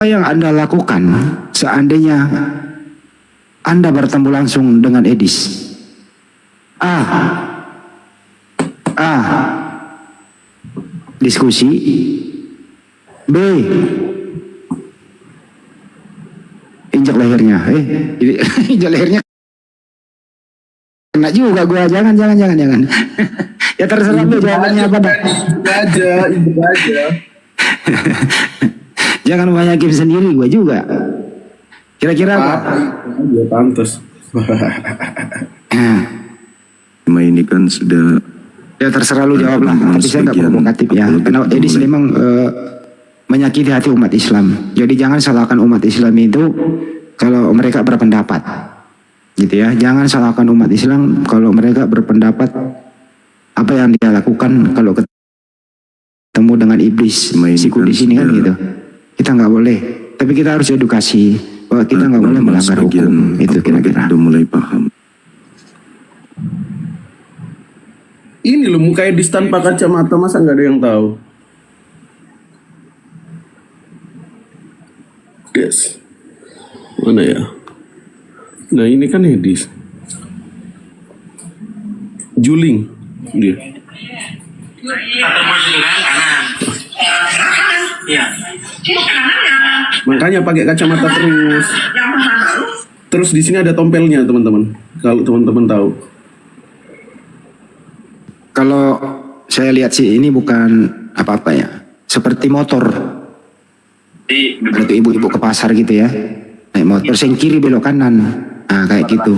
yang Anda lakukan seandainya Anda bertemu langsung dengan Edis? Diskusi. B, injak lehernya. Injak lehernya kena juga gua. Jangan. Ya terserah lu jawabannya apa dah. Itu aja. Jangan banyakin sendiri, gua juga. Kira-kira apa? Ya pantas. Ini kan sudah. Ya terserah lu jawab lah. Tapi saya nggak provokatif ya. Karena Edis memang menyakiti hati umat Islam. Jadi jangan salahkan umat Islam itu kalau mereka berpendapat, gitu ya. Jangan salahkan umat Islam kalau mereka berpendapat apa yang dia lakukan kalau ketemu dengan iblis, siku di sini kan gitu. Kita nggak boleh. Tapi kita harus edukasi bahwa kita nggak boleh melanggar hukum. Itu kira-kira. Udah mulai paham. Ini loh muka Edis tanpa kacamata, masa nggak ada yang tahu? Yes. Mana ya? Nah ini kan Edis. Juling dia. Ketemu dengan kanan. Iya. Makanya pakai kacamata terus. Terus di sini ada tompelnya teman-teman. Kalau teman-teman tahu. Kalau saya lihat sih ini bukan apa-apa ya. Seperti motor. Kalau tuh ibu-ibu ke pasar gitu ya. Naik motor, yang kiri belok kanan. Nah kayak gitu.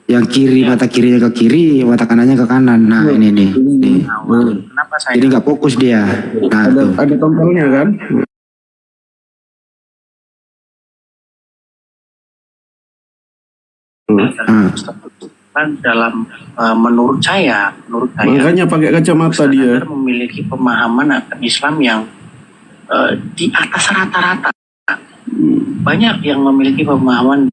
Yang kiri, mata kirinya ke kiri, mata kanannya ke kanan. Nah ini nih. Jadi nggak fokus dia. Nah Ada tompelnya kan? Kan dalam menurut saya Makanya pakai kacamata dia. memiliki pemahaman akan Islam yang di atas rata-rata. Banyak yang memiliki pemahaman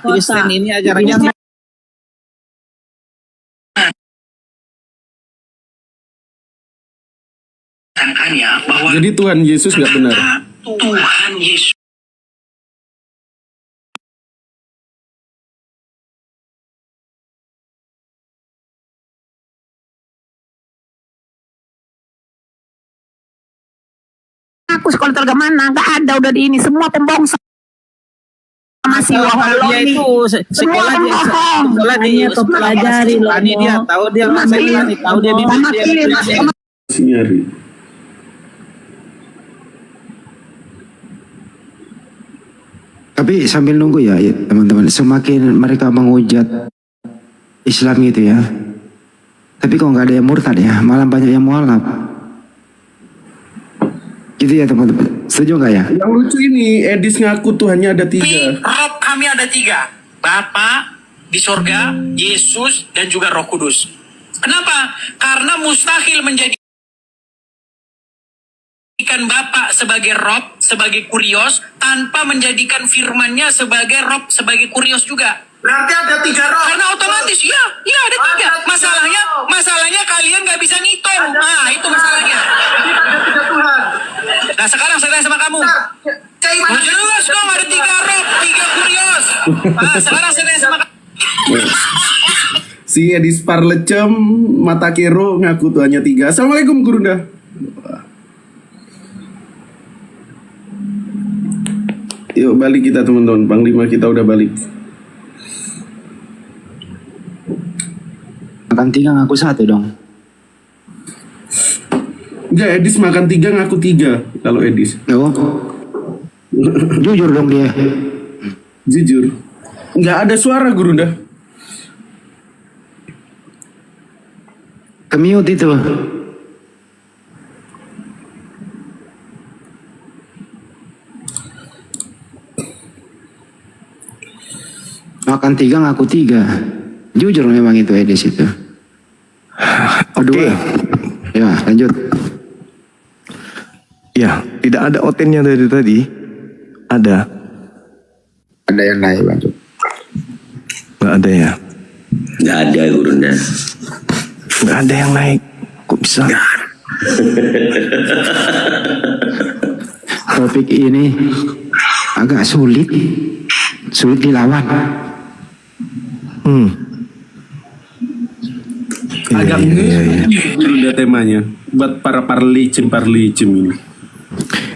Kristen ini ajarannya bahwa Jadi Tuhan Yesus nggak benar. Tuhan Yesus aku sekolah terga mana? Nggak ada udah di ini semua pembohong masih dia itu sekolah dia pelajari loh. Dia tahu dia tahu dia Nyari. tapi sambil nunggu ya teman-teman, semakin mereka menghujat Islam gitu ya. Tapi kok nggak ada yang murtad ya, malah banyak yang mualaf. Gitu ya teman-teman. Setuju nggak ya? Yang lucu ini Edis ngaku Tuhannya ada 3. Rob kami ada 3. Bapa di sorga, Yesus, dan juga Roh Kudus. Kenapa? Karena mustahil menjadikan Bapa sebagai Rob, sebagai kurios, tanpa menjadikan firman-Nya sebagai Rob, sebagai kurios juga. Berarti ada 3 roh. Karena otomatis, ya ada 3. Masalahnya kalian nggak bisa ngitung. Nah, itu masalahnya. Ada 3 Tuhan. Nah, sekarang saya tanya sama kamu. Keimanan Jelas dong ada 3 Rob, 3 kurios. Nah, sekarang saya tanya sama kamu. Si Edis Parlecem Mata Kero ngaku Tuhannya 3. Assalamualaikum Gurunda. Yuk balik kita teman-teman. Panglima kita udah balik. Makan 3 ngaku 1 dong. Enggak, Edis makan 3 ngaku 3. Kalau Edis Oh. Jujur dong dia. jujur. Nggak ada suara Gurunda. Kemiut itu. Maka makan 3 ngaku 3. Jujur memang itu Edis itu. Kedua, ya lanjut. Ya, tidak ada otennya dari tadi. Ada. Ada yang lain lanjut. Nggak ada ya? Nggak ada Gurunda. Nggak ada yang naik. Kok bisa? Topik ini agak sulit dilawan. Agak iya. Gurunda temanya buat para parlicim ini.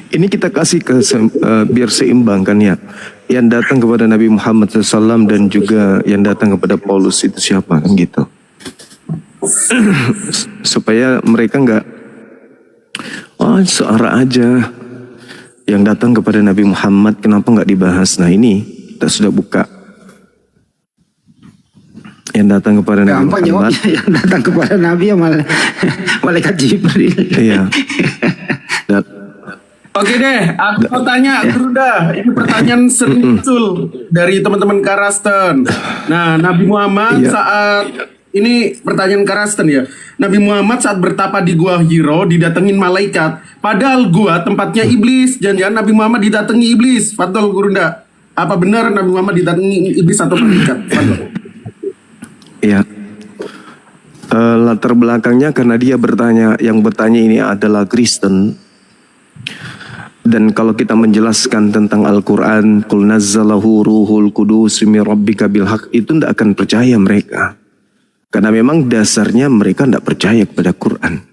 Ini kita kasih biar seimbang kan ya. Yang datang kepada Nabi Muhammad SAW dan juga yang datang kepada Paulus itu siapa kan gitu. Supaya mereka nggak searah aja. Yang datang kepada Nabi Muhammad kenapa nggak dibahas? Nah ini kita sudah buka. Yang datang kepada Nabi Gampang Muhammad. jawabnya, yang datang kepada Nabi ya malaikat Jibril. Iya. Oke deh, aku mau tanya Gurunda. Ini pertanyaan sering muncul dari teman-teman Karasten. Nah, Nabi Muhammad ini pertanyaan Karasten ya. Nabi Muhammad saat bertapa di Gua Hiro didatengin malaikat. Padahal gua tempatnya iblis. Jangan-jangan Nabi Muhammad didatangi iblis. Fadol Gurunda. Apa benar Nabi Muhammad didatangi iblis atau malaikat? Fadol. Iya. Latar belakangnya karena dia yang bertanya ini adalah Kristen. Dan kalau kita menjelaskan tentang Al-Quran, Qul nazzalahu ruhul kudus min rabbika bil haq, itu tidak akan percaya mereka. Karena memang dasarnya mereka tidak percaya kepada Quran.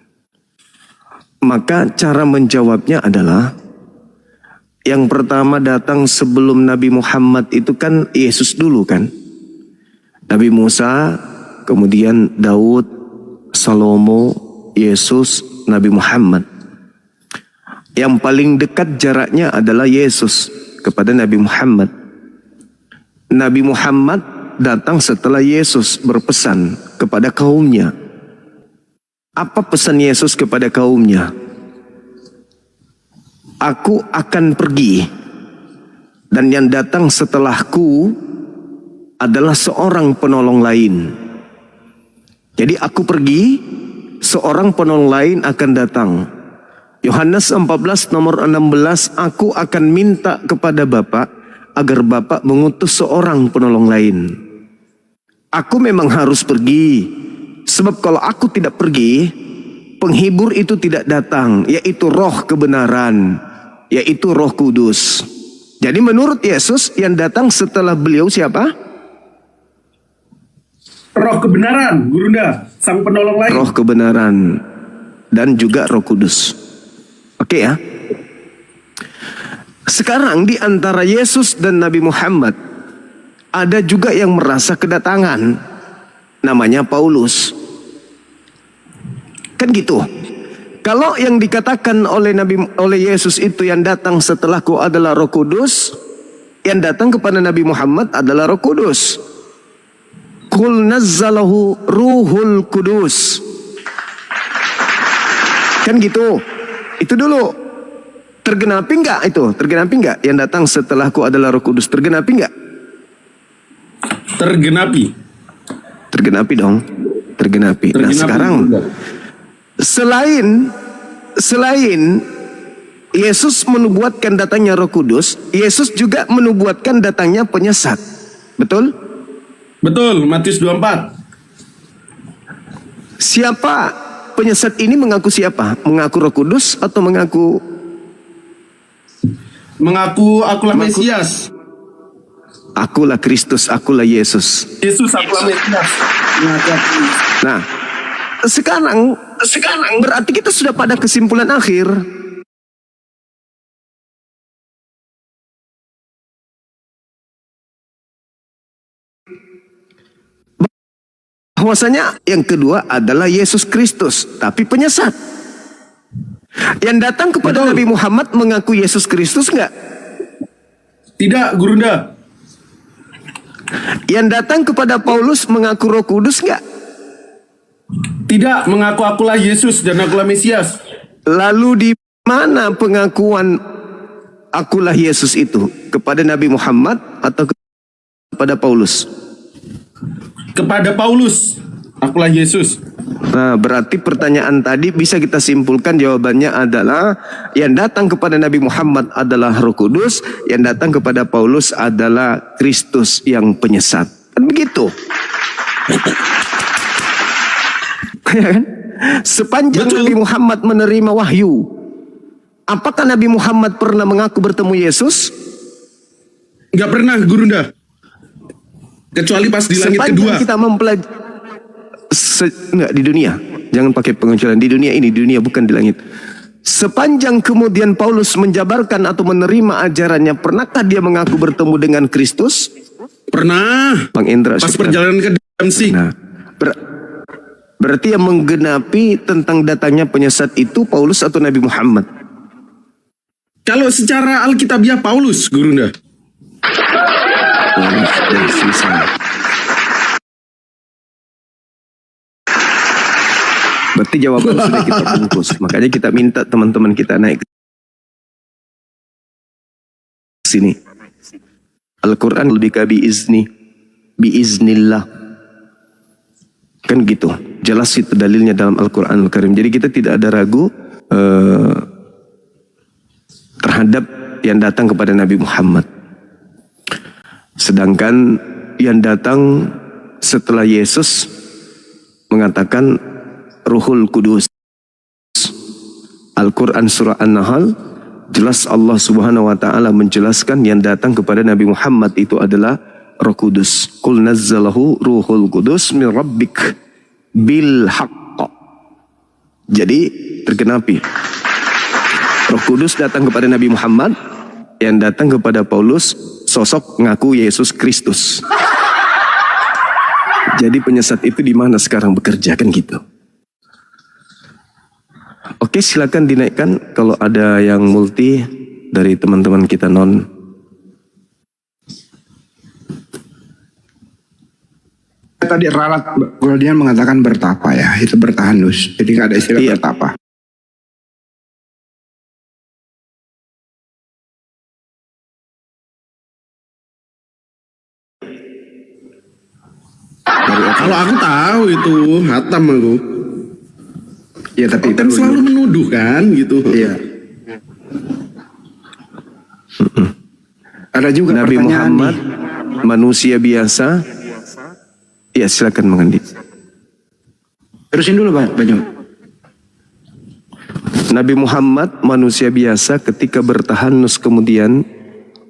Maka cara menjawabnya adalah, yang pertama datang sebelum Nabi Muhammad itu kan Yesus dulu kan. Nabi Musa, kemudian Daud, Salomo, Yesus, Nabi Muhammad. Yang paling dekat jaraknya adalah Yesus kepada Nabi Muhammad. Nabi Muhammad datang setelah Yesus berpesan kepada kaumnya. Apa pesan Yesus kepada kaumnya? Aku akan pergi dan yang datang setelahku adalah seorang penolong lain. Jadi aku pergi, seorang penolong lain akan datang. Yohanes 14 nomor 16, aku akan minta kepada Bapa agar Bapa mengutus seorang penolong lain. Aku memang harus pergi, sebab kalau aku tidak pergi, penghibur itu tidak datang, yaitu roh kebenaran, yaitu Roh Kudus. Jadi menurut Yesus yang datang setelah beliau siapa? Roh kebenaran, Gurunda, sang penolong lain. Roh kebenaran dan juga Roh Kudus. Oke ya. Sekarang di antara Yesus dan Nabi Muhammad ada juga yang merasa kedatangan, namanya Paulus. Kan gitu. Kalau yang dikatakan oleh Yesus itu yang datang setelahku adalah Roh Kudus, yang datang kepada Nabi Muhammad adalah Roh Kudus. Qul nazzalahu ruhul kudus. Kan gitu. Itu dulu. Tergenapi enggak itu? Tergenapi enggak? Yang datang setelahku adalah Roh Kudus. Tergenapi enggak? Tergenapi. Tergenapi dong. Tergenapi. Nah sekarang selain Yesus menubuatkan datangnya Roh Kudus, Yesus juga menubuatkan datangnya penyesat. Betul? Betul, Matius 24. Siapa penyesat ini mengaku siapa? Mengaku Roh Kudus atau mengaku akulah Mesias. Akulah Kristus, akulah Yesus. Yesus akulah Mesias. Nah, sekarang berarti kita sudah pada kesimpulan akhir. Bahwasanya yang kedua adalah Yesus Kristus, tapi penyesat. Yang datang kepada Nabi Muhammad mengaku Yesus Kristus enggak? Tidak, Gurunda. Yang datang kepada Paulus mengaku Roh Kudus enggak? Tidak, mengaku akulah Yesus dan akulah Mesias. Lalu di mana pengakuan akulah Yesus itu? Kepada Nabi Muhammad atau kepada Paulus? kepada Paulus, akulah Yesus. Nah, berarti pertanyaan tadi bisa kita simpulkan jawabannya adalah yang datang kepada Nabi Muhammad adalah Roh Kudus, yang datang kepada Paulus adalah Kristus yang penyesat. Kan begitu? Ya kan? Sepanjang Betul. Nabi Muhammad menerima wahyu, apakah Nabi Muhammad pernah mengaku bertemu Yesus? Nggak pernah, Gurunda. Kecuali pas di langit Sepanjang kedua. kita mempelajari enggak di dunia, jangan pakai pengecualian di dunia ini, di dunia bukan di langit. Sepanjang kemudian Paulus menjabarkan atau menerima ajarannya, pernahkah dia mengaku bertemu dengan Kristus? Pernah. Bang Indra, Pas syukran. perjalanan ke Damsik. Nah, berarti yang menggenapi tentang datangnya penyesat itu Paulus atau Nabi Muhammad? Kalau secara Alkitabiah Paulus, Gurunda. Paulus dan sisanya. Berarti jawaban sudah kita bungkus. Makanya kita minta teman-teman kita naik ke sini. Al-Quran lebih biiznillah. Kan gitu. Jelas itu dalilnya dalam Al-Quran Al-Karim. Jadi kita tidak ada ragu terhadap yang datang kepada Nabi Muhammad. Sedangkan yang datang setelah Yesus mengatakan Ruhul Kudus. Al-Quran surah An-Nahl jelas Allah subhanahu wa ta'ala menjelaskan yang datang kepada Nabi Muhammad itu adalah Roh Kudus. Qul nazzalahu Ruhul Kudus min rabbik bil haqq. Jadi tergenapi. Roh Kudus datang kepada Nabi Muhammad, yang datang kepada Paulus sosok ngaku Yesus Kristus. Jadi penyesat itu di mana sekarang bekerja, kan gitu. Oke, silakan dinaikkan kalau ada yang multi dari teman-teman kita non. Tadi ralat Guardian mengatakan bertapa ya, itu bertahan Nus. Jadi nggak ada istilah Iya. bertapa. Kalau aku tahu itu, hatam aku. Ya tapi Kan itu selalu menuduh kan gitu. Iya. Ada juga Nabi pertanyaan Muhammad nih. manusia biasa. Ya silakan Bang Andi. Terusin dulu Pak Banyu. Nabi Muhammad manusia biasa ketika bertahanus kemudian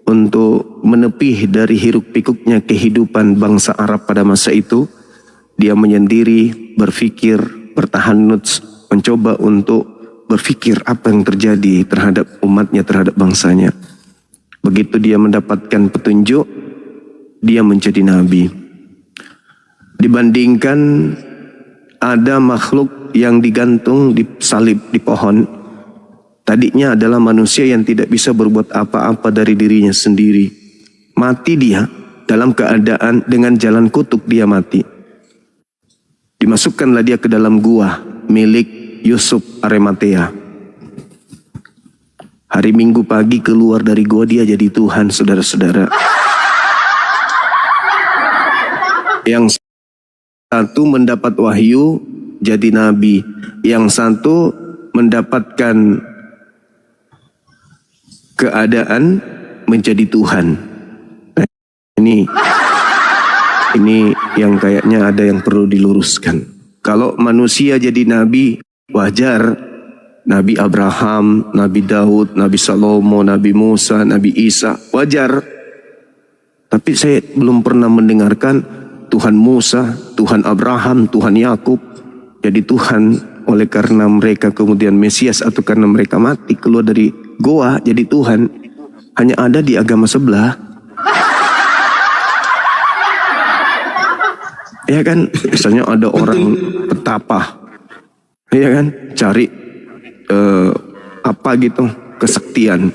untuk menepih dari hiruk pikuknya kehidupan bangsa Arab pada masa itu, dia menyendiri, berfikir, bertahanus, mencoba untuk berfikir apa yang terjadi terhadap umatnya, terhadap bangsanya. Begitu dia mendapatkan petunjuk, dia menjadi nabi. Dibandingkan ada makhluk yang digantung di salib di pohon, tadinya adalah manusia yang tidak bisa berbuat apa-apa dari dirinya sendiri. Mati dia dalam keadaan dengan jalan kutuk dia mati. Dimasukkanlah dia ke dalam gua milik Yusuf Arimatea. Hari Minggu pagi keluar dari gua dia jadi Tuhan, saudara-saudara. Yang satu mendapat wahyu jadi nabi, yang satu mendapatkan keadaan menjadi Tuhan. Nah, ini yang kayaknya ada yang perlu diluruskan. Kalau manusia jadi nabi wajar, Nabi Abraham, Nabi Daud, Nabi Salomo, Nabi Musa, Nabi Isa, wajar. Tapi saya belum pernah mendengarkan Tuhan Musa, Tuhan Abraham, Tuhan Yakub jadi Tuhan oleh karena mereka kemudian Mesias atau karena mereka mati keluar dari goa jadi Tuhan. Hanya ada di agama sebelah. Ya kan, misalnya ada orang petapa, ya kan, cari apa gitu kesaktian.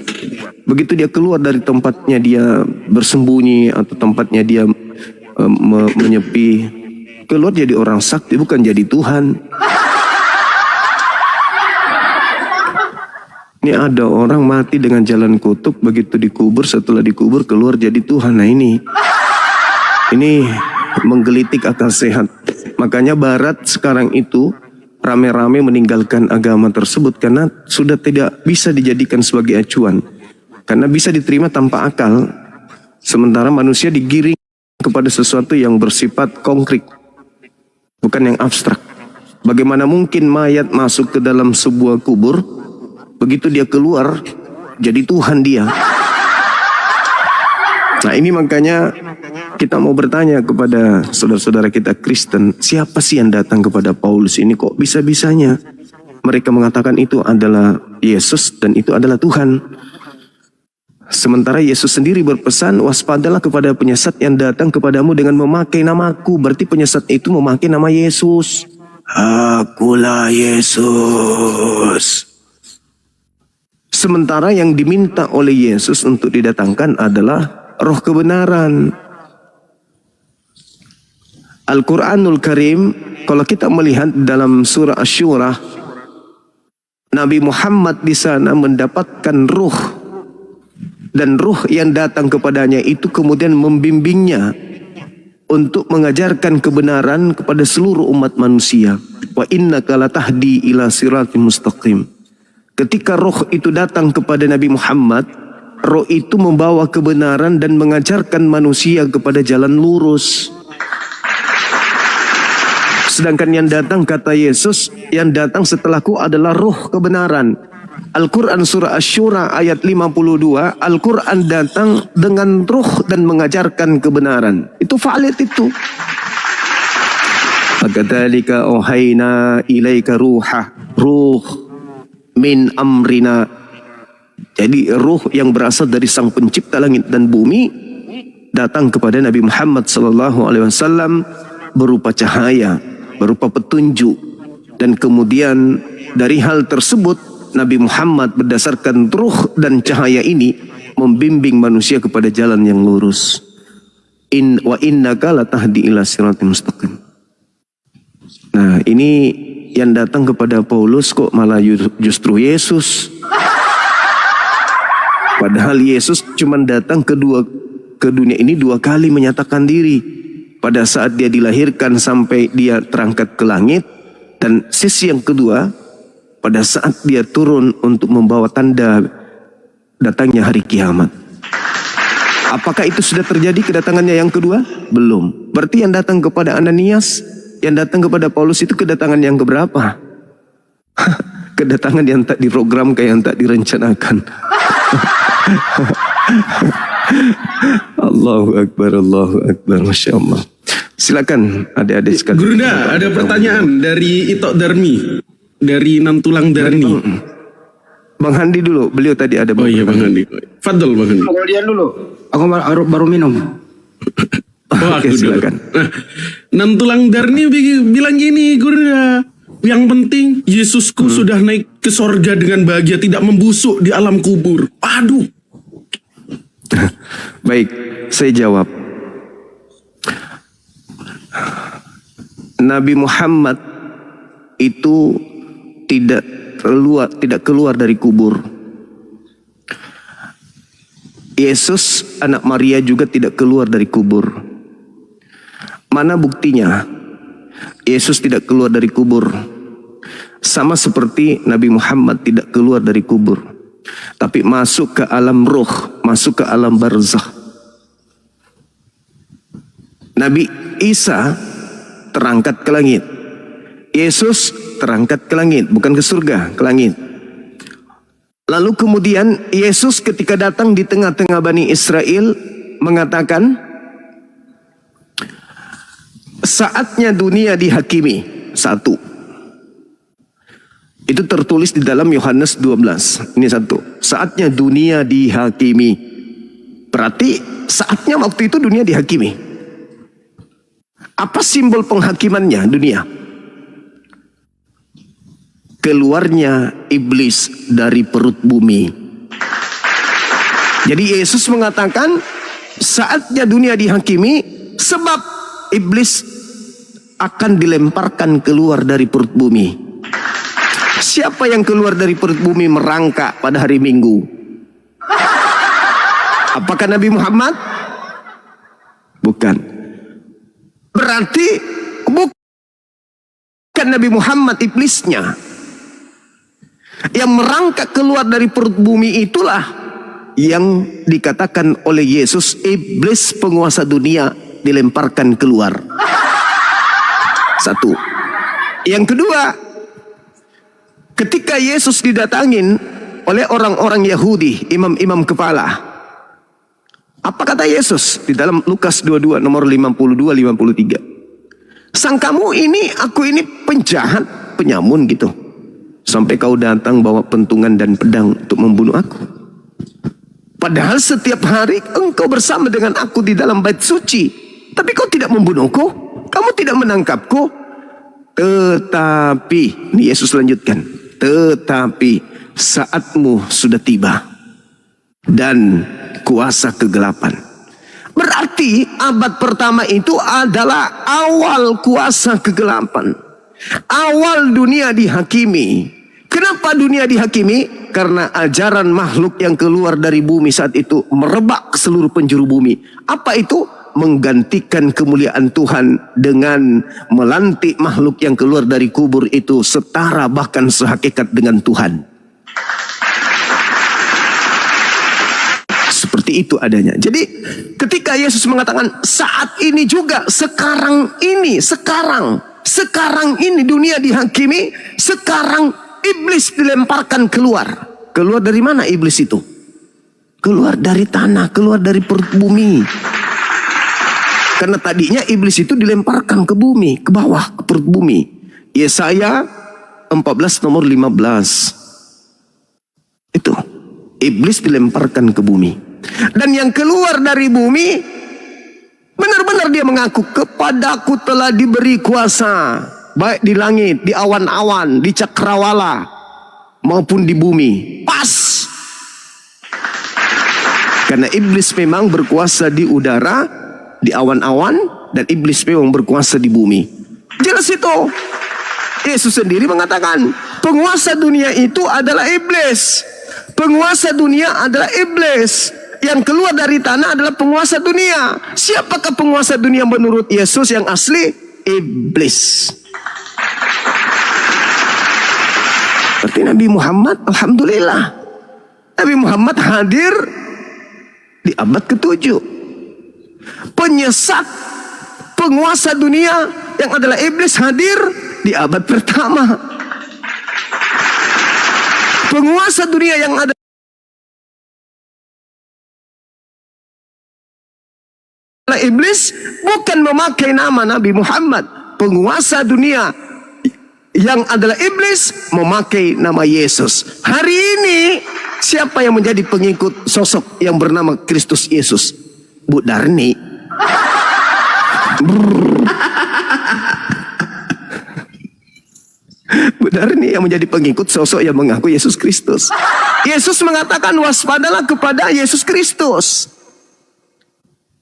Begitu dia keluar dari tempatnya dia bersembunyi atau tempatnya dia menyepi, keluar jadi orang sakti, bukan jadi Tuhan. Ini ada orang mati dengan jalan kutuk, begitu dikubur, setelah dikubur keluar jadi Tuhan. Nah ini menggelitik akal sehat. Makanya Barat sekarang itu rame-rame meninggalkan agama tersebut karena sudah tidak bisa dijadikan sebagai acuan. Karena bisa diterima tanpa akal. Sementara manusia digiring kepada sesuatu yang bersifat konkret, bukan yang abstrak. Bagaimana mungkin mayat masuk ke dalam sebuah kubur, begitu dia keluar jadi Tuhan dia. Nah ini makanya kita mau bertanya kepada saudara-saudara kita Kristen, siapa sih yang datang kepada Paulus ini, kok bisa-bisanya mereka mengatakan itu adalah Yesus dan itu adalah Tuhan. Sementara Yesus sendiri berpesan, waspadalah kepada penyesat yang datang kepadamu dengan memakai namaku. Berarti penyesat itu memakai nama Yesus. Akulah Yesus. Sementara yang diminta oleh Yesus untuk didatangkan adalah roh kebenaran. Al-Quranul Karim, kalau kita melihat dalam surah Asy-Syura, Nabi Muhammad di sana mendapatkan ruh, dan ruh yang datang kepadanya itu kemudian membimbingnya untuk mengajarkan kebenaran kepada seluruh umat manusia. Wa innaka latahdi ila siratim mustaqim. Ketika roh itu datang kepada Nabi Muhammad, roh itu membawa kebenaran dan mengajarkan manusia kepada jalan lurus. Sedangkan yang datang, kata Yesus, yang datang setelahku adalah roh kebenaran. Al-Quran surah Asy-Syura ayat 52, Al-Quran datang dengan ruh dan mengajarkan kebenaran. Itu valid itu. Akadzalika auhayna ilaika ruha, ruh min amrina. Jadi ruh yang berasal dari Sang Pencipta langit dan bumi datang kepada Nabi Muhammad SAW berupa cahaya, berupa petunjuk. Dan kemudian dari hal tersebut Nabi Muhammad berdasarkan ruh dan cahaya ini membimbing manusia kepada jalan yang lurus. Wa innaka latahdi ila siratim mustaqim. Nah, ini yang datang kepada Paulus kok malah justru Yesus. Padahal Yesus cuma datang ke dunia ini 2 kali menyatakan diri. Pada saat dia dilahirkan sampai dia terangkat ke langit, dan sisi yang kedua pada saat dia turun untuk membawa tanda datangnya hari kiamat. Apakah itu sudah terjadi kedatangannya yang kedua? Belum. Berarti yang datang kepada Ananias, yang datang kepada Paulus itu kedatangan yang keberapa? Kedatangan yang tak diprogramkan, yang tak direncanakan. Allahu Akbar, Allahu Akbar, Masya Allah. Silakan adik-adik sekalian. Gurunda, ada pertanyaan dari Ito Darmi, dari Nantulang Darmi. Bang Handi dulu, beliau tadi ada. Oh iya Bang Handi. Fadl Bang Handi. Kemudian dulu, aku baru minum. Wah, Oke, silakan. Nah, Nantulang Darmi bilang gini, Gurunda. Yang penting Yesusku sudah naik ke sorga dengan bahagia, tidak membusuk di alam kubur. Aduh. Baik, saya jawab. Nabi Muhammad itu tidak keluar dari kubur. Yesus anak Maria juga tidak keluar dari kubur. Mana buktinya? Yesus tidak keluar dari kubur. Sama seperti Nabi Muhammad tidak keluar dari kubur, tapi masuk ke alam ruh, masuk ke alam barzakh. Nabi Isa terangkat ke langit. Yesus terangkat ke langit, bukan ke surga, ke langit. Lalu kemudian Yesus ketika datang di tengah-tengah Bani Israel mengatakan, saatnya dunia dihakimi. 1. Itu tertulis di dalam Yohanes 12. Ini 1. Saatnya dunia dihakimi. Berarti saatnya waktu itu dunia dihakimi. Apa simbol penghakimannya dunia? Keluarnya iblis dari perut bumi. Jadi Yesus mengatakan saatnya dunia dihakimi sebab iblis akan dilemparkan keluar dari perut bumi. Siapa yang keluar dari perut bumi merangkak pada hari Minggu? Apakah Nabi Muhammad? Bukan. Berarti bukan Nabi Muhammad iblisnya. Yang merangkak keluar dari perut bumi itulah yang dikatakan oleh Yesus, iblis penguasa dunia dilemparkan keluar. Satu. Yang kedua, ketika Yesus didatangin oleh orang-orang Yahudi, imam-imam kepala, apa kata Yesus di dalam Lukas 22 nomor 52-53? Sangkamu ini, aku ini penjahat, penyamun gitu, sampai kau datang bawa pentungan dan pedang untuk membunuh aku. Padahal setiap hari engkau bersama dengan aku di dalam bait suci, tapi kau tidak membunuhku, kamu tidak menangkapku. Tetapi, ini Yesus lanjutkan, tetapi saatmu sudah tiba dan kuasa kegelapan. Berarti abad pertama itu adalah awal kuasa kegelapan. Awal dunia dihakimi. Kenapa dunia dihakimi? Karena ajaran makhluk yang keluar dari bumi saat itu merebak ke seluruh penjuru bumi. Apa itu? Menggantikan kemuliaan Tuhan dengan melantik makhluk yang keluar dari kubur itu setara bahkan sehakikat dengan Tuhan. Seperti itu adanya. Jadi ketika Yesus mengatakan saat ini juga, sekarang ini dunia dihakimi, sekarang iblis dilemparkan keluar. Keluar dari mana iblis itu? Keluar dari tanah, keluar dari perut bumi. Karena tadinya iblis itu dilemparkan ke bumi, ke bawah, ke perut bumi. Yesaya 14 nomor 15. Itu. Iblis dilemparkan ke bumi. Dan yang keluar dari bumi, benar-benar dia mengaku, kepadaku telah diberi kuasa. Baik di langit, di awan-awan, di cakrawala, maupun di bumi. Pas. Karena iblis memang berkuasa di udara, di awan-awan, dan iblis memang berkuasa di bumi. Jelas itu. Yesus sendiri mengatakan, penguasa dunia itu adalah iblis. Penguasa dunia adalah iblis. Yang keluar dari tanah adalah penguasa dunia. Siapakah penguasa dunia menurut Yesus yang asli? Iblis. Berarti Nabi Muhammad, alhamdulillah, Nabi Muhammad hadir di abad ke-7. Penyesat penguasa dunia yang adalah iblis hadir di abad pertama. Penguasa dunia yang ada iblis bukan memakai nama Nabi Muhammad. Penguasa dunia yang adalah iblis memakai nama Yesus. Hari ini siapa yang menjadi pengikut sosok yang bernama Kristus Yesus? Bu Darni. Bu Darni yang menjadi pengikut sosok yang mengaku Yesus Kristus. Yesus mengatakan waspadalah kepada Yesus Kristus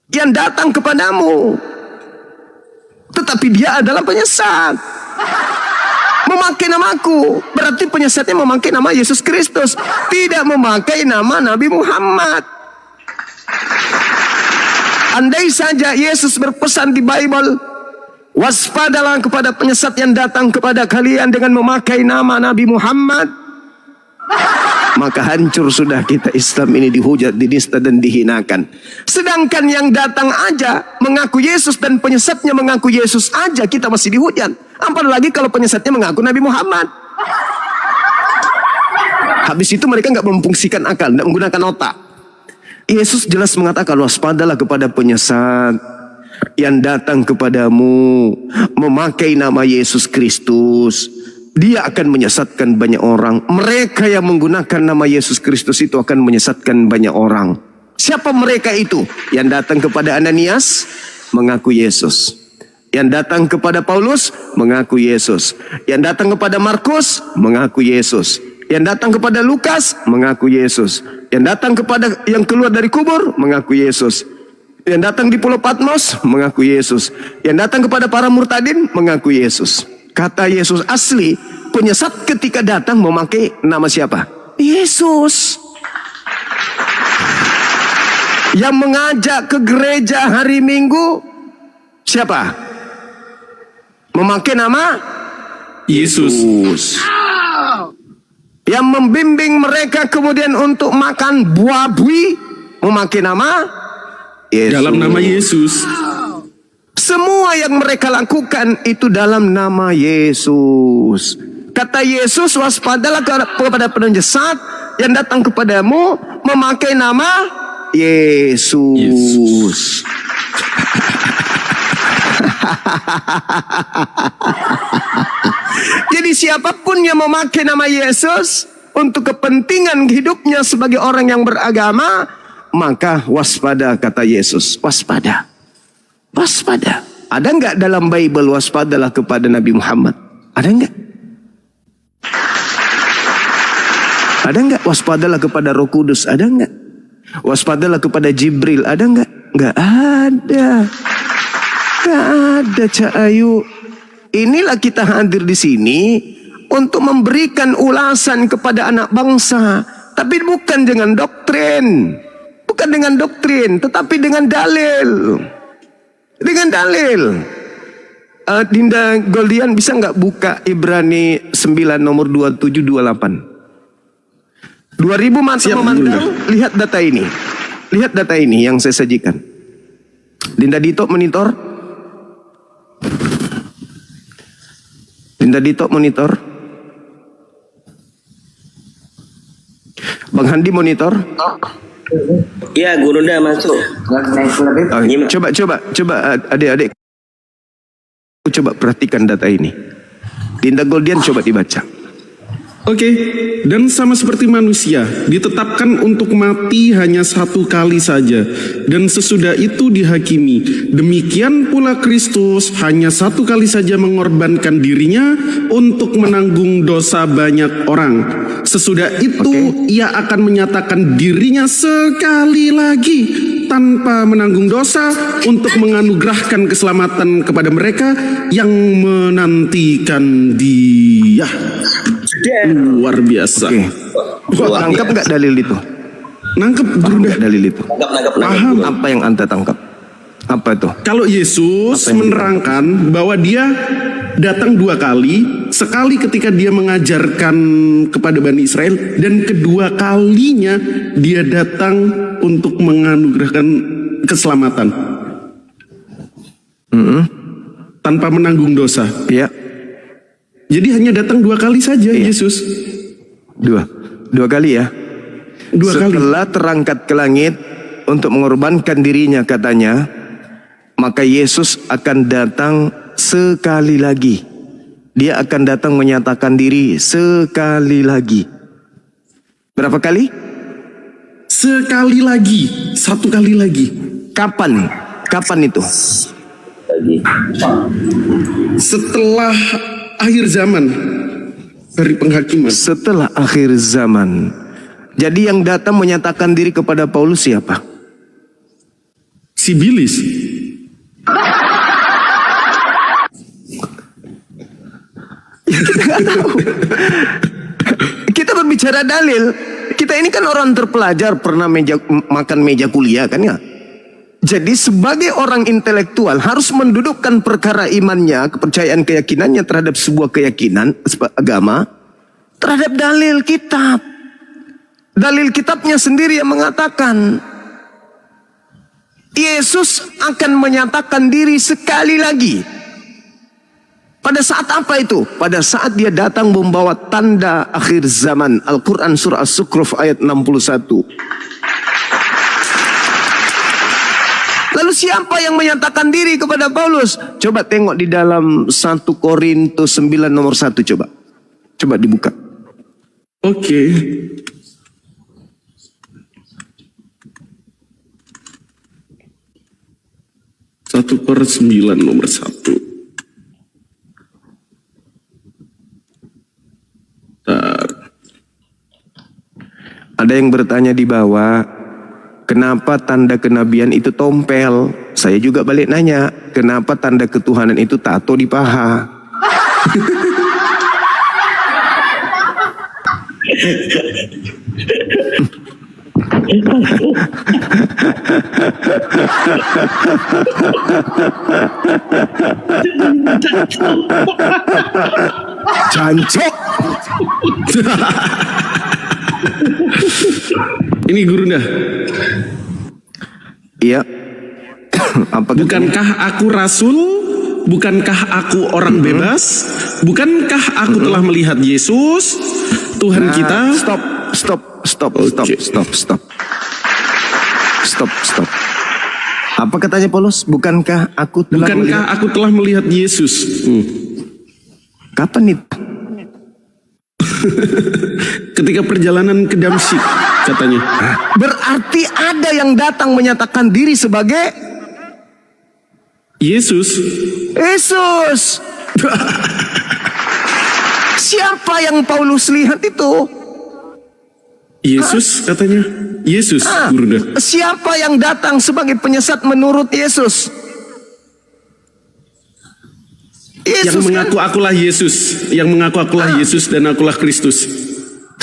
yang datang kepadamu. Tetapi dia adalah penyesat. Memakai namaku. Berarti penyesatnya memakai nama Yesus Kristus. Tidak memakai nama Nabi Muhammad. Andai saja Yesus berpesan di Bible, waspadalah kepada penyesat yang datang kepada kalian dengan memakai nama Nabi Muhammad, maka hancur sudah kita Islam ini, dihujat, dinista dan dihinakan. Sedangkan yang datang aja mengaku Yesus dan penyesatnya mengaku Yesus aja kita masih dihujat. Apalagi kalau penyesatnya mengaku Nabi Muhammad. Habis itu mereka nggak memfungsikan akal, nggak menggunakan otak. Yesus jelas mengatakan waspadalah kepada penyesat yang datang kepadamu memakai nama Yesus Kristus. Dia akan menyesatkan banyak orang. Mereka yang menggunakan nama Yesus Kristus itu akan menyesatkan banyak orang. Siapa mereka itu? Yang datang kepada Ananias mengaku Yesus. Yang datang kepada Paulus mengaku Yesus. Yang datang kepada Markus mengaku Yesus. Yang datang kepada Lukas mengaku Yesus. Yang datang kepada yang keluar dari kubur mengaku Yesus. Yang datang di Pulau Patmos mengaku Yesus. Yang datang kepada para murtadin mengaku Yesus. Kata Yesus asli, penyesat ketika datang memakai nama siapa? Yesus. Yang mengajak ke gereja hari Minggu siapa? memakai nama Yesus. Yang membimbing mereka kemudian untuk makan buah bui memakai nama Yesus. Dalam nama Yesus. Semua yang mereka lakukan itu dalam nama Yesus. Kata Yesus, waspadalah kepada penjahat yang datang kepadamu memakai nama Yesus. Jadi siapapun yang memakai nama Yesus untuk kepentingan hidupnya sebagai orang yang beragama, maka waspada, kata Yesus. Waspada. Waspada. Ada enggak dalam Bible waspadalah kepada Nabi Muhammad? Ada enggak? Ada enggak waspadalah kepada Roh Kudus? Ada enggak? Waspadalah kepada Jibril? Ada enggak? Enggak ada. Enggak ada, Cak Ayu. Inilah kita hadir di sini untuk memberikan ulasan kepada anak bangsa, tapi bukan dengan doktrin. Bukan dengan doktrin, tetapi dengan dalil. Dengan dalil. Dinda Goldian bisa nggak buka Ibrani 9 nomor 2728? 2000 mata memandang, lihat data ini. Lihat data ini yang saya sajikan. Dinda Dito monitor. Dinda Dito monitor. Bang Handi monitor. Ya, Gurunda masuk. Oh, coba adik-adik. Coba perhatikan data ini. Dinda Goldian coba dibaca. Oke, dan sama seperti manusia, ditetapkan untuk mati hanya satu kali saja, dan sesudah itu dihakimi. Demikian pula Kristus hanya satu kali saja mengorbankan dirinya untuk menanggung dosa banyak orang. Sesudah itu ia akan menyatakan dirinya sekali lagi tanpa menanggung dosa untuk menganugerahkan keselamatan kepada mereka yang menantikan Dia. Luar biasa. Tangkap nggak dalil itu? Nangkep Gurunda. Dalil itu. Paham. Apa yang Anda tangkap? Apa itu? Kalau Yesus menerangkan bahwa Dia datang dua kali, sekali ketika Dia mengajarkan kepada Bani Israel, dan kedua kalinya Dia datang untuk menganugerahkan keselamatan tanpa menanggung dosa. Ya. Jadi hanya datang dua kali saja Yesus. Dua kali ya. Setelah terangkat ke langit untuk mengorbankan dirinya katanya, maka Yesus akan datang sekali lagi. Dia akan datang menyatakan diri sekali lagi. Berapa kali? Sekali lagi, satu kali lagi. Kapan? Kapan itu? Setelah akhir zaman, hari penghakiman. Setelah akhir zaman. Jadi yang datang menyatakan diri kepada Paulus siapa? Sibilis. Kita nggak tahu. Kita berbicara dalil. Kita ini kan orang terpelajar, pernah makan meja kuliah kan ya. Jadi sebagai orang intelektual harus mendudukkan perkara imannya, kepercayaan keyakinannya terhadap sebuah keyakinan agama terhadap dalil kitab. Dalil kitabnya sendiri yang mengatakan Yesus akan menyatakan diri sekali lagi. Pada saat apa itu? Pada saat Dia datang membawa tanda akhir zaman. Al-Quran surah As-Zukhruf ayat 61. Lalu siapa yang menyatakan diri kepada Paulus? Coba tengok di dalam 1 Korintus 9 nomor 1 coba. Coba dibuka. Oke. Satu per 9 nomor 1. Ada yang bertanya di bawah, kenapa tanda kenabian itu tompel? Saya juga balik nanya, kenapa tanda ketuhanan itu tato di paha? Jancok. Ini Gurunda. Iya. Apa katanya? Bukankah aku rasul? Bukankah aku orang bebas? Bukankah aku telah melihat Yesus, Tuhan kita? Stop. Apa katanya Paulus? Bukankah aku telah Bukankah melihat? aku telah melihat Yesus? Kapan itu? Ketika perjalanan ke Damsyik, katanya. Berarti ada yang datang menyatakan diri sebagai Yesus. Yesus. Siapa yang Paulus lihat itu? Yesus katanya. Yesus, Gurunda. Siapa yang datang sebagai penyesat menurut Yesus? Yang Yesus kan? mengaku akulah Yesus. Yang mengaku akulah Yesus dan akulah Kristus.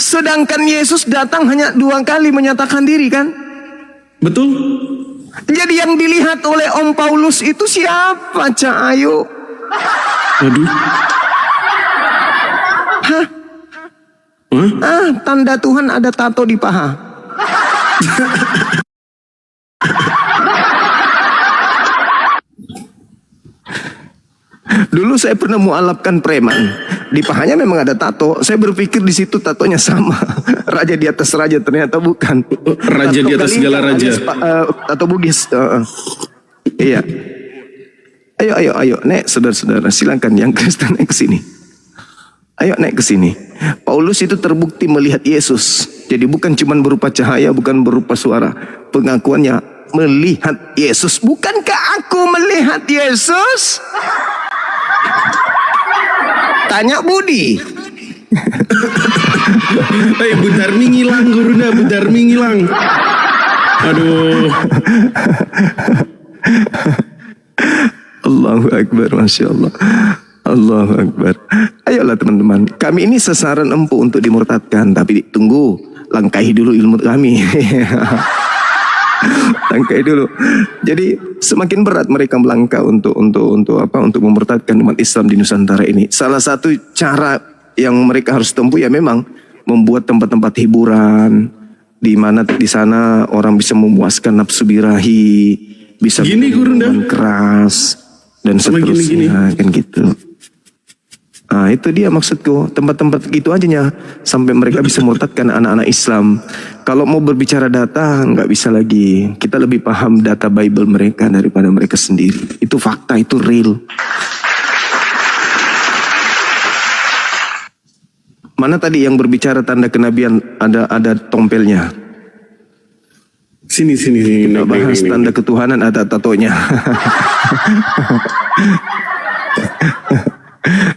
Sedangkan Yesus datang hanya 2 kali menyatakan diri kan? Betul? Jadi yang dilihat oleh Om Paulus itu siapa, Cak Ayu? Waduh. Hah? Tanda Tuhan ada tato di paha. Dulu saya pernah mualafkan preman. Di pahanya memang ada tato. Saya berpikir di situ tatonya sama. Raja di atas raja, ternyata bukan. Raja di atas segala raja. Tato Bugis. Iya. Ayo, naik saudara-saudara. Silakan yang Kristen naik ke sini. Ayo naik ke sini. Paulus itu terbukti melihat Yesus. Jadi bukan cuma berupa cahaya, bukan berupa suara. Pengakuannya melihat Yesus. Bukankah aku melihat Yesus? Tanya Budi. Bu Darmi ngilang, Gurunda. Bu Darmi ngilang. Aduh. Allahu Akbar, Masya Allah. Allahu Akbar. Ayolah teman-teman, kami ini sasaran empuk untuk dimurtadkan, tapi tunggu, langkahi dulu ilmu kami. Langkahi dulu. Jadi semakin berat mereka melangkah untuk memurtadkan umat Islam di Nusantara ini. Salah satu cara yang mereka harus tempuh ya memang membuat tempat-tempat hiburan di mana di sana orang bisa memuaskan nafsu birahi, bisa Gini, Gurunda. minuman keras dan Sama seterusnya, kan gitu. Nah itu dia maksudku, tempat-tempat gitu aja sampai mereka bisa murtadkan anak-anak Islam. Kalau mau berbicara data nggak bisa lagi. Kita lebih paham data Bible mereka daripada mereka sendiri. Itu fakta, itu real. Mana tadi yang berbicara tanda kenabian ada tompelnya? Sini. Kita bahas tanda ketuhanan ada tatonya.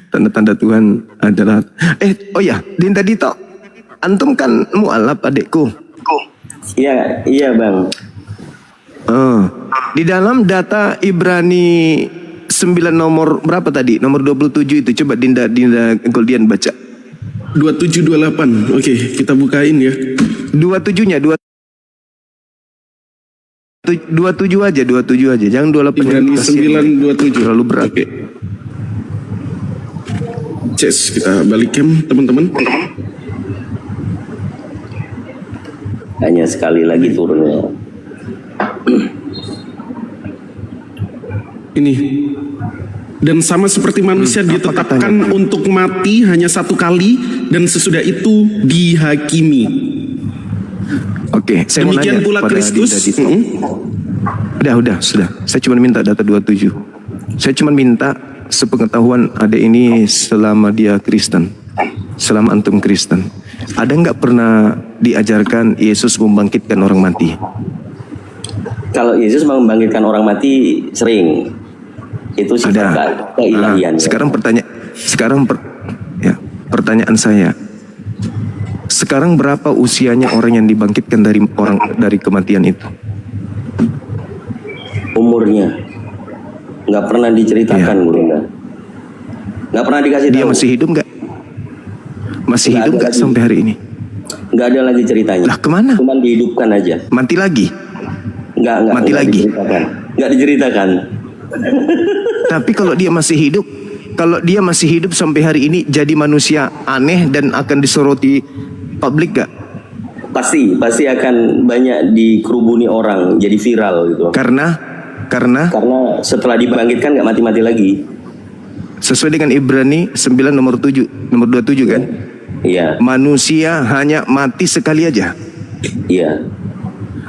Tanda-tanda Tuhan adalah oh ya, Dinda Dito, antum kan mualaf adekku. Iya bang. Di dalam data Ibrani 9 nomor berapa tadi? Nomor 27 itu coba Dinda Goldian baca. 2728. Oke, kita bukain ya. 27-nya 27 aja, jangan 28. Ibrani 9:27. Terlalu berat. Oke. Ces, kita balik cam teman-teman. Hanya sekali lagi turunnya. Ini. Dan sama seperti manusia ditetapkan untuk mati hanya 1 kali dan sesudah itu dihakimi. Oke, saya mau Demikian nanya pula pada Kristus. Dinda Dito. Sudah. Saya cuma minta data 27. Saya cuma minta sepengetahuan adik ini selama dia Kristen, selama antum Kristen, ada nggak pernah diajarkan Yesus membangkitkan orang mati? Kalau Yesus mau membangkitkan orang mati sering. Itu sifat keilahian. Pertanyaan saya. Sekarang berapa usianya orang yang dibangkitkan dari kematian itu? Umurnya nggak pernah diceritakan, Gurunda. Nggak pernah dikasih tahu. Dia masih hidup nggak? Masih Nggak hidup ada nggak lagi. sampai hari ini? Nggak ada lagi ceritanya. Lah kemana? Cuman dihidupkan aja. Mati lagi. Mati Nggak lagi. diceritakan. Nggak diceritakan. Tapi kalau dia masih hidup sampai hari ini jadi manusia aneh dan akan disoroti publik gak? Pasti akan banyak dikerubuni orang, jadi viral gitu. Karena Karena setelah dibangkitkan nggak mati-mati lagi. sesuai dengan Ibrani 9 nomor 27 kan? Iya, Manusia hanya mati sekali aja. iya.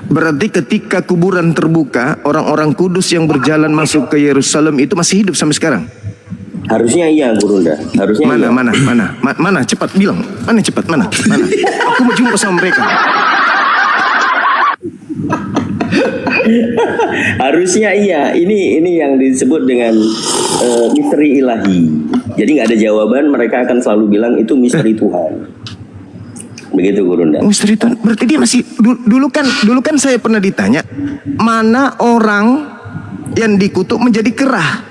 Berarti ketika kuburan terbuka, orang-orang kudus yang berjalan masuk ke Yerusalem itu masih hidup sampai sekarang. Harusnya iya, Gurunda. Harusnya iya. Mana? Cepat bilang. Mana? Aku mau jumpa sama mereka. Harusnya iya. Ini yang disebut dengan misteri ilahi. Jadi nggak ada jawaban, mereka akan selalu bilang itu misteri Tuhan. Begitu, Gurunda. Misteri Tuhan. Berarti dia masih dulu kan saya pernah ditanya, mana orang yang dikutuk menjadi kerah?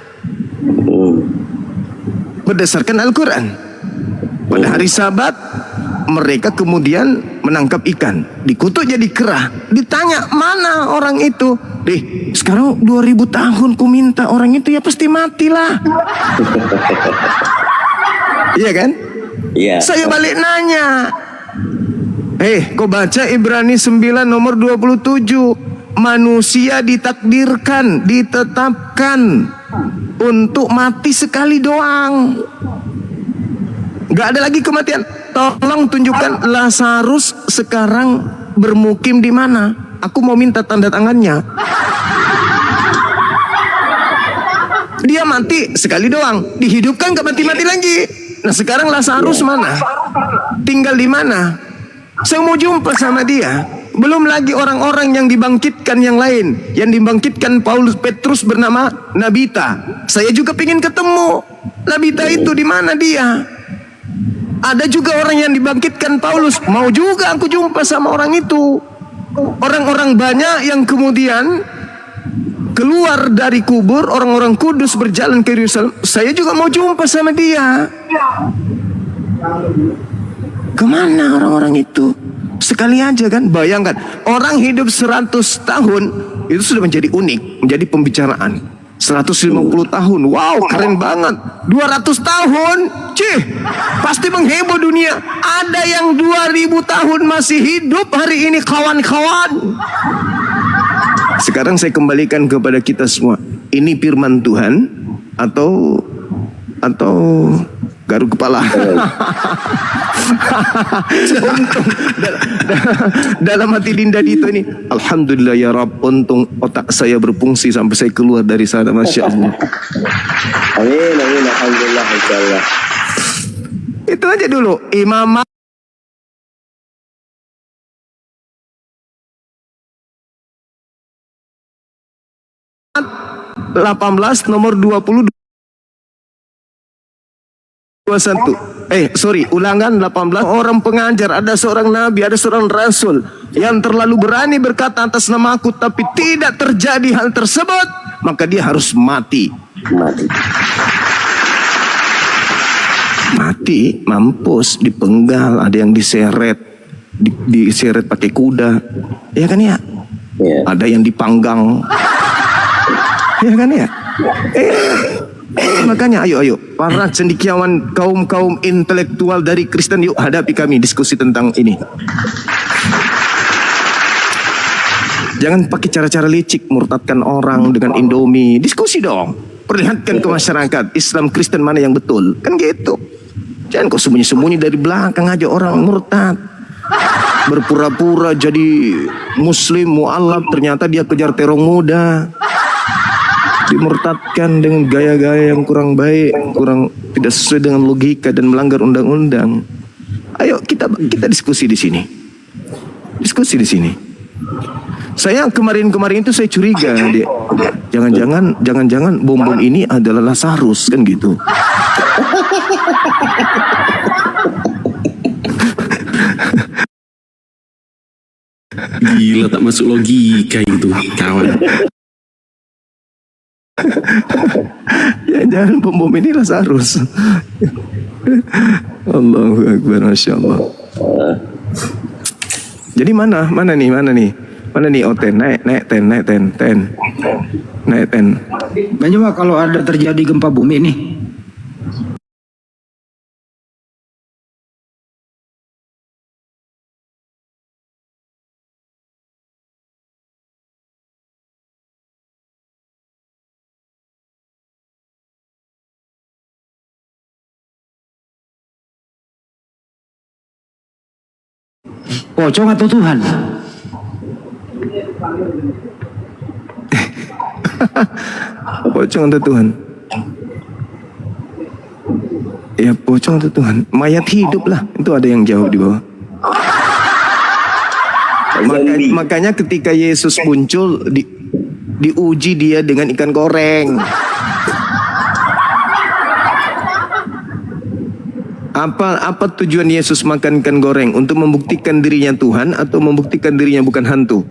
Berdasarkan Al-Quran. Pada hari Sabat mereka kemudian menangkap ikan, dikutuk jadi kerah. Ditanya mana orang itu? Sekarang 2000 tahun ku minta orang itu, ya pasti matilah. Iya kan? Iya. Saya balik nanya, kau baca Ibrani 9 nomor 27. Manusia ditakdirkan, ditetapkan untuk mati sekali doang. Gak ada lagi kematian. Tolong tunjukkan Lazarus sekarang bermukim di mana. Aku mau minta tanda tangannya. Dia mati sekali doang, dihidupkan gak mati-mati lagi. Nah sekarang Lazarus mana? Tinggal di mana? Saya mau jumpa sama dia. Belum lagi orang-orang yang dibangkitkan yang lain, yang dibangkitkan Paulus Petrus bernama Nabita. Saya juga pengen ketemu Nabita itu, di mana dia? Ada juga orang yang dibangkitkan Paulus, mau juga aku jumpa sama orang itu. Orang-orang banyak yang kemudian keluar dari kubur, orang-orang kudus berjalan ke Yerusalem. Saya juga mau jumpa sama dia. Kemana orang-orang itu? Sekali aja kan, bayangkan orang hidup 100 tahun itu sudah menjadi unik, menjadi pembicaraan. 150 tahun, wow keren banget. 200 tahun, pasti mengheboh dunia. Ada yang 2000 tahun masih hidup hari ini, kawan-kawan. Sekarang saya kembalikan kepada kita semua. Ini firman Tuhan atau garuk kepala. Untung dalam hati Dinda Dito ini, alhamdulillah ya Rabb, untung otak saya berfungsi sampai saya keluar dari sana, masya Allah. Amin, alhamdulillah, insyaallah. Itu aja dulu. Imam 18 nomor 20 21. Ulangan 18. Orang pengajar, ada seorang nabi, ada seorang rasul yang terlalu berani berkata atas nama aku, tapi tidak terjadi hal tersebut, maka dia harus mati. Mati, mampus, dipenggal, ada yang diseret, diseret pakai kuda, ya kan ya? Iya. Ada yang dipanggang, ya kan ya? Makanya ayo para cendekiawan, kaum intelektual dari Kristen, yuk hadapi kami diskusi tentang ini. Jangan pakai cara-cara licik murtadkan orang dengan Indomie. Diskusi dong, perlihatkan ke masyarakat Islam Kristen mana yang betul, kan gitu. Jangan kok sembunyi-sembunyi dari belakang aja orang murtad, berpura-pura jadi muslim mualaf, ternyata dia kejar terong muda. Dimurtadkan dengan gaya-gaya yang kurang baik, kurang tidak sesuai dengan logika dan melanggar undang-undang. Ayo kita diskusi di sini. Diskusi di sini. Saya kemarin itu saya curiga, dia jangan-jangan bom ini adalah Lazarus, kan gitu. Gila, tak masuk logika itu, kawan. Ya jangan bom ini Lazarus. Allahu Akbar, Masya Allah. Jadi mana nih Oten, naik ten. Bagaimana kalau ada terjadi gempa bumi nih? Pocong atau Tuhan? Pocong atau Tuhan? Ya pocong atau Tuhan? Mayat hidup lah. Itu ada yang jawab di bawah. Makanya ketika Yesus muncul diuji dia dengan ikan goreng. Apa tujuan Yesus makan ikan goreng? Untuk membuktikan dirinya Tuhan atau membuktikan dirinya bukan hantu?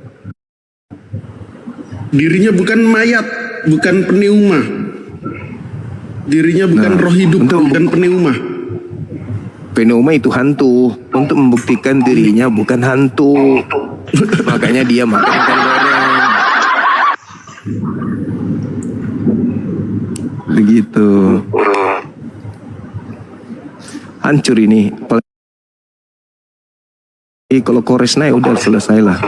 Dirinya bukan mayat, bukan pneuma. Dirinya bukan roh hidup, bukan pneuma. Pneuma itu hantu. Untuk membuktikan dirinya bukan hantu. Makanya dia makan ikan goreng. Begitu. Hancur ini. Kalau kores naik udah selesai lah.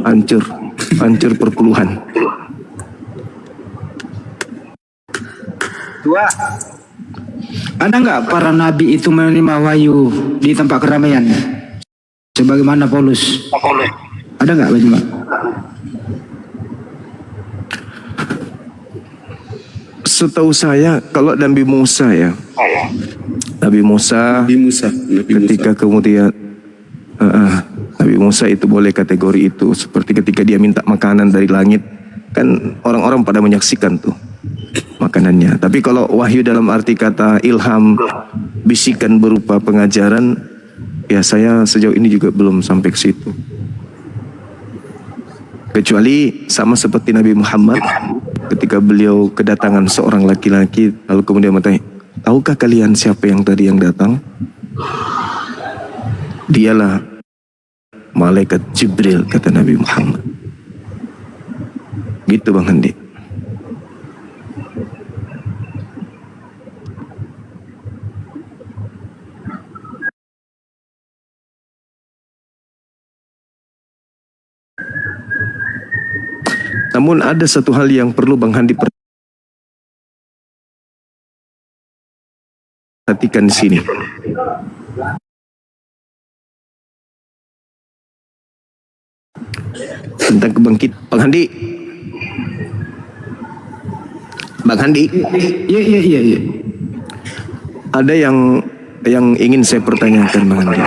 Hancur perpuluhan. Dua. Ada nggak para nabi itu menerima wahyu di tempat keramaian? Sebagaimana Paulus. Ada nggak Bajima? Setahu saya kalau Nabi Musa ya. Nabi Musa ketika kemudian Nabi Musa itu boleh kategori itu, seperti ketika dia minta makanan dari langit, kan orang-orang pada menyaksikan tuh makanannya. Tapi kalau wahyu dalam arti kata ilham, bisikan berupa pengajaran, ya saya sejauh ini juga belum sampai ke situ. Kecuali sama seperti Nabi Muhammad ketika beliau kedatangan seorang laki-laki, lalu kemudian bertanya, tahukah kalian siapa yang tadi yang datang? Dialah malaikat Jibril, kata Nabi Muhammad. Gitu Bang Handi. Namun ada satu hal yang perlu Bang Handi perhatikan di sini. Tentang kebangkit, Bang Handi. Iya. Ada yang ingin saya pertanyakan, Bang Handi.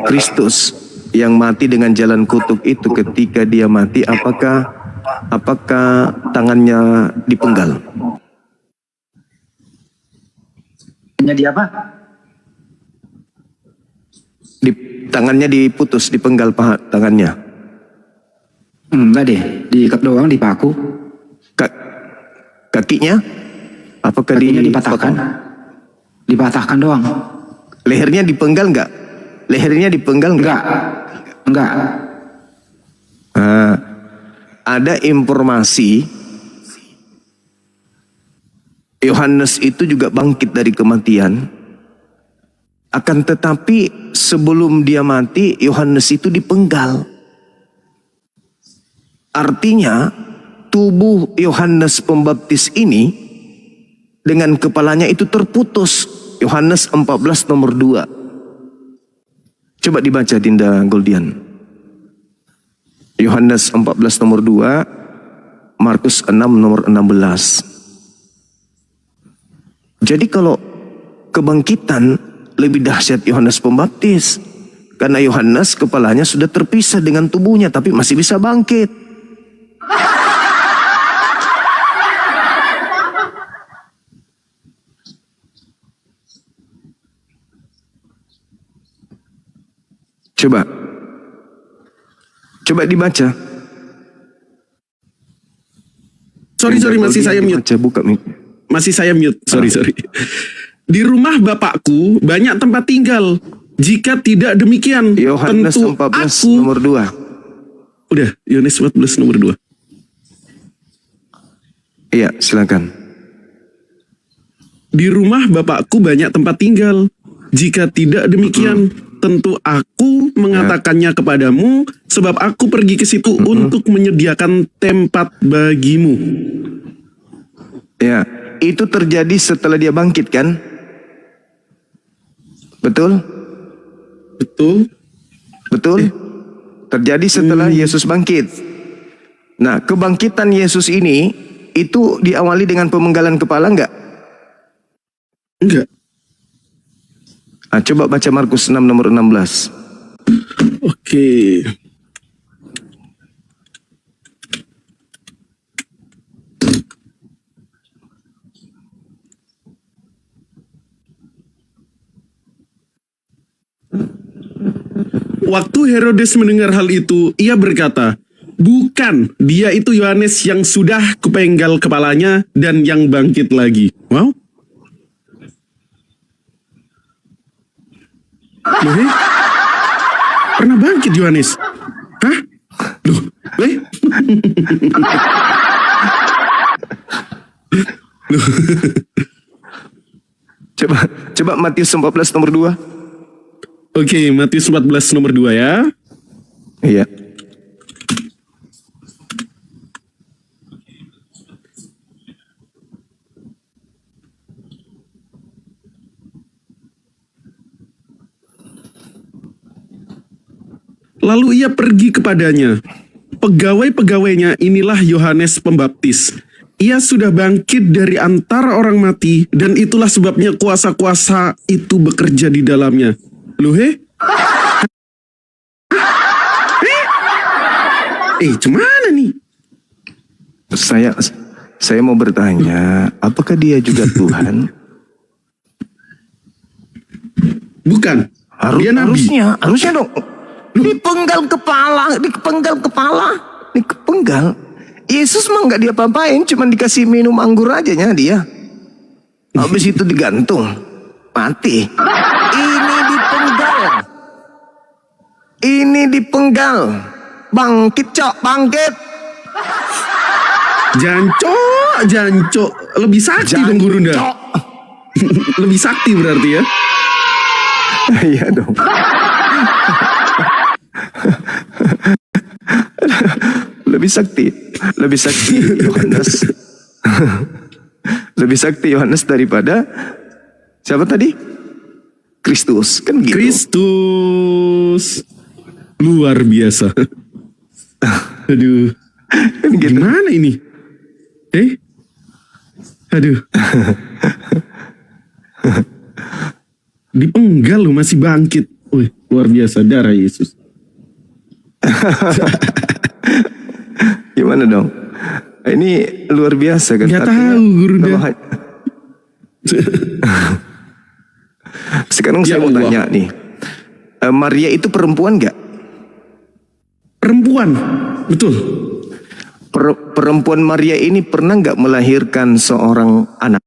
Kristus yang mati dengan jalan kutuk itu, ketika dia mati, apakah tangannya dipenggal? Jadi apa? Tangannya diputus, dipenggal paha tangannya. Enggak deh, diikat doang, dipaku. Kakinya? Apakah Kakinya dipatahkan? Dipatahkan doang. Lehernya dipenggal enggak? Lehernya dipenggal enggak? Enggak. Ada informasi Yohanes itu juga bangkit dari kematian. Akan tetapi sebelum dia mati, Yohanes itu dipenggal. Artinya tubuh Yohanes Pembaptis ini dengan kepalanya itu terputus. Yohanes 14 nomor 2. Coba dibaca Dinda Goldian. Yohanes 14 nomor 2, Markus 6 nomor 16. Jadi kalau kebangkitan lebih dahsyat Yohanes Pembaptis, karena Yohanes kepalanya sudah terpisah dengan tubuhnya tapi masih bisa bangkit. Coba dibaca. Sorry, masih saya mute. Buka mic. Masih saya mute. Sorry. Di rumah bapakku banyak tempat tinggal. Jika tidak demikian, Yohanes tentu 14 aku... nomor 2. Udah, Yohanes 14 nomor 2. Iya, silakan. Di rumah Bapakku banyak tempat tinggal. Jika tidak demikian, tentu aku mengatakannya kepadamu, sebab aku pergi ke situ untuk menyediakan tempat bagimu. Ya, itu terjadi setelah dia bangkit kan? Betul? Betul? Betul? Terjadi setelah Yesus bangkit. Nah, kebangkitan Yesus ini itu diawali dengan pemenggalan kepala enggak? Enggak. Nah, coba baca Markus 6 nomor 16. Oke. Waktu Herodes mendengar hal itu, ia berkata, "Bukan, dia itu Yohanes yang sudah kupenggal kepalanya dan yang bangkit lagi." Wow. Loh, pernah bangkit Yohanes? Hah? Loh, Loh. Coba Matius 14 nomor 2. Oke, Matius 14 nomor 2 ya. Iya. Lalu ia pergi kepadanya. Pegawai-pegawainya inilah Yohanes Pembaptis. Ia sudah bangkit dari antara orang mati, dan itulah sebabnya kuasa-kuasa itu bekerja di dalamnya. Loh, cuman nih? Saya mau bertanya, apakah dia juga Tuhan? Bukan. Dia nabi. Harusnya dong. Dipenggal kepala. Yesus mah nggak diapa-apain, cuma dikasih minum anggur aja nya dia. Habis itu digantung, mati. Ini dipenggal. Bangkit, Cok, bangkit. Janco. Lebih sakti dong Gurunda. Lebih sakti berarti ya. Iya dong. Lebih sakti Yohanes. Lebih sakti Yohanes daripada siapa tadi? Kristus, kan gitu. Kristus. Luar biasa. Aduh. Kan gitu. Gimana ini? Aduh. Dipenggal loh, masih bangkit. Wih, luar biasa, darah Yesus. Gimana dong? Ini luar biasa kan? Gak tahu, Guru. Sekarang saya mau tanya nih. Maria itu perempuan gak? Perempuan, betul. Perempuan Maria ini pernah gak melahirkan seorang anak?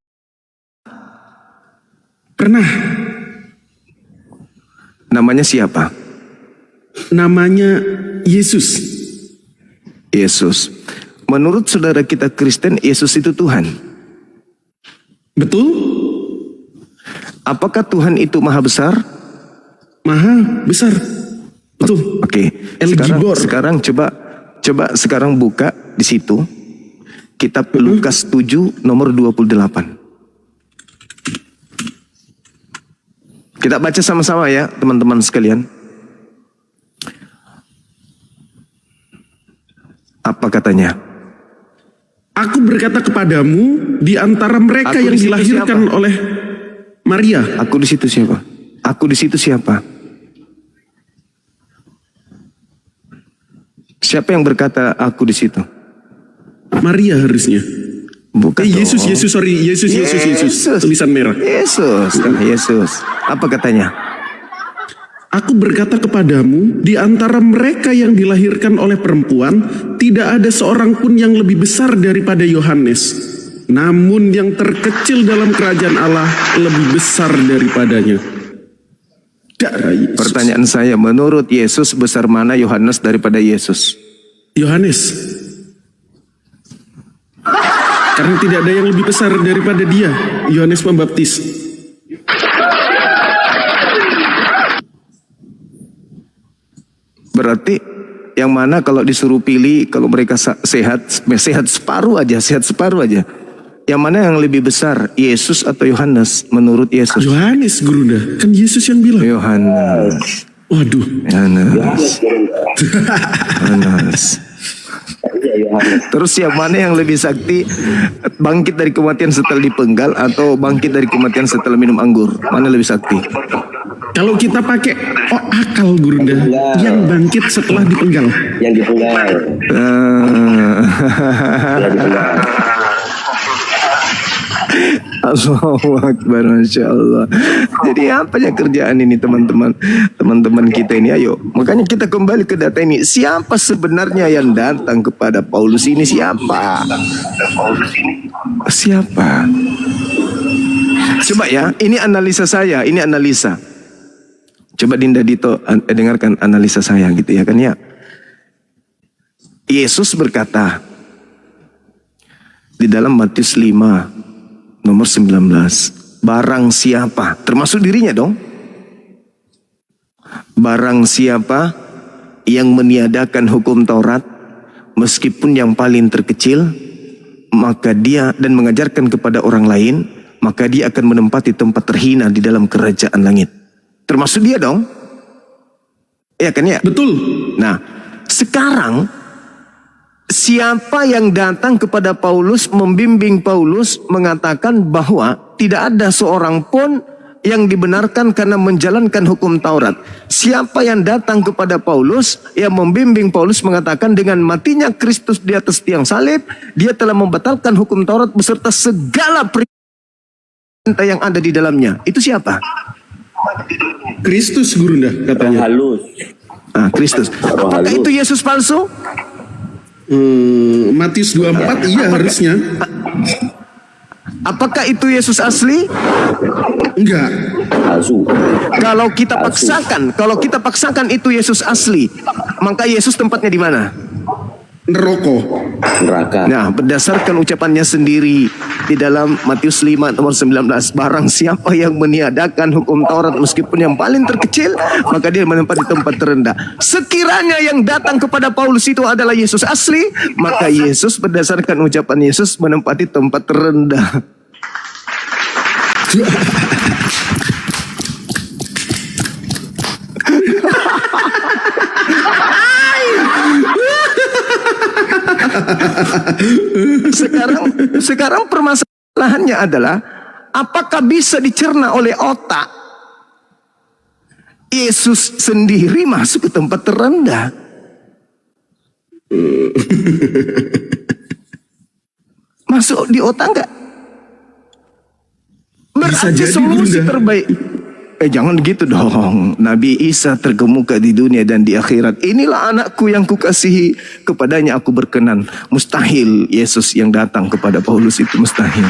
Pernah. Namanya siapa? Namanya Yesus. Yesus. Menurut saudara kita Kristen, Yesus itu Tuhan. Betul? Apakah Tuhan itu maha besar? Maha besar. Betul. Oke. Sekarang coba sekarang buka di situ kitab Lukas 7 nomor 28. Kita baca sama-sama ya, teman-teman sekalian. Apa katanya? Aku berkata kepadamu, di antara mereka yang dilahirkan oleh Maria. Aku di situ siapa? Aku di situ siapa? Siapa yang berkata aku di situ? Maria harusnya. Bukan Yesus. Tulisan merah. Yesus. Apa katanya? Aku berkata kepadamu, di antara mereka yang dilahirkan oleh perempuan, tidak ada seorang pun yang lebih besar daripada Yohanes. Namun yang terkecil dalam kerajaan Allah lebih besar daripadanya. Darah Yesus. Pertanyaan saya, menurut Yesus besar mana Yohanes daripada Yesus? Yohanes. Karena tidak ada yang lebih besar daripada dia, Yohanes Pembaptis. Berarti yang mana kalau disuruh pilih, kalau mereka sehat separuh aja, yang mana yang lebih besar, Yesus atau Yohanes menurut Yesus? Yohanes, Gurunda. Kan Yesus yang bilang. Yohanes. Waduh. Yohanes. Terus yang mana yang lebih sakti, bangkit dari kematian setelah dipenggal atau bangkit dari kematian setelah minum anggur? Mana lebih sakti? Kalau kita pakai akal, Gurunda, yang bangkit setelah dipenggal. Yang dipenggal. Allahu Akbar, Masya Allah. Jadi apa ya kerjaan ini teman-teman kita ini? Ayo, makanya kita kembali ke data ini. Siapa sebenarnya yang datang kepada Paulus ini? Siapa? Coba ya, ini analisa saya, ini analisa. Coba Dinda Dito dengarkan analisa saya gitu ya kan ya. Yesus berkata di dalam Matius 5 nomor 19, barang siapa, termasuk dirinya dong, barang siapa yang meniadakan hukum Taurat meskipun yang paling terkecil, maka dia dan mengajarkan kepada orang lain, maka dia akan menempati tempat terhina di dalam kerajaan langit. Termasuk dia dong. Ya kan ya? Betul. Nah, sekarang siapa yang datang kepada Paulus, membimbing Paulus, mengatakan bahwa tidak ada seorang pun yang dibenarkan karena menjalankan hukum Taurat? Siapa yang datang kepada Paulus, yang membimbing Paulus, mengatakan dengan matinya Kristus di atas tiang salib, dia telah membatalkan hukum Taurat beserta segala perintah yang ada di dalamnya? Itu siapa? Kristus, Gurunda, katanya. Halus. Kristus. Apakah itu Yesus palsu? Matius 24, iya harusnya. Apakah itu Yesus asli? Enggak. Palsu. Kalau kita paksakan itu Yesus asli, maka Yesus tempatnya di mana? Neraka. Nah, berdasarkan ucapannya sendiri di dalam Matius 5 nomor 19, barang siapa yang meniadakan hukum Taurat meskipun yang paling terkecil, maka dia menempati tempat terendah. Sekiranya yang datang kepada Paulus itu adalah Yesus asli, maka Yesus berdasarkan ucapan Yesus menempati tempat terendah. Sekarang permasalahannya adalah apakah bisa dicerna oleh otak Yesus sendiri masuk ke tempat terendah? Masuk di otak enggak? Berarti jadi, solusi Bunda. terbaik. Jangan gitu dong. Nabi Isa terkemuka di dunia dan di akhirat. Inilah anakku yang kukasihi, kepadanya aku berkenan. Mustahil Yesus yang datang kepada Paulus itu mustahil.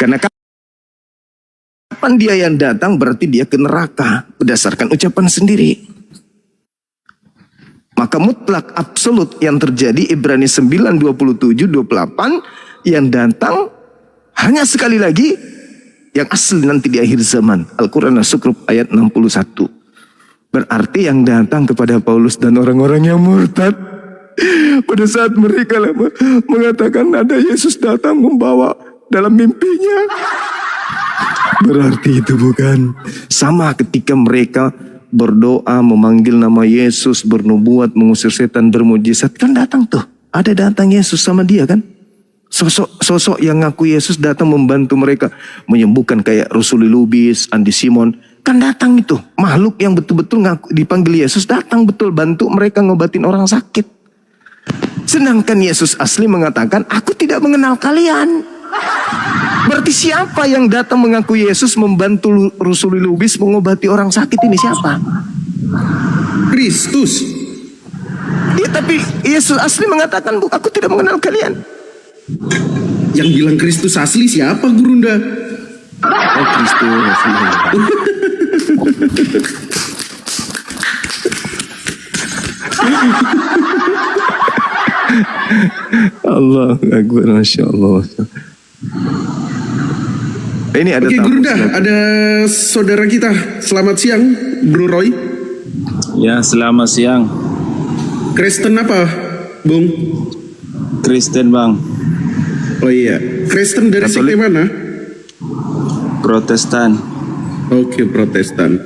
Karena kapan dia yang datang berarti dia ke neraka berdasarkan ucapan sendiri. Maka mutlak absolut yang terjadi Ibrani 9, 27, 28 yang datang hanya sekali lagi, yang asli nanti di akhir zaman. Al-Quran As-Sukruf ayat 61. Berarti yang datang kepada Paulus dan orang-orang yang murtad, pada saat mereka mengatakan ada Yesus datang membawa dalam mimpinya, berarti itu bukan sama ketika mereka berdoa memanggil nama Yesus, bernubuat, mengusir setan, bermujizat. Kan datang tuh, ada datang Yesus sama dia kan. Sosok yang ngaku Yesus datang membantu mereka menyembuhkan, kayak Rasul Lubis, Andi Simon. Kan datang itu makhluk yang betul-betul ngaku dipanggil Yesus, datang betul bantu mereka ngobatin orang sakit. Sedangkan Yesus asli mengatakan, aku tidak mengenal kalian. Berarti siapa yang datang mengaku Yesus membantu Rasul Lubis mengobati orang sakit ini? Siapa? Kristus. Ya, tapi Yesus asli mengatakan, aku tidak mengenal kalian. Yang bilang Kristus asli siapa, Gurunda? Oh, Kristus. Allah Akbar, Masya Allah. Ini ada Oke, tamu. Gurunda, ada saudara kita. Selamat siang, Bro Roy. Ya, selamat siang. Kristen apa, Bung? Kristen, Bang. Oh iya, Kristen dari sekte mana? Protestan. Oke, Protestan.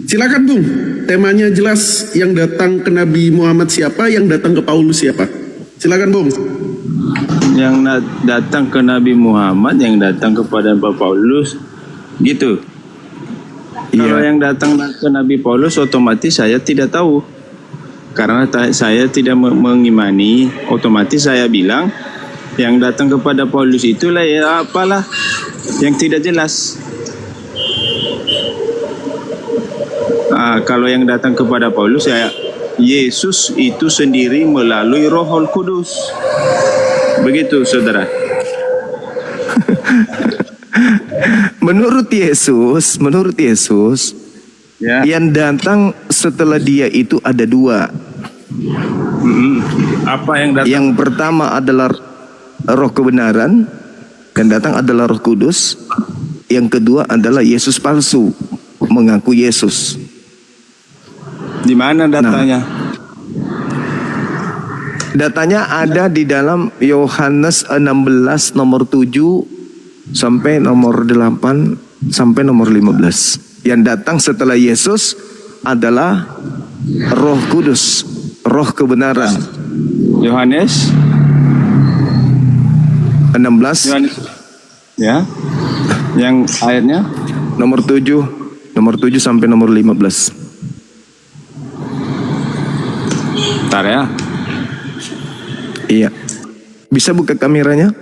Silakan, Bung. Temanya jelas. Yang datang ke Nabi Muhammad siapa? Yang datang ke Paulus siapa? Silakan, Bung. Yang datang ke Nabi Muhammad, yang datang kepada Bapak Paulus, gitu. Kalau yang datang ke Nabi Paulus, otomatis saya tidak tahu. Karena saya tidak mengimani, otomatis saya bilang, yang datang kepada Paulus itulah ya apalah, yang tidak jelas. Kalau yang datang kepada Paulus, ya Yesus itu sendiri melalui Rohul Kudus. Begitu, saudara. Menurut Yesus, Ya. yang datang setelah dia itu ada dua. Apa yang datang? Yang pertama adalah Roh kebenaran, yang datang adalah Roh Kudus. Yang kedua adalah Yesus palsu, mengaku Yesus. Di mana datanya? Datanya ada di dalam Yohanes 16 nomor 7 sampai nomor 8 sampai nomor 15. Yang datang setelah Yesus adalah Roh Kudus, Roh kebenaran. Yohanes 16 ya. Yang ayatnya nomor 7 sampai nomor 15. bentar ya. Iya. Bisa buka kameranya?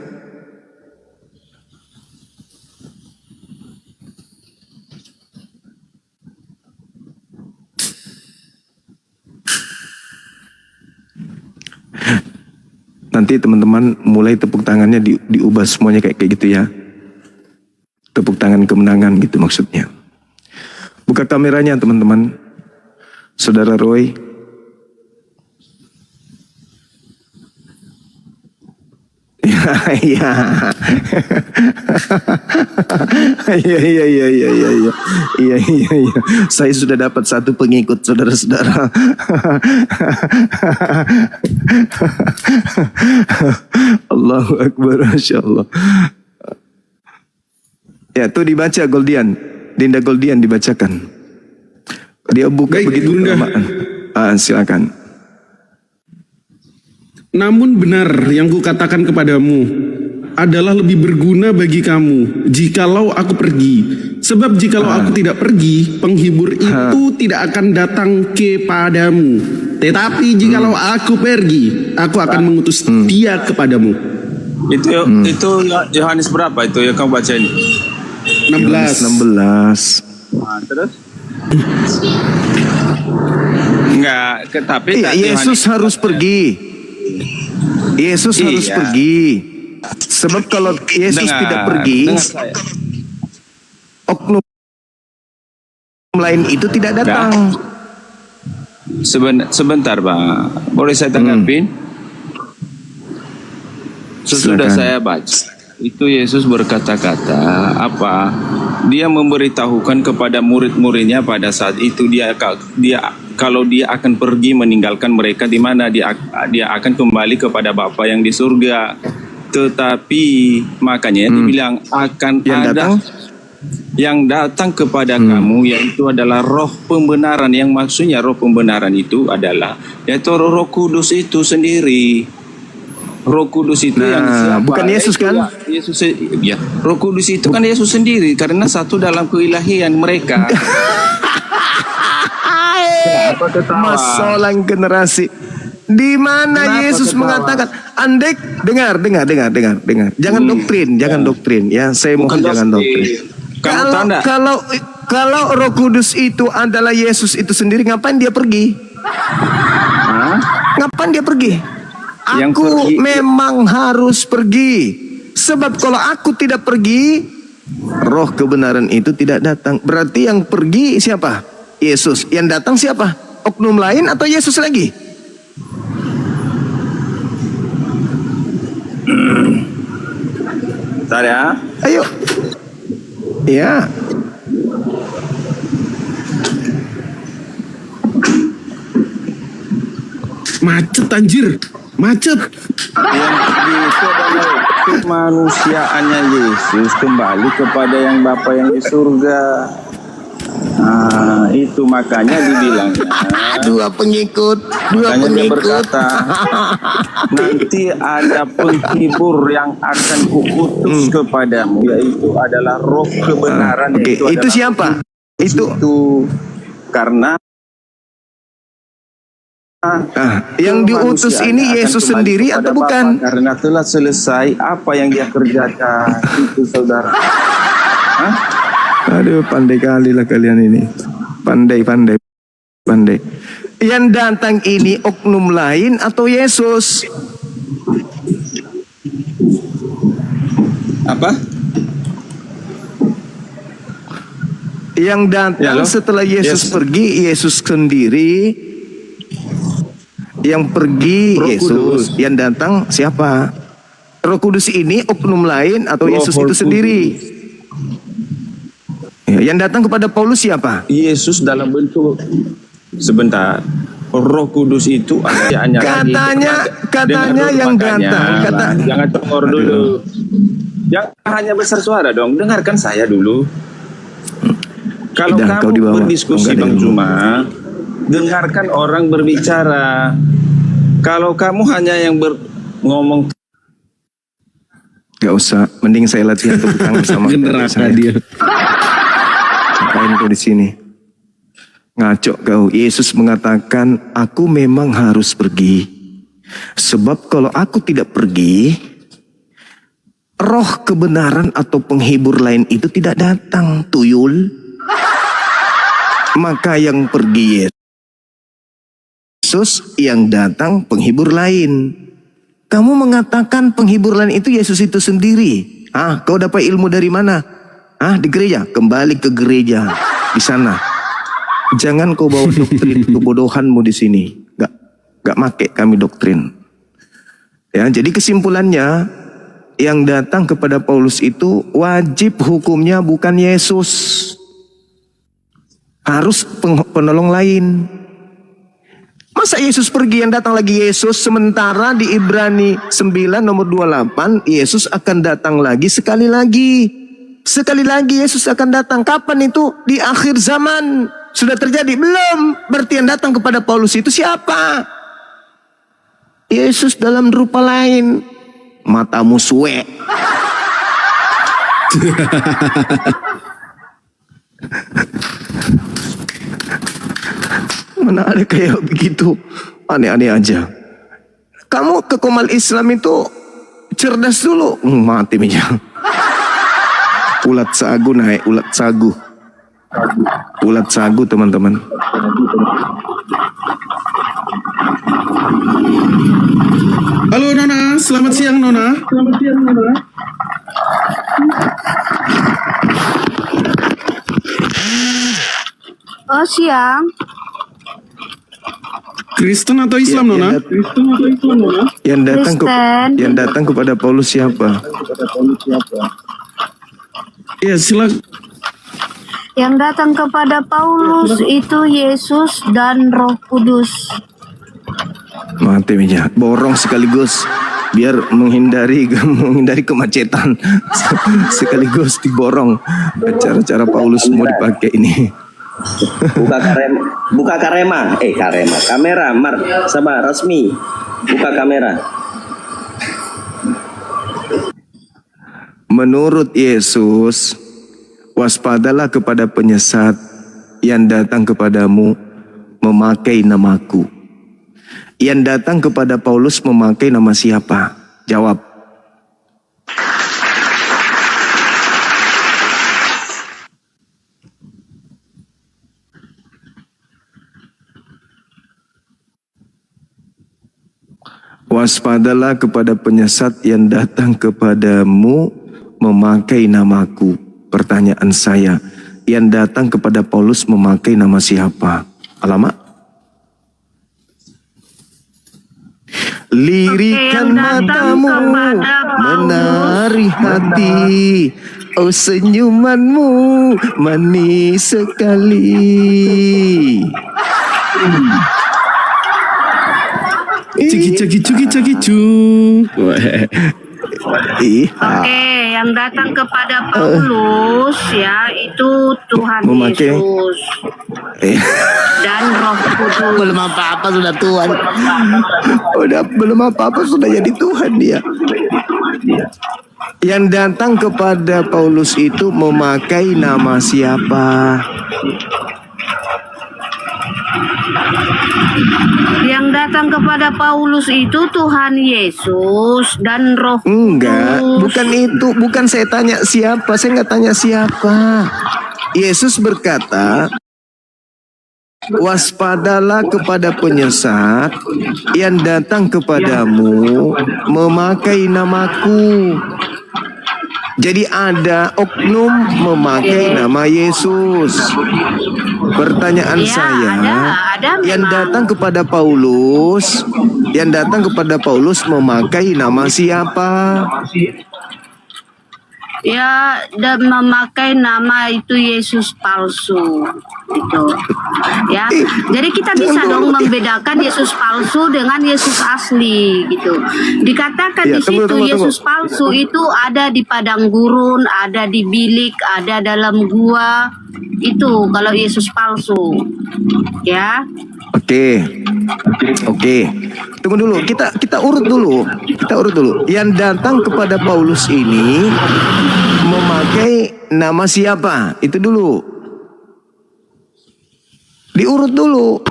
Nanti teman-teman mulai tepuk tangannya diubah semuanya kayak gitu ya. Tepuk tangan kemenangan gitu maksudnya. Buka kameranya teman-teman. Saudara Roy. Iya. Iya. Saya sudah dapat satu pengikut, saudara-saudara. Allahu Akbar, Masya Allah. Ya, tuh dibaca Goldian. Dinda Goldian dibacakan. Dia buka Baik, begitu Bunda. kelamaan. Silakan. Namun benar yang kukatakan kepadamu adalah lebih berguna bagi kamu jikalau aku pergi. Sebab jikalau aku tidak pergi, penghibur itu tidak akan datang kepadamu. Tetapi jikalau aku pergi, aku akan mengutus dia kepadamu. Itu Yohanes berapa itu yang kamu baca ini? 16. 16. Nah, terus? Enggak, tapi Iya, Yesus harus pergi. Yesus harus Iya. pergi. Sebab kalau Yesus tidak pergi, dengar saya. oknum lain itu tidak datang. Sebentar, Bang. Boleh saya tanggapin? Sesudah Silakan. saya baca, itu Yesus berkata-kata apa? Dia memberitahukan kepada murid-muridnya pada saat itu kalau dia akan pergi meninggalkan mereka di mana dia akan kembali kepada Bapa yang di surga. Tetapi makanya dibilang akan Yang ada datang? yang datang kepada kamu, yaitu adalah Roh pembenaran. Yang maksudnya Roh pembenaran itu adalah yaitu Roh Kudus itu sendiri. Roh Kudus itu yang siapa? bukan Yesus Itu kan? Yesus, ya. Roh Kudus itu kan Yesus sendiri karena satu dalam keilahian mereka. Apa ketawa? Masalah generasi. Di mana Kenapa Yesus ketawa? mengatakan, andek, dengar. Jangan doktrin ya. Saya mohon jangan doktrin. Kamu tanda? Kalau Roh Kudus itu adalah Yesus itu sendiri, ngapain dia pergi? Ngapain dia pergi? Yang Aku pergi- memang harus pergi. Sebab kalau aku tidak pergi, Roh kebenaran itu tidak datang. Berarti yang pergi siapa? Yesus. Yang datang siapa? Oknum lain atau Yesus lagi? Bentar ya. Ayo. Ya. Macet anjir. Macet. Yang pergi itu adalah kemanusiaannya Yesus kembali kepada yang Bapa yang di surga. Nah, itu makanya dibilangnya. Dua pengikut. Makanya dia berkata, nanti ada penghibur yang akan kuutus kepadamu, yaitu adalah Roh kebenaran. Oke, itu adalah siapa? Itu karena yang diutus ini Yesus sendiri atau bukan? Karena telah selesai apa yang dia kerjakan. Itu saudara. Hah? Aduh, pandai kali lah kalian ini. Pandai. Yang datang ini oknum lain atau Yesus? Apa? Yang datang setelah Yesus pergi, Yesus sendiri. Yang pergi Roh Yesus, Kudus. yang datang siapa? Roh Kudus ini oknum lain atau Roh Yesus itu Kudus. sendiri? Ya, yang datang kepada Paulus siapa? Yesus dalam bentuk sebentar. Roh Kudus itu hanya Katanya yang datang. Jangan congor dulu. Jangan hanya besar suara dong. Dengarkan saya dulu. Kalau Udah, kau kamu dibawa. berdiskusi Enggak ada Bang yang Juma, dengarkan orang berbicara. Kalau kamu hanya yang ngomong, Gak usah, mending saya latihan tepuk tangan sama Neraka saya. dia. Ngapain kau di sini? Ngaco kau. Yesus mengatakan, aku memang harus pergi. Sebab kalau aku tidak pergi, roh kebenaran atau penghibur lain itu tidak datang, tuyul. Maka yang pergi Yesus, yang datang penghibur lain. Kamu mengatakan penghibur lain itu Yesus itu sendiri. Kau dapat ilmu dari mana? Di gereja. Kembali ke gereja di sana. Jangan kau bawa doktrin kebodohanmu di sini. Gak make kami doktrin. Ya, jadi kesimpulannya, yang datang kepada Paulus itu wajib hukumnya bukan Yesus. Harus penolong lain. Masa Yesus pergi yang datang lagi Yesus, sementara di Ibrani 9 nomor 28 Yesus akan datang lagi sekali lagi. Sekali lagi Yesus akan datang. Kapan itu? Di akhir zaman. Sudah terjadi? Belum. Berarti yang datang kepada Paulus itu siapa? Yesus dalam rupa lain. Matamu suwe. Mana ada kayak begitu. Aneh-aneh aja. Kamu ke Komal Islam itu cerdas dulu. Mati meja. Ulat sagu naik, ulat sagu. Ulat sagu teman-teman. Halo Nona, selamat siang Nona. Oh siang. Kristen atau Islam Nona? Kristen. Yang datang kepada Paulus siapa? Ya silakan. Yang datang kepada Paulus itu Yesus dan Roh Kudus. Mati meja. Borong sekaligus. Biar menghindari kemacetan. Sekaligus diborong. Cara-cara Paulus mau dipakai ini. Buka karema. Kamera, Mar, sama Rasmi. Buka kamera. Menurut Yesus, waspadalah kepada penyesat yang datang kepadamu memakai namaku. Yang datang kepada Paulus memakai nama siapa? Jawab. Waspadalah kepada penyesat yang datang kepadamu memakai namaku. Pertanyaan saya, yang datang kepada Paulus memakai nama siapa? Alamak. Lirikan matamu menari hati, oh senyumanmu manis sekali. Ciki. Oke, yang datang kepada Paulus ya itu Tuhan Memakai. Yesus dan Roh Kudus. Belum apa-apa sudah Tuhan. Udah belum apa-apa sudah jadi Tuhan dia. Yang datang kepada Paulus itu memakai nama siapa? Yang datang kepada Paulus itu Tuhan Yesus dan Roh Kudus. Enggak, bukan itu. Bukan saya tanya siapa. Saya nggak tanya siapa. Yesus berkata, waspadalah kepada penyesat yang datang kepadamu memakai namaku. Jadi ada oknum memakai nama Yesus. Pertanyaan Ya, saya, ada yang memang. datang kepada Paulus memakai nama siapa? Ya, dan memakai nama itu Yesus palsu gitu. Ya. Jadi kita bisa dong membedakan Yesus palsu dengan Yesus asli gitu. Dikatakan Ya, di situ tunggu. Yesus palsu itu ada di padang gurun, ada di bilik, ada dalam gua. Itu kalau Yesus palsu. Ya. Oke. Tunggu dulu. Kita urut dulu. Yang datang kepada Paulus ini memakai nama siapa? Itu dulu. Diurut dulu.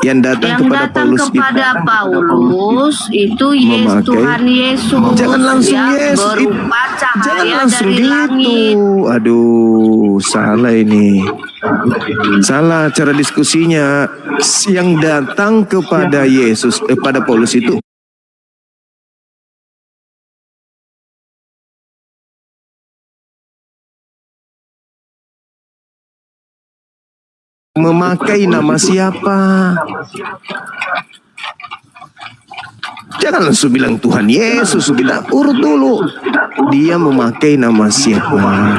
Yang datang kepada Paulus itu Yesus, memakai- Tuhan Yesus. Jangan langsung yang Yesus. berupa cahaya Jangan langsung dari langit. gitu. Aduh, salah ini. Salah cara diskusinya. Yang datang kepada Yesus, pada Paulus itu memakai nama siapa? Jangan langsung bilang Tuhan Yesus, kita urut dulu. Dia memakai nama siapa?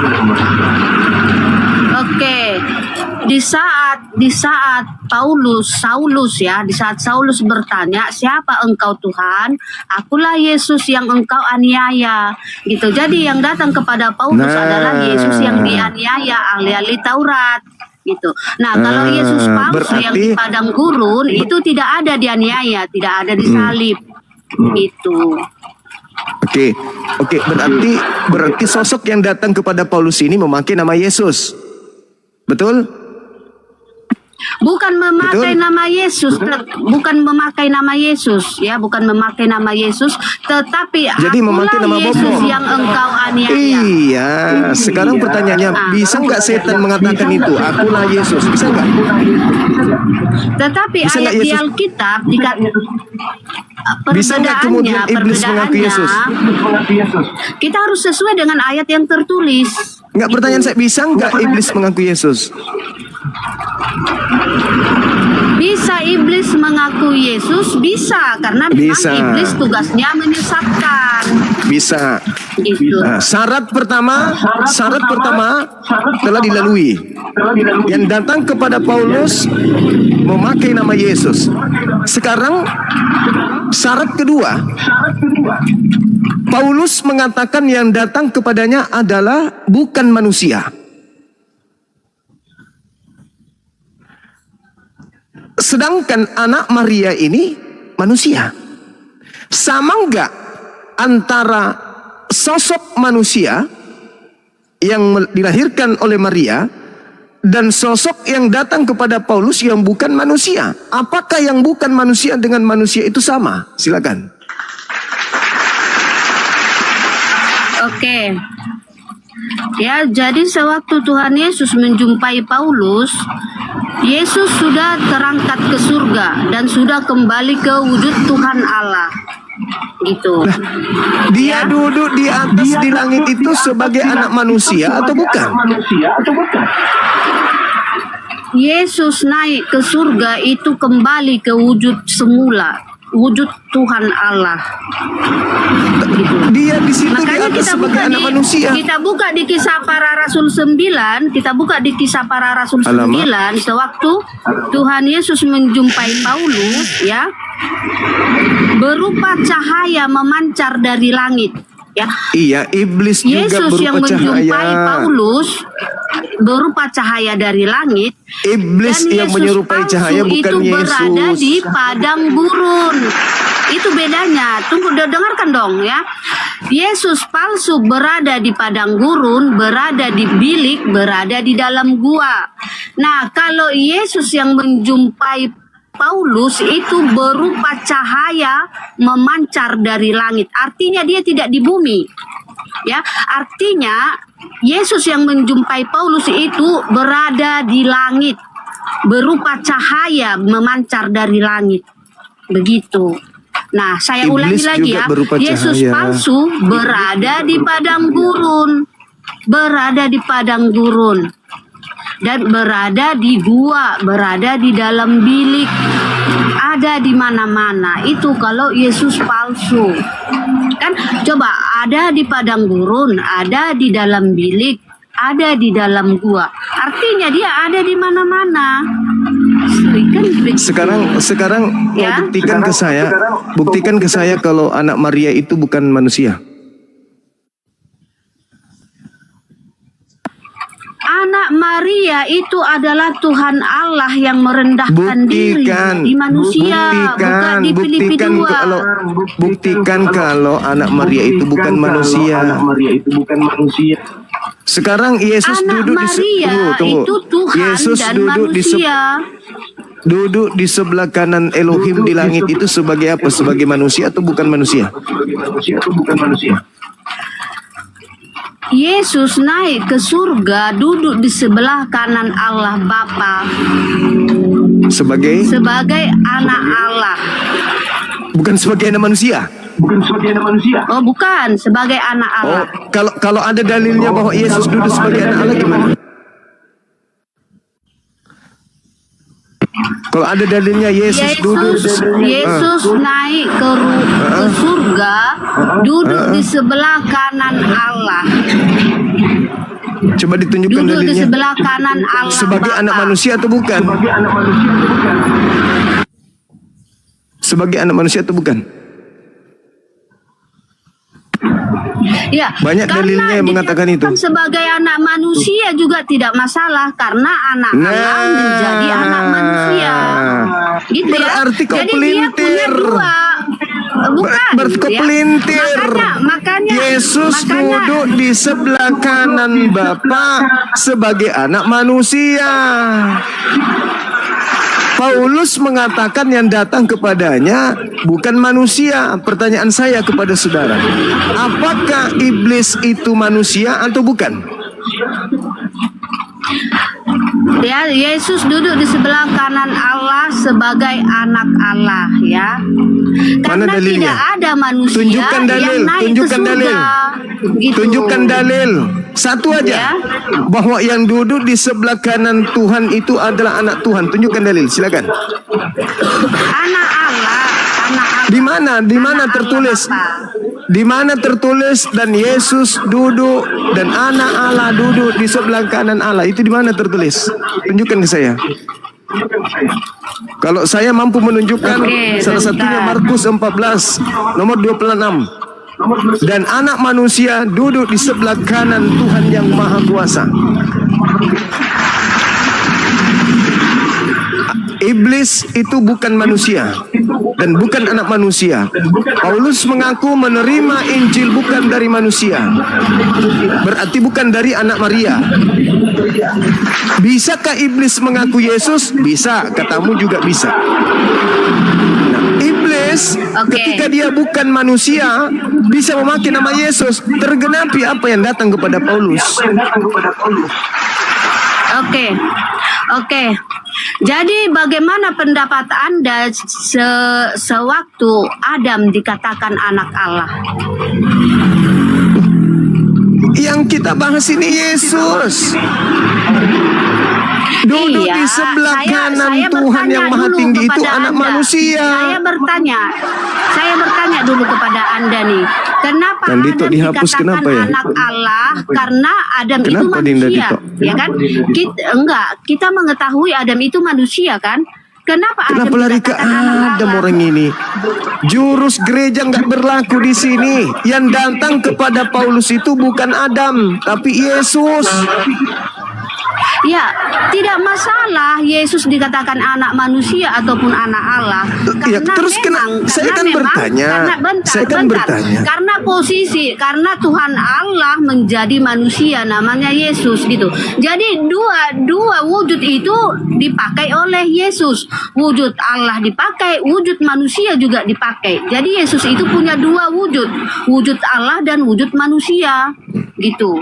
Oke. Di saat Saulus bertanya, "Siapa engkau Tuhan?" "Akulah Yesus yang engkau aniaya." Gitu. Jadi yang datang kepada Paulus adalah Yesus yang dianiaya ahli-ahli Taurat. Gitu. Nah, kalau Yesus palsu yang di padang gurun itu tidak ada dianiaya, tidak ada disalib. Gitu. Oke, berarti sosok yang datang kepada Paulus ini memakai nama Yesus. Betul? Bukan memakai Betul? nama Yesus, bukan memakai nama Yesus, ya, bukan memakai nama Yesus, tetapi Jadi memakai akulah nama Yesus bohong. yang engkau aniaya. Iya, sekarang pertanyaannya, bisa nggak setan mengatakan itu? Akulah Yesus, bisa nggak? Tetapi Bisa ayat nggak di Yesus? Alkitab Bisa nggak kemudian iblis mengaku Yesus? Kita harus sesuai dengan ayat yang tertulis. Nggak, pertanyaan saya, bisa nggak iblis mengaku Yesus? Bisa iblis mengaku Yesus? Bisa, karena memang Bisa. iblis tugasnya menyesatkan. Bisa. Gitu. Nah, syarat pertama telah dilalui. Yang datang kepada Paulus memakai nama Yesus. Sekarang syarat kedua, Paulus mengatakan yang datang kepadanya adalah bukan manusia. Sedangkan anak Maria ini manusia. Sama enggak antara sosok manusia yang dilahirkan oleh Maria dan sosok yang datang kepada Paulus yang bukan manusia? Apakah yang bukan manusia dengan manusia itu sama? Silakan. Oke. Ya, jadi sewaktu Tuhan Yesus menjumpai Paulus, Yesus sudah terangkat ke surga dan sudah kembali ke wujud Tuhan Allah. gitu. Dia duduk di atas di langit itu sebagai anak manusia atau bukan? Yesus naik ke surga itu kembali ke wujud semula, wujud Tuhan Allah. Gitu. Dia di situ di Makanya atas sebagai anak manusia. kita buka di Kisah Para Rasul 9, kita buka di Kisah Para Rasul 9, sewaktu Tuhan Yesus menjumpai Paulus, ya, berupa cahaya memancar dari langit, ya. Iya, iblis juga Yesus yang berupa menjumpai cahaya. Paulus berupa cahaya dari langit. Iblis Dan yang Yesus menyerupai palsu cahaya bukan itu berada Yesus. di padang gurun. Itu bedanya. Tunggu, dengarkan dong ya. Yesus palsu berada di padang gurun, berada di bilik, berada di dalam gua. Nah, kalau Yesus yang menjumpai Paulus itu berupa cahaya memancar dari langit. Artinya dia tidak di bumi. Ya, artinya Yesus yang menjumpai Paulus itu berada di langit, berupa cahaya memancar dari langit. Begitu. Nah, saya ulangi Iblis lagi juga ya. berupa Yesus cahaya. palsu berada di padang gurun. Berada di padang gurun. Dan berada di gua, berada di dalam bilik. Ada di mana-mana. Itu kalau Yesus palsu. Kan coba ada di padang gurun, ada di dalam bilik, ada di dalam gua. Artinya dia ada di mana-mana. Kan begitu. Sekarang Ya. buktikan ke saya kalau anak Maria itu bukan manusia. Anak Maria itu adalah Tuhan Allah yang merendahkan diri di manusia, bukan di Filipi 2. Buktikan kalau anak Maria itu bukan manusia. Sekarang Yesus Anak duduk Maria itu Tuhan Yesus dan duduk manusia. duduk di sebelah kanan Elohim di langit itu sebagai apa? Sebagai manusia atau bukan manusia? Yesus naik ke surga, duduk di sebelah kanan Allah Bapa Sebagai sebagai anak Allah. bukan sebagai anak manusia. Oh, bukan, sebagai anak Oh, Allah. kalau ada dalilnya bahwa Yesus duduk sebagai anak Allah gimana? Kalau ada dalilnya Yesus duduk Yesus naik ke surga, duduk di sebelah kanan Allah. Coba ditunjukkan Duduk di dalilnya. sebelah kanan Allah Sebagai Bapa. anak manusia atau bukan? Sebagai anak manusia atau bukan? Ya, Banyak karena dalilnya yang mengatakan itu. dikatakan sebagai anak manusia juga tidak masalah karena anak Allah menjadi anak manusia. Gitu Berarti ya. kau Jadi pelintir. dia punya dua. Bukan. Berarti kau ya. pelintir. Makanya Yesus duduk di sebelah kanan Bapa sebagai anak manusia. Paulus mengatakan yang datang kepadanya bukan manusia. Pertanyaan saya kepada saudara, apakah iblis itu manusia atau bukan? Ya, Yesus duduk di sebelah kanan Allah sebagai anak Allah, ya. Mana Karena dalilnya? tidak ada manusia Tunjukkan dalil, yang naik tunjukkan ke surga. dalil. Gitu. Tunjukkan dalil. Satu aja. Ya. Bahwa yang duduk di sebelah kanan Tuhan itu adalah anak Tuhan. Tunjukkan dalil, silakan. Anak Allah, anak Allah. Di mana? Di mana Anak tertulis? Allah Bapa. Di mana tertulis dan Yesus duduk dan anak Allah duduk di sebelah kanan Allah? Itu di mana tertulis? Tunjukkan ke saya. Kalau saya mampu menunjukkan, Oke, salah satunya bentar. Markus 14 nomor 26. Dan anak manusia duduk di sebelah kanan Tuhan yang Maha Kuasa. Iblis itu bukan manusia dan bukan anak manusia. Paulus mengaku menerima Injil bukan dari manusia. Berarti bukan dari anak Maria. Bisakah iblis mengaku Yesus? Bisa, katamu juga bisa. Nah, iblis ketika dia bukan manusia bisa memakai nama Yesus. Tergenapi apa yang datang kepada Paulus. Oke. Jadi bagaimana pendapat Anda sewaktu Adam dikatakan anak Allah? Yang kita bahas ini Yesus. Duduk di sebelah kanan Tuhan yang Maha Tinggi itu anak manusia. Saya bertanya dulu kepada Anda nih, kenapa Dan Dito Adam dihapus, dikatakan kenapa ya? anak Allah? Karena Adam itu Kenapa Dinda manusia, Dito? ya kan? Kita mengetahui Adam itu manusia kan? Kenapa Kenapa Adam lari ke dikatakan anak Adam Allah? orang ini? Jurus gereja nggak berlaku di sini. Yang datang kepada Paulus itu bukan Adam, tapi Yesus. Ya, tidak masalah Yesus dikatakan anak manusia ataupun anak Allah. Ya, terus saya kan bertanya. Karena posisi, karena Tuhan Allah menjadi manusia namanya Yesus gitu. Jadi dua wujud itu dipakai oleh Yesus. Wujud Allah dipakai, wujud manusia juga dipakai. Jadi Yesus itu punya dua wujud, wujud Allah dan wujud manusia gitu.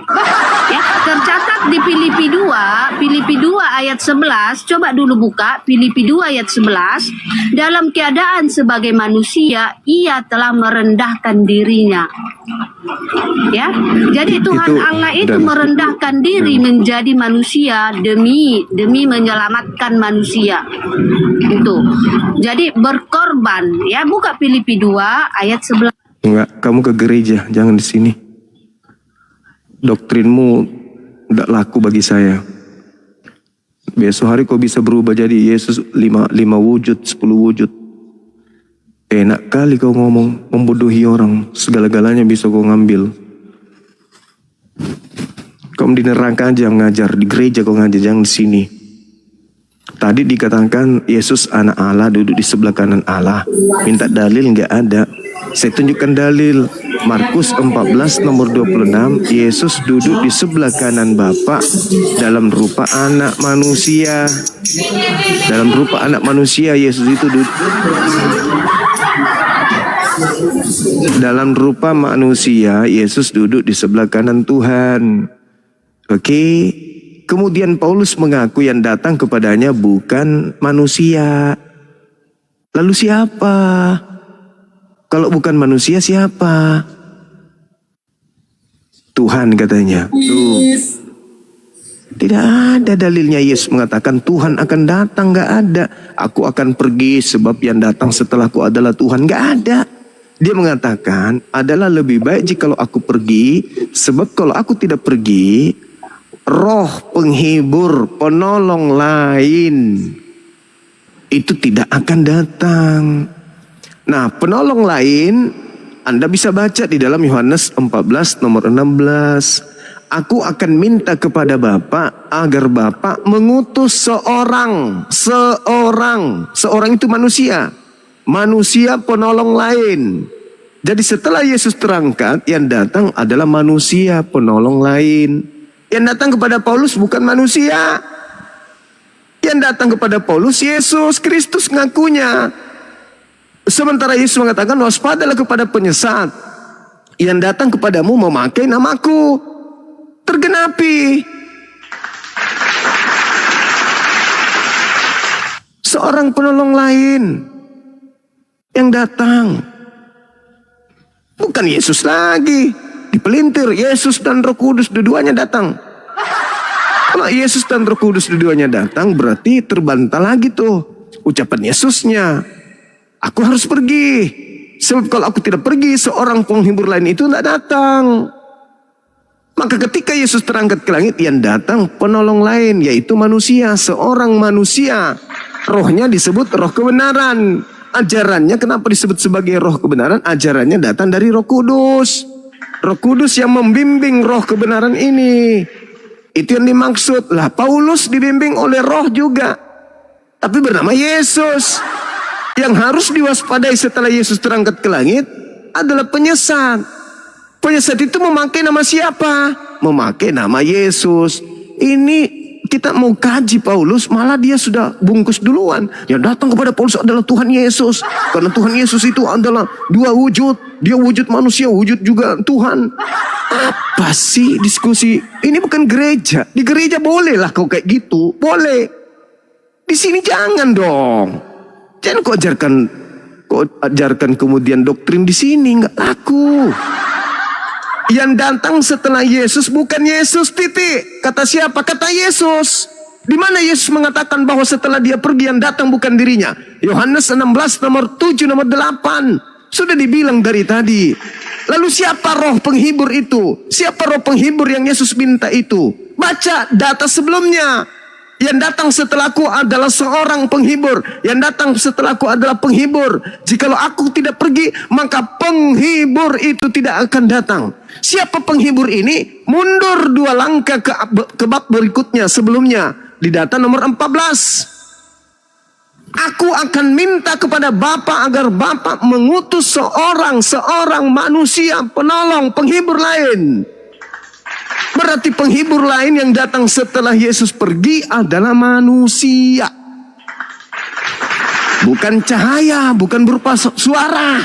Ya, tercatat di Filipi 2 ayat 11, coba dulu buka Filipi 2 ayat 11. Dalam keadaan sebagai manusia, ia telah merendahkan dirinya. Ya, jadi Tuhan Allah itu merendahkan diri menjadi manusia demi menyelamatkan manusia. Itu. Jadi berkorban, ya, buka Filipi 2 ayat 11. Enggak, kamu ke gereja, jangan di sini. Doktrinmu tidak laku bagi saya. Besok hari kau bisa berubah jadi Yesus 5 wujud, 10 wujud. Enak kali kau ngomong, membodohi orang. Segala-galanya bisa kau ngambil. Kau di neraka aja ngajar, di gereja kau ngajar, jangan di sini. Tadi dikatakan Yesus anak Allah, duduk di sebelah kanan Allah. Minta dalil nggak ada. Saya tunjukkan dalil. Markus 14 nomor 26, Yesus duduk di sebelah kanan Bapa dalam rupa anak manusia. Dalam rupa anak manusia Yesus itu duduk. Dalam rupa manusia Yesus duduk di sebelah kanan Tuhan. Oke. Kemudian Paulus mengaku yang datang kepadanya bukan manusia. Lalu siapa? Kalau bukan manusia siapa? Tuhan katanya. Tuh. Tidak ada dalilnya Yesus mengatakan Tuhan akan datang, nggak ada. Aku akan pergi sebab yang datang setelahku adalah Tuhan, nggak ada. Dia mengatakan adalah lebih baik jika aku pergi, sebab kalau aku tidak pergi, roh penghibur, penolong lain itu tidak akan datang. Nah, penolong lain Anda bisa baca di dalam Yohanes 14 nomor 16. Aku akan minta kepada Bapa agar Bapa mengutus seorang itu manusia penolong lain. Jadi setelah Yesus terangkat, yang datang adalah manusia penolong lain. Yang datang kepada Paulus bukan manusia. Yang datang kepada Paulus Yesus Kristus ngakunya. Sementara Yesus mengatakan waspadalah kepada penyesat yang datang kepadamu memakai namaku. Tergenapi. Seorang penolong lain yang datang. Bukan Yesus lagi. Dipelintir Yesus dan Roh Kudus dua-duanya datang. Kalau Yesus dan Roh Kudus dua-duanya datang berarti terbantah lagi tuh ucapan Yesusnya. Aku harus pergi. Sebab kalau aku tidak pergi, seorang penghibur lain itu tidak datang. Maka ketika Yesus terangkat ke langit, yang datang penolong lain, yaitu manusia. Seorang manusia. Rohnya disebut roh kebenaran. Ajarannya kenapa disebut sebagai roh kebenaran? Ajarannya datang dari Roh Kudus. Roh Kudus yang membimbing roh kebenaran ini. Itu yang dimaksud. Lah, Paulus dibimbing oleh roh juga. Tapi bernama Yesus. Yang harus diwaspadai setelah Yesus terangkat ke langit adalah penyesat. Penyesat itu memakai nama siapa? Memakai nama Yesus. Ini kita mau kaji Paulus, malah dia sudah bungkus duluan. Yang datang kepada Paulus adalah Tuhan Yesus. Karena Tuhan Yesus itu adalah dua wujud. Dia wujud manusia, wujud juga Tuhan. Apa sih diskusi? Ini bukan gereja. Di gereja bolehlah kau kayak gitu. Boleh. Di sini jangan dong. Jangan kau ajarkan kemudian doktrin di sini, nggak laku. Yang datang setelah Yesus bukan Yesus, titik. Kata siapa? Kata Yesus. Di mana Yesus mengatakan bahwa setelah dia pergi yang datang bukan dirinya? Yohanes 16 nomor 7 nomor 8. Sudah dibilang dari tadi. Lalu siapa roh penghibur itu? Siapa roh penghibur yang Yesus minta itu? Baca data sebelumnya. Yang datang setelahku adalah seorang penghibur. Yang datang setelahku adalah penghibur. Jikalau aku tidak pergi, maka penghibur itu tidak akan datang. Siapa penghibur ini? Mundur 2 langkah ke bab berikutnya sebelumnya. Di data nomor 14. Aku akan minta kepada Bapa agar Bapa mengutus seorang manusia penolong, penghibur lain. Berarti penghibur lain yang datang setelah Yesus pergi adalah manusia. Bukan cahaya, bukan berupa suara.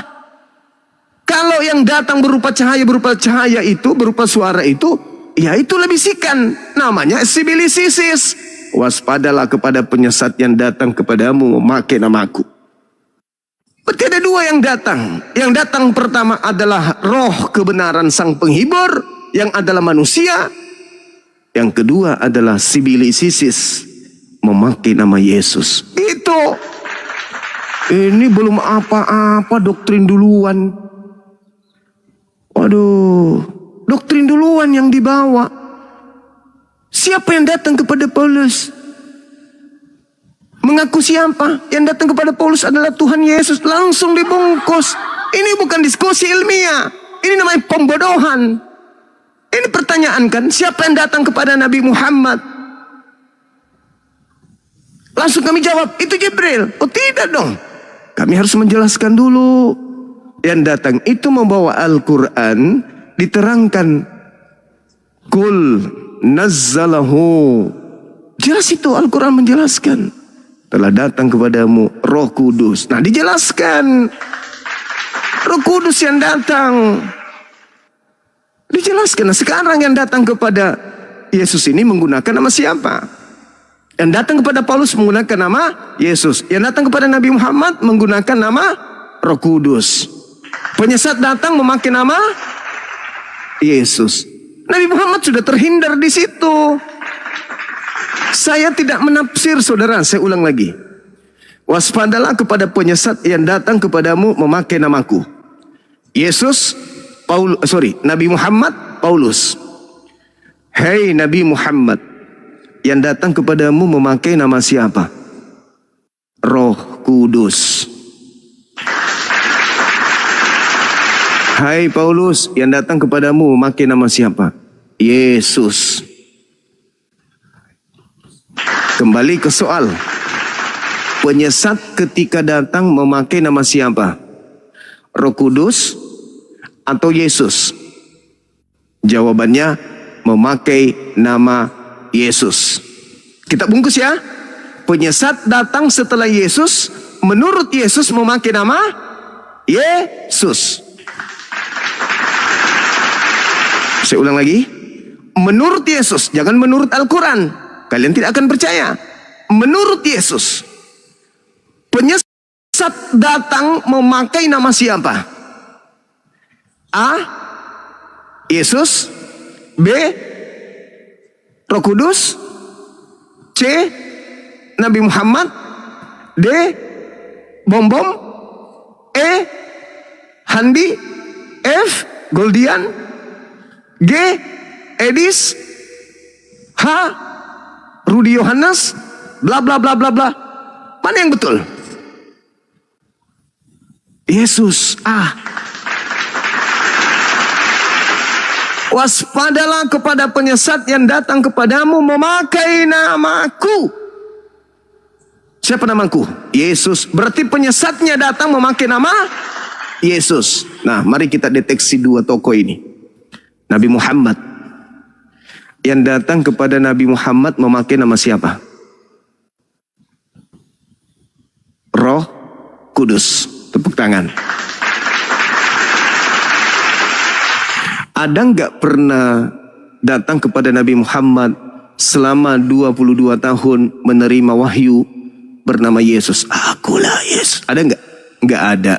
Kalau yang datang berupa cahaya itu, berupa suara itu, ya itulah bisikan. Namanya sibilisisis. Waspadalah kepada penyesat yang datang kepadamu memakai namaku. Berarti ada 2 yang datang. Yang datang pertama adalah roh kebenaran sang penghibur, yang adalah manusia. Yang kedua adalah sibilisisis, memakai nama Yesus. Itu. Ini belum apa-apa doktrin duluan. Waduh, doktrin duluan yang dibawa. Siapa yang datang kepada Paulus? Mengaku siapa? Yang datang kepada Paulus adalah Tuhan Yesus. Langsung dibungkus. Ini bukan diskusi ilmiah. Ini namanya pembodohan. Ini pertanyaan kan? Siapa yang datang kepada Nabi Muhammad? Langsung kami jawab, itu Jibril. Oh tidak dong. Kami harus menjelaskan dulu. Yang datang itu membawa Al-Quran. Diterangkan. Kul nazzalahu. Jelas itu Al-Quran menjelaskan. Telah datang kepadamu Roh Kudus. Nah dijelaskan. Roh Kudus yang datang. Dijelaskan. Nah sekarang yang datang kepada Yesus ini menggunakan nama siapa? Yang datang kepada Paulus menggunakan nama Yesus. Yang datang kepada Nabi Muhammad menggunakan nama Roh Kudus. Penyesat datang memakai nama Yesus. Nabi Muhammad sudah terhindar di situ. Saya tidak menafsir, saudara. Saya ulang lagi. Waspadalah kepada penyesat yang datang kepadamu memakai namaku. Yesus, Nabi Muhammad, Paulus. Hei Nabi Muhammad, yang datang kepadamu memakai nama siapa? Roh Kudus. Hai Paulus, yang datang kepadamu memakai nama siapa? Yesus. Kembali ke soal. Penyesat ketika datang memakai nama siapa? Roh Kudus atau Yesus? Jawabannya memakai nama Yesus. Kita bungkus ya. Penyesat datang setelah Yesus. Menurut Yesus memakai nama Yesus. Saya ulang lagi. Menurut Yesus, jangan menurut Al-Quran. Kalian tidak akan percaya. Menurut Yesus, penyesat datang memakai nama siapa? A. Yesus. B. Roh Kudus. C. Nabi Muhammad. D. Bom-bom. E. Handi. F. Goldian. G. Edis. H. Rudi Yohanes. Bla bla bla bla bla. Mana yang betul? Yesus. Waspadalah kepada penyesat yang datang kepadamu memakai namaku. Siapa namaku? Yesus. Berarti penyesatnya datang memakai nama Yesus. Nah, mari kita deteksi 2 tokoh ini. Nabi Muhammad. Yang datang kepada Nabi Muhammad memakai nama siapa? Roh Kudus. Tepuk tangan. Ada nggak pernah datang kepada Nabi Muhammad selama 22 tahun menerima wahyu bernama Yesus. Akulah Yesus. Ada nggak? Nggak ada.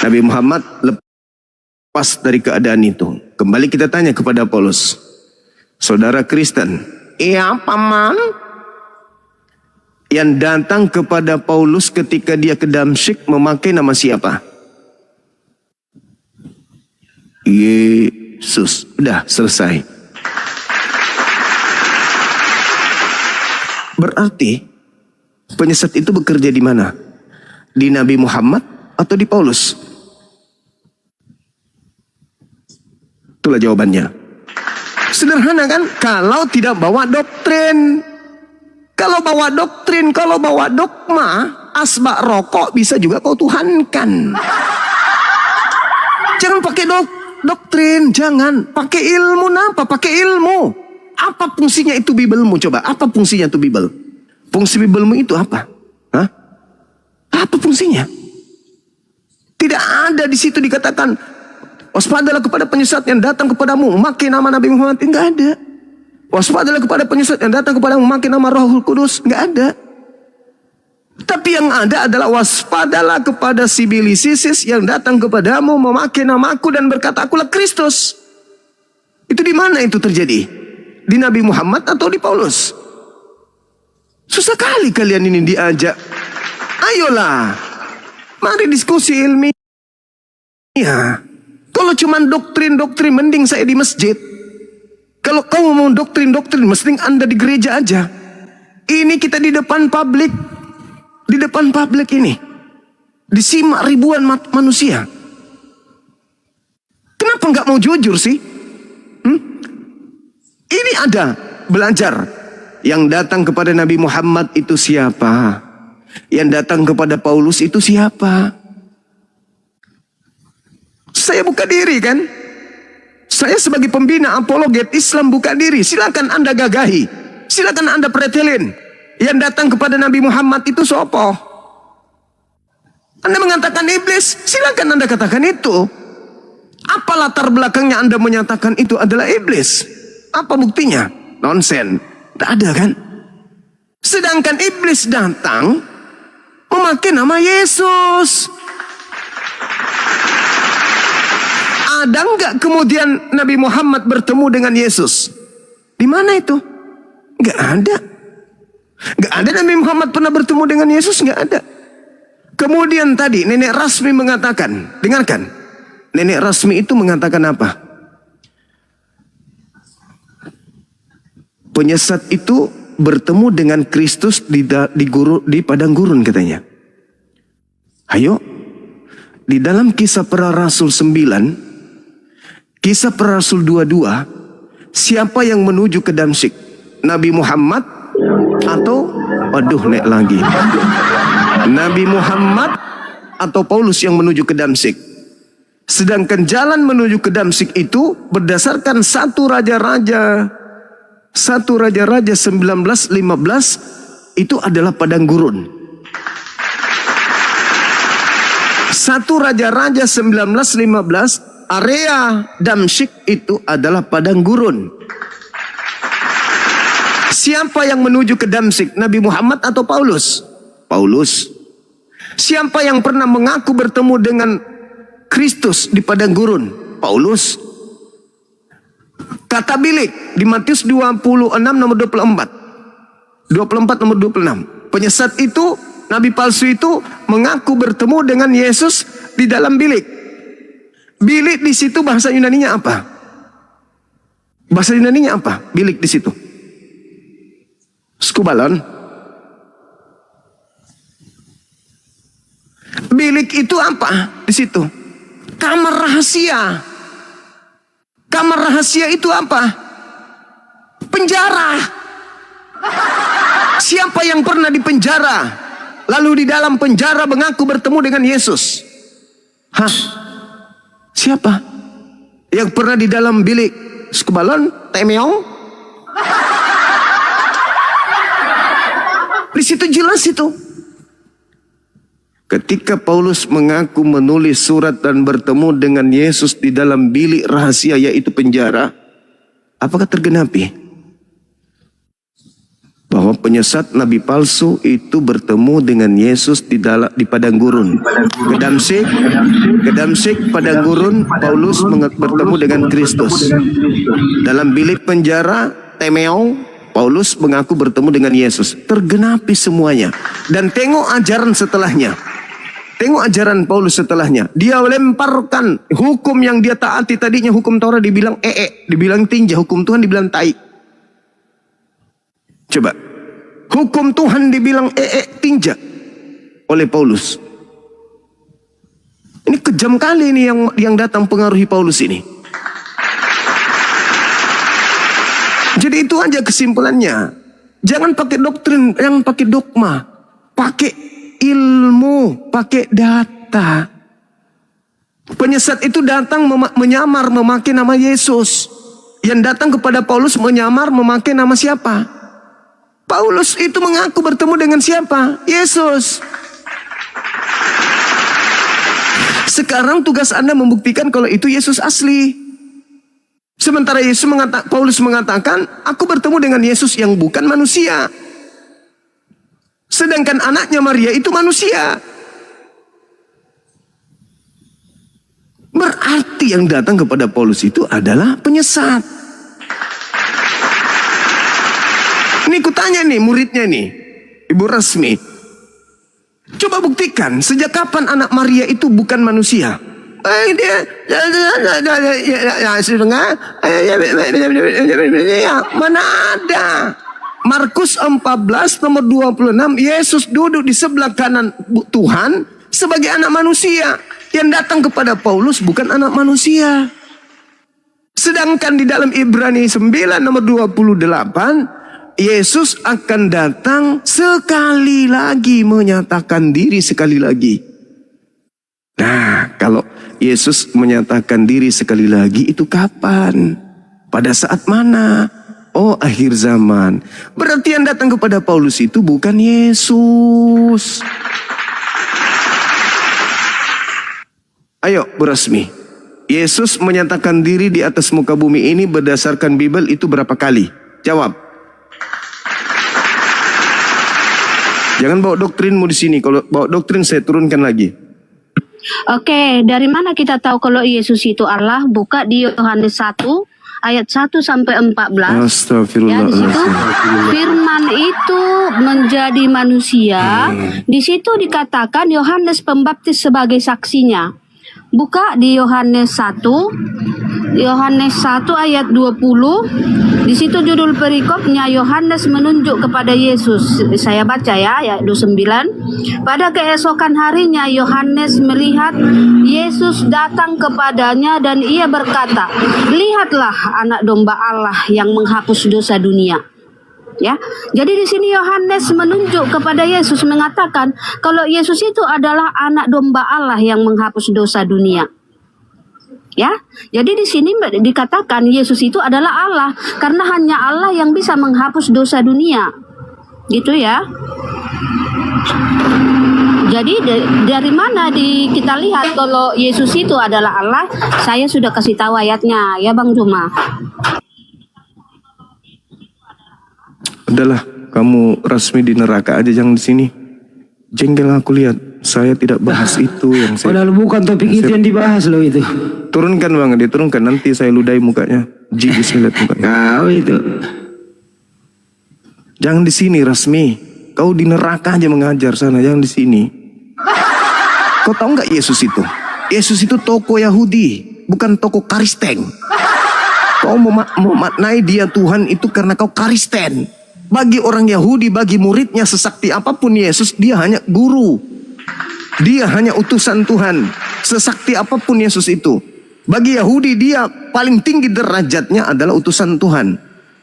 Nabi Muhammad lepas dari keadaan itu. Kembali kita tanya kepada Paulus. Saudara Kristen, iya paman, yang datang kepada Paulus ketika dia ke Damsyik memakai nama siapa? Yesus. Udah selesai. Berarti penyesat itu bekerja di mana? Di Nabi Muhammad atau di Paulus? Itulah jawabannya. Sederhana kan? Kalau tidak bawa doktrin. Kalau bawa doktrin, kalau bawa dogma, asbak rokok bisa juga kau tuhankan. Jangan pakai doktrin, jangan. Pakai ilmu, napa? Pakai ilmu. Apa fungsinya itu Bibelmu? Coba, apa fungsinya itu Bibel? Fungsi Bibelmu itu apa? Hah? Apa fungsinya? Tidak ada di situ dikatakan, waspadalah kepada penyesat yang datang kepadamu, memakai nama Nabi Muhammad. Enggak ada. Waspadalah kepada penyesat yang datang kepadamu, memakai nama Rohul Kudus. Enggak ada. Tapi yang ada adalah waspadalah kepada sibilisisis yang datang kepadamu, memakai namaku dan berkata, akulah Kristus. Itu di mana itu terjadi? Di Nabi Muhammad atau di Paulus? Susah kali kalian ini diajak. Ayolah, mari diskusi ilmiah. Kalau cuma doktrin-doktrin, mending saya di masjid. Kalau kau mau doktrin-doktrin, mending Anda di gereja aja. Ini kita di depan publik. Di depan publik ini. Disimak ribuan manusia. Kenapa nggak mau jujur sih? Ini ada belajar. Yang datang kepada Nabi Muhammad itu siapa? Yang datang kepada Paulus itu siapa? Saya buka diri kan? Saya sebagai pembina apologet Islam buka diri. Silakan Anda gagahi. Silakan Anda pretelin. Yang datang kepada Nabi Muhammad itu sopo? Anda mengatakan iblis. Silakan Anda katakan itu. Apa latar belakangnya Anda menyatakan itu adalah iblis? Apa buktinya? Nonsen. Tidak ada kan? Sedangkan iblis datang memakai nama Yesus. Ada nggak kemudian Nabi Muhammad bertemu dengan Yesus? Di mana itu? Nggak ada. Nggak ada Nabi Muhammad pernah bertemu dengan Yesus, nggak ada. Kemudian tadi Nenek Rasmi mengatakan, dengarkan. Nenek Rasmi itu mengatakan apa? Penyesat itu bertemu dengan Kristus di padang gurun katanya. Ayo, di dalam Kisah Para Rasul 9, Kisah Para Rasul 22, siapa yang menuju ke Damsyik? Nabi Muhammad atau nek lagi. Nabi Muhammad atau Paulus yang menuju ke Damsyik? Sedangkan jalan menuju ke Damsyik itu berdasarkan 1 Raja-Raja 19:15 itu adalah padang gurun. 1 Raja-Raja 19:15 area Damsyik itu adalah padang gurun. Siapa yang menuju ke Damsyik? Nabi Muhammad atau Paulus? Paulus. Siapa yang pernah mengaku bertemu dengan Kristus di padang gurun? Paulus. Kata bilik di Matius 26 nomor 24. 24 nomor 26. Penyesat itu, nabi palsu itu mengaku bertemu dengan Yesus di dalam bilik. Bilik di situ bahasa Yunaninya apa? Bahasa Yunaninya apa? Bilik di situ. Skubalon. Bilik itu apa di situ? Kamar rahasia. Kamar rahasia itu apa? Penjara. Siapa yang pernah di penjara, lalu di dalam penjara mengaku bertemu dengan Yesus? Hah? Siapa? Yang pernah di dalam bilik skubalon, temeong? Di situ jelas itu. Ketika Paulus mengaku menulis surat dan bertemu dengan Yesus di dalam bilik rahasia yaitu penjara, apakah tergenapi? bahwa penyesat nabi palsu itu bertemu dengan Yesus di padang gurun. Ke Damsyik padang gurun, Paulus bertemu dengan Kristus. Dalam bilik penjara Temeong, Paulus mengaku bertemu dengan Yesus. Tergenapi semuanya. Dan tengok ajaran setelahnya. Tengok ajaran Paulus setelahnya. Dia lemparkan hukum yang dia taati tadinya, hukum Taurat dibilang dibilang tinja, hukum Tuhan dibilang tai. Coba, hukum Tuhan dibilang tinja oleh Paulus. Ini kejam kali ini yang datang pengaruhi Paulus ini. Jadi itu aja kesimpulannya. Jangan pakai doktrin, jangan pakai dogma, pakai ilmu, pakai data. Penyesat itu datang menyamar memakai nama Yesus. Yang datang kepada Paulus menyamar memakai nama siapa? Paulus itu mengaku bertemu dengan siapa? Yesus. Sekarang tugas Anda membuktikan kalau itu Yesus asli. Sementara Paulus mengatakan, aku bertemu dengan Yesus yang bukan manusia. Sedangkan anaknya Maria itu manusia. Berarti yang datang kepada Paulus itu adalah penyesat. Ini kutanya nih muridnya nih, Ibu Rasmi. Coba buktikan sejak kapan anak Maria itu bukan manusia. Mana ada. Markus 14 nomor 26, Yesus duduk di sebelah kanan Tuhan sebagai anak manusia. Yang datang kepada Paulus bukan anak manusia. Sedangkan di dalam Ibrani 9 nomor 28, Yesus akan datang sekali lagi, menyatakan diri sekali lagi. Nah, kalau Yesus menyatakan diri sekali lagi itu kapan? Pada saat mana? Oh, akhir zaman. Berarti yang datang kepada Paulus itu bukan Yesus. Ayo, Bu Rasmi. Yesus menyatakan diri di atas muka bumi ini berdasarkan Bible itu berapa kali? Jawab. Jangan bawa doktrinmu di sini. Kalau bawa doktrin saya turunkan lagi. Oke, dari mana kita tahu kalau Yesus itu Allah? Buka di Yohanes 1 ayat 1 sampai 14. Ya, di situ firman itu menjadi manusia. Di situ dikatakan Yohanes Pembaptis sebagai saksinya. Buka di Yohanes 1 ayat 20. Di situ judul perikopnya Yohanes menunjuk kepada Yesus. Saya baca ya, ayat 29. Pada keesokan harinya Yohanes melihat Yesus datang kepadanya dan ia berkata, "Lihatlah anak domba Allah yang menghapus dosa dunia." Ya, jadi di sini Yohanes menunjuk kepada Yesus, mengatakan kalau Yesus itu adalah anak domba Allah yang menghapus dosa dunia. Ya, jadi di sini dikatakan Yesus itu adalah Allah karena hanya Allah yang bisa menghapus dosa dunia, gitu ya. Jadi dari mana kita lihat kalau Yesus itu adalah Allah? Saya sudah kasih tahu ayatnya, ya Bang Juma. Udahlah, kamu Rasmi di neraka aja, jangan di sini. Jengkel aku lihat. Saya tidak bahas itu yang saya. Padahal bukan topik itu yang dibahas loh itu. Turunkan Bang, diturunkan nanti saya ludahi mukanya. Jijik lihat mukanya. Kau itu. Jangan di sini Rasmi. Kau di neraka aja mengajar sana, jangan di sini. Kau tahu nggak Yesus itu? Yesus itu tokoh Yahudi, bukan tokoh Kristen. Kau memaknai dia Tuhan itu karena kau Kristen. Bagi orang Yahudi, bagi muridnya sesakti apapun Yesus, dia hanya guru. Dia hanya utusan Tuhan. Sesakti apapun Yesus itu. Bagi Yahudi dia paling tinggi derajatnya adalah utusan Tuhan.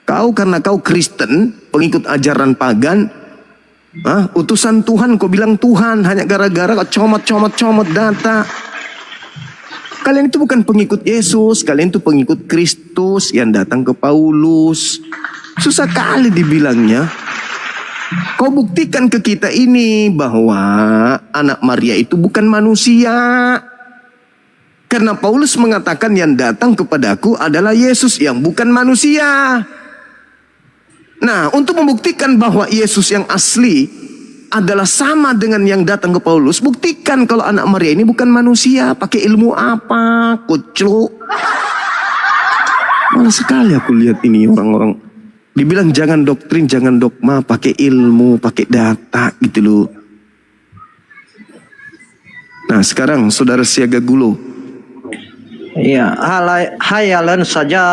Kau karena kau Kristen, pengikut ajaran pagan, utusan Tuhan kau bilang Tuhan hanya gara-gara kau comot data. Kalian itu bukan pengikut Yesus, kalian itu pengikut Kristus yang datang ke Paulus. Susah kali dibilangnya. Kau buktikan ke kita ini bahwa anak Maria itu bukan manusia. Karena Paulus mengatakan yang datang kepadaku adalah Yesus yang bukan manusia. Nah, untuk membuktikan bahwa Yesus yang asli adalah sama dengan yang datang ke Paulus, buktikan kalau anak Maria ini bukan manusia. Pakai ilmu apa? Kucluk. Malah sekali aku lihat ini orang-orang dibilang jangan doktrin, jangan dogma, pakai ilmu, pakai data gitu loh. Nah, sekarang saudara Siaga Gulo. Iya, hayalan saja.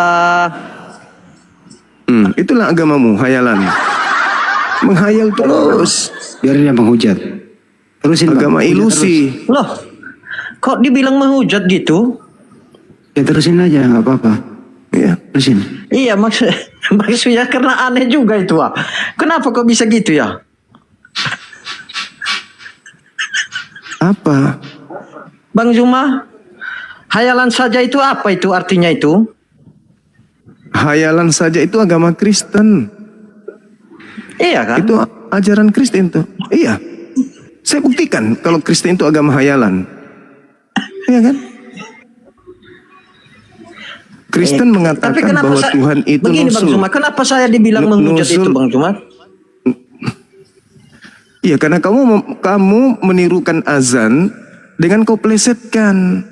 Itulah agamamu, hayalan. Menghayal terus. Biar dia menghujat. Terusin Bang. Agama Hujat ilusi. terus. Loh, kok dibilang menghujat gitu? Ya terusin aja, nggak apa-apa. Ya. Terusin. Iya, maksudnya karena aneh juga itu. Kenapa kok bisa gitu ya? Apa? Bang Zuma, hayalan saja itu apa itu artinya itu? Hayalan saja itu agama Kristen. Iya kan? Itu ajaran Kristen tuh. Iya. Saya buktikan kalau Kristen itu agama hayalan. Iya kan? Kristen mengatakan Tapi kenapa bahwa Tuhan itu begini Bang nusul. Zuma, kenapa saya dibilang menghujat itu Bang Zuma? Iya, karena kamu menirukan azan dengan kau plesetkan.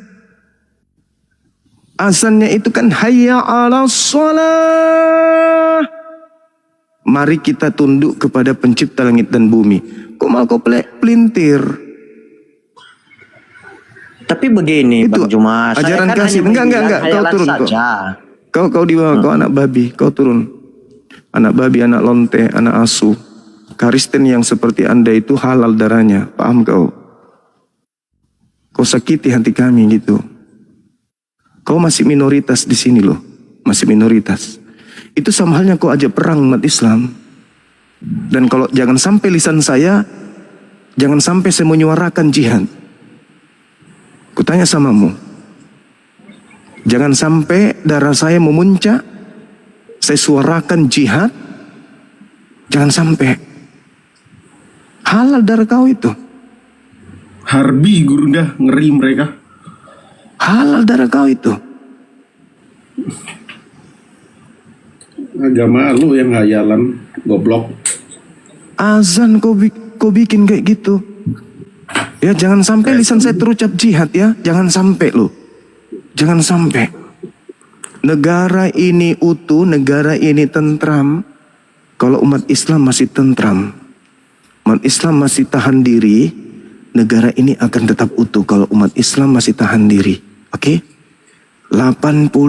Azannya itu kan hayya 'alas shalah. Mari kita tunduk kepada pencipta langit dan bumi. Kok malah kau pelintir? Tapi begini Itu Bang Zuma, saya ajaran kan kasih. hanya Enggak. Kau hayalan turun saja. Kau di bawah, kau anak babi, kau turun. Anak babi, anak lonte, anak asu. Kristen yang seperti Anda itu halal darahnya. Paham kau? Kau sakiti hati kami gitu. Kau masih minoritas di sini loh. Masih minoritas. Itu sama halnya kau ajak perang umat Islam. Dan kalau jangan sampai lisan saya, jangan sampai saya menyuarakan jihad. Kutanya samamu. Jangan sampai darah saya memuncak, saya suarakan jihad. Jangan sampai. Halal darah kau itu. Harbi Gurunda, ngeri mereka. Halal darah kau itu. Agama lu yang hayalan, goblok. Azan kau bikin kayak gitu. Ya jangan sampai lisan saya terucap jihad ya. Jangan sampai lo. Jangan sampai. Negara ini utuh, negara ini tentram. Kalau umat Islam masih tentram, umat Islam masih tahan diri, negara ini akan tetap utuh kalau umat Islam masih tahan diri. Oke? 89%.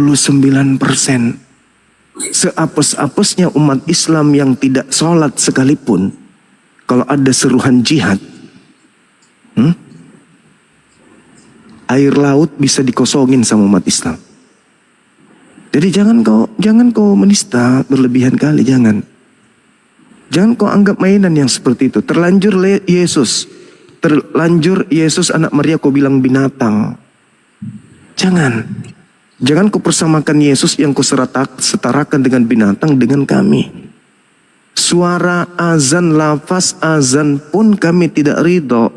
Seapes-apesnya umat Islam yang tidak sholat sekalipun, kalau ada seruhan jihad, air laut bisa dikosongin sama umat Islam. Jadi jangan kau menista berlebihan kali, jangan. Jangan kau anggap mainan yang seperti itu. Terlanjur Yesus anak Maria kau bilang binatang. Jangan kau persamakan Yesus yang kau setarakan dengan binatang dengan kami. Suara azan, lafaz azan pun kami tidak ridho.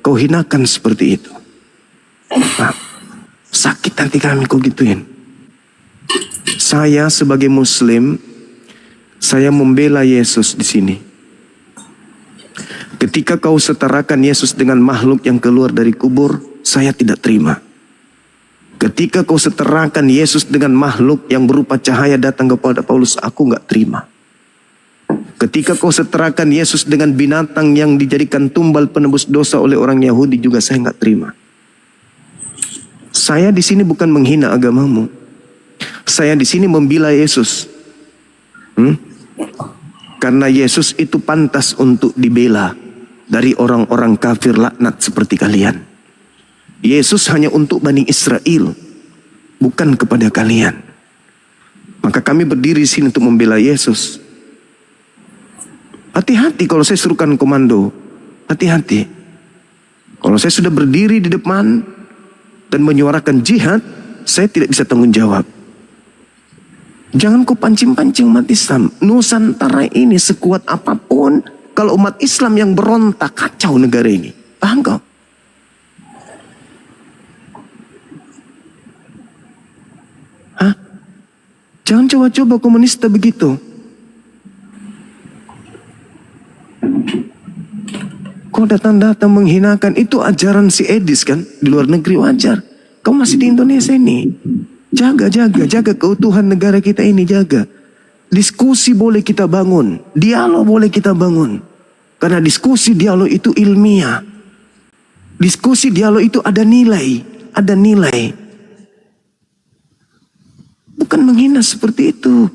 Kau hinakan seperti itu. Nah, sakit hati kami kau gituin. Saya sebagai Muslim, saya membela Yesus di sini. Ketika kau setarakan Yesus dengan makhluk yang keluar dari kubur, saya tidak terima. Ketika kau setarakan Yesus dengan makhluk yang berupa cahaya datang kepada Paulus, aku nggak terima. Ketika kau setarakan Yesus dengan binatang yang dijadikan tumbal penebus dosa oleh orang Yahudi, juga saya nggak terima. Saya di sini bukan menghina agamamu. Saya di sini membela Yesus. Karena Yesus itu pantas untuk dibela dari orang-orang kafir laknat seperti kalian. Yesus hanya untuk Bani Israel, bukan kepada kalian. Maka kami berdiri di sini untuk membela Yesus. Hati-hati kalau saya suruhkan komando. Hati-hati. Kalau saya sudah berdiri di depan dan menyuarakan jihad, saya tidak bisa tanggung jawab. Jangan kau pancing-pancing umat Islam. Nusantara ini sekuat apapun, kalau umat Islam yang berontak, kacau negara ini. Paham kau? Jangan coba-coba komunis begitu. Kau datang-datang menghinakan, itu ajaran si Edis kan, di luar negeri wajar. Kau masih di Indonesia ini. Jaga keutuhan negara kita ini, jaga. Diskusi boleh kita bangun, dialog boleh kita bangun. Karena diskusi dialog itu ilmiah. Diskusi dialog itu ada nilai, Bukan menghina seperti itu.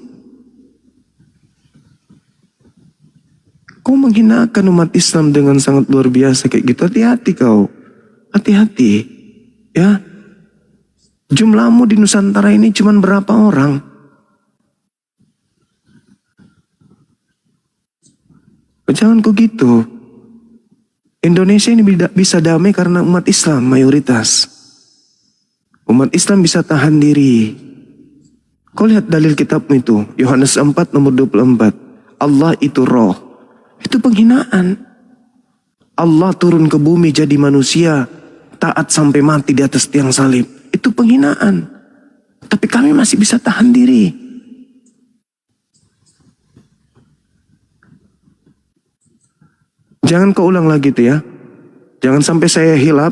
Kau menghinakan umat Islam dengan sangat luar biasa kayak gitu. Hati-hati kau. Hati-hati. Ya. Jumlahmu di Nusantara ini cuma berapa orang? Jangan kau gitu. Indonesia ini bisa damai karena umat Islam mayoritas. Umat Islam bisa tahan diri. Kau lihat dalil kitabmu itu. Yohanes 4 nomor 24. Allah itu roh. Itu penghinaan. Allah turun ke bumi jadi manusia, taat sampai mati di atas tiang salib. Itu penghinaan. Tapi kami masih bisa tahan diri. Jangan kau ulang lagi itu ya. Jangan sampai saya hilap.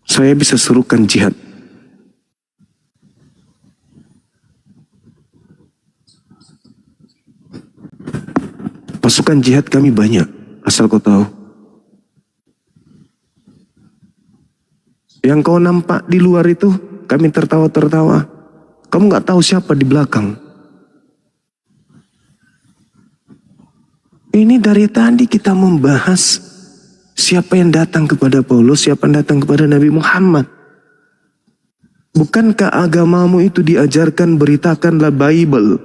Saya bisa serukan jihad. Pasukan jihad kami banyak, asal kau tahu. Yang kau nampak di luar itu, kami tertawa-tertawa. Kamu gak tahu siapa di belakang. Ini dari tadi kita membahas siapa yang datang kepada Paulus, siapa yang datang kepada Nabi Muhammad. Bukankah agamamu itu diajarkan beritakanlah Bible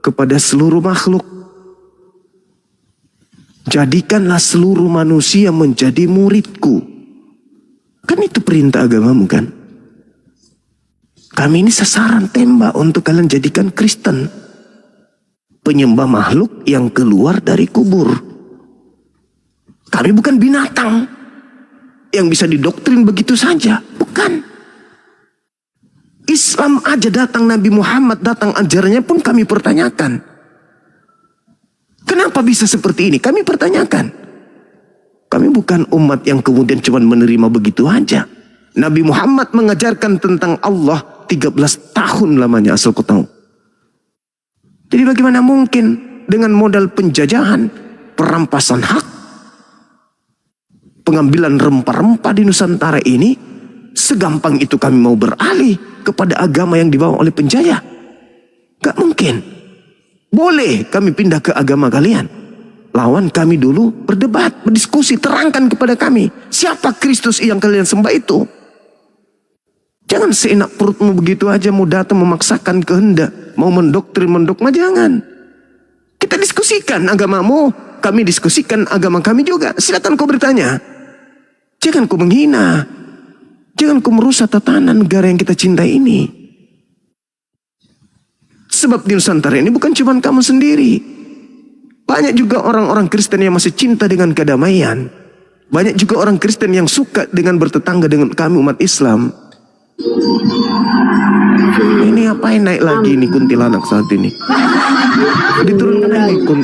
kepada seluruh makhluk? Jadikanlah seluruh manusia menjadi muridku. Kan itu perintah agamamu kan? Kami ini sasaran tembak untuk kalian jadikan Kristen. Penyembah makhluk yang keluar dari kubur. Kami bukan binatang yang bisa didoktrin begitu saja. Bukan. Islam aja datang, Nabi Muhammad datang, ajarannya pun kami pertanyakan. Kenapa bisa seperti ini? Kami pertanyakan. Kami bukan umat yang kemudian cuma menerima begitu aja. Nabi Muhammad mengajarkan tentang Allah 13 tahun lamanya, asal kau tahu. Jadi bagaimana mungkin dengan modal penjajahan, perampasan hak, pengambilan rempah-rempah di Nusantara ini, segampang itu kami mau beralih kepada agama yang dibawa oleh penjajah? Gak mungkin. Boleh kami pindah ke agama kalian. Lawan kami dulu, berdebat, berdiskusi, terangkan kepada kami. Siapa Kristus yang kalian sembah itu? Jangan seenak perutmu begitu aja mau datang memaksakan kehendak. Mau mendoktrin-mendogma, jangan. Kita diskusikan agamamu, kami diskusikan agama kami juga. Silakan kau bertanya. Jangan kau menghina. Jangan kau merusak tatanan negara yang kita cintai ini. Sebab di Nusantara ini bukan cuma kamu sendiri. Banyak juga orang-orang Kristen yang masih cinta dengan kedamaian. Banyak juga orang Kristen yang suka dengan bertetangga dengan kami umat Islam. Ini apa yang naik lagi nih kuntilanak saat ini? Diturunkan ini kun.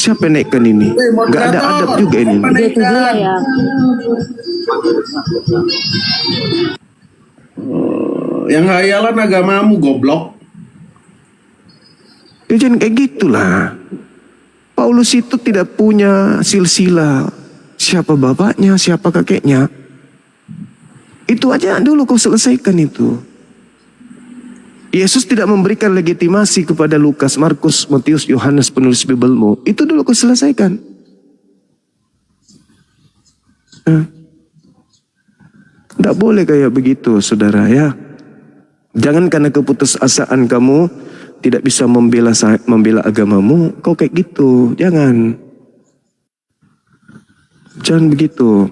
Siapa yang naikkan ini? Gak ada adab juga ini. Yang hayalan agamamu, goblok. Ya jangan kayak gitulah. Paulus itu tidak punya silsilah. Siapa bapaknya, siapa kakeknya. Itu aja dulu kau selesaikan itu. Yesus tidak memberikan legitimasi kepada Lukas, Markus, Matius, Yohanes penulis Biblemu. Itu dulu kau selesaikan. Tidak boleh kayak begitu, saudara ya. Jangan karena keputusasaan kamu tidak bisa membela agamamu, kau kayak gitu. Jangan begitu.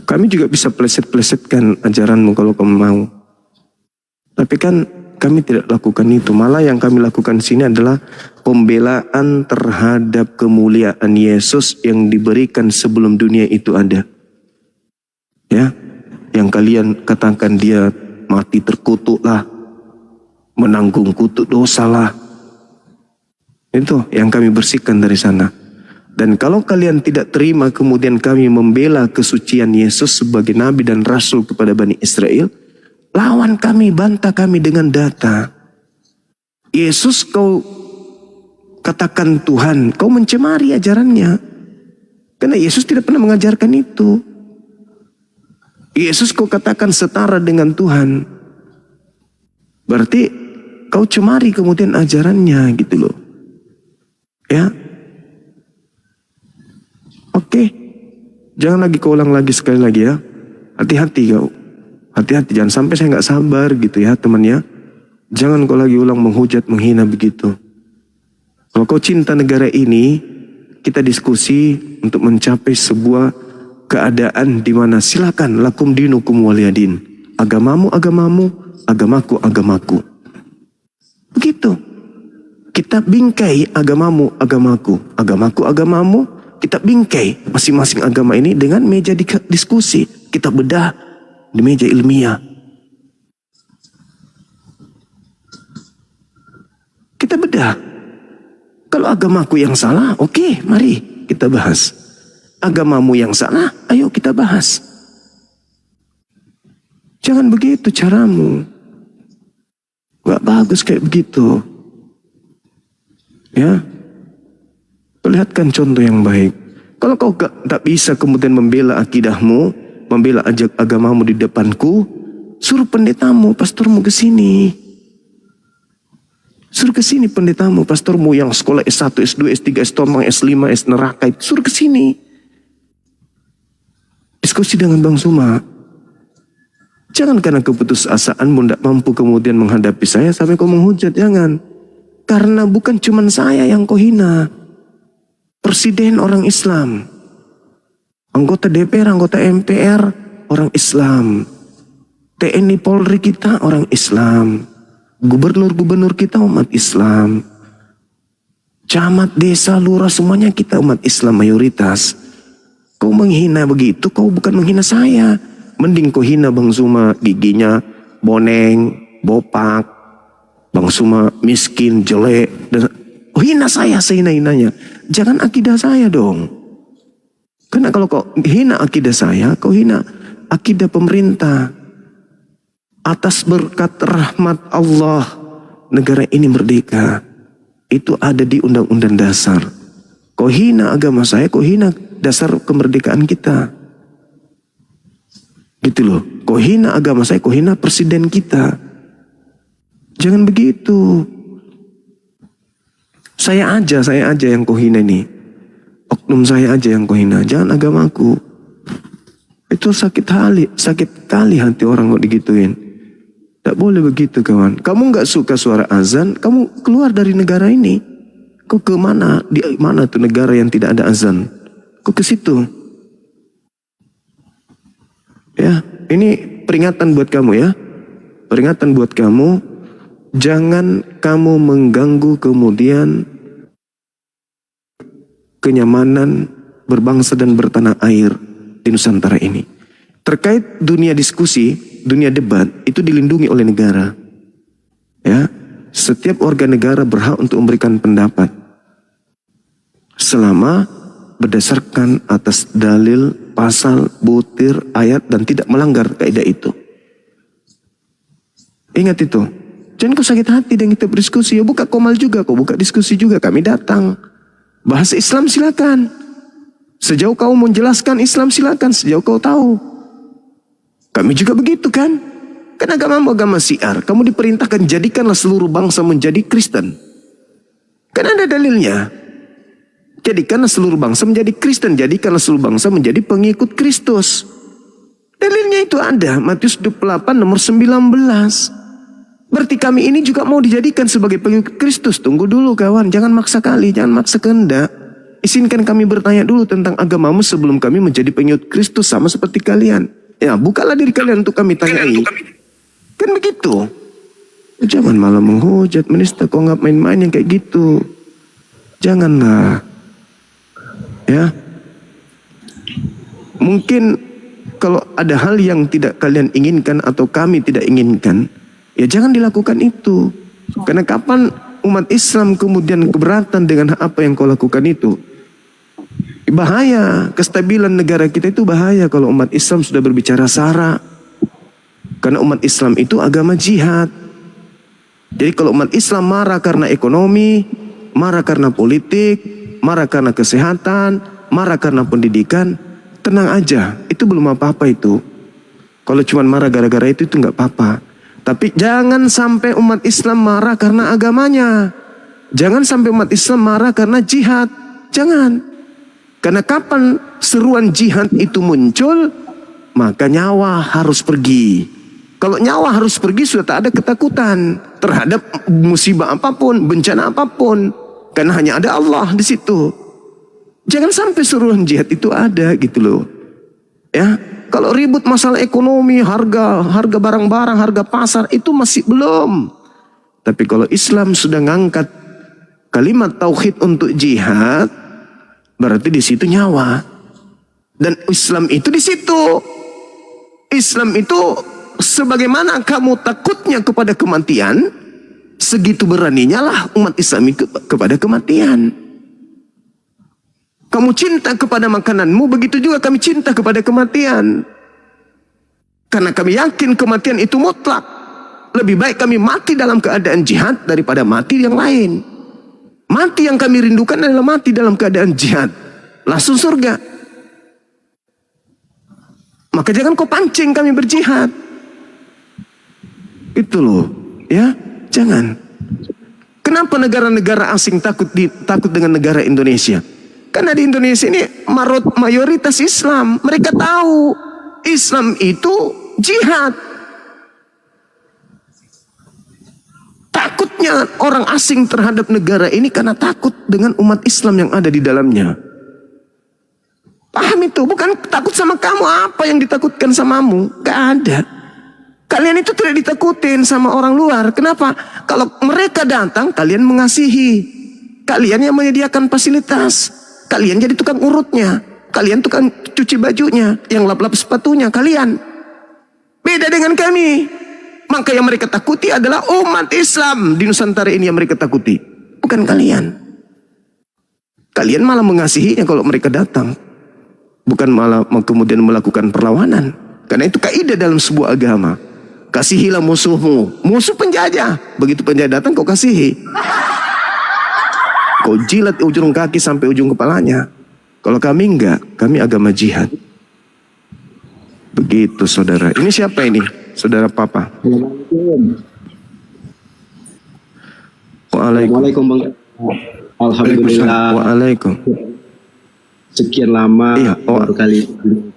Kami juga bisa pleset-plesetkan ajaranmu kalau kamu mau. Tapi kan kami tidak lakukan itu. Malah yang kami lakukan di sini adalah pembelaan terhadap kemuliaan Yesus yang diberikan sebelum dunia itu ada. Ya, yang kalian katakan dia mati terkutuk lah, menanggung kutuk dosa lah. Itu yang kami bersihkan dari sana. Dan kalau kalian tidak terima kemudian kami membela kesucian Yesus sebagai nabi dan rasul kepada Bani Israel, lawan kami, bantah kami dengan data. Yesus kau katakan Tuhan, kau mencemari ajarannya. Karena Yesus tidak pernah mengajarkan itu. Yesus kau katakan setara dengan Tuhan. Berarti kau cemari kemudian ajarannya gitu loh. Ya. Oke. Jangan lagi kau ulang lagi sekali lagi ya. Hati-hati kau. Hati-hati, jangan sampai saya nggak sabar gitu ya teman ya. Jangan kau lagi ulang menghujat, menghina begitu. Kalau kau cinta negara ini, kita diskusi untuk mencapai sebuah keadaan di mana silakan lakum dinukum waliyadin. Agamamu agamamu, agamaku agamaku. Begitu. Kita bingkai agamamu agamaku, agamaku agamamu. Kita bingkai masing-masing agama ini dengan meja diskusi. Kita bedah di meja ilmiah. Kita bedah. Kalau agamaku yang salah, oke, mari kita bahas. Agamamu yang salah, ayo kita bahas. Jangan begitu caramu. Gak bagus kayak begitu. Ya. Perlihatkan contoh yang baik. Kalau kau tak bisa kemudian membela akidahmu, membela agamamu di depanku, suruh pendetamu, pastormu ke sini. Suruh ke sini pendetamu, pastormu yang sekolah S1, S2, S3, S tomang, S5, S neraka itu suruh ke sini. Diskusi dengan Bang Suma. Jangan karena keputusasaanmu tidak mampu kemudian menghadapi saya sampai kau menghujat, jangan. Karena bukan cuma saya yang kau hina. Presiden orang Islam. Anggota DPR, anggota MPR orang Islam. TNI Polri kita orang Islam. Gubernur-gubernur kita umat Islam. Camat, desa, lurah semuanya kita umat Islam mayoritas. Kau menghina begitu, kau bukan menghina saya. Mending kau hina Bang Suma, giginya boneng, bopak. Bang Suma miskin, jelek. Dan hina saya sehina-hinanya. Jangan akidah saya dong. Karena kalau kau hina akidah saya, kau hina akidah pemerintah. Atas berkat rahmat Allah, negara ini merdeka. Itu ada di Undang-Undang Dasar. Kau hina agama saya, kau hina dasar kemerdekaan kita. Gitu loh. Kau hina agama saya, kau hina presiden kita. Jangan begitu. Saya aja yang kau hina ini. Oknum saya aja yang kau hina. Jangan agamaku. Itu sakit kali hati orang kok digituin. Tak boleh begitu kawan. Kamu nggak suka suara azan, kamu keluar dari negara ini. Kau ke mana? Di mana tuh negara yang tidak ada azan? Kau ke situ. Ya, ini peringatan buat kamu ya. Peringatan buat kamu. Jangan kamu mengganggu kemudian kenyamanan berbangsa dan bertanah air di Nusantara ini. Terkait dunia diskusi, dunia debat itu dilindungi oleh negara. Ya, setiap warga negara berhak untuk memberikan pendapat selama berdasarkan atas dalil, pasal, butir, ayat dan tidak melanggar kaidah itu. Ingat itu. Jangan kau sakit hati dan kita berdiskusi. Ya buka komal juga, kau buka diskusi juga. Kami datang. Bahasa Islam silakan. Sejauh kau menjelaskan Islam silakan. Sejauh kau tahu. Kami juga begitu kan. Kan agama syiar. Kamu diperintahkan jadikanlah seluruh bangsa menjadi Kristen. Kan ada dalilnya. Jadikanlah seluruh bangsa menjadi Kristen. Jadikanlah seluruh bangsa menjadi pengikut Kristus. Dalilnya itu ada. Matius 28 nomor 19. Berarti kami ini juga mau dijadikan sebagai pengikut Kristus. Tunggu dulu kawan, jangan maksa kali, jangan maksa kehendak. Izinkan kami bertanya dulu tentang agamamu sebelum kami menjadi pengikut Kristus sama seperti kalian. Ya, bukalah diri kalian untuk kami tanyai. Kan begitu. Jangan malah menghujat, menista, kok nggak main-main yang kayak gitu. Janganlah. Ya. Mungkin kalau ada hal yang tidak kalian inginkan atau kami tidak inginkan, ya jangan dilakukan itu. Karena kapan umat Islam kemudian keberatan dengan apa yang kau lakukan itu, bahaya. Kestabilan negara kita itu bahaya kalau umat Islam sudah berbicara sara. Karena umat Islam itu agama jihad. Jadi kalau umat Islam marah karena ekonomi, marah karena politik, marah karena kesehatan, marah karena pendidikan, tenang aja, itu belum apa-apa itu. Kalau cuma marah gara-gara itu nggak apa-apa. Tapi jangan sampai umat Islam marah karena agamanya. Jangan sampai umat Islam marah karena jihad. Jangan. Karena kapan seruan jihad itu muncul, maka nyawa harus pergi. Kalau nyawa harus pergi sudah tak ada ketakutan terhadap musibah apapun, bencana apapun. Karena hanya ada Allah di situ. Jangan sampai seruan jihad itu ada gitu loh. Ya, kalau ribut masalah ekonomi, harga barang-barang, harga pasar itu masih belum. Tapi kalau Islam sudah ngangkat kalimat tauhid untuk jihad, berarti di situ nyawa. Dan Islam itu di situ. Islam itu sebagaimana kamu takutnya kepada kematian, segitu beraninya lah umat Islam itu kepada kematian. Kamu cinta kepada makananmu, begitu juga kami cinta kepada kematian. Karena kami yakin kematian itu mutlak. Lebih baik kami mati dalam keadaan jihad daripada mati yang lain. Mati yang kami rindukan adalah mati dalam keadaan jihad. Langsung surga. Maka jangan kau pancing kami berjihad. Itu loh, ya, jangan. Kenapa negara-negara asing takut dengan negara Indonesia? Karena di Indonesia ini mayoritas Islam. Mereka tahu Islam itu jihad. Takutnya orang asing terhadap negara ini karena takut dengan umat Islam yang ada di dalamnya. Paham itu? Bukan takut sama kamu, apa yang ditakutkan samamu? Gak ada. Kalian itu tidak ditakutin sama orang luar. Kenapa? Kalau mereka datang, kalian mengasihi. Kalian yang menyediakan fasilitas. Kalian jadi tukang urutnya. Kalian tukang cuci bajunya. Yang lap-lap sepatunya, kalian. Beda dengan kami. Maka yang mereka takuti adalah umat Islam di Nusantara ini yang mereka takuti. Bukan kalian. Kalian malah mengasihinya kalau mereka datang. Bukan malah kemudian melakukan perlawanan. Karena itu kaidah dalam sebuah agama. Kasihilah musuhmu. Musuh penjajah. Begitu penjajah datang kau kasihi. Kau jilat ujung kaki sampai ujung kepalanya. Kalau kami enggak. Kami agama jihad. Begitu saudara. Ini siapa ini? Saudara Papa. Waalaikumsalam Bang. Alhamdulillah. Waalaikumsalam. Sekian lama baru kali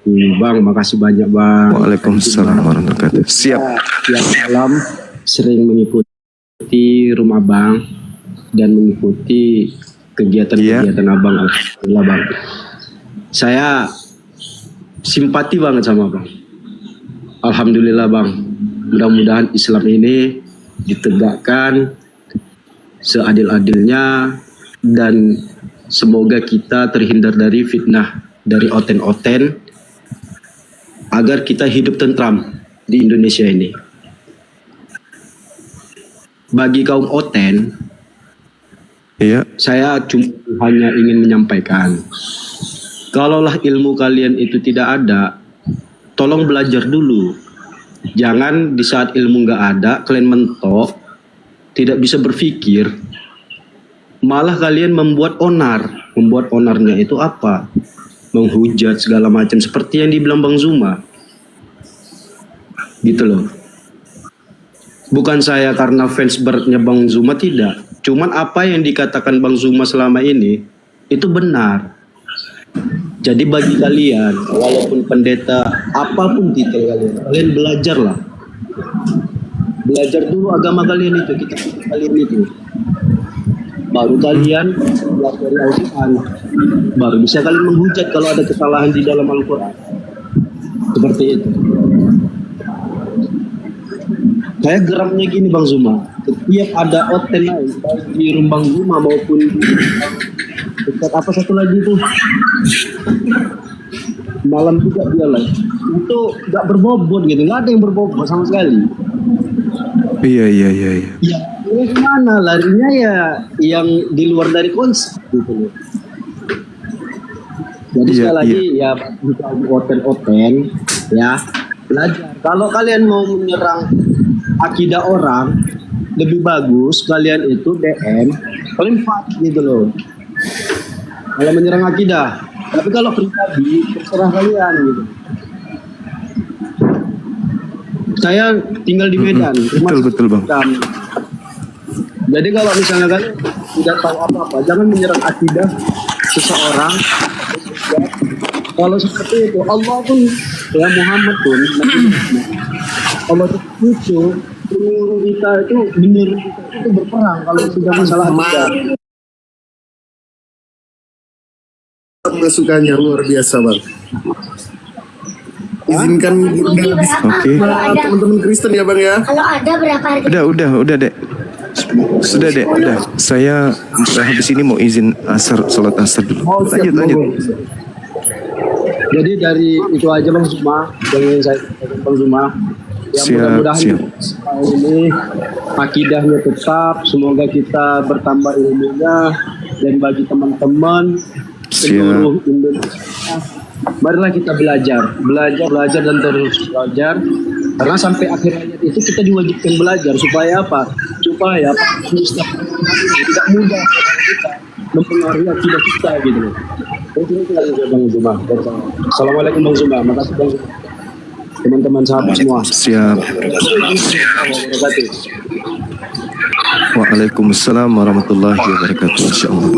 ini. Bang, makasih banyak Bang. Waalaikumsalam warahmatullahi wabarakatuh. Siap. Tiap malam sering mengikuti rumah Bang dan mengikuti kegiatan-kegiatan Abang. Alhamdulillah Bang. Saya simpati banget sama Bang. Alhamdulillah Bang. Mudah-mudahan Islam ini ditegakkan seadil-adilnya dan semoga kita terhindar dari fitnah dari oten-oten agar kita hidup tentram di Indonesia ini. Bagi kaum oten, saya cuma hanya ingin menyampaikan, kalaulah ilmu kalian itu tidak ada, tolong belajar dulu. Jangan di saat ilmu nggak ada, kalian mentok, tidak bisa berpikir, malah kalian membuat onar. Membuat onarnya itu apa? Menghujat segala macam seperti yang dibilang Bang Zuma. Gitu loh. Bukan saya karena fans beratnya Bang Zuma, tidak. Cuman apa yang dikatakan Bang Zuma selama ini itu benar. Jadi bagi kalian, walaupun pendeta apapun titel kalian belajarlah. Belajar dulu agama kalian itu, kita kalian itu. Baru kalian belajar Al-Quran. Baru bisa kalian menghujat kalau ada kesalahan di dalam Al-Quran. Seperti itu. Saya geramnya gini Bang Zuma. Setiap ada oten lain, baik di Rumbang Zuma maupun di dekat apa satu lagi itu, malam juga dia live. Itu nggak berbobot gitu, nggak ada yang berbobot sama sekali. Iya. Ya, Ini mana larinya ya yang di luar dari konsep gitu loh. Jadi sekali lagi ya bukan oten-oten ya, belajar. Kalau kalian mau menyerang akidah orang, lebih bagus kalian itu DM paling gitu loh. Kalau menyerang akidah, tapi kalau pribadi terserah kalian gitu. Saya tinggal di Medan. Betul bang. Jadi kalau misalnya kalian tidak tahu apa-apa, jangan menyerang akidah seseorang. Kalau seperti itu, Allah pun ya Muhammad pun Allah itu menyuruh kita itu berperang kalau sudah masalah akidah. Masukannya luar biasa bang. Izinkan teman-teman Kristen ya bang ya. Kalau ada berapa hari? Udah dek. Sudah dek, udah. Saya habis ini mau izin sholat asar dulu. Lanjut. Jadi dari itu aja Bang Zuma, yang saya katakan Bang Zuma. Ya mudah-mudahan ini akidahnya tetap, semoga kita bertambah ilmunya, dan bagi teman-teman seluruh Indonesia, marilah kita belajar dan terus belajar, karena sampai akhir hayat itu kita diwajibkan belajar supaya apa? Supaya tidak mudah kita mempengaruhi akidah kita gitu loh. Itu Bang Zuma. Assalamualaikum Bang Zuma. Makasih Bang Zuma. Teman-teman sahabat semua. Siap. Waalaikumsalam warahmatullahi wabarakatuh. Insyaallah.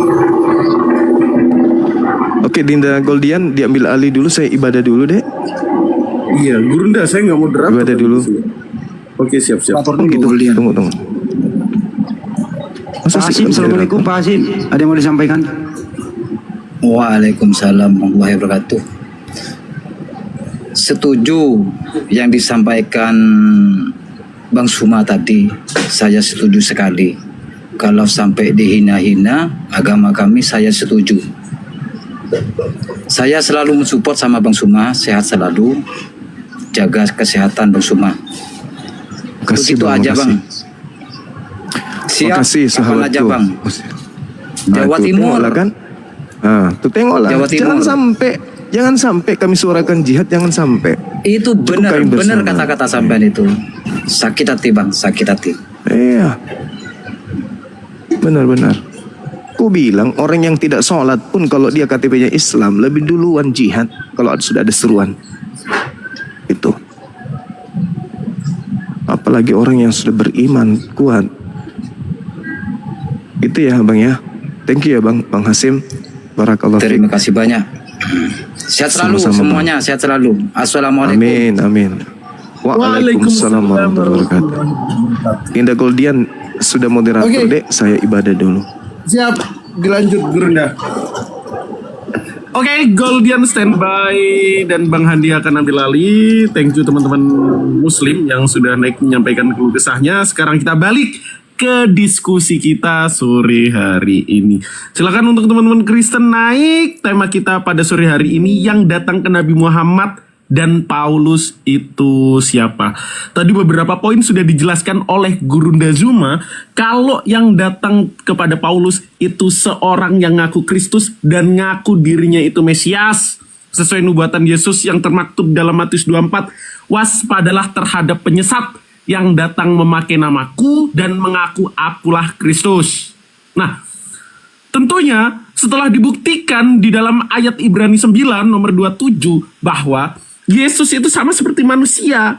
Oke, Dinda Goldian diambil alih dulu, saya ibadah dulu deh. Iya, Gurunda saya nggak mau drop. Ibadah dulu. Oke, siap. Gitu. Tunggu. Pak Hasim, Assalamualaikum Pak Hasim. Ada yang mau disampaikan? Waalaikumsalam warahmatullahi wabarakatuh. Setuju yang disampaikan Bang Suma tadi, saya setuju sekali. Kalau sampai dihina-hina agama kami, saya setuju. Saya selalu mensupport sama Bang Suma, sehat selalu, jaga kesehatan Bang Suma. Begitu aja Bang. Siap, kapan aja Bang. Jawa Timur kan? Tuh tengoklah. Jangan sampai kami suarakan jihad, jangan sampai. Itu benar kata-kata sampean itu. Sakit hati Bang, sakit hati. Iya. Benar. Ku bilang orang yang tidak sholat pun kalau dia KTP-nya Islam lebih duluan jihad kalau sudah ada seruan. Itu. Apalagi orang yang sudah beriman kuat. Itu ya Bang ya. Thank you ya Bang Hasim. Barakallahu fiik. Terima kasih banyak. Sehat selalu semuanya, sehat selalu. Assalamualaikum. Amin. Waalaikumsalam warahmatullahi wabarakatuh. Dinda Goldian sudah moderator dek, saya ibadah dulu. Siap, dilanjut Gurunda. Oke, Goldian standby dan Bang Handi akan ambil alih. Thank you teman-teman Muslim yang sudah naik menyampaikan keluh kesahnya. Sekarang kita balik ke diskusi kita sore hari ini. Silakan untuk teman-teman Kristen naik. Tema kita pada sore hari ini, yang datang ke Nabi Muhammad dan Paulus itu siapa? Tadi beberapa poin sudah dijelaskan oleh Gurunda Zuma. Kalau yang datang kepada Paulus itu seorang yang ngaku Kristus dan ngaku dirinya itu Mesias, sesuai nubuatan Yesus yang termaktub dalam Matius 24. Waspadalah terhadap penyesat yang datang memakai namaku dan mengaku akulah Kristus. Nah, tentunya setelah dibuktikan di dalam ayat Ibrani 9 nomor 27 bahwa Yesus itu sama seperti manusia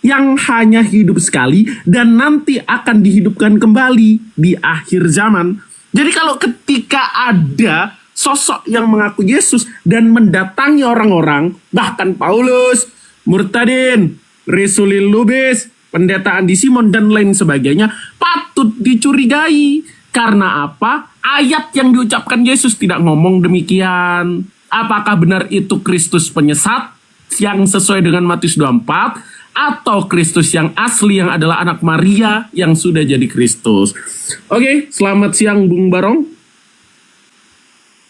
yang hanya hidup sekali dan nanti akan dihidupkan kembali di akhir zaman. Jadi kalau ketika ada sosok yang mengaku Yesus dan mendatangi orang-orang, bahkan Paulus, Murtadin, Resulil Lubis, Pendeta Andi Simon dan lain sebagainya, patut dicurigai. Karena apa? Ayat yang diucapkan Yesus tidak ngomong demikian. Apakah benar itu Kristus penyesat yang sesuai dengan Matius 24, atau Kristus yang asli yang adalah anak Maria yang sudah jadi Kristus? Oke, selamat siang Bung Barong.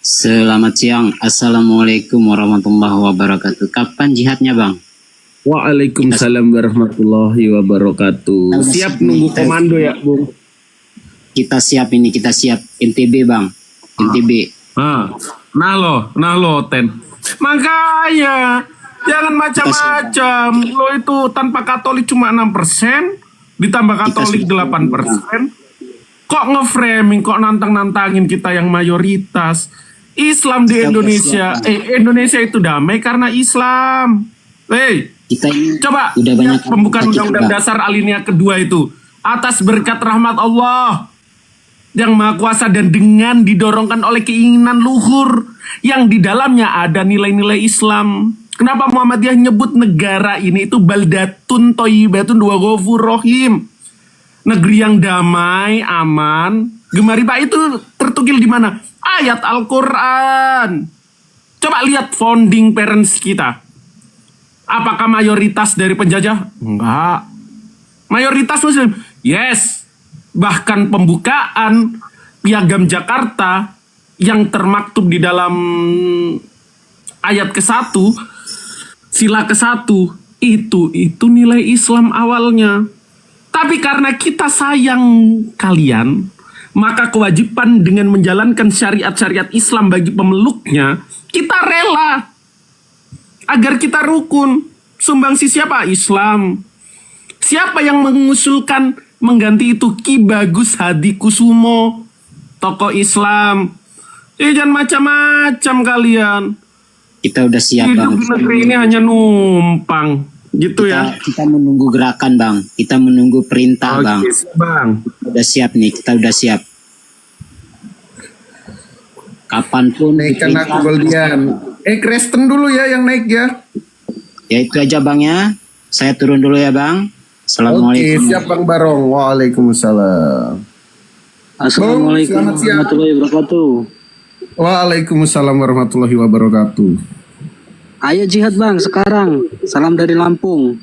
Selamat siang. Assalamualaikum warahmatullahi wabarakatuh. Kapan jihadnya Bang? Waalaikumsalam warahmatullahi wabarakatuh. Siap nunggu komando ya Bung. kita siap NTB bang, NTB. Nah lo Ten. Makanya jangan macam-macam. Lo itu tanpa Katolik cuma 6%, ditambah Katolik 8%. Kok nge-framing, kok nantang-nantangin kita yang mayoritas. Islam di Indonesia, Indonesia itu damai karena Islam. Kita ini Coba udah banyak pembukaan Undang-Undang Dasar alinea kedua itu. Atas berkat rahmat Allah yang Maha Kuasa dan dengan didorongkan oleh keinginan luhur yang di dalamnya ada nilai-nilai Islam. Kenapa Muhammadiyah nyebut negara ini itu baldatun thayyibatun wa ghafurur rahim? Negeri yang damai, aman. Gemari Pak itu tertukil di mana? Ayat Al-Quran. Coba lihat founding parents kita. Apakah mayoritas dari penjajah? Enggak. Mayoritas Muslim? Yes. Bahkan pembukaan Piagam Jakarta yang termaktub di dalam ayat ke-1, sila ke-1, itu nilai Islam awalnya. Tapi karena kita sayang kalian, maka kewajiban dengan menjalankan syariat-syariat Islam bagi pemeluknya, kita rela agar kita rukun. Sumbangsi siapa? Islam. Siapa yang mengusulkan mengganti itu? Ki Bagus Hadikusumo, tokoh Islam. Jangan macam-macam kalian. Kita udah siap Hidup bang. di negeri ini hanya numpang, gitu ya. Kita menunggu gerakan bang. Kita menunggu perintah bang. Bang. Udah siap nih. Kita udah siap. Kapanpun. Naikkan aku Goldian. Kristen dulu ya yang naik ya. Ya itu aja bang ya. Saya turun dulu ya bang. Oke, Assalamualaikum. siap Bang Barong. Waalaikumsalam. Assalamualaikum Selamat siang. warahmatullahi wabarakatuh. Waalaikumsalam warahmatullahi wabarakatuh. Ayo jihad bang sekarang. Salam dari Lampung.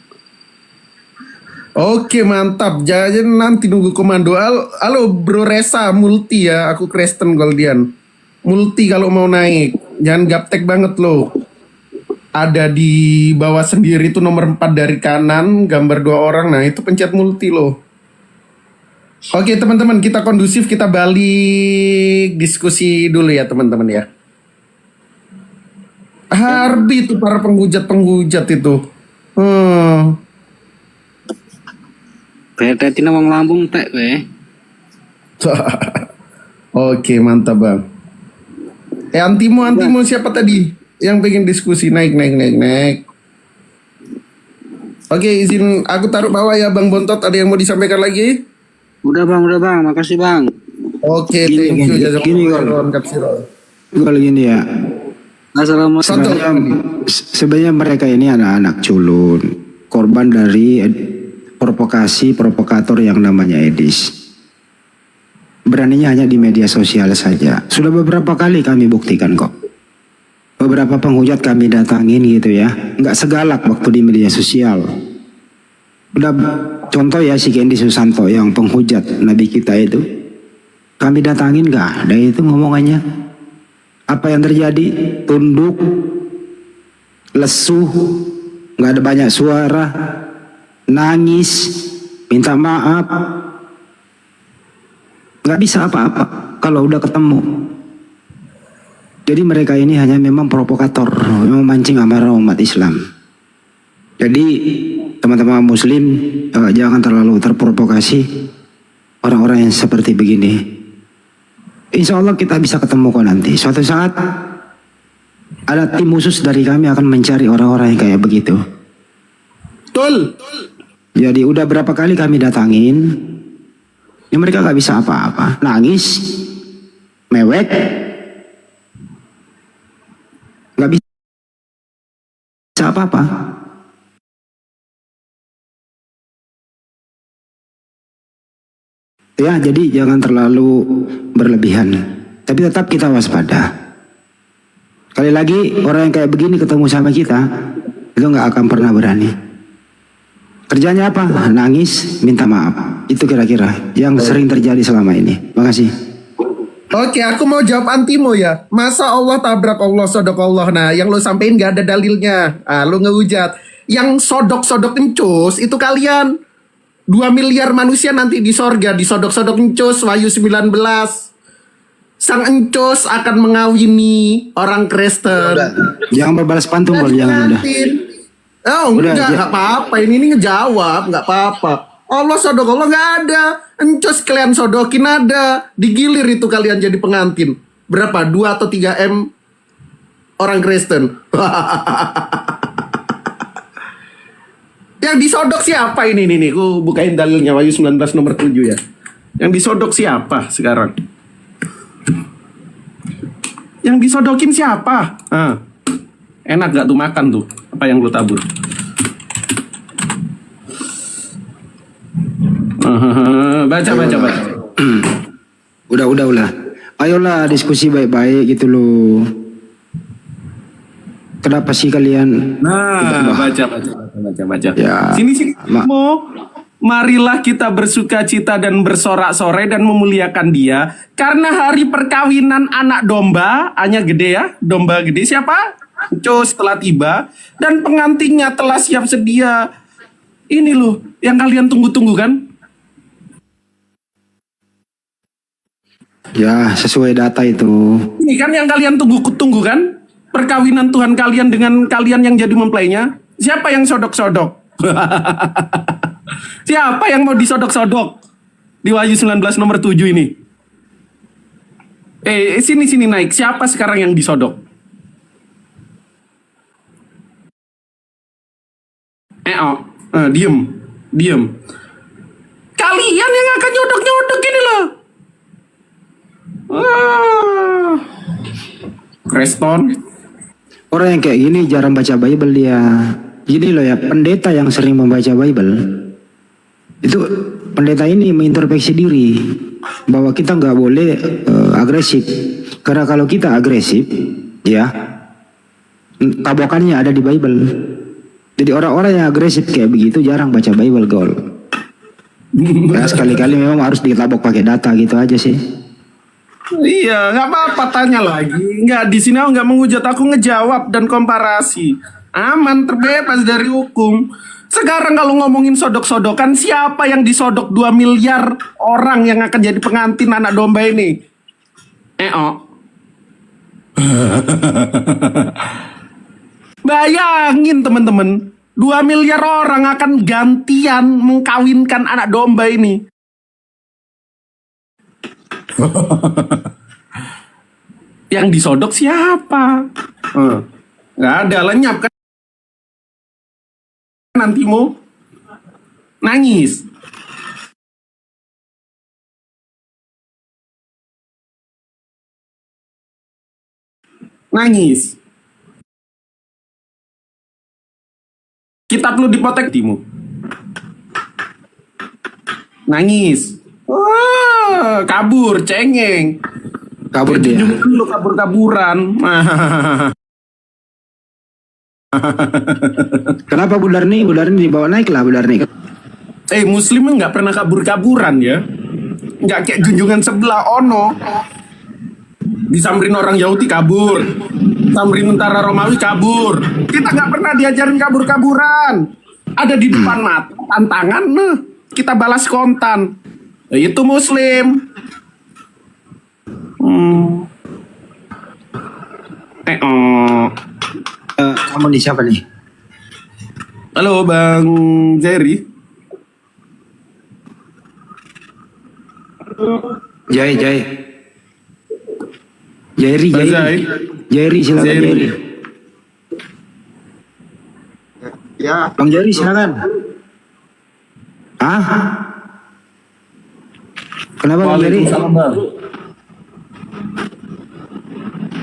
Oke, mantap. Jadi nanti nunggu komando. Halo Bro Resa, multi ya. Aku Kristen Goldian. Multi kalau mau naik. Jangan gaptek banget loh. Ada di bawah sendiri itu nomor 4 dari kanan, gambar 2 orang. Nah, itu pencet multi loh. Oke, teman-teman, kita kondusif, kita balik diskusi dulu ya, teman-teman ya. Harbi itu para penghujat itu. PT tina wong Lampung tek we. Oke, mantap Bang. Antimo siapa tadi yang pengen diskusi? Naik. Oke, izin aku taruh bawah ya Bang Bontot. Ada yang mau disampaikan lagi? Udah bang, makasih bang. Oke, thank you. Kalau gini ya, Assalamualaikum. sebenarnya mereka ini anak-anak culun, korban dari provokator yang namanya Edis. Beraninya hanya di media sosial saja. Sudah beberapa kali kami buktikan kok. Beberapa penghujat kami datangin gitu ya. Nggak segalak waktu di media sosial. Udah contoh ya si Kendi Susanto yang penghujat Nabi kita itu. Kami datangin nggak ada itu ngomongannya. Apa yang terjadi? Tunduk, lesu, nggak ada banyak suara, nangis, minta maaf. Nggak bisa apa-apa kalau udah ketemu. Jadi mereka ini hanya memang provokator, memancing amarah umat Islam. Jadi teman-teman Muslim jangan terlalu terprovokasi orang-orang yang seperti begini. Insya Allah kita bisa ketemu kok nanti. Suatu saat ada tim khusus dari kami akan mencari orang-orang yang kayak begitu. Betul. Jadi udah berapa kali kami datangin, ya mereka nggak bisa apa-apa, nangis, mewek. Nggak bisa apa-apa. Ya, jadi jangan terlalu berlebihan. Tapi tetap kita waspada. Kali lagi orang yang kayak begini ketemu sama kita, itu nggak akan pernah berani. Kerjanya apa? Nangis, minta maaf. Itu kira-kira yang sering terjadi selama ini. Makasih. Oke, aku mau jawab Antimo ya. Masa Allah tabrak Allah, sodok Allah. Nah, yang lo sampein gak ada dalilnya. Lo ngehujat. Yang sodok-sodok encus itu kalian. 2 miliar manusia nanti di sorga, disodok-sodok encos, Wahyu 19. Sang encos akan mengawini orang Kristen. Jangan berbalas pantun kalau jangan udah. Oh Udah, enggak apa-apa, ini ngejawab, nggak apa-apa. Allah sodok, Allah nggak ada. Encos kalian sodokin ada. Digilir itu kalian jadi pengantin. Berapa? 2 atau 3 M orang Kristen. Yang disodok siapa ini nih? Ku bukain dalilnya Wahyu 19 nomor 7 ya. Yang disodok siapa sekarang? Yang disodokin siapa? Enak gak tuh makan tuh? Apa yang lu tabur? Baca. Udah. Ayolah diskusi baik-baik gitu loh. Kenapa sih kalian? Nah, baca. Ya, Sini mau. Marilah kita bersuka cita dan bersorak-sorai dan memuliakan Dia karena hari perkawinan anak domba, hanya gede ya, domba gede siapa? Encos telah tiba dan pengantinnya telah siap sedia. Ini loh yang kalian tunggu-tunggu kan? Ya, sesuai data itu. Ini kan yang kalian tunggu kan? Perkawinan Tuhan kalian dengan kalian yang jadi mempelainya. Siapa yang sodok-sodok? Siapa yang mau disodok-sodok? Di Wahyu 19 nomor 7 ini. Sini naik. Siapa sekarang yang disodok? Diem. Kalian yang akan nyodok-nyodok ini loh. Kreston. Orang yang kayak gini jarang baca Bible dia. Gini loh ya, pendeta yang sering membaca Bible itu pendeta ini mengintrospeksi diri bahwa kita nggak boleh agresif, karena kalau kita agresif ya tabokannya ada di Bible. Jadi orang-orang yang agresif kayak begitu jarang baca Bible, Gol. Ya, sekali-kali memang harus ditabok pakai data gitu aja sih. Iya, nggak apa-apa, tanya lagi. Nggak, di sini aku nggak menghujat, aku ngejawab dan komparasi. Aman, terbebas dari hukum. Sekarang kalau ngomongin sodok-sodokan, siapa yang disodok 2 miliar orang yang akan jadi pengantin anak domba ini? Bayangin teman-teman, 2 miliar orang akan gantian mengkawinkan anak domba ini. Yang disodok siapa? Nggak ada, lenyap kan? Nanti mau nangis. Kitab lu dipotek timu. Nangis. Wah, kabur, cengeng. Kabur dia. Lu kabur-kaburan. Kenapa Bu Darni? Bu Darni dibawa naik lah Bu Darni. Muslim nggak pernah kabur-kaburan ya. Nggak kayak junjungan sebelah Ono. Disamperin orang Yahudi kabur. Samperin tentara Romawi kabur. Kita nggak pernah diajarin kabur-kaburan. Ada di depan mata, tantangan, kita balas kontan. Itu Muslim. Kamu nih siapa nih? Halo Bang Jerry. Jerry silakan Jerry. Ya, Bang Jerry silakan. Kenapa Bang Jerry?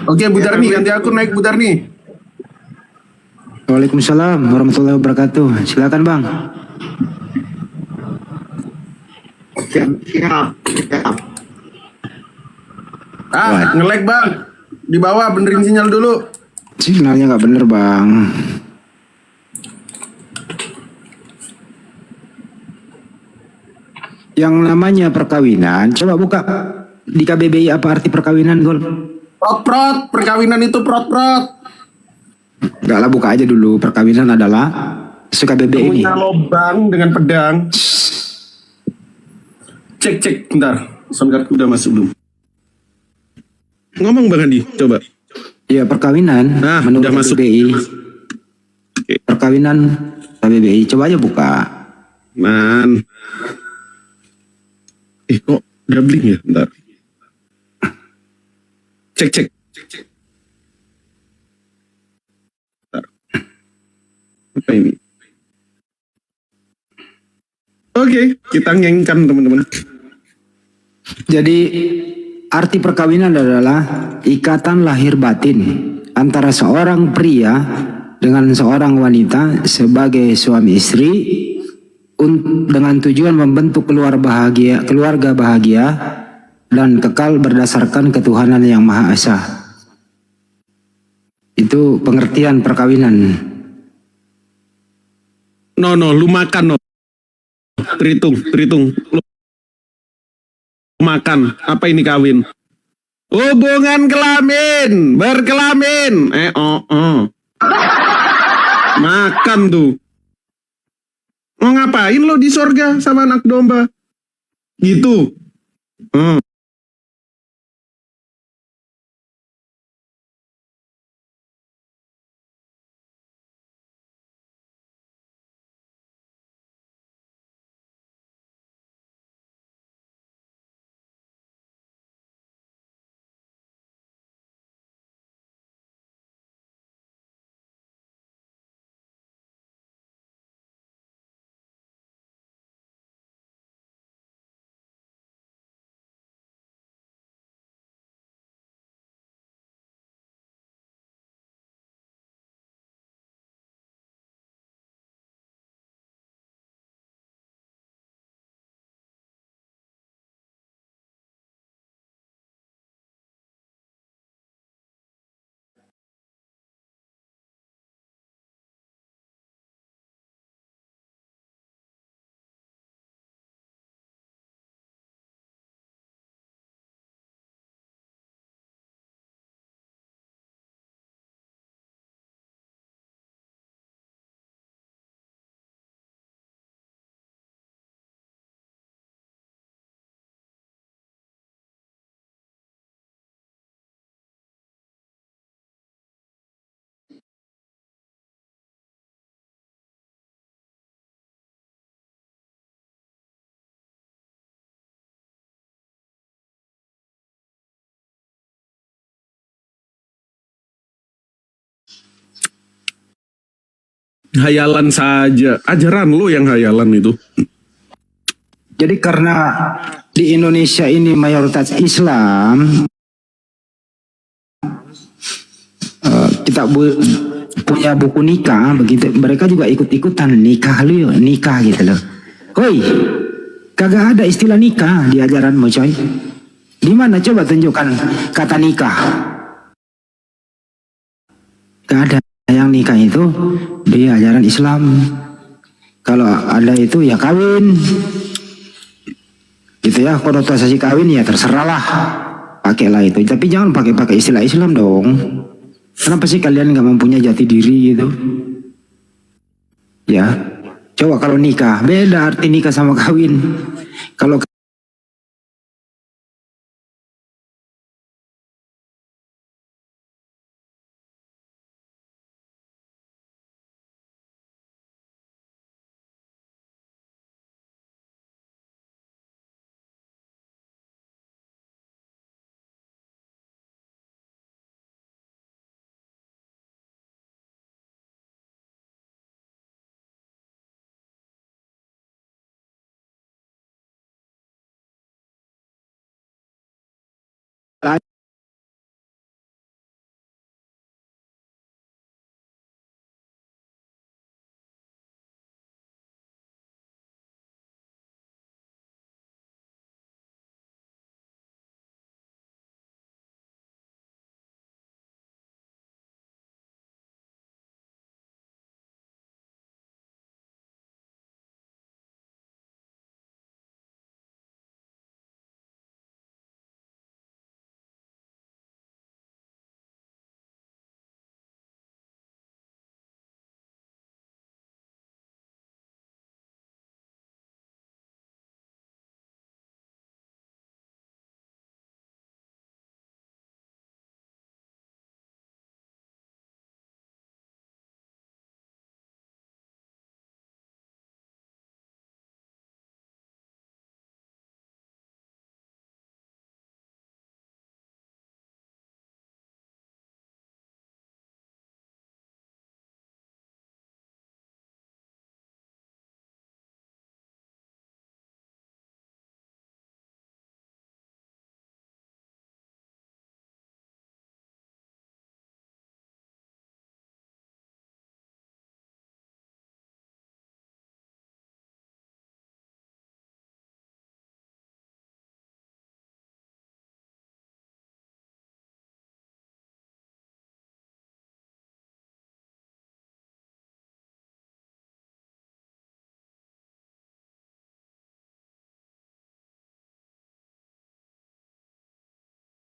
Oke, Bu Darni, ganti aku naik Bu Darni. Waalaikumsalam warahmatullahi wabarakatuh. Silakan Bang. Nge-lag Bang. Di bawah benerin sinyal dulu. Sinyalnya nggak bener Bang. Yang namanya perkawinan, coba buka di KBBI apa arti perkawinan, Gol? Prot-prot, perkawinan itu prot-prot. Enggak lah, buka aja dulu. Perkawinan adalah suka BBI ini. Punya lobang dengan pedang. Cek, bentar. Sound card udah masuk belum? Ngomong Bang Andi, coba. Ya perkawinan menurut udah masuk. KBBI. Perkawinan KBBI, coba aja buka. Man. Kok doubling ya? Bentar. Cek. Bentar. Apa ini? Oke, kita ngengkan teman-teman. Jadi arti perkawinan adalah ikatan lahir batin antara seorang pria dengan seorang wanita sebagai suami istri dengan tujuan membentuk keluarga bahagia dan kekal berdasarkan ketuhanan yang Maha Esa. Itu pengertian perkawinan. No, lu makan no. Terhitung. Lu makan. Apa ini kawin? Hubungan kelamin, berkelamin. Makan tuh. Mau ngapain lo di sorga sama anak domba? Gitu. Hayalan saja. Ajaran lo yang hayalan itu. Jadi karena di Indonesia ini mayoritas Islam, kita punya buku nikah, begitu mereka juga ikut-ikutan nikah gitu loh. Hoi, kagak ada istilah nikah di ajaranmu coy. Di mana coba tunjukkan kata nikah? Gak ada. Yang nikah itu di ajaran Islam. Kalau ada itu ya kawin. Gitu ya, konotasi kawin ya terserahlah. Pakailah itu. Tapi jangan pakai istilah Islam dong. Kenapa sih kalian nggak mempunyai jati diri gitu? Ya. Coba kalau nikah, beda arti nikah sama kawin. Kalau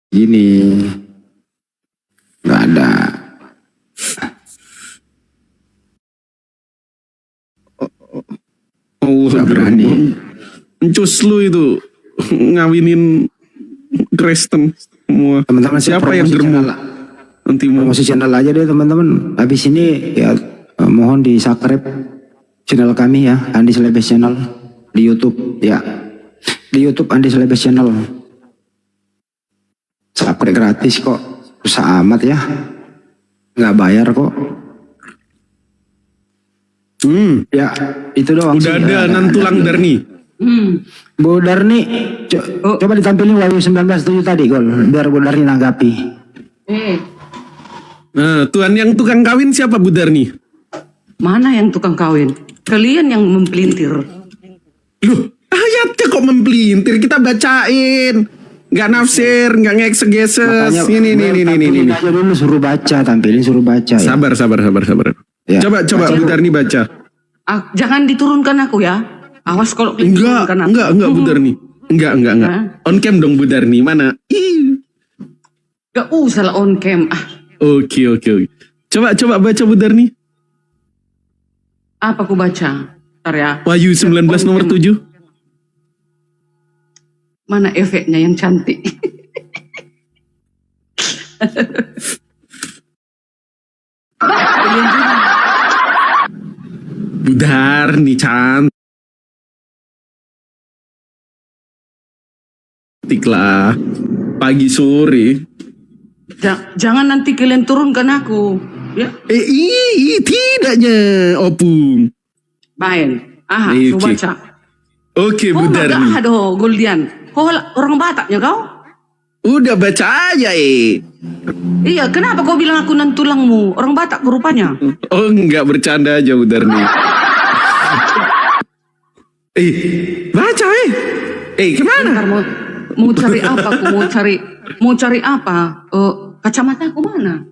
Gini, nggak ada. Oh, Nggak berani. Encus lu itu ngawinin Kristen semua. Teman-teman Siapa yang germo? Nanti mau promosi channel aja deh teman-teman. Habis ini ya mohon di subscribe channel kami ya, Andi Selebes Channel di YouTube ya. Di YouTube Andi Selebes Channel. Subscribe gratis kok. Susah amat ya. Nggak bayar kok. Ya, itu doang. udah sih. ada Nantulang Darni. Bu Darni, coba ditampilin Wahyu 19:7 tadi, Gol. Biar Bu Darni nanggapi. Nah, Tuhan yang tukang kawin siapa Bu Darni? Mana yang tukang kawin? Kalian yang mempelintir. Loh, ayatnya kok mempelintir? Kita bacain. Nggak nafsir, nggak ngeeksegeses. Ini. Tampilin aja dulu, suruh baca, tampilin suruh baca. Ya. Sabar. Ya. Coba Bu Darni baca. Jangan diturunkan aku ya. Awas kalau Enggak, diturunkan aku. enggak Bu Darni. Enggak. On cam dong Bu Darni, mana? Gak usah lah on cam. Oke. Coba baca Bu Darni. Apa aku baca? Ntar ya. Wahyu 19 nomor 7. Mana efeknya yang cantik? Bu Darni cantik lah. Pagi sore. Jangan nanti kalian turunkan aku. Ya. Tidaknya opung. Baik. Oke. Coba baca. Oke Bu Darni. Aduh, Goldian. Kau orang Bataknya kau? Udah baca aja Iya, kenapa kau bilang aku nantulangmu? Orang Batak rupanya. Oh enggak, bercanda aja Bu Darni. Baca kemana? Bentar, mau cari apa? Aku mau cari apa? Kacamata aku mana?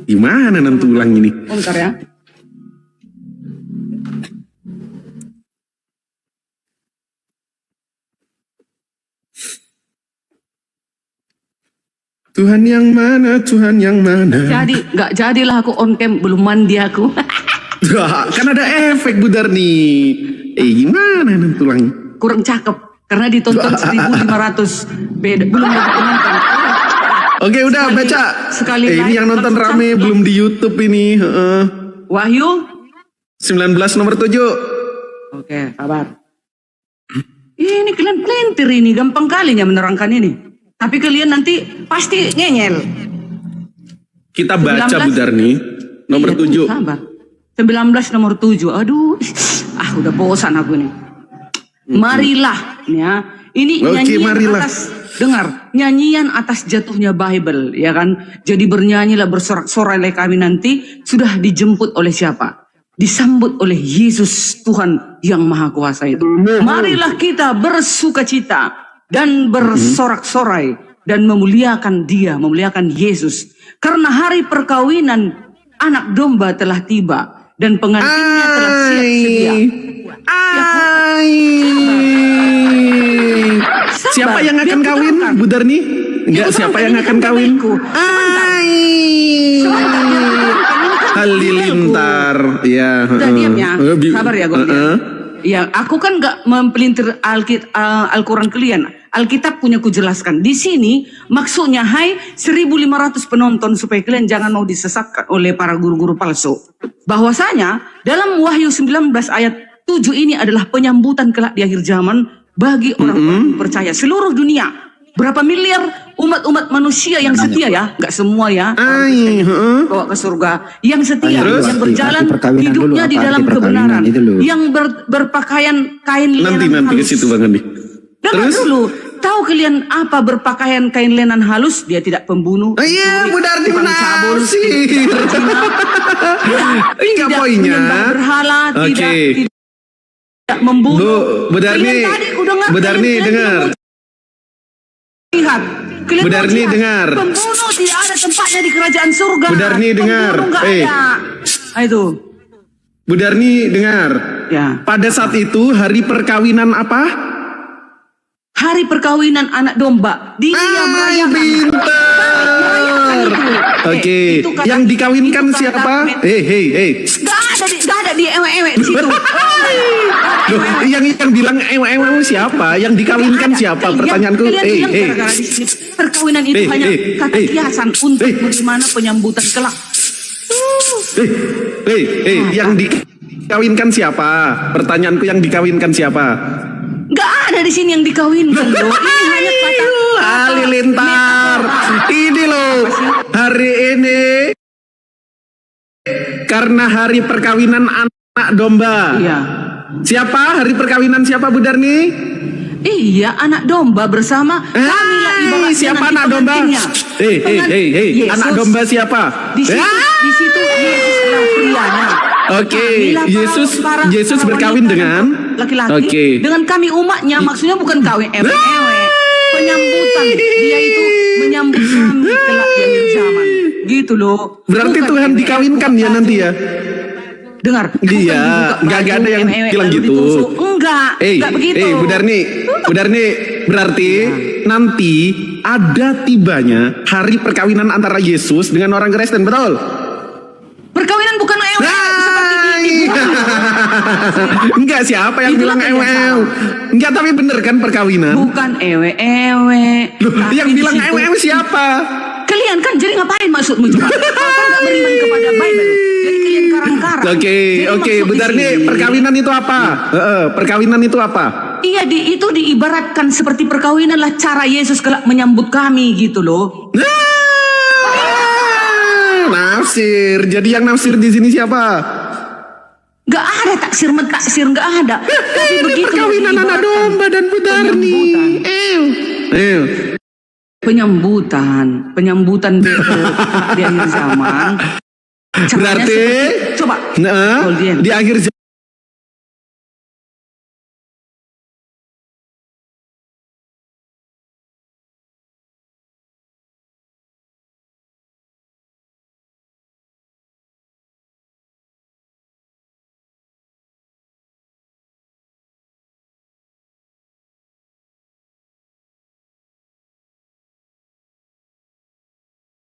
Gimana nantulang ini? Bentar ya. Tuhan yang mana? Jadi, nggak jadilah aku on cam, belum mandi aku. Kan ada efek Bu Darni. Gimana nantulang? Kurang cakep, karena ditonton 1.500. Beda, belum lagi penonton. Oke, udah baca. Ini yang nonton rame, belum di YouTube ini. Wahyu 19 nomor 7. Oke, sabar. Ini kalian pelintir ini, gampang kalinya menerangkan ini. Tapi kalian nanti pasti ngeyel. Kita baca Bu Darni nomor 7. Sabar. 19 nomor 7. Aduh, udah bosan aku ini. Marilah, ya. Ini nyanyian atas, dengar, nyanyian atas jatuhnya Bible, ya kan? Jadi bernyanyilah, bersorak-sorai kami nanti sudah dijemput oleh siapa? Disambut oleh Yesus Tuhan yang Maha Kuasa itu. Marilah kita bersukacita dan bersorak-sorai dan memuliakan Dia, memuliakan Yesus, karena hari perkawinan anak domba telah tiba dan pengantinnya telah siap sedia. Siapa yang akan kawin, Bu Darni? Enggak, siapa yang akan kawin? Halilintar. Ya. Udah diam ya. Sabar ya, Ya, aku kan nggak mempelintir Al-Quran kalian. Alkitab punya kujelaskan. Di sini maksudnya 1.500 penonton supaya kalian jangan mau disesatkan oleh para guru-guru palsu. Bahwasanya dalam Wahyu 19 ayat 7 ini adalah penyambutan kelak di akhir zaman bagi orang-orang percaya seluruh dunia. Berapa miliar umat-umat manusia yang setia ya, nggak semua ya, bawa ke surga. Yang setia, yang berjalan hidupnya di dalam kebenaran, yang berpakaian kain lenan nanti ke halus. situ Bang Andi. Dengar dulu, tahu kalian apa berpakaian kain lenan halus? Dia tidak pembunuh. Iya, Bu Darni cabul, enggak poinnya. Berhala, tidak membunuh. Bu Darni, Bu Darni dengar. Lihat, Bu Darni dengar. Pembunuh tidak ada tempatnya di kerajaan surga. Bu Darni dengar. Itu. Bu Darni dengar. Ya. Pada saat itu hari perkawinan apa? hari perkawinan anak domba. Dia merayakan. Oke, yang dikawinkan siapa? Gak ada di ewe-ewe di situ. Loh, yang bilang ewe siapa? Yang dikawinkan siapa? Pertanyaanku, perkawinan itu hanya kata kiasan untuk bagaimana penyambutan kelak. Yang dikawinkan siapa? Pertanyaanku, yang dikawinkan siapa? Gak ada di sini yang dikawinkan loh. Ini hanya kata Halilintar. Ini loh, hari ini karena hari perkawinan anak domba. Iya. Siapa hari perkawinan siapa, Bu Darni? Iya, anak domba bersama kamilah ibaratnya siapa nanti anak domba? Yesus. Anak domba siapa? Di situ Yesus adalah prianya. Oke, Kamilah Yesus para berkawin wanita dengan laki-laki. Oke. Dengan kami umatnya, maksudnya bukan kawin ewe-ewe. Penyambutan. Dia itu menyambut kami kelak di akhir zaman. Gitu loh. Berarti Bukan Tuhan ewe-ewe, dikawinkan ya nanti ya? Dengar. Iya, nggak ada yang bilang gitu. Enggak begitu. Bu Darni, berarti nanti ada tibanya hari perkawinan antara Yesus dengan orang Kristen, betul? Perkawinan bukan ewe seperti di Enggak, siapa yang bilang ewe? Enggak, tapi bener kan perkawinan? Bukan ewe-ewe. Yang bilang ewe siapa? Kalian kan jadi ngapain maksudmu coba? Kau kan gak beriman kepada Bible. Jadi kalian karang-karang. Oke, Bu Darni, perkawinan itu apa? Perkawinan itu apa? Iya, itu diibaratkan seperti perkawinan lah cara Yesus kelak menyambut kami gitu loh. Nafsir. Jadi yang nafsir di sini siapa? Gak ada taksir gak ada. Tapi begitu perkawinan anak domba dan Bu Darni. Penyambutan di akhir zaman. Berarti coba di akhir zaman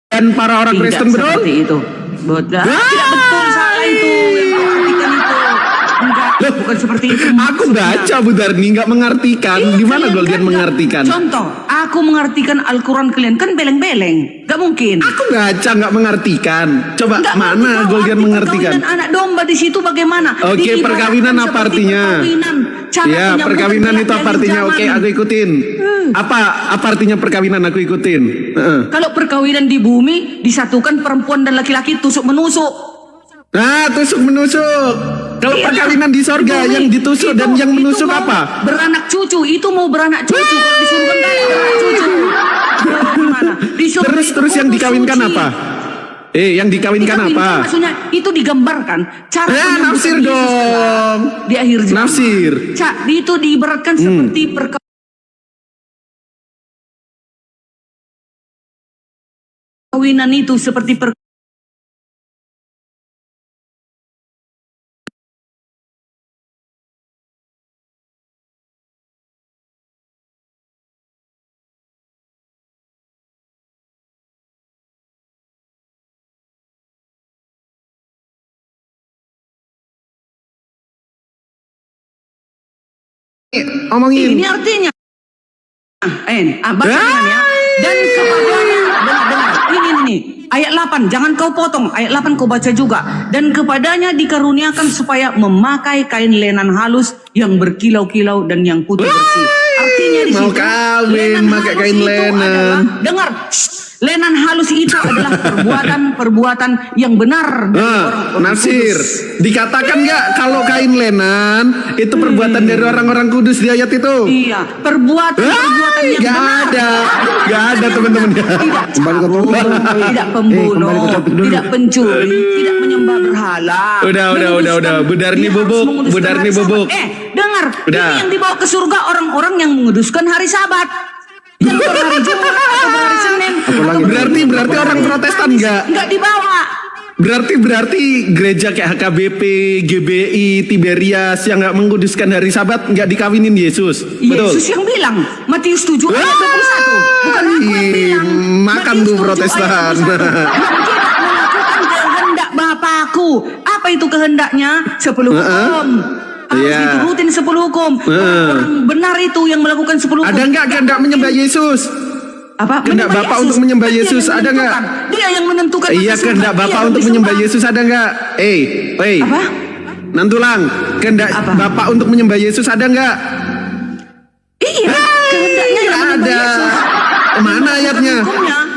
dan para orang Kristen, betul? Seperti itu. Tidak betul, salah itu. Yang kau artikan itu. Enggak, bukan seperti itu. Aku baca, Bu Darni, nggak mengartikan. Gimana Goldian mengartikan? Contoh, aku mengartikan Al-Quran kalian kan beleng-beleng. Gak mungkin. Aku baca nggak mengartikan. Coba mana Goldian mengartikan? Perkawinan anak domba di situ bagaimana? Oke, perkawinan apa artinya? Ya, perkawinan itu apa artinya? Oke, aku ikutin. Apa artinya perkawinan? Aku ikutin. Kalau perkawinan di bumi disatukan perempuan dan laki-laki tusuk menusuk. Nah, tusuk menusuk. Kalau perkawinan di sorga yang ditusuk dan yang menusuk apa? Beranak cucu. Itu mau beranak cucu. Kalau disuruh kan beranak cucu. Gimana? Terus yang dikawinkan apa? Yang dikawinkan apa? Maksudnya itu digambarkan cara nafsir dong. Di akhir zaman. Nafsir. Itu diibaratkan seperti perkawinan itu seperti omongin. Ini artinya baca ya. Dan kepadanya dengar ini ayat 8, jangan kau potong, ayat 8 kau baca juga. Dan kepadanya dikaruniakan supaya memakai kain lenan halus yang berkilau-kilau dan yang putih bersih. Artinya di mau situ kawin pakai kain lenan. Dengar, lenan halus itu adalah perbuatan yang benar dari orang-orang nafsir. kudus. Dikatakan nggak kalau kain lenan itu perbuatan dari orang-orang kudus di ayat itu? Iya, perbuatan yang benar. Gak ada teman-teman. Tidak pembunuh, tidak pencuri, tidak menyembah berhala. Udah. Bu Darni bubuk. Dengar, ini yang dibawa ke surga orang-orang yang menguduskan hari Sabat. Yang berhari Jumat atau berhari Senin. Berarti orang Protestan enggak dibawa. Berarti gereja kayak HKBP, GBI, Tiberias yang nggak mengkuduskan hari Sabat nggak dikawinin Yesus. Betul. Yesus yang bilang Matius 7 ayat 21. Bukan aku yang bilang. Makan tuh Protestan. Yang tidak melakukan kehendak Bapakku. Apa itu kehendaknya? 10 hukum. Harus diturutin 10 hukum. Orang benar itu yang melakukan 10 hukum. Ada nggak kehendak menyembah Yesus? Apa? Kehendak Bapak untuk menyembah Yesus ada nggak? Dia yang menentukan. Iya, kehendak Bapak untuk menyembah Yesus ada nggak? Apa? Nantulang, kehendak Bapak untuk menyembah Yesus ada nggak? Iya, kehendaknya yang menyembah Yesus. Mana ayatnya?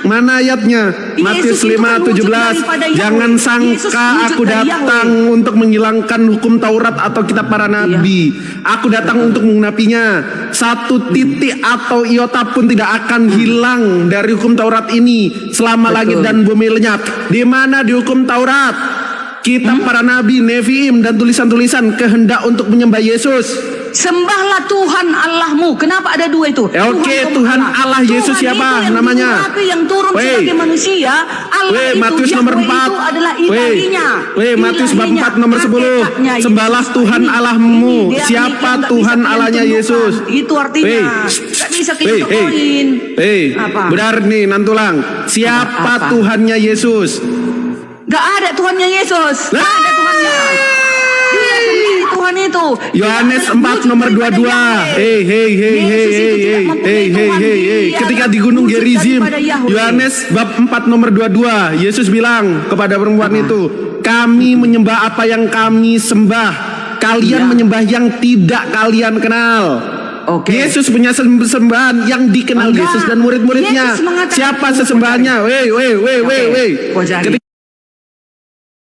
Mana ayatnya? Matius 5:17. Jangan sangka aku datang untuk menghilangkan hukum Taurat atau kitab para nabi. Aku datang untuk menggenapinya. Satu titik atau iota pun tidak akan hilang dari hukum Taurat ini selama langit dan bumi lenyap. Di mana di hukum Taurat? Kitab para nabi, Neviim dan tulisan-tulisan kehendak untuk menyembah Yesus. Sembahlah Tuhan Allahmu. Kenapa ada dua itu? Tuhan Allah Yesus siapa namanya? Yang turun sebagai manusia. Allah itu Matius nomor 4. itu adalah ilahinya. Matius bab 4 nomor 10. Sembahlah Tuhan Allahmu. Siapa Tuhan Allahnya Yesus? Itu artinya. Gak bisa kita tokohin. Benar nih Nantulang. Siapa Tuhannya Yesus? Gak ada Tuhannya Yesus. Gak ada Tuhannya. Dia sendiri Tuhan itu. Yohanes 4 nomor 22. Ketika di Gunung Gerizim, Yohanes bab 4 nomor 22, Yesus bilang kepada perempuan itu, kami menyembah apa yang kami sembah, kalian menyembah yang tidak kalian kenal. Yesus punya sesembahan yang dikenal Yesus dan murid-muridnya. Siapa sesembahannya?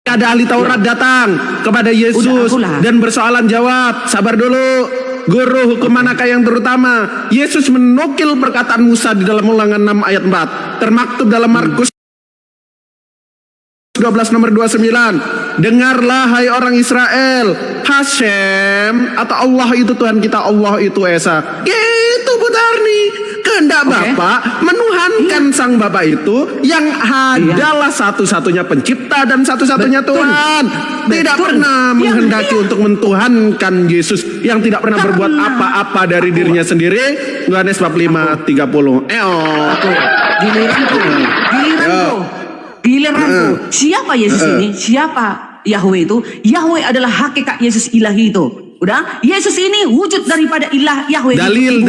Ketika ada ahli Taurat datang kepada Yesus dan bersoalan jawab, sabar dulu, guru hukum manakah yang terutama? Yesus menukil perkataan Musa di dalam Ulangan 6 ayat 4, termaktub dalam Markus 12 nomor 29. Dengarlah hai orang Israel, Hashem atau Allah itu Tuhan kita, Allah itu Esa. Gitu benar nih. Kehendak Bapak menuhankan Sang Bapa itu yang adalah satu-satunya pencipta dan satu-satunya Tuhan. Tidak pernah menghendaki untuk mentuhankan Yesus yang tidak pernah berbuat apa-apa dari dirinya sendiri. Yohanes bab 5:30. Giliranku. Siapa Yesus ini? Siapa Yahweh itu? Yahweh adalah hakikat Yesus ilahi itu. Udah, Yesus ini wujud daripada ilah Yahweh. Dalil.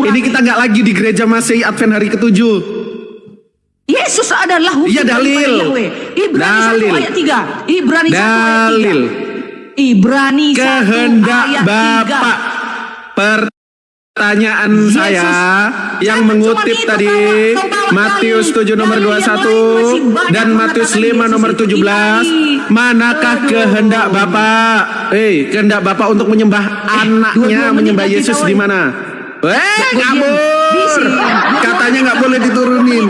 Ini kita nggak lagi di gereja Masehi Advent hari ke-7. Yesus adalah wujud daripada Yahweh. Ibrani 1 ayat 3. Ibrani 1 ayat 3. Ibrani 1 kehendak ayat 3. Bapak. Pertanyaan saya yang mengutip tadi Matius 7 nomor 21 dan Matius 5 nomor 17, manakah kehendak Bapak? Kehendak Bapak untuk menyembah anaknya, menyembah Yesus di mana? Ngabur. Katanya nggak boleh diturunin.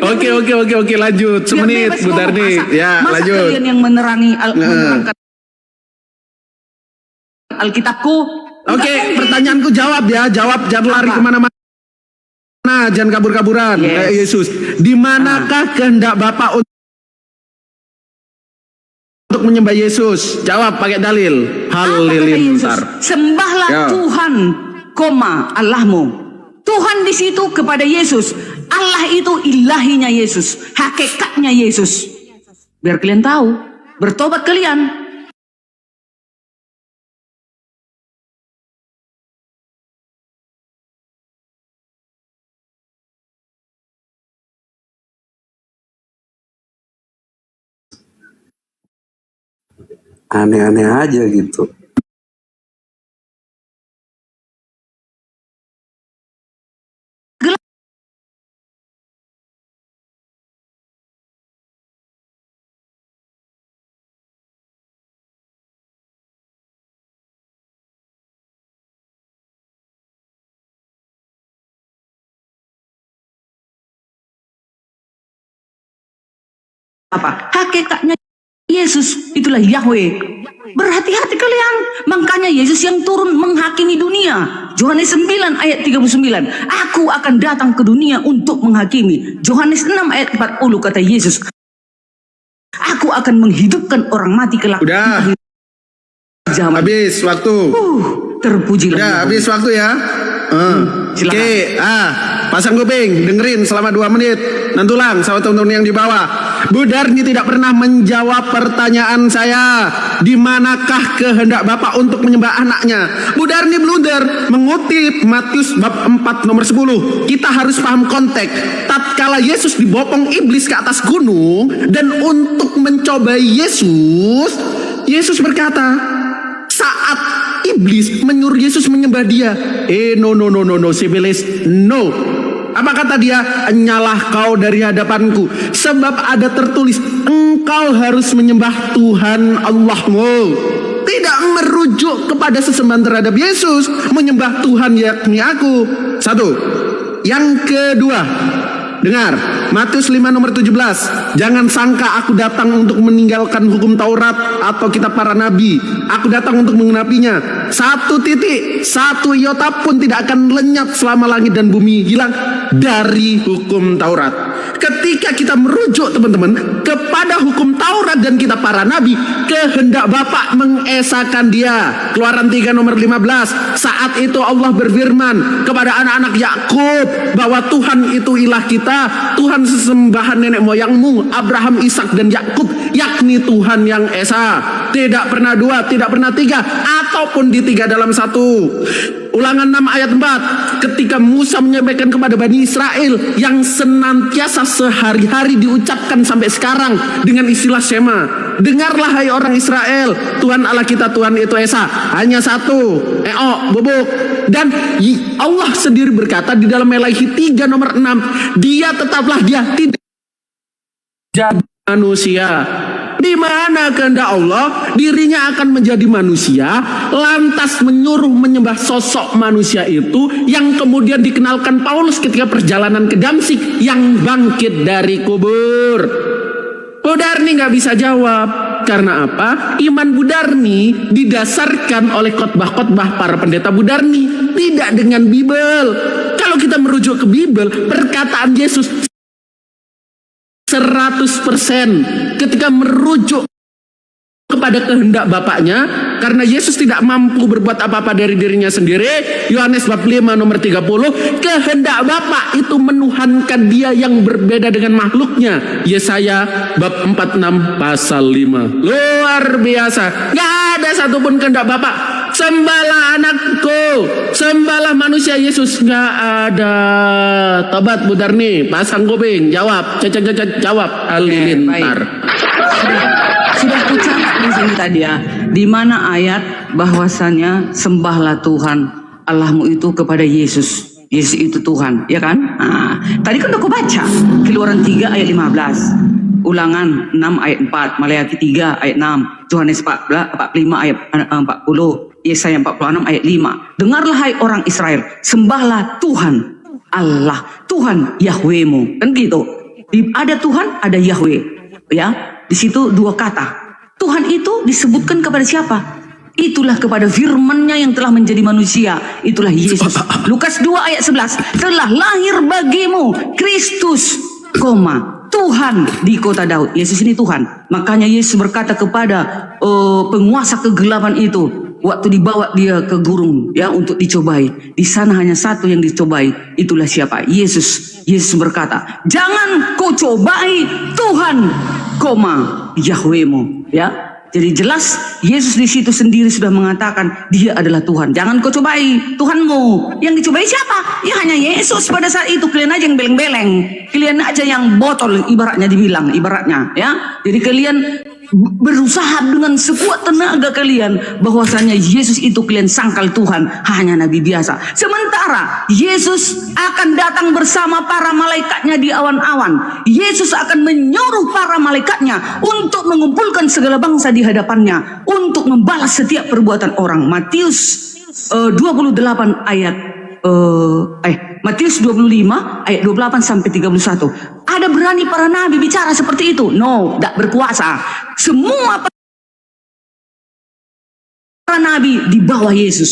Oke, lanjut. Semenit, bentar nih. Ya, lanjut. Kalian yang menerangkan Alkitabku. Pertanyaanku jawab ya, jangan lari kemana-mana, jangan kabur-kaburan kayak Yesus. Di manakah kehendak Bapak untuk menyembah Yesus? Jawab pakai dalil. Halilintar. Sembahlah Tuhan, Allahmu. Tuhan di situ kepada Yesus. Allah itu ilahinya Yesus, hakikatnya Yesus. Biar kalian tahu, bertobat kalian. Aneh-aneh aja gitu. Apa? Hakikatnya Yesus, itulah Yahweh. Berhati-hati kalian. Makanya Yesus yang turun menghakimi dunia. Yohanes 9 ayat 39. Aku akan datang ke dunia untuk menghakimi. Yohanes 6 ayat 40 kata Yesus. Aku akan menghidupkan orang mati kelak. Udah. Habis waktu. Terpujilah. Udah habis waktu ya. Oke, pasang kuping, dengerin selama 2 menit. Nantulang sama teman-teman yang di bawah. Bu Darni tidak pernah menjawab pertanyaan saya. Di manakah kehendak Bapak untuk menyembah anaknya? Bu Darni blunder mengutip Matius bab 4 nomor 10. Kita harus paham konteks. Tatkala Yesus dibopong iblis ke atas gunung dan untuk mencobai Yesus, Yesus berkata, saat iblis menyuruh Yesus menyembah dia, no, civilis, no. Apa kata dia? Enyalah kau dari hadapanku, sebab ada tertulis, engkau harus menyembah Tuhan Allahmu. Tidak merujuk kepada sesembahan terhadap Yesus, menyembah Tuhan yakni aku. 1. Yang kedua, dengar Matius 5 nomor 17. Jangan sangka aku datang untuk meninggalkan hukum Taurat atau kitab para nabi. Aku datang untuk mengenapinya. 1 iota pun tidak akan lenyap selama langit dan bumi hilang dari hukum Taurat. Ketika kita merujuk teman-teman kepada hukum Taurat dan kitab para nabi, kehendak Bapa mengesahkan dia. Keluaran 3 nomor 15. Saat itu Allah berfirman kepada anak-anak Yakub bahwa Tuhan itu ilah kita, Tuhan sesembahan nenek moyangmu Abraham, Ishak dan Yakub, yakni Tuhan yang esa. Tidak pernah 2, tidak pernah 3, ataupun di 3 dalam 1. Ulangan 6 ayat 4. Ketika Musa menyampaikan kepada Bani Israel yang senantiasa sehari-hari diucapkan sampai sekarang dengan istilah Shema. Dengarlah hai orang Israel, Tuhan Allah kita Tuhan itu esa, hanya satu, bubuk. Dan Allah sendiri berkata di dalam Melaiki 3 nomor 6, dia tetaplah dia, tidak jadi manusia. Di mana kehendak Allah, dirinya akan menjadi manusia, lantas menyuruh menyembah sosok manusia itu yang kemudian dikenalkan Paulus ketika perjalanan ke Damsik yang bangkit dari kubur. Bu Darni nggak bisa jawab. Karena apa? Iman Bu Darni didasarkan oleh khotbah-khotbah para pendeta Bu Darni, tidak dengan Bible. Kalau kita merujuk ke Bible, perkataan Yesus 100% ketika merujuk kepada kehendak Bapaknya, karena Yesus tidak mampu berbuat apa-apa dari dirinya sendiri. Yohanes bab 5 nomor 30, kehendak Bapa itu menuhankan dia yang berbeda dengan makhluknya. Yesaya bab 46 pasal 5. Luar biasa. Gak ada satupun kehendak Bapa. Sembahlah anakku, sembahlah manusia Yesus. Gak ada. Tobat Bu Darni, pasang kuping, jawab, jawab Halilintar. Sudah ucap di sini tadi ya, di mana ayat bahwasanya sembahlah Tuhan Allahmu itu kepada Yesus. Yesus itu Tuhan, ya kan? Tadi kan udah aku baca Keluaran 3 ayat 15, Ulangan 6 ayat 4, Maleakhi 3 ayat 6, Yohanes 45 ayat 40, Yesaya 46 ayat 5. Dengarlah hai orang Israel, sembahlah Tuhan Allah, Tuhan Yahwehmu. Kan gitu. Ada Tuhan, ada Yahweh. Ya, di situ 2 kata. Tuhan itu disebutkan kepada siapa? Itulah kepada firman-Nya yang telah menjadi manusia. Itulah Yesus. Lukas 2 ayat 11. Telah lahir bagimu Kristus, Tuhan di kota Daud. Yesus ini Tuhan. Makanya Yesus berkata kepada penguasa kegelapan itu, waktu dibawa dia ke gurun ya untuk dicobai, di sana hanya satu yang dicobai, itulah siapa? Yesus. Yesus berkata, jangan kau cobai Tuhan, Yahwehmu. Ya, jadi jelas Yesus di situ sendiri sudah mengatakan dia adalah Tuhan. Jangan kau cobai Tuhanmu. Yang dicobai siapa? Ya hanya Yesus pada saat itu. Kalian aja yang beleng-beleng, kalian aja yang botol, ibaratnya dibilang, ibaratnya ya. Jadi kalian berusaha dengan sekuat tenaga kalian bahwasanya Yesus itu kalian sangkal Tuhan, hanya nabi biasa. Sementara Yesus akan datang bersama para malaikatnya di awan-awan. Yesus akan menyuruh para malaikatnya untuk mengumpulkan segala bangsa di hadapannya untuk membalas setiap perbuatan orang. Matius 28 ayat Matius 25 ayat 28 sampai 31. Ada berani para nabi bicara seperti itu? No, tidak berkuasa. Semua para nabi di bawah Yesus,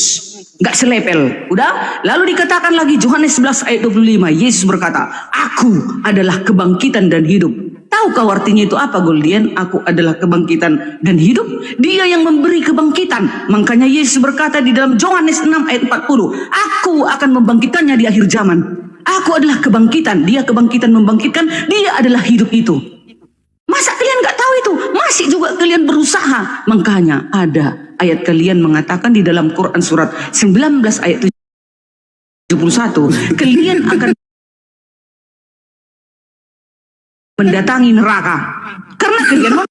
nggak selepel. Udah. Lalu dikatakan lagi Yohanes 11 ayat 25, Yesus berkata, aku adalah kebangkitan dan hidup. Tahu kau artinya itu apa, Goldian? Aku adalah kebangkitan dan hidup. Dia yang memberi kebangkitan. Makanya Yesus berkata di dalam Yohanes 6 ayat 40, aku akan membangkitkannya di akhir zaman. Aku adalah kebangkitan. Dia kebangkitan membangkitkan. Dia adalah hidup itu. Masa kalian nggak tahu itu? Masih juga kalian berusaha. Makanya ada ayat kalian mengatakan di dalam Quran surat 19 ayat 71, kalian akan mendatangi neraka karena kalian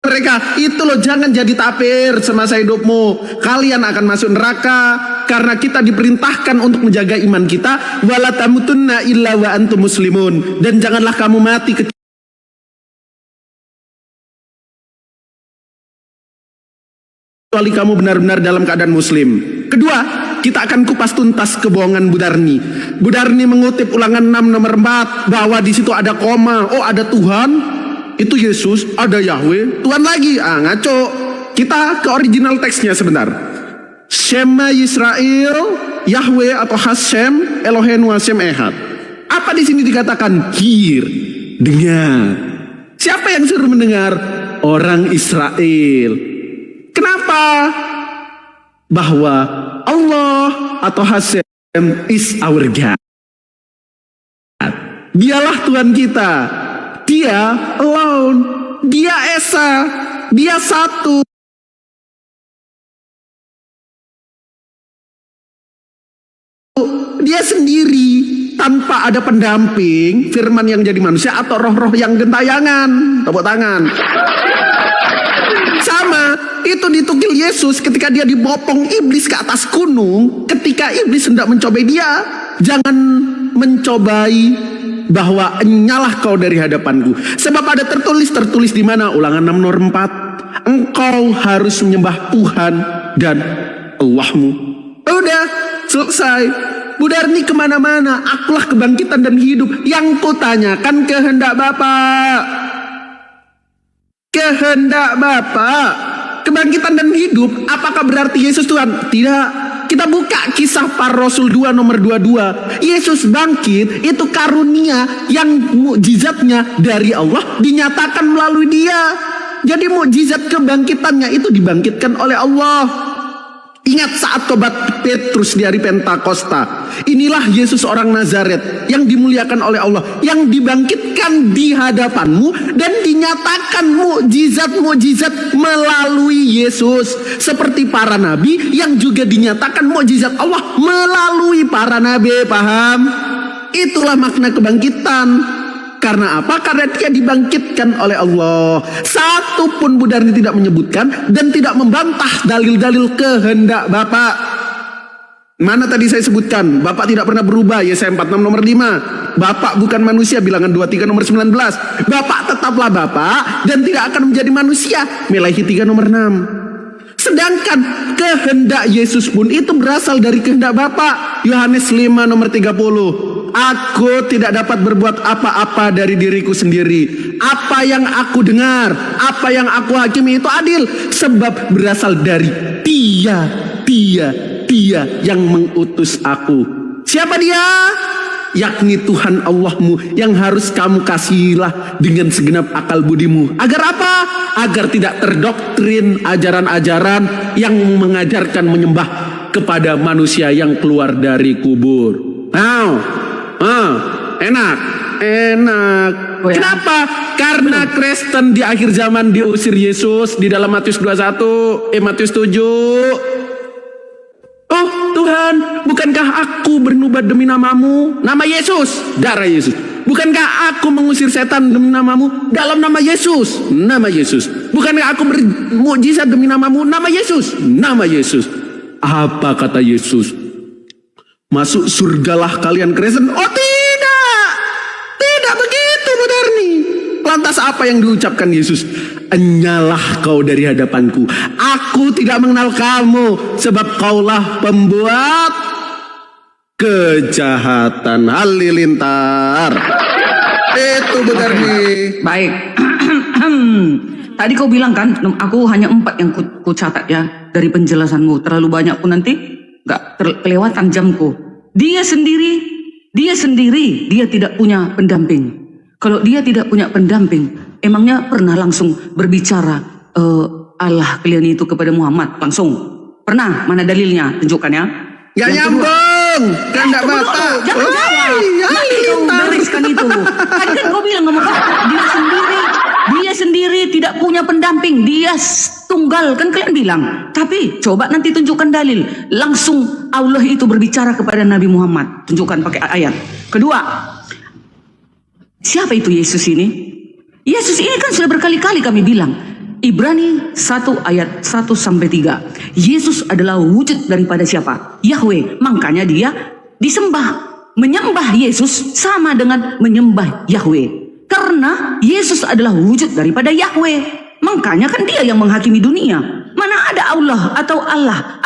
mereka itu loh, jangan jadi tapir semasa hidupmu. Kalian akan masuk neraka karena kita diperintahkan untuk menjaga iman kita. Wala tamutunna illa wa antum muslimun, dan janganlah kamu mati kecuali kamu benar-benar dalam keadaan muslim. Kedua, kita akan kupas tuntas kebohongan Budarni. Budarni mengutip Ulangan 6 nomor 4 bahwa di situ ada koma. Oh, ada Tuhan. Itu Yesus, ada Yahweh, Tuhan lagi. Ngaco. Kita ke original teksnya sebentar. Shema Yisrael, Yahweh atau Hashem, Eloheinu Hashem Ehad. Apa di sini dikatakan? Hear, dengar. Siapa yang suruh mendengar? Orang Israel. Kenapa? Bahwa Allah atau Hashem is our God. Dialah Tuhan kita. Dia alone, dia esa, dia satu. Dia sendiri tanpa ada pendamping, firman yang jadi manusia atau roh-roh yang gentayangan. Tepuk tangan. Sama, itu ditukil Yesus ketika dia dibopong iblis ke atas gunung. Ketika iblis hendak mencobai dia, jangan mencobai bahwa nyalah kau dari hadapanku. Sebab ada tertulis di mana? Ulangan 6 nomor 4. Engkau harus menyembah Tuhan dan Allahmu. Udah, selesai. Budarni kemana-mana. Akulah kebangkitan dan hidup. Yang kutanyakan kehendak Bapak. Kehendak Bapak. Kebangkitan dan hidup, apakah berarti Yesus Tuhan? Tidak. Kita buka Kisah Para Rasul 2 nomor 22. Yesus bangkit itu karunia yang mukjizatnya dari Allah dinyatakan melalui dia. Jadi mukjizat kebangkitannya itu dibangkitkan oleh Allah. Ingat saat tobat Petrus di hari Pentakosta. Inilah Yesus orang Nazaret yang dimuliakan oleh Allah, yang dibangkitkan di hadapanmu dan dinyatakan mukjizat-mukjizat melalui Yesus. Seperti para nabi yang juga dinyatakan mukjizat Allah melalui para nabi. Paham? Itulah makna kebangkitan. Karena apa? Karena dia dibangkitkan oleh Allah. Satu pun Budarni tidak menyebutkan dan tidak membantah dalil-dalil kehendak Bapak. Mana tadi saya sebutkan? Bapak tidak pernah berubah. Yesaya 46 nomor 5. Bapak bukan manusia. Bilangan 23 nomor 19. Bapak tetaplah Bapak dan tidak akan menjadi manusia. Melahi 3 nomor 6. Sedangkan kehendak Yesus pun itu berasal dari kehendak Bapa. Yohanes 5 nomor 30. Aku tidak dapat berbuat apa-apa dari diriku sendiri. Apa yang aku dengar, apa yang aku hakimi itu adil, sebab berasal dari Dia yang mengutus aku. Siapa Dia? Yakni Tuhan Allahmu yang harus kamu kasihilah dengan segenap akal budimu. Agar apa? Agar tidak terdoktrin ajaran-ajaran yang mengajarkan menyembah kepada manusia yang keluar dari kubur. Enak. Kenapa? Karena Kristen di akhir zaman diusir Yesus di dalam Matius 7. Oh Tuhan, bukankah aku bernubuat demi namamu? Nama Yesus, darah Yesus. Bukankah aku mengusir setan demi namamu? Dalam nama Yesus, nama Yesus. Bukankah aku bermukjizat demi namamu? Nama Yesus, nama Yesus. Apa kata Yesus? masuk surgalah kalian Kristen. Oh tidak, tidak begitu Bu Darni. Lantas apa yang diucapkan Yesus? Enyalah kau dari hadapanku, aku tidak mengenal kamu, sebab kaulah pembuat kejahatan. Halilintar. Itu Bu Darni. Baik. Tadi kau bilang kan, aku hanya 4 yang ku catat ya dari penjelasanmu. Terlalu banyak pun nanti gak kelewatan jamku. Dia sendiri, dia tidak punya pendamping. Kalau dia tidak punya pendamping, emangnya pernah langsung berbicara Allah kalian itu kepada Muhammad langsung? Pernah? Mana dalilnya? Tunjukkan ya. Gak nyambung, kan gak batal. Jangan jawab. Nanti kau bereskan itu. Tadi kan kau bilang ngomong dia sendiri tidak punya pendamping. Dia tunggal kan kalian bilang. Tapi coba nanti tunjukkan dalil. Langsung Allah itu berbicara kepada Nabi Muhammad. Tunjukkan pakai ayat. Kedua, siapa itu Yesus ini? Yesus ini kan sudah berkali-kali kami bilang. Ibrani 1 ayat 1-3. Yesus adalah wujud daripada siapa? Yahweh. Makanya dia disembah. Menyembah Yesus sama dengan menyembah Yahweh. Karena Yesus adalah wujud daripada Yahweh. Makanya kan dia yang menghakimi dunia. Mana ada Allah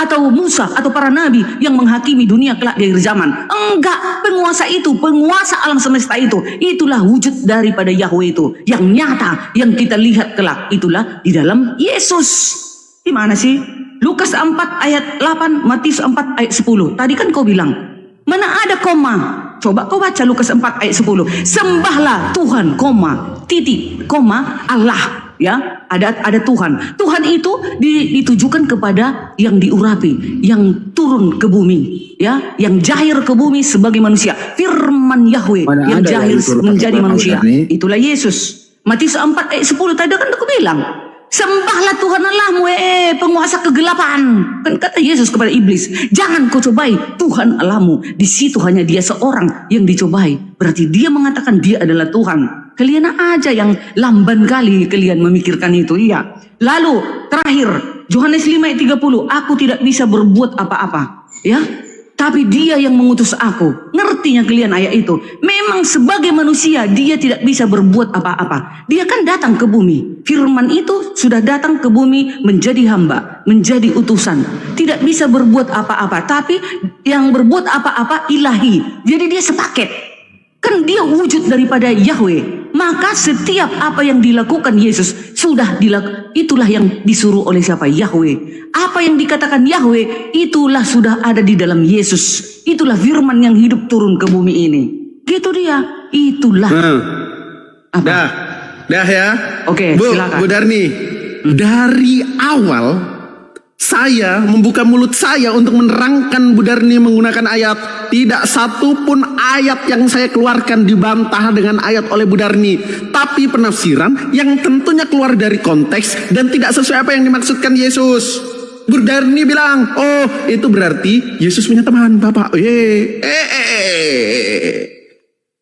atau Musa atau para nabi yang menghakimi dunia kelak di akhir zaman? Enggak, penguasa itu, penguasa alam semesta itu, itulah wujud daripada Yahweh itu, yang nyata, yang kita lihat kelak, itulah di dalam Yesus. Di mana sih? Lukas 4 ayat 8, Matius 4 ayat 10. Tadi kan kau bilang, mana ada koma? Coba kau baca Lukas 4 ayat 10. Sembahlah Tuhan, koma, titik, koma, Allah. Ya, ada Tuhan. Tuhan itu ditujukan kepada yang diurapi, yang turun ke bumi, ya, yang jahir ke bumi sebagai manusia. Firman Yahweh yang jahir menjadi manusia. Itulah Yesus. Matius 4 ayat 10 tadi kan aku bilang, sembahlah Tuhan Allahmu, penguasa kegelapan. Kan kata Yesus kepada iblis, jangan kau cobai Tuhan Allahmu. Di situ hanya dia seorang yang dicobai. Berarti dia mengatakan dia adalah Tuhan. Kalian aja yang lamban kali kalian memikirkan itu, iya. Lalu terakhir Yohanes 5 ayat 30, aku tidak bisa berbuat apa-apa, ya. Tapi dia yang mengutus aku. Ngertinya kalian ayat itu? Memang sebagai manusia dia tidak bisa berbuat apa-apa. Dia kan datang ke bumi. Firman itu sudah datang ke bumi menjadi hamba, menjadi utusan. Tidak bisa berbuat apa-apa. Tapi yang berbuat apa-apa ilahi. Jadi dia sepaket. Kan dia wujud daripada Yahweh. Maka setiap apa yang dilakukan Yesus sudah dilakukan. Itulah yang disuruh oleh siapa? Yahweh. Apa yang dikatakan Yahweh itulah sudah ada di dalam Yesus. Itulah firman yang hidup turun ke bumi ini. Gitu dia. Itulah. Apa? Dah ya. Oke, silakan. Bu Darni, dari awal saya membuka mulut saya untuk menerangkan Bu Darni menggunakan ayat. Tidak satu pun ayat yang saya keluarkan dibantah dengan ayat oleh Bu Darni. Tapi penafsiran yang tentunya keluar dari konteks dan tidak sesuai apa yang dimaksudkan Yesus. Bu Darni bilang, oh itu berarti Yesus punya teman, Bapak.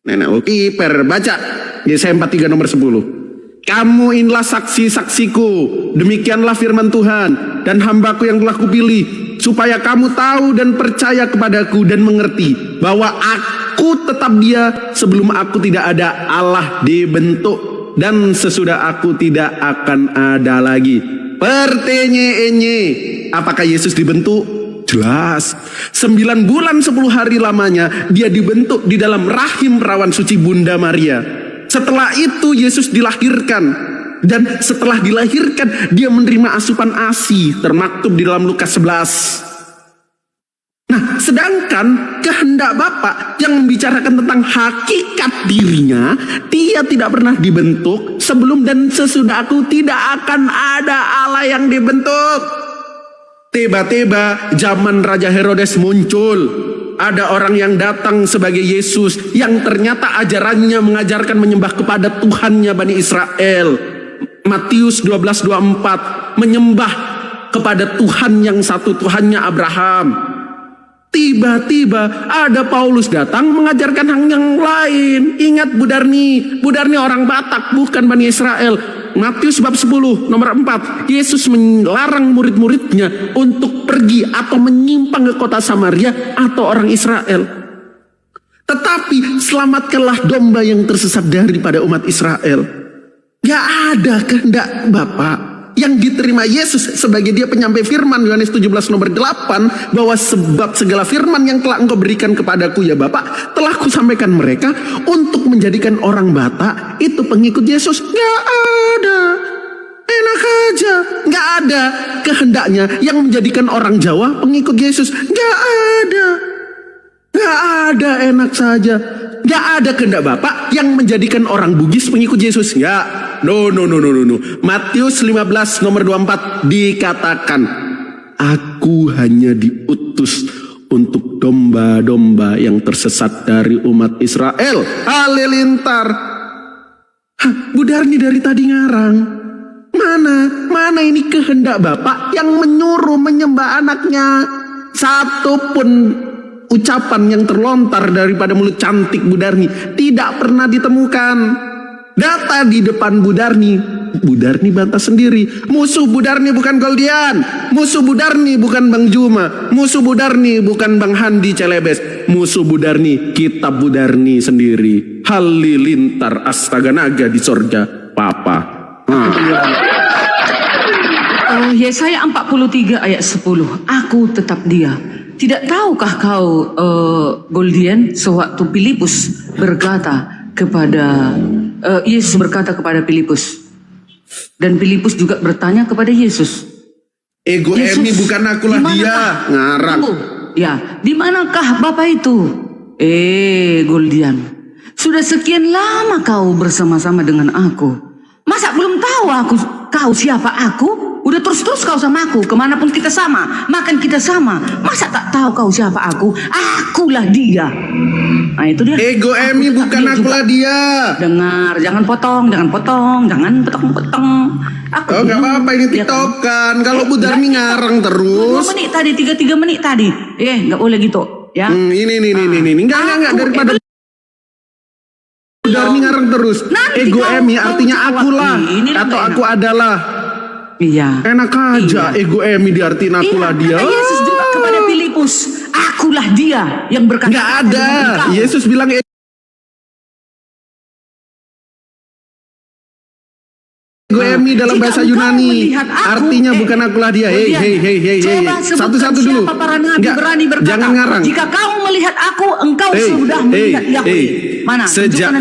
Nenek Ulkiper, baca Yesaya 43 nomor 10. Kamu inilah saksi-saksiku, demikianlah firman Tuhan, dan hambaku yang telah kupilih, supaya kamu tahu dan percaya kepadaku dan mengerti bahwa aku tetap dia sebelum aku tidak ada Allah dibentuk, dan sesudah aku tidak akan ada lagi. Pertanyaan, apakah Yesus dibentuk? Jelas. 9 bulan 10 hari lamanya dia dibentuk di dalam rahim perawan suci Bunda Maria. Setelah itu Yesus dilahirkan, dan setelah dilahirkan dia menerima asupan ASI termaktub di dalam Lukas 11. Nah, sedangkan kehendak Bapa yang membicarakan tentang hakikat dirinya, dia tidak pernah dibentuk sebelum dan sesudah aku tidak akan ada Allah yang dibentuk. Tiba-tiba zaman Raja Herodes muncul. Ada orang yang datang sebagai Yesus yang ternyata ajarannya mengajarkan menyembah kepada Tuhannya Bani Israel. Matius 12:24, menyembah kepada Tuhan yang satu, Tuhannya Abraham. Tiba-tiba ada Paulus datang mengajarkan hal yang lain. Ingat Bu Darni orang Batak bukan Bani Israel. Matius bab 10 nomor 4. Yesus melarang murid-muridnya untuk pergi atau menyimpang ke kota Samaria atau orang Israel. Tetapi selamatkanlah domba yang tersesat daripada umat Israel. Gak ada kehendak Bapa yang diterima Yesus sebagai dia penyampai firman. Yohanes 17 nomor 8, bahwa sebab segala firman yang telah engkau berikan kepadaku ya Bapa, telah kusampaikan mereka untuk menjadikan orang Batak itu pengikut Yesus. Gak ada. Enak aja. Gak ada kehendaknya yang menjadikan orang Jawa pengikut Yesus. Gak ada. Gak ada, enak saja. Gak ada kehendak Bapak yang menjadikan orang Bugis pengikut Yesus. Gak. No. Matius 15 nomor 24 dikatakan, aku hanya diutus untuk domba-domba yang tersesat dari umat Israel. Halilintar. Bu Darni dari tadi ngarang. Mana ini kehendak Bapak yang menyuruh menyembah anaknya? Satu pun ucapan yang terlontar daripada mulut cantik Bu Darni tidak pernah ditemukan. Data di depan Bu Darni bantah sendiri. Musuh Bu Darni bukan Goldian, musuh Bu Darni bukan Bang Juma, musuh Bu Darni bukan Bang Handi Celebes, musuh Bu Darni kitab Bu Darni sendiri. Halilintar astaga naga di sorga Papa. Yesaya 43 ayat 10. Aku tetap dia. Tidak tahukah kau, Goldian, sewaktu Filipus berkata kepada Yesus berkata kepada Filipus, dan Filipus juga bertanya kepada Yesus. Ego Yesus, Emi bukan akulah dia, ngarang. Ya, di manakah Bapak itu? Goldian, sudah sekian lama kau bersama-sama dengan aku. Masa belum tahu kau siapa aku? Udah terus-terus kau sama aku, kemanapun kita sama, makan kita sama. Masa tak tahu kau siapa aku? Akulah dia. Nah itu dia. Ego Emi bukan akulah dia. Dengar, jangan potong. Jangan potong. Oh gak apa-apa, ini tiktokan. Kalau Bu Darni ngarang terus. 2 menit tadi, 3 menit tadi. Gak boleh gitu ya. Ini. Enggak daripada Bu Darni ngarang terus. Ego Emi artinya akulah atau aku adalah. Iya. Enak aja ego Emi diartiin akulah dia. Yesus juga kepada Filipus, akulah dia yang berkata. Gak ada. Yesus bilang ego Emi dalam bahasa Yunani artinya bukan akulah dia. Hei. Satu-satu dulu. Enggak, jangan ngarang. Jika kamu melihat aku, engkau sudah melihat Yahweh. Mana? Sejak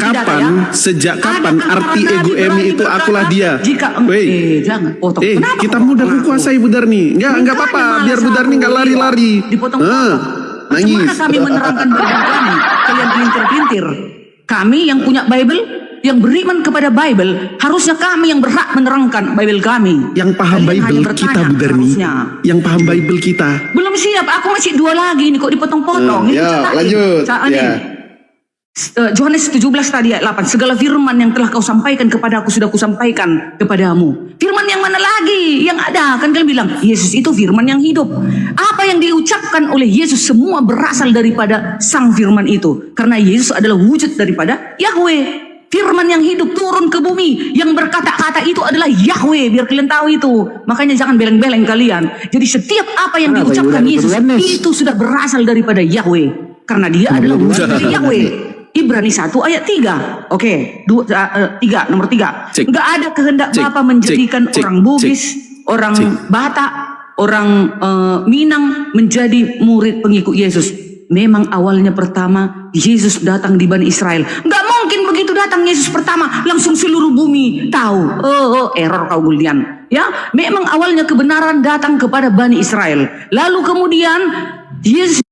kapan arti ego Emi itu akulah dia? Jangan potong. Kita mudah kuasai Bu Darni. Enggak apa-apa, biar Bu Darni enggak lari-lari. Dipotong. Nangis. Bagaimana kami menerangkan Bible kami? Kalian pintir-pintir. Kami yang punya Bible, yang beriman kepada Bible, harusnya kami yang berhak menerangkan Bible kami. Yang paham Bible kita, Bu Darni. Yang paham Bible kita. Belum siap, aku masih 2 lagi nih kok dipotong-potong. Ya, lanjut. Yohanes 17 tadi ayat 8. Segala firman yang telah kau sampaikan kepada aku sudah kusampaikan kepadamu. Firman yang mana lagi? Yang ada, kan kalian bilang Yesus itu firman yang hidup. Apa yang diucapkan oleh Yesus semua berasal daripada sang firman itu. Karena Yesus adalah wujud daripada Yahweh. Firman yang hidup turun ke bumi. Yang berkata-kata itu adalah Yahweh. Biar kalian tahu itu. Makanya jangan beleng-beleng kalian. Jadi setiap apa yang diucapkan Yesus itu sudah berasal daripada Yahweh. Karena dia adalah wujud dari Yahweh. Ibrani 1 ayat 3. Oke, 3 nomor 3. Enggak ada kehendak Bapa menjadikan orang Bugis, orang Batak, orang Minang menjadi murid pengikut Yesus. Memang awalnya pertama Yesus datang di Bani Israel. Enggak mungkin begitu datang Yesus pertama langsung seluruh bumi tahu. Error kau Goldian. Ya, memang awalnya kebenaran datang kepada Bani Israel. Lalu kemudian Yesus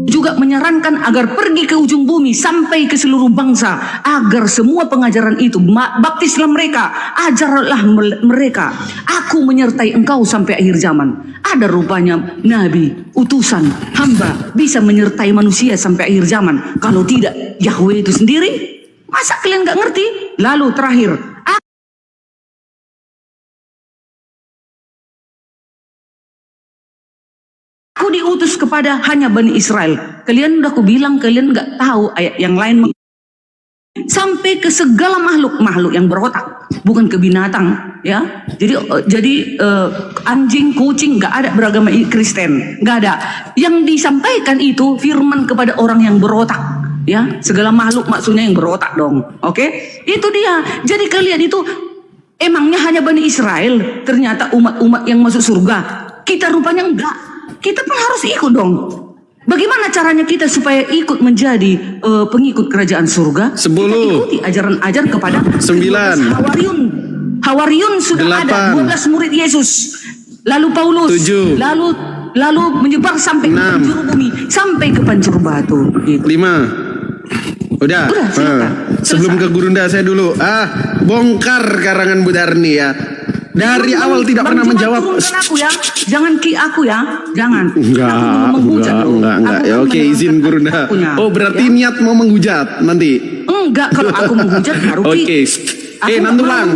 juga menyarankan agar pergi ke ujung bumi sampai ke seluruh bangsa, agar semua pengajaran itu baptislah mereka, ajarlah mereka, aku menyertai engkau sampai akhir zaman. Ada rupanya nabi, utusan, hamba bisa menyertai manusia sampai akhir zaman. Kalau tidak Yahweh itu sendiri, masa kalian gak ngerti? Lalu terakhir, aku diutus kepada hanya Bani Israel. Kalian udah aku bilang kalian nggak tahu ayat yang lain sampai ke segala makhluk yang berotak, bukan ke binatang, ya. Jadi anjing, kucing nggak ada beragama Kristen, nggak ada. Yang disampaikan itu firman kepada orang yang berotak, ya. Segala makhluk maksudnya yang berotak dong, oke? Itu dia. Jadi kalian itu emangnya hanya Bani Israel ternyata umat-umat yang masuk surga. Kita rupanya enggak. Kita pun harus ikut dong. Bagaimana caranya kita supaya ikut menjadi pengikut kerajaan surga? 10. Kita ikuti ajaran kepada 9. Hawariun sudah 8. ada 12 murid Yesus. Lalu Paulus. 7. Lalu menyebar sampai ke penjuru bumi, sampai ke pancur batu. Gitu. 5. Udah. Silakan. Sebelum ke Gurunda saya dulu. Bongkar karangan Bu Darni ya. Dari awal tidak pernah menjawab. Aku ya, jangan aku ya, jangan. Enggak. Ya, oke, izin Gurunda. Oh, berarti niat mau menghujat nanti. Enggak, kalau aku menghujat baru Oke. Nanti Bang.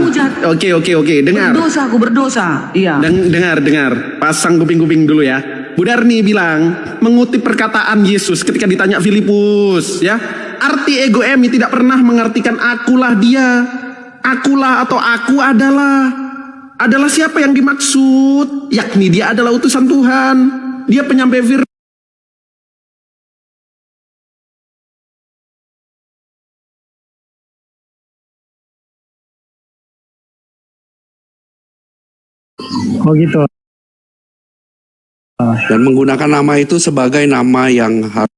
Oke, dengar. Aku berdosa. Iya. Dengar. Pasang kuping-kuping dulu ya. Bu Darni bilang, mengutip perkataan Yesus ketika ditanya Filipus, ya. Arti ego emi tidak pernah mengartikan akulah dia. Akulah atau aku adalah siapa yang dimaksud, yakni dia adalah utusan Tuhan, dia penyampai firman. Oh gitu. Dan menggunakan nama itu sebagai nama yang harus.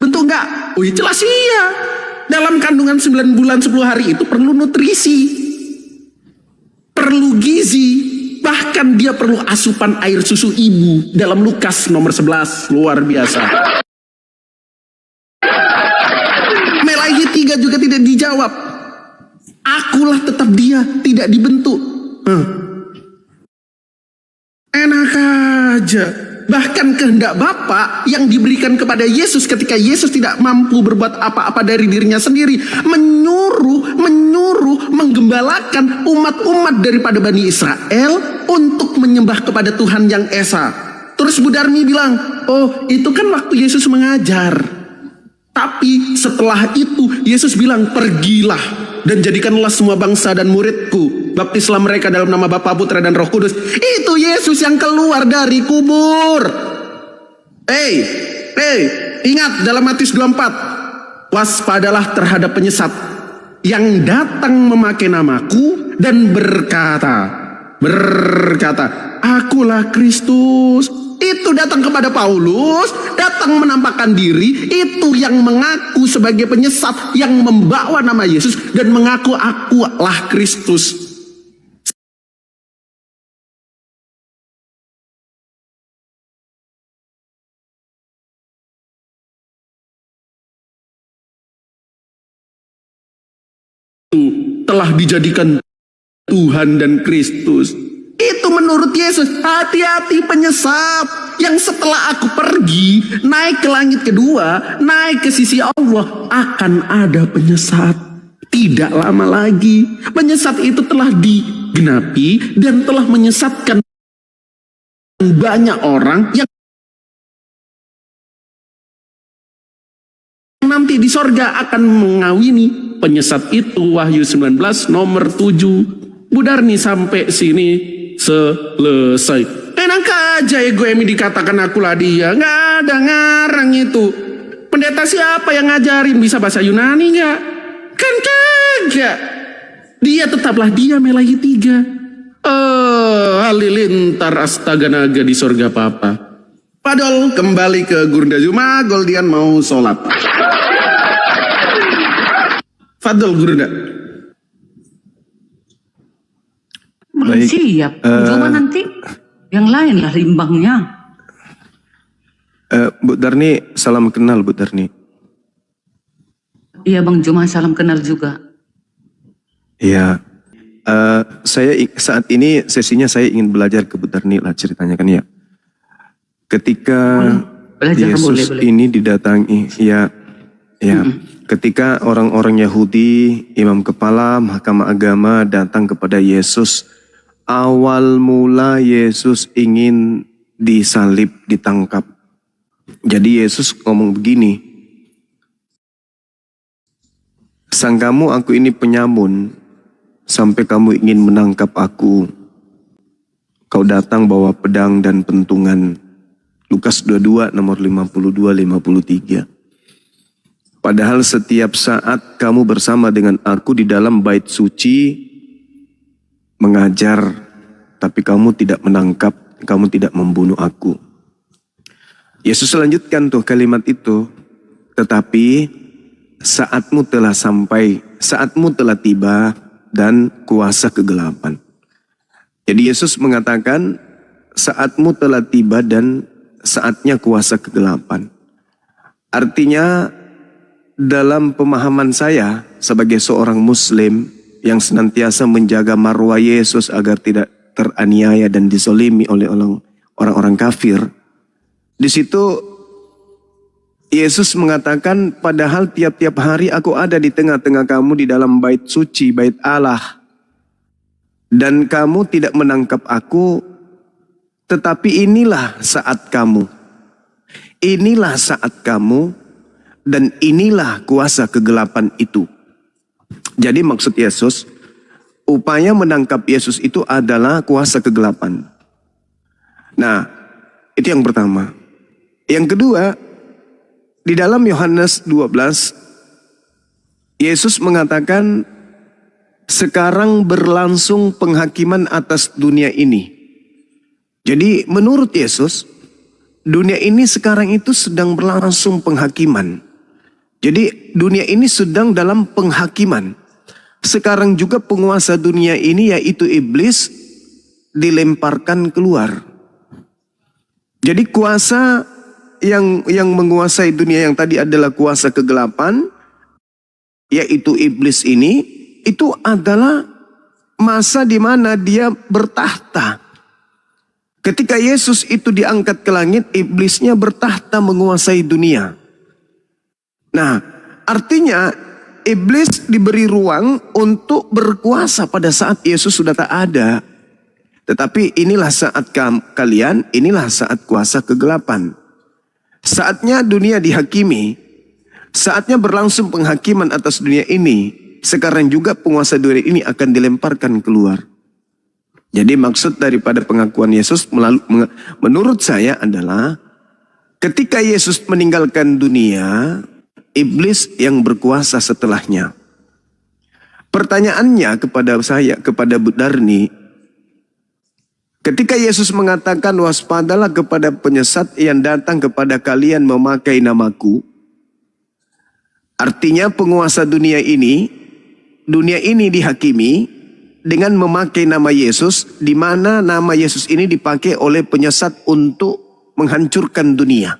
Bentuk enggak? Oh, jelas iya. Dalam kandungan 9 bulan 10 hari itu perlu nutrisi, perlu gizi, bahkan dia perlu asupan air susu ibu. Dalam Lukas nomor 11, luar biasa. Melayu 3 juga tidak dijawab. Akulah tetap dia, tidak dibentuk. Enak aja. Bahkan kehendak Bapa yang diberikan kepada Yesus ketika Yesus tidak mampu berbuat apa-apa dari dirinya sendiri, menyuruh menggembalakan umat-umat daripada Bani Israel untuk menyembah kepada Tuhan yang Esa. Terus Bu Darmi bilang, oh itu kan waktu Yesus mengajar. Tapi setelah itu Yesus bilang, pergilah dan jadikanlah semua bangsa dan muridku, baptislah mereka dalam nama Bapa, Putra dan Roh Kudus. Itu Yesus yang keluar dari kubur. Ingat dalam Matius 24, waspadalah terhadap penyesat yang datang memakai namaku dan berkata, akulah Kristus. Itu datang kepada Paulus, datang menampakkan diri, itu yang mengaku sebagai penyesat yang membawa nama Yesus dan mengaku akulah Kristus. Telah dijadikan Tuhan dan Kristus. Itu menurut Yesus. Hati-hati penyesat yang setelah aku pergi, naik ke langit kedua, naik ke sisi Allah, akan ada penyesat. Tidak lama lagi penyesat itu telah digenapi dan telah menyesatkan banyak orang yang nanti di sorga akan mengawini penyesat itu. Wahyu 19 nomor 7. Bu Darni sampai sini selesai. Enak aja ego emi dikatakan akulah dia. Nggak ada ngarang itu. Pendeta siapa yang ngajarin? Bisa bahasa Yunani nggak? Kan kagak. Dia tetaplah dia, Melayu 3. Halilintar astaga naga di sorga Papa. Padahal kembali ke Gurunda Zuma, Goldian mau sholat. Fadol Gurunda. Belum siap. Cuma nanti yang lain lah imbangnya. Bu Darni, salam kenal Bu Darni. Iya Bang Juma, salam kenal juga. Iya. Saya saat ini sesinya saya ingin belajar ke Bu Darni lah ceritanya kan ya. Ketika Yesus boleh. Ini didatangi, ya. Ketika orang-orang Yahudi, imam kepala, mahkamah agama datang kepada Yesus, awal mula Yesus ingin disalib, ditangkap. Jadi Yesus ngomong begini, Sangkamu aku ini penyamun, sampai kamu ingin menangkap aku. Kau datang bawa pedang dan pentungan. Lukas 22 nomor 52-53. Padahal setiap saat kamu bersama dengan aku di dalam bait suci mengajar, tapi kamu tidak menangkap, kamu tidak membunuh aku. Yesus lanjutkan tuh kalimat itu, tetapi saatmu telah sampai, saatmu telah tiba dan kuasa kegelapan. Jadi Yesus mengatakan saatmu telah tiba dan saatnya kuasa kegelapan. Artinya dalam pemahaman saya sebagai seorang Muslim yang senantiasa menjaga marwah Yesus agar tidak teraniaya dan dizalimi oleh orang-orang kafir, di situ Yesus mengatakan, padahal tiap-tiap hari aku ada di tengah-tengah kamu di dalam bait suci, bait Allah. Dan kamu tidak menangkap aku, tetapi inilah saat kamu. Inilah saat kamu, dan inilah kuasa kegelapan itu. Jadi maksud Yesus, upaya menangkap Yesus itu adalah kuasa kegelapan. Nah, itu yang pertama. Yang kedua, di dalam Yohanes 12, Yesus mengatakan, sekarang berlangsung penghakiman atas dunia ini. Jadi menurut Yesus, dunia ini sekarang itu sedang berlangsung penghakiman. Jadi dunia ini sedang dalam penghakiman. Sekarang juga penguasa dunia ini yaitu iblis dilemparkan keluar. Jadi kuasa yang menguasai dunia yang tadi adalah kuasa kegelapan, yaitu iblis ini, itu adalah masa di mana dia bertahta. Ketika Yesus itu diangkat ke langit, iblisnya bertahta menguasai dunia. Nah, artinya iblis diberi ruang untuk berkuasa pada saat Yesus sudah tak ada. Tetapi inilah saat kalian, inilah saat kuasa kegelapan. Saatnya dunia dihakimi, saatnya berlangsung penghakiman atas dunia ini. Sekarang juga penguasa dunia ini akan dilemparkan keluar. Jadi maksud daripada pengakuan Yesus menurut saya adalah ketika Yesus meninggalkan dunia, iblis yang berkuasa setelahnya. Pertanyaannya kepada saya, kepada Bu Darni, ketika Yesus mengatakan waspadalah kepada penyesat yang datang kepada kalian memakai namaku. Artinya penguasa dunia ini dihakimi dengan memakai nama Yesus, di mana nama Yesus ini dipakai oleh penyesat untuk menghancurkan dunia.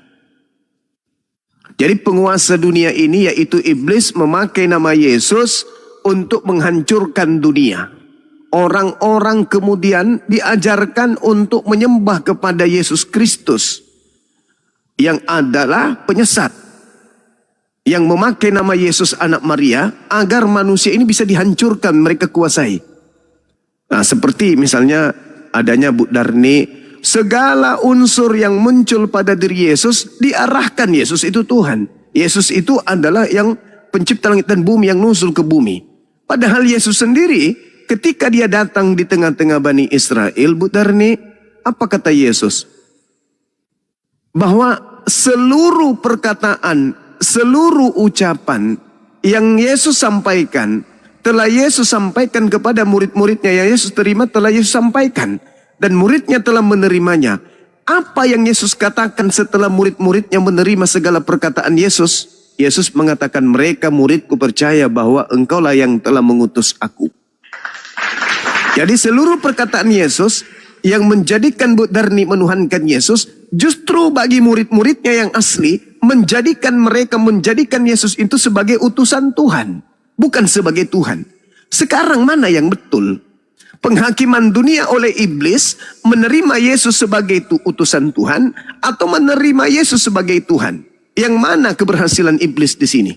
Jadi penguasa dunia ini yaitu iblis memakai nama Yesus untuk menghancurkan dunia. Orang-orang kemudian diajarkan untuk menyembah kepada Yesus Kristus yang adalah penyesat, yang memakai nama Yesus anak Maria agar manusia ini bisa dihancurkan, mereka kuasai. Nah, seperti misalnya adanya Bu Darni, segala unsur yang muncul pada diri Yesus diarahkan Yesus itu Tuhan. Yesus itu adalah yang pencipta langit dan bumi, yang nusul ke bumi. Padahal Yesus sendiri ketika dia datang di tengah-tengah Bani Israel, Bu Darni, apa kata Yesus? Bahwa seluruh perkataan, seluruh ucapan yang Yesus sampaikan, telah Yesus sampaikan kepada murid-muridnya, yang Yesus terima telah Yesus sampaikan. Dan muridnya telah menerimanya. Apa yang Yesus katakan setelah murid-muridnya menerima segala perkataan Yesus? Yesus mengatakan, mereka muridku percaya bahwa engkaulah yang telah mengutus aku. Jadi seluruh perkataan Yesus yang menjadikan Bu Darni menuhankan Yesus, justru bagi murid-muridnya yang asli, menjadikan Yesus itu sebagai utusan Tuhan, bukan sebagai Tuhan. Sekarang mana yang betul? Penghakiman dunia oleh iblis, menerima Yesus sebagai utusan Tuhan, atau menerima Yesus sebagai Tuhan? Yang mana keberhasilan iblis di sini?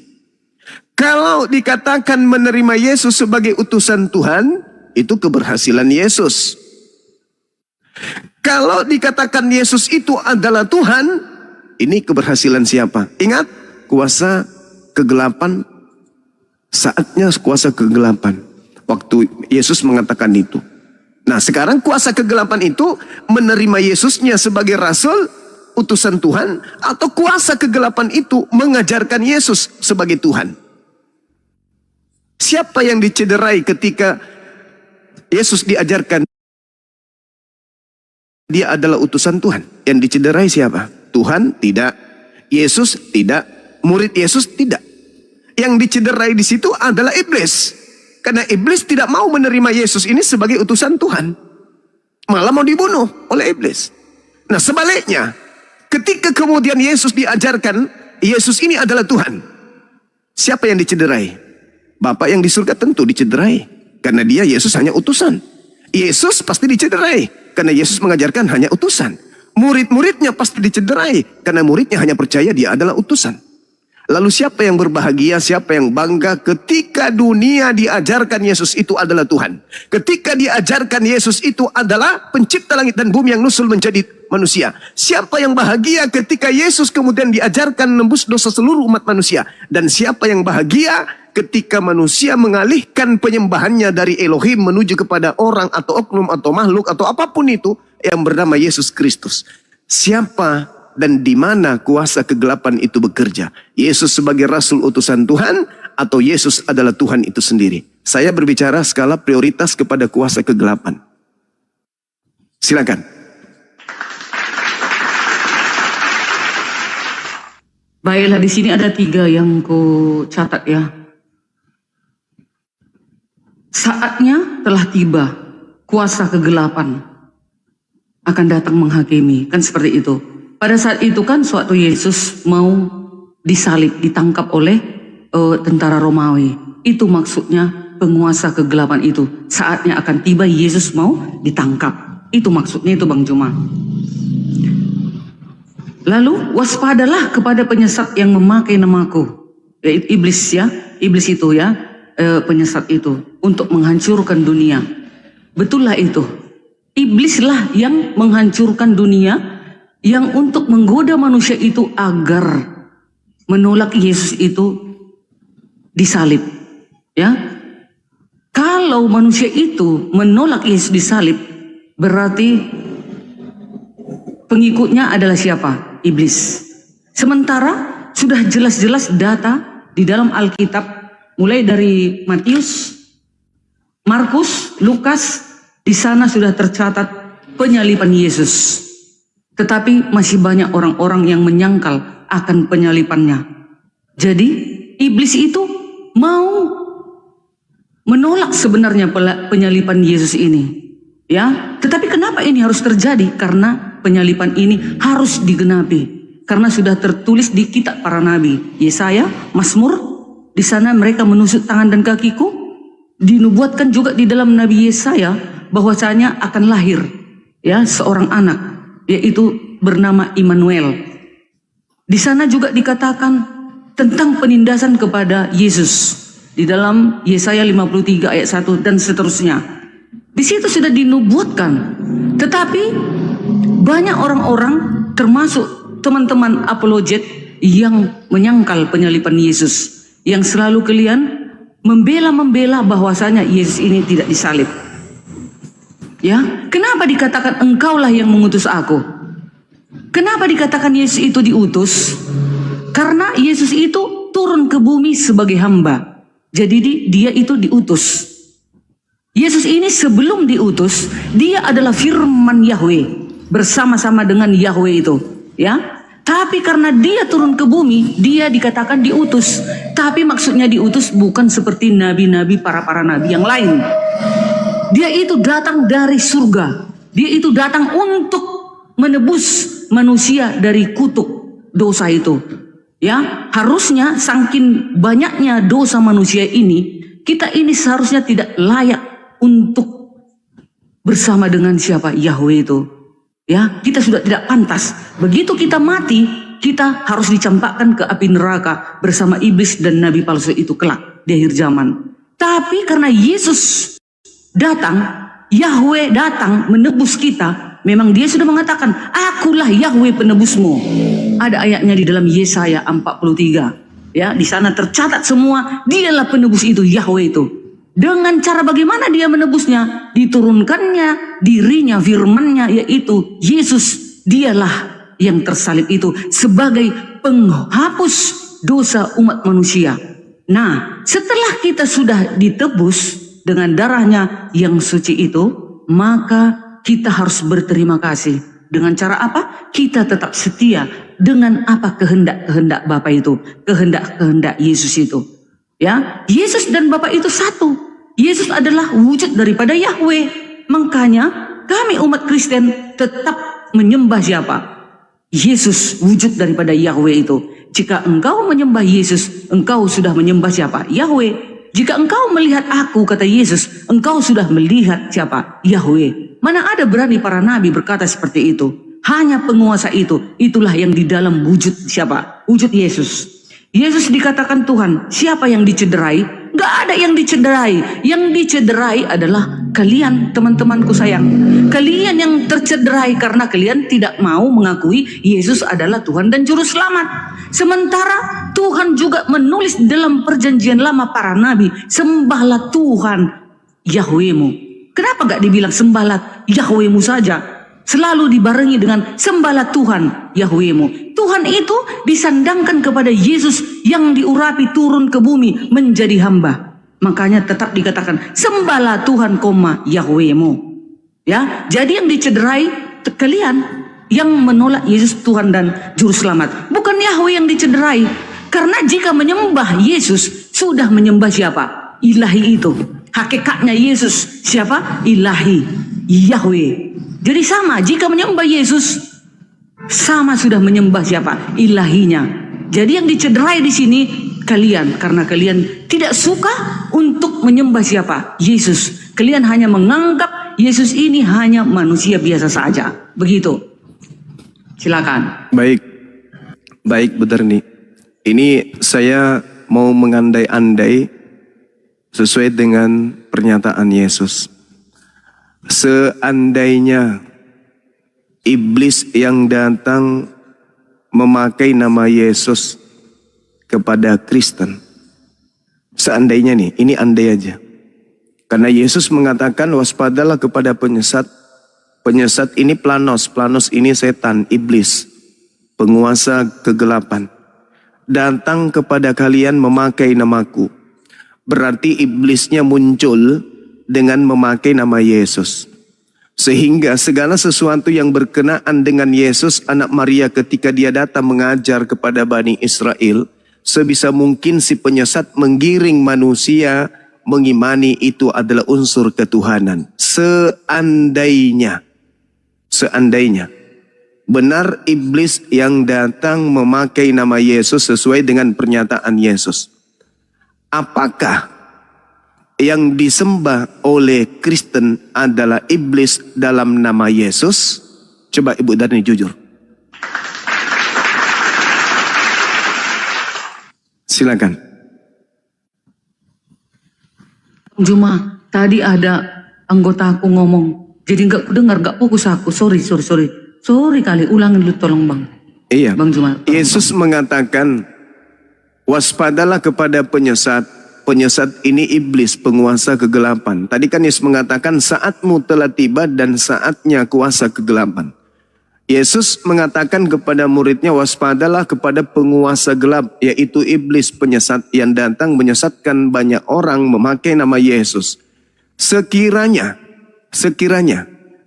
Kalau dikatakan menerima Yesus sebagai utusan Tuhan, itu keberhasilan Yesus. Kalau dikatakan Yesus itu adalah Tuhan, ini keberhasilan siapa? Ingat, kuasa kegelapan Saatnya kuasa kegelapan. Waktu Yesus mengatakan itu. Nah sekarang kuasa kegelapan itu menerima Yesusnya sebagai rasul, utusan Tuhan, atau kuasa kegelapan itu mengajarkan Yesus sebagai Tuhan. Siapa yang dicederai ketika Yesus diajarkan dia adalah utusan Tuhan? Yang dicederai siapa? Tuhan? Tidak. Yesus? Tidak. Murid Yesus? Tidak. Yang dicederai di situ adalah iblis. Karena iblis tidak mau menerima Yesus ini sebagai utusan Tuhan. Malah mau dibunuh oleh iblis. Nah sebaliknya, ketika kemudian Yesus diajarkan, Yesus ini adalah Tuhan. Siapa yang dicederai? Bapa yang di surga tentu dicederai. Karena dia Yesus hanya utusan. Yesus pasti dicederai. Karena Yesus mengajarkan hanya utusan. Murid-muridnya pasti dicederai. Karena muridnya hanya percaya dia adalah utusan. Lalu siapa yang berbahagia, siapa yang bangga ketika dunia diajarkan Yesus itu adalah Tuhan. Ketika diajarkan Yesus itu adalah pencipta langit dan bumi yang nusul menjadi manusia. Siapa yang bahagia ketika Yesus kemudian diajarkan menembus dosa seluruh umat manusia. Dan siapa yang bahagia ketika manusia mengalihkan penyembahannya dari Elohim menuju kepada orang atau oknum atau makhluk atau apapun itu yang bernama Yesus Kristus. Siapa dan di mana kuasa kegelapan itu bekerja? Yesus sebagai rasul utusan Tuhan atau Yesus adalah Tuhan itu sendiri? Saya berbicara skala prioritas kepada kuasa kegelapan. Silakan. Baiklah, di sini ada 3 yang ku catat ya. Saatnya telah tiba, kuasa kegelapan akan datang menghakimi. Kan seperti itu. Pada saat itu kan suatu Yesus mau disalib, ditangkap oleh tentara Romawi. Itu maksudnya penguasa kegelapan itu. Saatnya akan tiba, Yesus mau ditangkap. Itu maksudnya itu Bang Juma. Lalu waspadalah kepada penyesat yang memakai namaku. Yaitu iblis ya. Iblis itu ya, penyesat itu. Untuk menghancurkan dunia. Betullah itu. Iblislah yang menghancurkan dunia. Yang untuk menggoda manusia itu agar menolak Yesus itu disalib. Ya, kalau manusia itu menolak Yesus disalib, berarti pengikutnya adalah siapa? Iblis. Sementara sudah jelas-jelas data di dalam Alkitab, mulai dari Matius, Markus, Lukas, di sana sudah tercatat penyaliban Yesus. Tetapi masih banyak orang-orang yang menyangkal akan penyalipannya. Jadi iblis itu mau menolak sebenarnya penyalipan Yesus ini. Ya, tetapi kenapa ini harus terjadi? Karena penyalipan ini harus digenapi. Karena sudah tertulis di kitab para nabi. Yesaya, Mazmur, di sana mereka menusuk tangan dan kakiku. Dinubuatkan juga di dalam Nabi Yesaya bahwasanya akan lahir ya seorang anak, yaitu bernama Immanuel. Di sana juga dikatakan tentang penindasan kepada Yesus di dalam Yesaya 53 ayat 1 dan seterusnya. Di situ sudah dinubuatkan. Tetapi banyak orang-orang termasuk teman-teman apologet yang menyangkal penyaliban Yesus, yang selalu kalian membela bahwasanya Yesus ini tidak disalib. Ya, kenapa dikatakan engkaulah yang mengutus aku? Kenapa dikatakan Yesus itu diutus? Karena Yesus itu turun ke bumi sebagai hamba. Jadi dia itu diutus. Yesus ini sebelum diutus, dia adalah firman Yahweh bersama-sama dengan Yahweh itu, ya. Tapi karena dia turun ke bumi, dia dikatakan diutus. Tapi maksudnya diutus bukan seperti nabi-nabi, para nabi yang lain. Dia itu datang dari surga. Dia itu datang untuk menebus manusia dari kutuk dosa itu. Ya, harusnya saking banyaknya dosa manusia ini, kita ini seharusnya tidak layak untuk bersama dengan siapa? Yahweh itu. Ya, kita sudah tidak pantas. Begitu kita mati, kita harus dicampakkan ke api neraka bersama iblis dan nabi palsu itu kelak di akhir zaman. Tapi karena Yesus datang, Yahweh datang menebus kita, memang dia sudah mengatakan, akulah Yahweh penebusmu. Ada ayatnya di dalam Yesaya 43. Ya, di sana tercatat semua, dialah penebus itu, Yahweh itu. Dengan cara bagaimana dia menebusnya? Diturunkannya dirinya, firman-Nya, yaitu Yesus. Dialah yang tersalib itu sebagai penghapus dosa umat manusia. Nah, setelah kita sudah ditebus dengan darahnya yang suci itu, maka kita harus berterima kasih. Dengan cara apa? Kita tetap setia dengan apa kehendak-kehendak Bapa itu, kehendak-kehendak Yesus itu. Ya, Yesus dan Bapa itu satu. Yesus adalah wujud daripada Yahweh. Makanya kami umat Kristen tetap menyembah siapa? Yesus, wujud daripada Yahweh itu. Jika engkau menyembah Yesus, engkau sudah menyembah siapa? Yahweh. Jika engkau melihat aku, kata Yesus, engkau sudah melihat siapa? Yahweh. Mana ada berani para nabi berkata seperti itu? Hanya penguasa itu, itulah yang di dalam wujud siapa? Wujud Yesus. Yesus dikatakan Tuhan. Siapa yang dicederai? Gak ada yang dicederai. Yang dicederai adalah kalian, teman-temanku sayang. Kalian yang tercederai karena kalian tidak mau mengakui Yesus adalah Tuhan dan Juru Selamat. Sementara Tuhan juga menulis dalam perjanjian lama para nabi, sembahlah Tuhan Yahwehmu. Kenapa gak dibilang sembahlah Yahwehmu saja? Selalu dibarengi dengan sembahlah Tuhan Yahwehmu. Tuhan itu disandangkan kepada Yesus yang diurapi turun ke bumi menjadi hamba. Makanya tetap dikatakan sembahlah Tuhan, Yahwehmu. Ya, jadi yang dicederai kalian yang menolak Yesus Tuhan dan Juru Selamat. Bukan Yahweh yang dicederai. Karena jika menyembah Yesus, sudah menyembah siapa? Ilahi itu. Hakikatnya Yesus siapa? Ilahi, Yahweh. Jadi sama, jika menyembah Yesus, sama sudah menyembah siapa? Ilahinya. Jadi yang dicederai di sini kalian, karena kalian tidak suka untuk menyembah siapa? Yesus. Kalian hanya menganggap Yesus ini hanya manusia biasa saja. Begitu. Silakan. Baik, benar nih. Ini saya mau mengandai-andai sesuai dengan pernyataan Yesus. Seandainya iblis yang datang memakai nama Yesus kepada Kristen, seandainya nih, ini andai aja. Karena Yesus mengatakan waspadalah kepada penyesat. Penyesat ini planos ini setan, iblis, penguasa kegelapan. Datang kepada kalian memakai namaku. Berarti iblisnya muncul dengan memakai nama Yesus. Sehingga segala sesuatu yang berkenaan dengan Yesus anak Maria ketika dia datang mengajar kepada Bani Israel, sebisa mungkin si penyesat menggiring manusia mengimani itu adalah unsur ketuhanan. Seandainya benar iblis yang datang memakai nama Yesus sesuai dengan pernyataan Yesus, apakah yang disembah oleh Kristen adalah iblis dalam nama Yesus? Coba Ibu Darni jujur. Silakan. Cuma tadi ada anggota aku ngomong, jadi nggak dengar, nggak fokus aku. Sorry kali, ulangin dulu tolong Bang. Iya. Bang Juma. Yesus mengatakan waspadalah kepada penyesat. Penyesat ini iblis, penguasa kegelapan. Tadi kan Yesus mengatakan saatmu telah tiba dan saatnya kuasa kegelapan. Yesus mengatakan kepada muridnya waspadalah kepada penguasa gelap, yaitu iblis penyesat yang datang menyesatkan banyak orang memakai nama Yesus. Sekiranya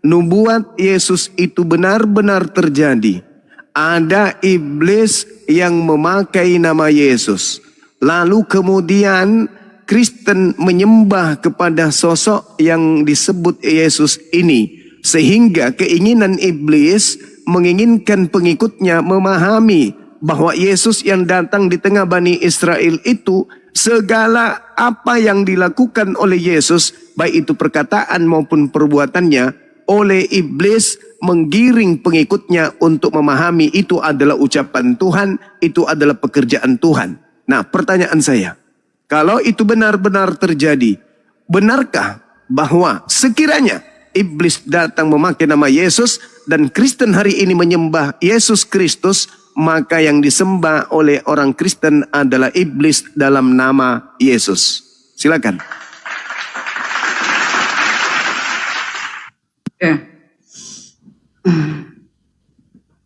nubuat Yesus itu benar-benar terjadi, ada iblis yang memakai nama Yesus. Lalu kemudian Kristen menyembah kepada sosok yang disebut Yesus ini. Sehingga keinginan iblis menginginkan pengikutnya memahami bahwa Yesus yang datang di tengah Bani Israel itu, segala apa yang dilakukan oleh Yesus, baik itu perkataan maupun perbuatannya, oleh iblis menggiring pengikutnya untuk memahami itu adalah ucapan Tuhan, itu adalah pekerjaan Tuhan. Nah, pertanyaan saya, kalau itu benar-benar terjadi, benarkah bahwa sekiranya iblis datang memakai nama Yesus dan Kristen hari ini menyembah Yesus Kristus, maka yang disembah oleh orang Kristen adalah iblis dalam nama Yesus. Silakan.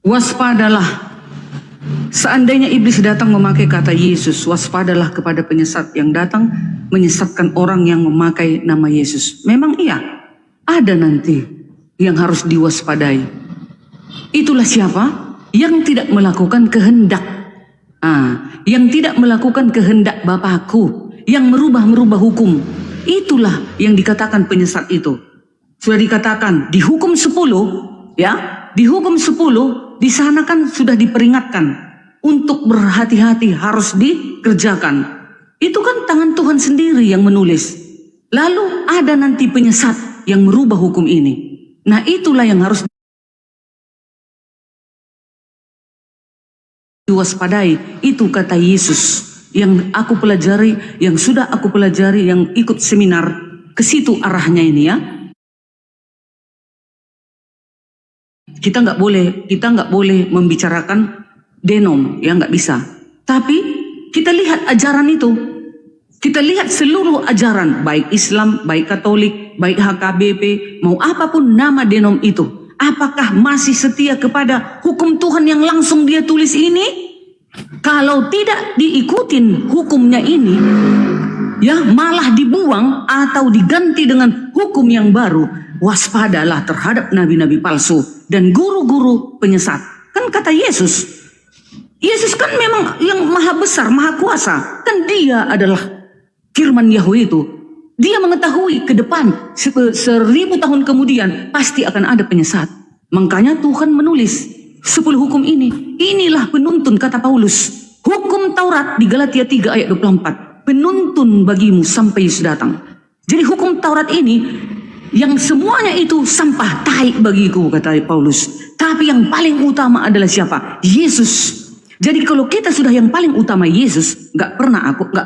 Waspadalah. Seandainya iblis datang memakai kata Yesus, waspadalah kepada penyesat yang datang menyesatkan orang yang memakai nama Yesus. Memang iya, ada nanti yang harus diwaspadai. Itulah siapa? Yang tidak melakukan kehendak. Yang tidak melakukan kehendak Bapakku, yang merubah-merubah hukum. Itulah yang dikatakan penyesat itu. Sudah dikatakan di hukum 10, ya, di hukum 10 di sana kan sudah diperingatkan untuk berhati-hati harus dikerjakan. Itu kan tangan Tuhan sendiri yang menulis. Lalu ada nanti penyesat yang merubah hukum ini. Nah, itulah yang harus diwaspadai. Itu kata Yesus yang aku pelajari, yang sudah aku pelajari, yang ikut seminar. Ke situ arahnya ini ya. Kita nggak boleh membicarakan denom, ya nggak bisa. Tapi kita lihat ajaran itu, kita lihat seluruh ajaran, baik Islam, baik Katolik, baik HKBP, mau apapun nama denom itu, apakah masih setia kepada hukum Tuhan yang langsung dia tulis ini? Kalau tidak diikutin hukumnya ini, ya malah dibuang atau diganti dengan hukum yang baru. Waspadalah terhadap nabi-nabi palsu dan guru-guru penyesat. Kan kata Yesus, Yesus kan memang yang maha besar, maha kuasa. Kan dia adalah firman Yahweh itu. Dia mengetahui ke depan 1000 tahun kemudian pasti akan ada penyesat. Makanya Tuhan menulis 10 hukum ini. Inilah penuntun, kata Paulus. Hukum Taurat di Galatia 3 ayat 24. Penuntun bagimu sampai Yesus datang. Jadi hukum Taurat ini yang semuanya itu sampah, tai bagiku, kata Paulus. Tapi yang paling utama adalah siapa? Yesus. Jadi kalau kita sudah yang paling utama Yesus, gak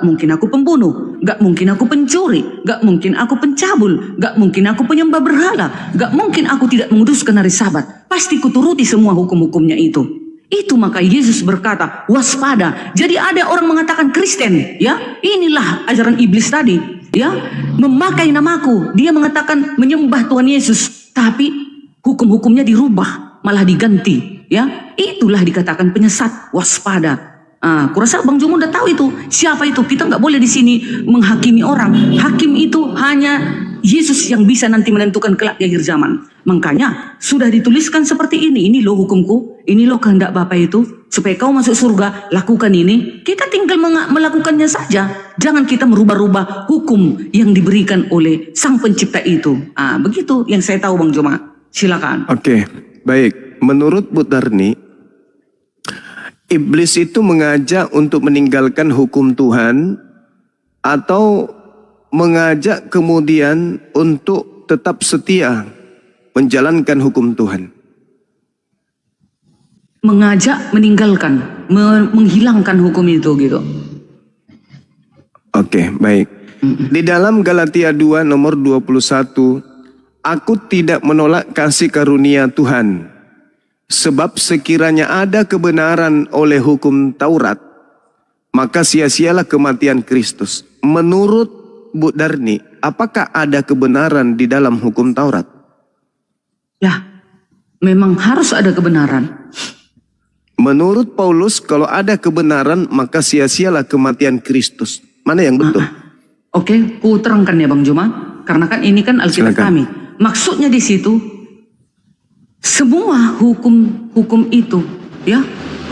mungkin aku pembunuh, gak mungkin aku pencuri, gak mungkin aku pencabul, gak mungkin aku penyembah berhala, gak mungkin aku tidak menguduskan hari Sabat. Pasti kuturuti semua hukum-hukumnya itu. Itu maka Yesus berkata, waspada. Jadi ada orang mengatakan Kristen, ya, inilah ajaran iblis tadi, ya, memakai namaku. Dia mengatakan menyembah Tuhan Yesus, tapi hukum-hukumnya dirubah, malah diganti, ya. Itulah dikatakan penyesat, waspada. Kurasa Bang Jumo udah tahu itu. Siapa itu? Kita nggak boleh di sini menghakimi orang. Hakim itu hanya Yesus yang bisa nanti menentukan kelak di akhir zaman. Makanya sudah dituliskan seperti ini. Ini loh hukumku, ini loh kehendak Bapa itu, supaya kau masuk surga, lakukan ini. Kita tinggal melakukannya saja. Jangan kita merubah-rubah hukum yang diberikan oleh Sang Pencipta itu. Begitu yang saya tahu, Bang Joma. Silakan. Oke, baik. Menurut Bu Darni, iblis itu mengajak untuk meninggalkan hukum Tuhan atau mengajak kemudian untuk tetap setia menjalankan hukum Tuhan? Mengajak meninggalkan, menghilangkan hukum itu gitu. Oke, baik. Di dalam Galatia 2 nomor 21, aku tidak menolak kasih karunia Tuhan, sebab sekiranya ada kebenaran oleh hukum Taurat, maka sia-sialah kematian Kristus. Menurut Bu Darni, apakah ada kebenaran di dalam hukum Taurat? Ya, memang harus ada kebenaran. Menurut Paulus, kalau ada kebenaran, maka sia-sialah kematian Kristus. Mana yang betul? Oke, ku terangkan ya Bang Juma, karena kan ini kan Alkitab kami. Maksudnya di situ, semua hukum itu, ya,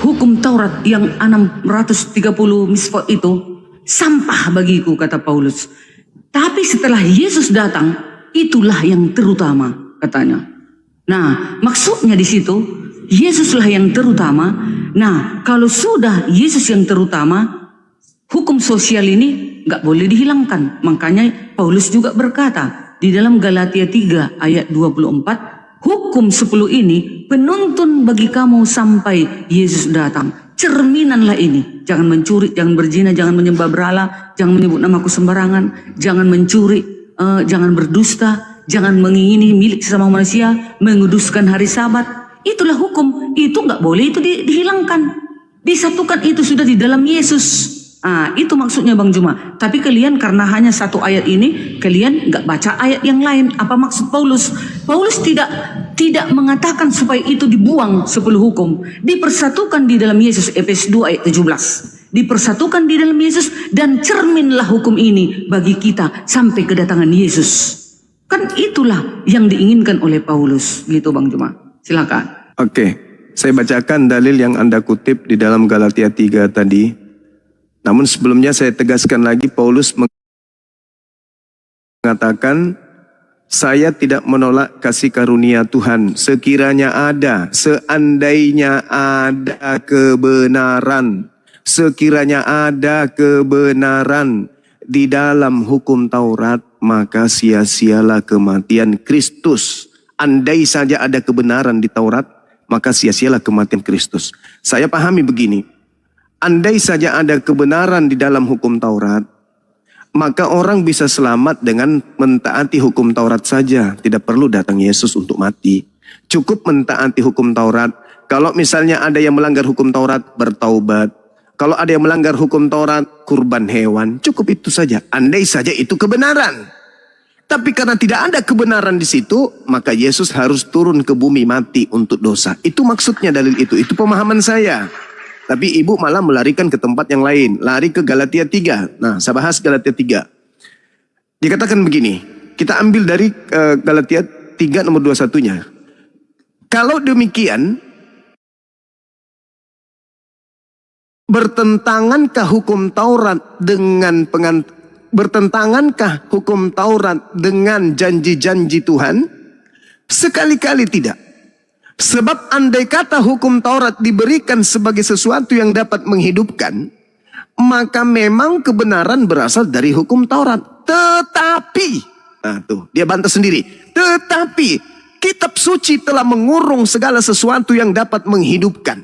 hukum Taurat yang 630 misfot itu sampah bagiku, kata Paulus. Tapi setelah Yesus datang, itulah yang terutama, katanya. Nah, maksudnya di situ, Yesuslah yang terutama. Nah, kalau sudah Yesus yang terutama, hukum sosial ini nggak boleh dihilangkan. Makanya Paulus juga berkata di dalam Galatia 3 ayat 24, hukum 10 ini penuntun bagi kamu sampai Yesus datang. Cerminanlah ini. Jangan mencuri, jangan berzina, jangan menyembah berhala, jangan menyebut namaku sembarangan, jangan mencuri, jangan berdusta, jangan mengingini milik sesama manusia, menguduskan hari Sabat. Itulah hukum. Itu nggak boleh itu dihilangkan. Disatukan itu sudah di dalam Yesus. Itu maksudnya Bang Juma. Tapi kalian karena hanya satu ayat ini, kalian nggak baca ayat yang lain. Apa maksud Paulus? Paulus tidak mengatakan supaya itu dibuang 10 hukum. Dipersatukan di dalam Yesus. Efesus 2 ayat 17. Dipersatukan di dalam Yesus dan cerminlah hukum ini bagi kita sampai kedatangan Yesus. Kan itulah yang diinginkan oleh Paulus. Gitu Bang Juma. Silakan. Oke, saya bacakan dalil yang Anda kutip di dalam Galatia 3 tadi. Namun sebelumnya saya tegaskan lagi, Paulus mengatakan, saya tidak menolak kasih karunia Tuhan. Sekiranya ada, seandainya ada kebenaran, sekiranya ada kebenaran di dalam hukum Taurat, maka sia-sialah kematian Kristus. Andai saja ada kebenaran di Taurat, maka sia-sialah kematian Kristus. Saya pahami begini, andai saja ada kebenaran di dalam hukum Taurat, maka orang bisa selamat dengan mentaati hukum Taurat saja. Tidak perlu datang Yesus untuk mati. Cukup mentaati hukum Taurat. Kalau misalnya ada yang melanggar hukum Taurat, bertaubat. Kalau ada yang melanggar hukum Taurat, kurban hewan. Cukup itu saja. Andai saja itu kebenaran. Tapi karena tidak ada kebenaran di situ, maka Yesus harus turun ke bumi mati untuk dosa. Itu maksudnya dalil itu. Itu pemahaman saya. Tapi ibu malah melarikan ke tempat yang lain. Lari ke Galatia 3. Nah, saya bahas Galatia 3. Dikatakan begini. Kita ambil dari Galatia 3 nomor 21-nya. Kalau demikian, bertentangankah hukum Taurat dengan janji-janji Tuhan? Sekali-kali tidak. Sebab andai kata hukum Taurat diberikan sebagai sesuatu yang dapat menghidupkan, maka memang kebenaran berasal dari hukum Taurat. Tetapi, nah tuh dia bantah sendiri. Tetapi kitab suci telah mengurung segala sesuatu yang dapat menghidupkan.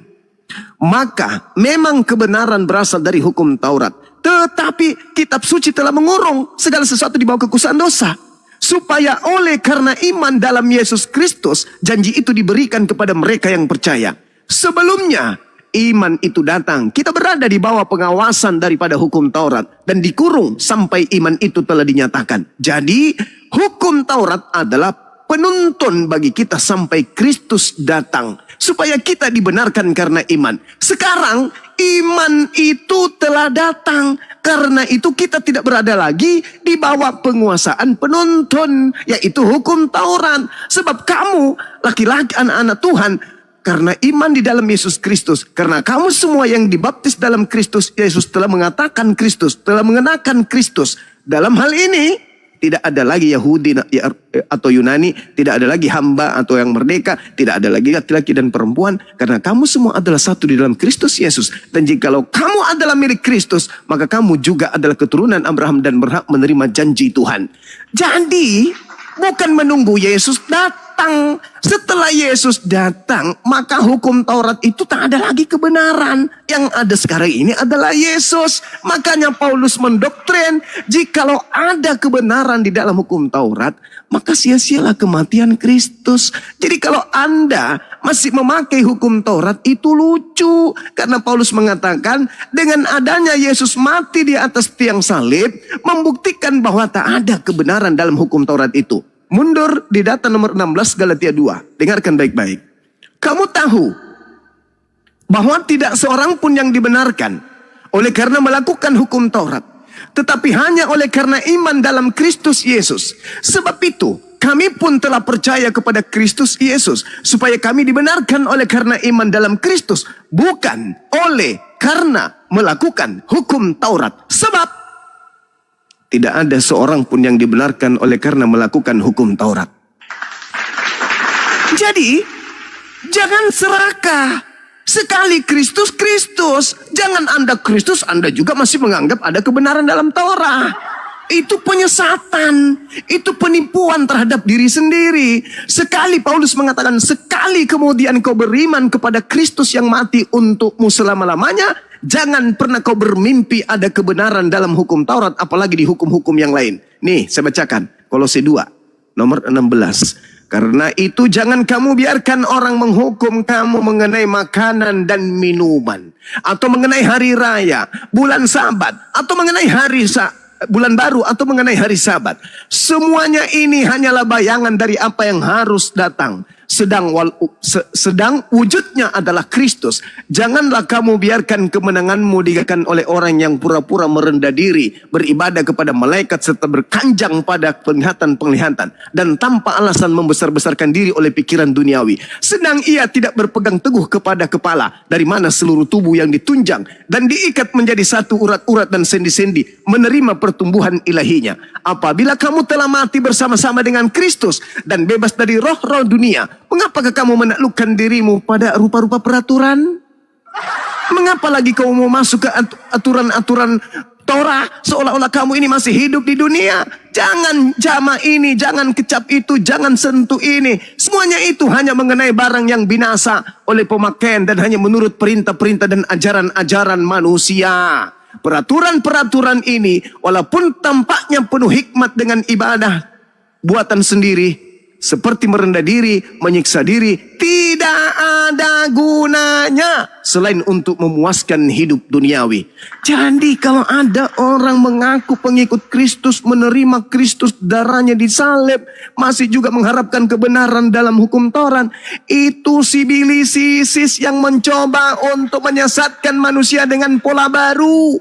Maka memang kebenaran berasal dari hukum Taurat. Tetapi kitab suci telah mengurung segala sesuatu di bawah kekuasaan dosa. Supaya oleh karena iman dalam Yesus Kristus, janji itu diberikan kepada mereka yang percaya. Sebelumnya iman itu datang, kita berada di bawah pengawasan daripada hukum Taurat dan dikurung sampai iman itu telah dinyatakan. Jadi hukum Taurat adalah penuntun bagi kita sampai Kristus datang, supaya kita dibenarkan karena iman. Sekarang iman itu telah datang. Karena itu kita tidak berada lagi di bawah penguasaan penuntun, yaitu hukum Taurat. Sebab kamu laki-laki anak-anak Tuhan, karena iman di dalam Yesus Kristus, karena kamu semua yang dibaptis dalam Kristus Yesus telah mengatakan Kristus, telah mengenakan Kristus. Dalam hal ini tidak ada lagi Yahudi atau Yunani, tidak ada lagi hamba atau yang merdeka, tidak ada lagi laki-laki dan perempuan, karena kamu semua adalah satu di dalam Kristus Yesus. Dan jikalau kamu adalah milik Kristus, maka kamu juga adalah keturunan Abraham dan berhak menerima janji Tuhan. Jadi bukan menunggu Yesus datang. Setelah Yesus datang, maka hukum Taurat itu tak ada lagi kebenaran. Yang ada sekarang ini adalah Yesus. Makanya Paulus mendoktrin, jikalau ada kebenaran di dalam hukum Taurat, maka sia-sialah kematian Kristus. Jadi kalau Anda masih memakai hukum Taurat, itu lucu. Karena Paulus mengatakan, dengan adanya Yesus mati di atas tiang salib, membuktikan bahwa tak ada kebenaran dalam hukum Taurat itu. Mundur di data nomor 16 Galatia 2. Dengarkan baik-baik. Kamu tahu bahwa tidak seorang pun yang dibenarkan oleh karena melakukan hukum Taurat, tetapi hanya oleh karena iman dalam Kristus Yesus. Sebab itu kami pun telah percaya kepada Kristus Yesus, supaya kami dibenarkan oleh karena iman dalam Kristus, bukan oleh karena melakukan hukum Taurat. Sebab tidak ada seorang pun yang dibenarkan oleh karena melakukan hukum Taurat. Jadi, jangan serakah. Sekali Kristus, Kristus. Jangan Anda Kristus, Anda juga masih menganggap ada kebenaran dalam Taurat. Itu penyesatan. Itu penipuan terhadap diri sendiri. Sekali Paulus mengatakan, sekali kemudian kau beriman kepada Kristus yang mati untukmu selama-lamanya, jangan pernah kau bermimpi ada kebenaran dalam hukum Taurat, apalagi di hukum-hukum yang lain. Nih, saya bacakan. Kolose 2, nomor 16. Karena itu jangan kamu biarkan orang menghukum kamu mengenai makanan dan minuman, atau mengenai hari raya, bulan Sabat, atau mengenai bulan baru, atau mengenai hari Sabat. Semuanya ini hanyalah bayangan dari apa yang harus datang. Sedang wujudnya adalah Kristus. Janganlah kamu biarkan kemenanganmu digagalkan oleh orang yang pura-pura merendah diri, beribadah kepada malaikat, serta berkanjang pada penglihatan-penglihatan, dan tanpa alasan membesar-besarkan diri oleh pikiran duniawi. Sedang ia tidak berpegang teguh kepada kepala, dari mana seluruh tubuh yang ditunjang dan diikat menjadi satu urat-urat dan sendi-sendi menerima pertumbuhan ilahinya. Apabila kamu telah mati bersama-sama dengan Kristus dan bebas dari roh-roh dunia, mengapakah kamu menaklukkan dirimu pada rupa-rupa peraturan? Mengapa lagi kamu mau masuk ke aturan-aturan Torah seolah-olah kamu ini masih hidup di dunia? Jangan jama ini, jangan kecap itu, jangan sentuh ini. Semuanya itu hanya mengenai barang yang binasa oleh pemakaian dan hanya menurut perintah-perintah dan ajaran-ajaran manusia. Peraturan-peraturan ini walaupun tampaknya penuh hikmat dengan ibadah buatan sendiri, seperti merendah diri, menyiksa diri, tidak ada gunanya selain untuk memuaskan hidup duniawi. Jadi kalau ada orang mengaku pengikut Kristus, menerima Kristus, darahnya disalib, masih juga mengharapkan kebenaran dalam hukum Taurat, itu sibilis ISIS yang mencoba untuk menyesatkan manusia dengan pola baru.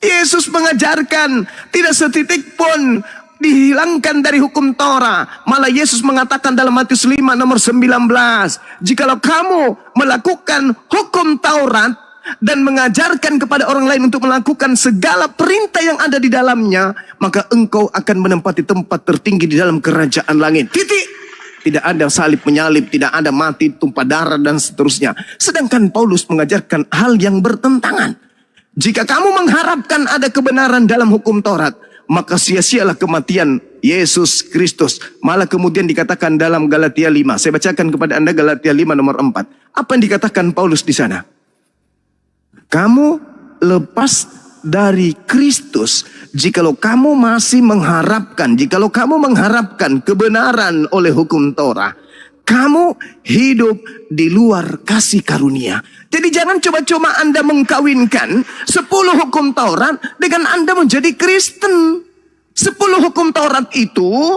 Yesus mengajarkan tidak setitik pun dihilangkan dari hukum Torah. Malah Yesus mengatakan dalam Matius 5 nomor 19, jikalau kamu melakukan hukum Taurat dan mengajarkan kepada orang lain untuk melakukan segala perintah yang ada di dalamnya, maka engkau akan menempati tempat tertinggi di dalam kerajaan langit. Titik. Tidak ada salib menyalib, tidak ada mati, tumpah darah, dan seterusnya. Sedangkan Paulus mengajarkan hal yang bertentangan. Jika kamu mengharapkan ada kebenaran dalam hukum Taurat, maka sia-sialah kematian Yesus Kristus. Malah kemudian dikatakan dalam Galatia 5. Saya bacakan kepada Anda Galatia 5 nomor 4. Apa yang dikatakan Paulus di sana? Kamu lepas dari Kristus jikalau kamu masih mengharapkan, jikalau kamu mengharapkan kebenaran oleh hukum Torah, kamu hidup di luar kasih karunia. Jadi jangan coba-coba Anda mengkawinkan 10 hukum Taurat dengan Anda menjadi Kristen. 10 hukum Taurat itu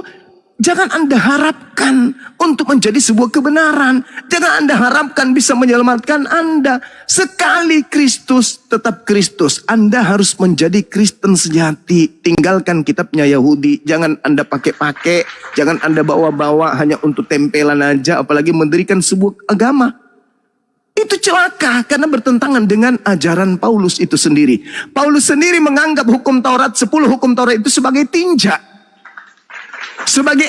jangan Anda harapkan untuk menjadi sebuah kebenaran. Jangan Anda harapkan bisa menyelamatkan Anda. Sekali Kristus, tetap Kristus. Anda harus menjadi Kristen sejati. Tinggalkan kitabnya Yahudi. Jangan Anda pakai-pakai. Jangan Anda bawa-bawa hanya untuk tempelan aja. Apalagi mendirikan sebuah agama. Itu celaka karena bertentangan dengan ajaran Paulus itu sendiri. Paulus sendiri menganggap hukum Taurat, 10 hukum Taurat itu sebagai tinja. Sebagai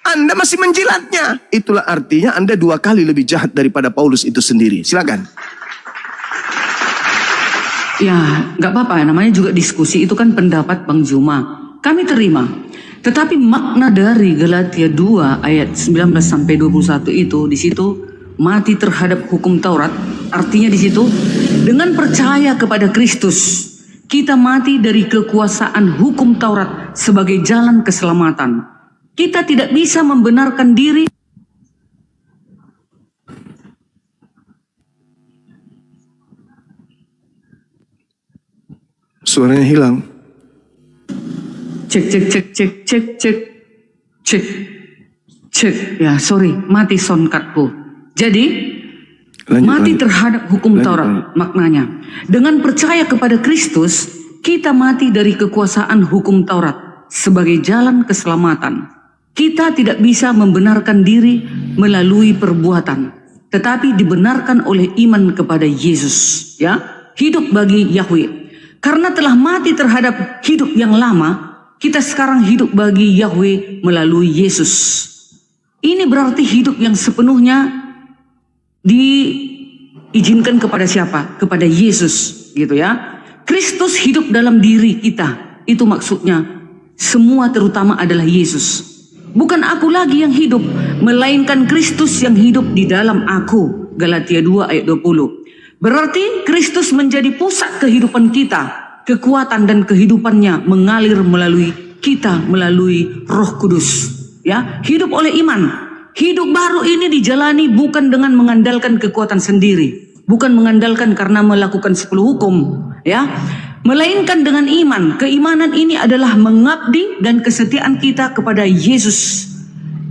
Anda masih menjilatnya. Itulah artinya Anda 2 kali lebih jahat daripada Paulus itu sendiri. Silakan. Ya, nggak apa-apa. Namanya juga diskusi. Itu kan pendapat Bang Juma. Kami terima. Tetapi makna dari Galatia 2 ayat 19 sampai 21 itu di situ mati terhadap hukum Taurat. Artinya di situ dengan percaya kepada Kristus kita mati dari kekuasaan hukum Taurat sebagai jalan keselamatan. Kita tidak bisa membenarkan diri. Suaranya hilang. Cek. Ya, sorry, mati soundcardku. Jadi, mati terhadap hukum Taurat maknanya. Dengan percaya kepada Kristus, kita mati dari kekuasaan hukum Taurat sebagai jalan keselamatan. Kita tidak bisa membenarkan diri melalui perbuatan, tetapi dibenarkan oleh iman kepada Yesus. Ya, hidup bagi Yahweh. Karena telah mati terhadap hidup yang lama, kita sekarang hidup bagi Yahweh melalui Yesus. Ini berarti hidup yang sepenuhnya diizinkan kepada siapa? Kepada Yesus, gitu ya. Kristus hidup dalam diri kita. Itu maksudnya. Semua terutama adalah Yesus. Bukan aku lagi yang hidup, melainkan Kristus yang hidup di dalam aku. Galatia 2 ayat 20. Berarti Kristus menjadi pusat kehidupan kita. Kekuatan dan kehidupannya mengalir melalui kita, melalui Roh Kudus. ya, hidup oleh iman. Hidup baru ini dijalani bukan dengan mengandalkan kekuatan sendiri, bukan mengandalkan karena melakukan 10 hukum, ya, melainkan dengan iman. Keimanan ini adalah mengabdi dan kesetiaan kita kepada Yesus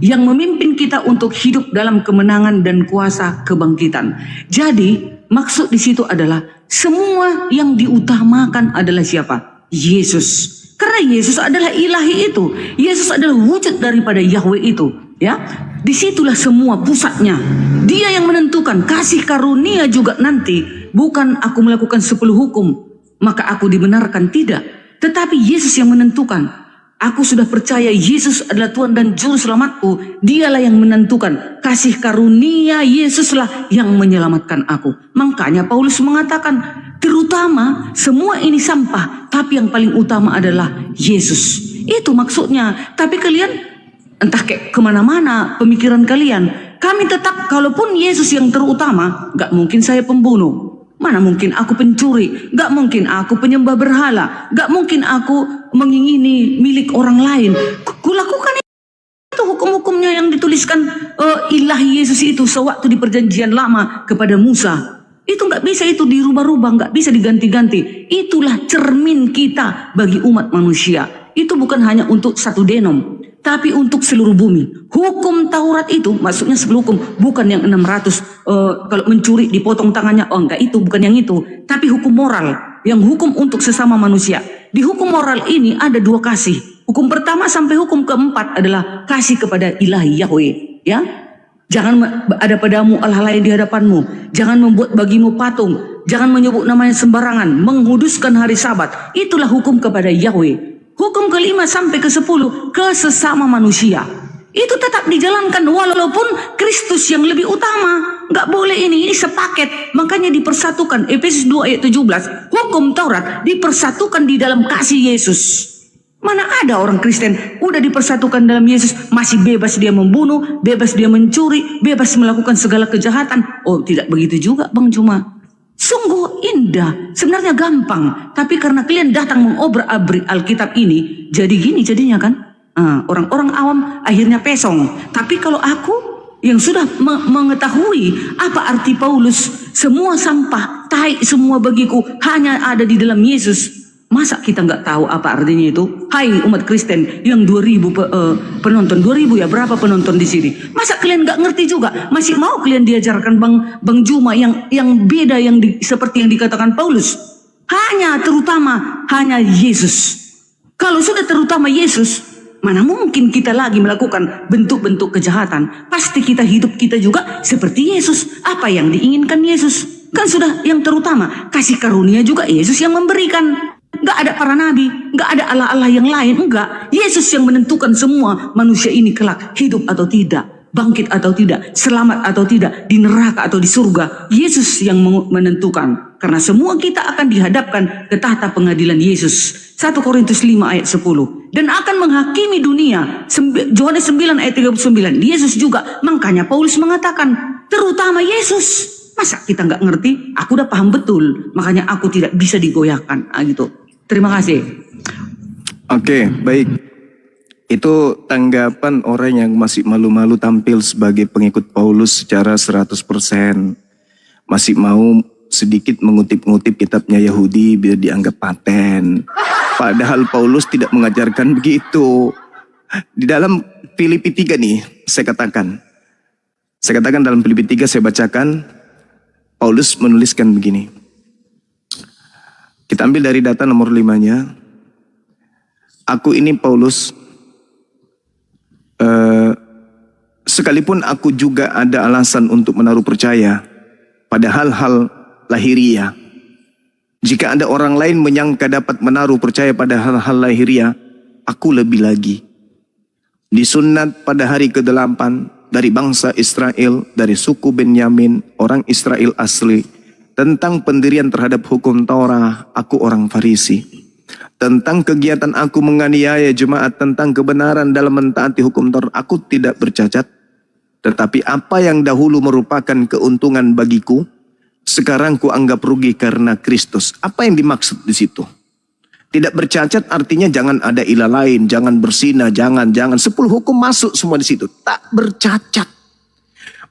yang memimpin kita untuk hidup dalam kemenangan dan kuasa kebangkitan. Jadi maksud di situ adalah semua yang diutamakan adalah siapa? Yesus. Karena Yesus adalah ilahi itu. Yesus adalah wujud daripada Yahweh itu, ya. Disitulah semua pusatnya. Dia yang menentukan. Kasih karunia juga nanti bukan aku melakukan 10 hukum maka aku dibenarkan, tidak. Tetapi Yesus yang menentukan. Aku sudah percaya Yesus adalah Tuhan dan Juru Selamatku. Dialah yang menentukan. Kasih karunia Yesuslah yang menyelamatkan aku. Makanya Paulus mengatakan, terutama semua ini sampah, tapi yang paling utama adalah Yesus. Itu maksudnya. Tapi kalian entah kayak kemana-mana pemikiran kalian. Kami tetap, kalaupun Yesus yang terutama, gak mungkin saya pembunuh. Mana mungkin aku pencuri, gak mungkin aku penyembah berhala, gak mungkin aku mengingini milik orang lain. Kulakukan itu hukum-hukumnya yang dituliskan ilahi Yesus itu sewaktu di perjanjian lama kepada Musa. Itu gak bisa itu dirubah-rubah, gak bisa diganti-ganti. Itulah cermin kita bagi umat manusia. Itu bukan hanya untuk satu denom, tapi untuk seluruh bumi. Hukum Taurat itu maksudnya 10 hukum, bukan yang 600 kalau mencuri dipotong tangannya. Oh enggak, itu bukan yang itu, tapi hukum moral, yang hukum untuk sesama manusia. Di hukum moral ini ada 2 kasih. Hukum pertama sampai hukum keempat adalah kasih kepada ilahi Yahweh, ya. Jangan ada padamu Allah lain di hadapanmu, jangan membuat bagimu patung, jangan menyebut namanya sembarangan, menguduskan hari Sabat. Itulah hukum kepada Yahweh. Hukum kelima sampai ke-10 ke sesama manusia. Itu tetap dijalankan walaupun Kristus yang lebih utama. Gak boleh ini sepaket. Makanya dipersatukan. Efesus 2 ayat 17. Hukum Taurat dipersatukan di dalam kasih Yesus. Mana ada orang Kristen udah dipersatukan dalam Yesus, masih bebas dia membunuh, bebas dia mencuri, bebas melakukan segala kejahatan. Oh, tidak begitu juga Bang Juma. Sungguh indah, sebenarnya gampang. Tapi karena kalian datang mengobrak-abrik Alkitab ini, jadi gini jadinya kan. Orang-orang awam akhirnya pesong. Tapi kalau aku yang sudah mengetahui apa arti Paulus, semua sampah, tai semua bagiku hanya ada di dalam Yesus. Masa kita nggak tahu apa artinya itu? Hai umat Kristen yang 2000 penonton, 2000 ya, berapa penonton di sini? Masa kalian nggak ngerti juga? Masih mau kalian diajarkan Bang Juma yang beda seperti yang dikatakan Paulus? Terutama hanya Yesus. Kalau sudah terutama Yesus, mana mungkin kita lagi melakukan bentuk-bentuk kejahatan? Pasti hidup kita juga seperti Yesus. Apa yang diinginkan Yesus? Kan sudah yang terutama. Kasih karunia juga Yesus yang memberikan. Gak ada para nabi, gak ada Allah-Allah yang lain, enggak. Yesus yang menentukan semua manusia ini kelak hidup atau tidak, bangkit atau tidak, selamat atau tidak, di neraka atau di surga. Yesus yang menentukan. Karena semua kita akan dihadapkan ke tahta pengadilan Yesus. 1 Korintus 5 ayat 10. Dan akan menghakimi dunia. Yohanes 9 ayat 39. Yesus juga. Makanya Paulus mengatakan, terutama Yesus. Masa kita nggak ngerti? Aku udah paham betul. Makanya aku tidak bisa digoyahkan. Gitu. Terima kasih. Oke, baik. Itu tanggapan orang yang masih malu-malu tampil sebagai pengikut Paulus secara 100%. Masih mau sedikit mengutip-ngutip kitabnya Yahudi biar dianggap paten. Padahal Paulus tidak mengajarkan begitu. Di dalam Filipi 3 nih, saya katakan dalam Filipi 3 saya bacakan, Paulus menuliskan begini. Kita ambil dari data nomor 5-nya. Aku ini Paulus, sekalipun aku juga ada alasan untuk menaruh percaya pada hal-hal lahiriah. Jika ada orang lain menyangka dapat menaruh percaya pada hal-hal lahiriah, aku lebih lagi. Disunat pada hari ke-8 dari bangsa Israel, dari suku Benyamin, orang Israel asli. Tentang pendirian terhadap hukum Taurat, aku orang Farisi. Tentang kegiatan aku menganiaya jemaat, tentang kebenaran dalam mentaati hukum Taurat, aku tidak bercacat. Tetapi apa yang dahulu merupakan keuntungan bagiku, sekarang ku anggap rugi karena Kristus. Apa yang dimaksud di situ? Tidak bercacat artinya jangan ada ilah lain, jangan berzina, jangan. 10 hukum masuk semua di situ. Tak bercacat.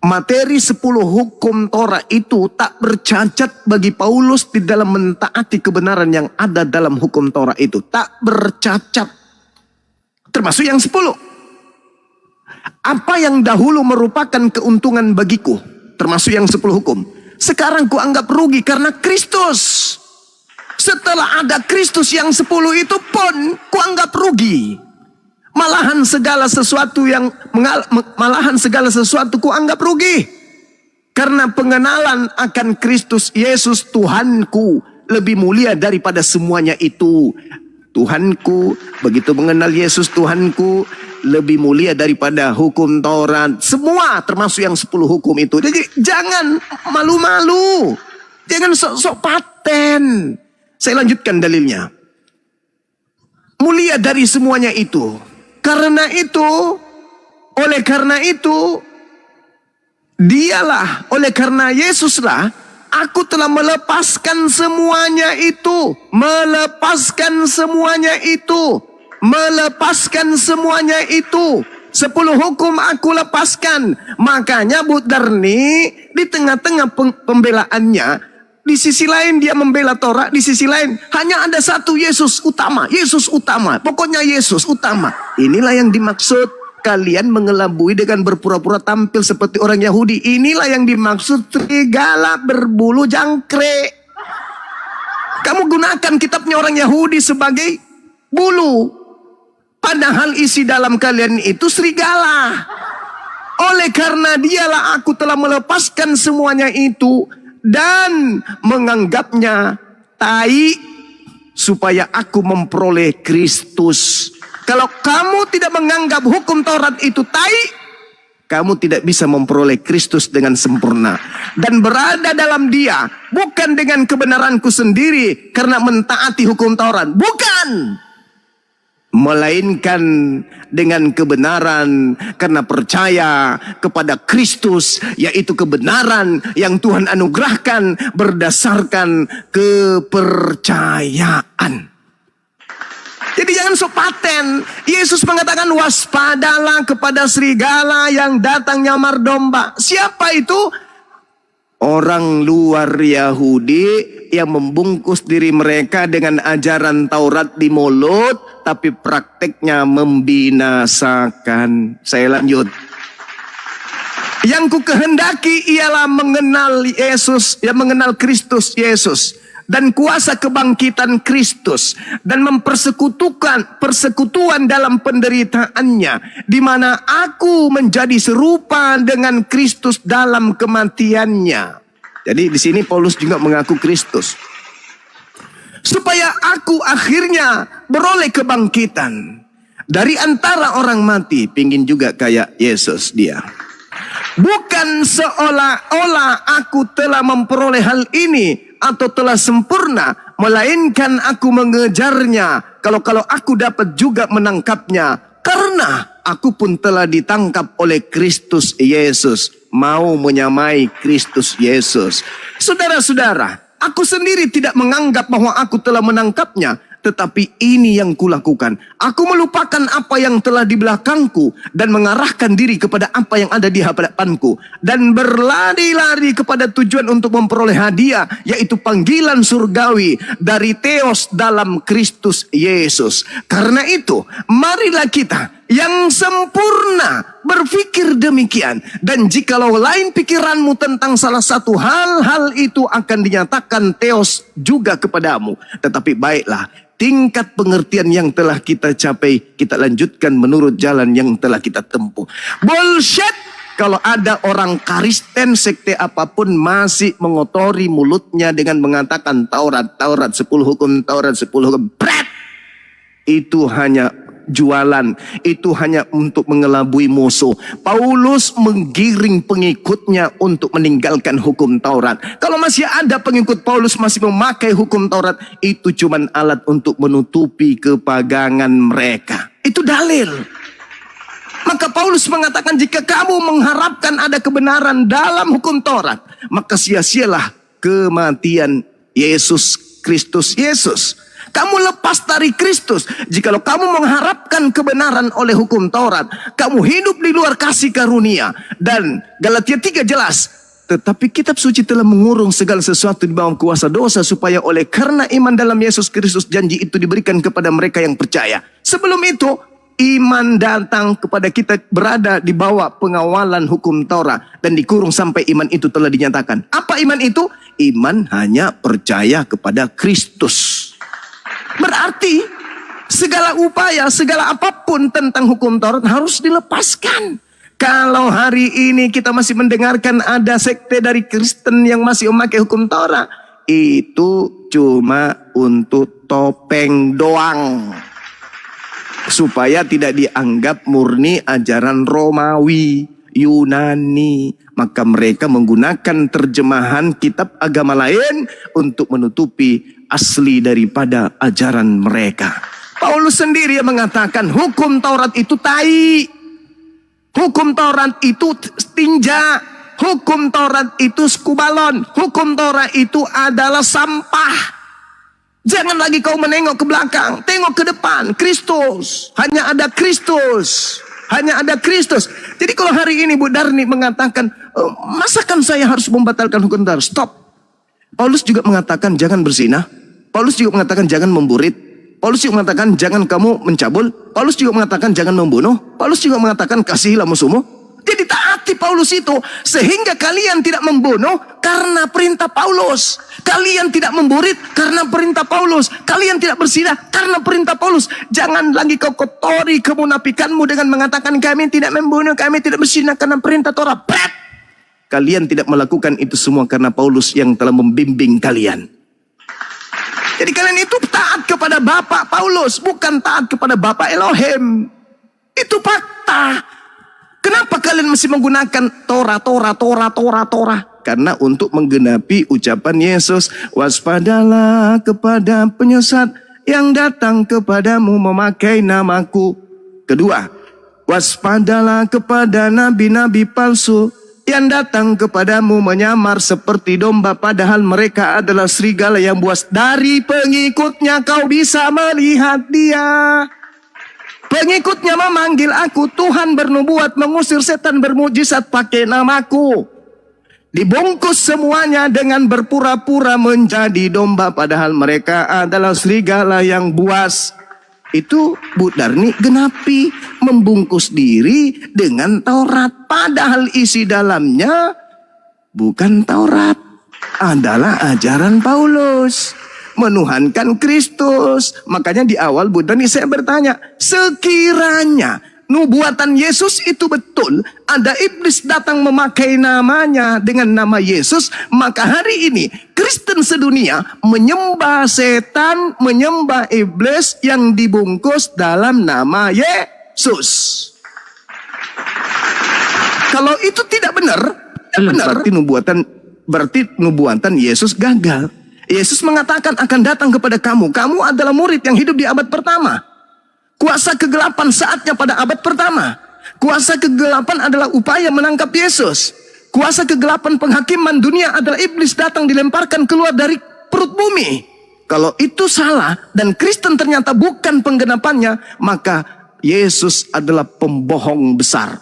Materi 10 hukum Torah itu tak bercacat bagi Paulus di dalam mentaati kebenaran yang ada dalam hukum Torah itu. Tak bercacat. Termasuk yang 10. Apa yang dahulu merupakan keuntungan bagiku, termasuk yang 10 hukum, sekarang kuanggap rugi karena Kristus. Setelah ada Kristus yang 10 itu pun kuanggap rugi. Malahan segala sesuatu kuanggap rugi. Karena pengenalan akan Kristus Yesus Tuhanku lebih mulia daripada semuanya itu. Tuhanku, begitu mengenal Yesus Tuhanku, lebih mulia daripada hukum Taurat. Semua termasuk yang 10 hukum itu. Jadi jangan malu-malu. Jangan sok-sok paten. Saya lanjutkan dalilnya. Mulia dari semuanya itu. Oleh karena itu, dialah, oleh karena Yesuslah, aku telah melepaskan semuanya itu. Melepaskan semuanya itu. 10 hukum aku lepaskan. Makanya Budarni di tengah-tengah pembelaannya, di sisi lain dia membela Torah, di sisi lain hanya ada satu Yesus utama. Yesus utama. Pokoknya Yesus utama. Inilah yang dimaksud kalian mengelabui dengan berpura-pura tampil seperti orang Yahudi. Inilah yang dimaksud serigala berbulu jangkrik. Kamu gunakan kitabnya orang Yahudi sebagai bulu. Padahal isi dalam kalian itu serigala. Oleh karena dialah aku telah melepaskan semuanya itu dan menganggapnya tai supaya aku memperoleh Kristus. Kalau kamu tidak menganggap hukum Taurat itu tai, kamu tidak bisa memperoleh Kristus dengan sempurna. Dan berada dalam dia bukan dengan kebenaranku sendiri karena mentaati hukum Taurat. Bukan. Melainkan dengan kebenaran karena percaya kepada Kristus, yaitu kebenaran yang Tuhan anugerahkan berdasarkan kepercayaan. Jadi jangan sok paten. Yesus mengatakan waspadalah kepada serigala yang datang nyamar domba. Siapa itu? Orang luar Yahudi yang membungkus diri mereka dengan ajaran Taurat di mulut, tapi prakteknya membinasakan. Saya lanjut. Yang ku kehendaki ialah mengenal Yesus, mengenal Kristus Yesus dan kuasa kebangkitan Kristus dan persekutuan dalam penderitaannya, di mana aku menjadi serupa dengan Kristus dalam kematiannya. Jadi di sini Paulus juga mengaku Kristus, supaya aku akhirnya beroleh kebangkitan dari antara orang mati. Pingin juga kayak Yesus dia. Bukan seolah-olah aku telah memperoleh hal ini atau telah sempurna, melainkan aku mengejarnya. Kalau aku dapat juga menangkapnya, karena aku pun telah ditangkap oleh Kristus Yesus, mau menyamai Kristus Yesus. Saudara-saudara, aku sendiri tidak menganggap bahwa aku telah menangkapnya, tetapi ini yang kulakukan. Aku melupakan apa yang telah di belakangku dan mengarahkan diri kepada apa yang ada di hadapanku, dan berlari-lari kepada tujuan untuk memperoleh hadiah, yaitu panggilan surgawi dari Theos dalam Kristus Yesus. Karena itu, marilah kita yang sempurna berpikir demikian. Dan jikalau lain pikiranmu tentang salah satu hal itu akan dinyatakan Theos juga kepadamu. Tetapi baiklah, tingkat pengertian yang telah kita capai, kita lanjutkan menurut jalan yang telah kita tempuh. Bullshit kalau ada orang Kristen sekte apapun masih mengotori mulutnya dengan mengatakan Taurat 10 hukum, Taurat 10 hukum. Bret! Itu hanya jualan, itu hanya untuk mengelabui musuh. Paulus menggiring pengikutnya untuk meninggalkan hukum Taurat. Kalau masih ada pengikut Paulus masih memakai hukum Taurat, itu cuman alat untuk menutupi kepagangan mereka. Itu dalil. Maka Paulus mengatakan, jika kamu mengharapkan ada kebenaran dalam hukum Taurat, maka sia-sialah kematian Yesus Kristus Yesus. Kamu lepas dari Kristus. Jikalau kamu mengharapkan kebenaran oleh hukum Taurat, kamu hidup di luar kasih karunia. Dan Galatia 3 jelas, tetapi kitab suci telah mengurung segala sesuatu di bawah kuasa dosa, supaya oleh karena iman dalam Yesus Kristus janji itu diberikan kepada mereka yang percaya. Sebelum itu iman datang kepada kita berada di bawah pengawalan hukum Taurat dan dikurung sampai iman itu telah dinyatakan. Apa iman itu? Iman hanya percaya kepada Kristus. Berarti segala upaya, segala apapun tentang hukum Taurat harus dilepaskan. Kalau hari ini kita masih mendengarkan ada sekte dari Kristen yang masih memakai hukum Taurat, itu cuma untuk topeng doang. Supaya tidak dianggap murni ajaran Romawi, Yunani. Maka mereka menggunakan terjemahan kitab agama lain untuk menutupi asli daripada ajaran mereka. Paulus sendiri yang mengatakan hukum Taurat itu tai. Hukum Taurat itu tinja. Hukum Taurat itu skubalon. Hukum Taurat itu adalah sampah. Jangan lagi kau menengok ke belakang, tengok ke depan. Kristus, hanya ada Kristus, hanya ada Kristus. Jadi kalau hari ini Bu Darni mengatakan, masakan saya harus membatalkan hukum Taurat? Stop. Paulus juga mengatakan jangan berzina. Paulus juga mengatakan jangan memburit. Paulus juga mengatakan jangan kamu mencabul. Paulus juga mengatakan jangan membunuh. Paulus juga mengatakan kasihilah musuhmu. Jadi taati Paulus itu sehingga kalian tidak membunuh karena perintah Paulus. Kalian tidak memburit karena perintah Paulus. Kalian tidak berzina karena perintah Paulus. Jangan lagi kau kotori kemunafikanmu dengan mengatakan kami tidak membunuh, kami tidak berzina karena perintah Torah. Bret! Kalian tidak melakukan itu semua karena Paulus yang telah membimbing kalian. Jadi kalian itu taat kepada Bapak Paulus, bukan taat kepada Bapak Elohim. Itu fakta. Kenapa kalian masih menggunakan Torah? Karena untuk menggenapi ucapan Yesus, waspadalah kepada penyesat yang datang kepadamu memakai namaku. Kedua, waspadalah kepada nabi-nabi palsu yang datang kepadamu menyamar seperti domba, padahal mereka adalah serigala yang buas. Dari pengikutnya kau bisa melihat dia. Pengikutnya memanggil aku, Tuhan bernubuat, mengusir setan, bermujizat pakai namaku. Dibungkus semuanya dengan berpura-pura menjadi domba, padahal mereka adalah serigala yang buas. Itu Bu Darni genapi, membungkus diri dengan Taurat. Padahal isi dalamnya bukan Taurat, adalah ajaran Paulus. Menuhankan Kristus. Makanya di awal Bu Darni saya bertanya, sekiranya nubuatan Yesus itu betul, ada iblis datang memakai namanya dengan nama Yesus, maka hari ini Kristen sedunia menyembah setan, menyembah iblis yang dibungkus dalam nama Yesus. Kalau itu tidak benar, berarti nubuatan Yesus gagal. Yesus mengatakan akan datang kepada kamu. Kamu adalah murid yang hidup di abad pertama. Kuasa kegelapan saatnya pada abad pertama. Kuasa kegelapan adalah upaya menangkap Yesus. Kuasa kegelapan penghakiman dunia adalah iblis datang dilemparkan keluar dari perut bumi. Kalau itu salah dan Kristen ternyata bukan penggenapannya, maka Yesus adalah pembohong besar.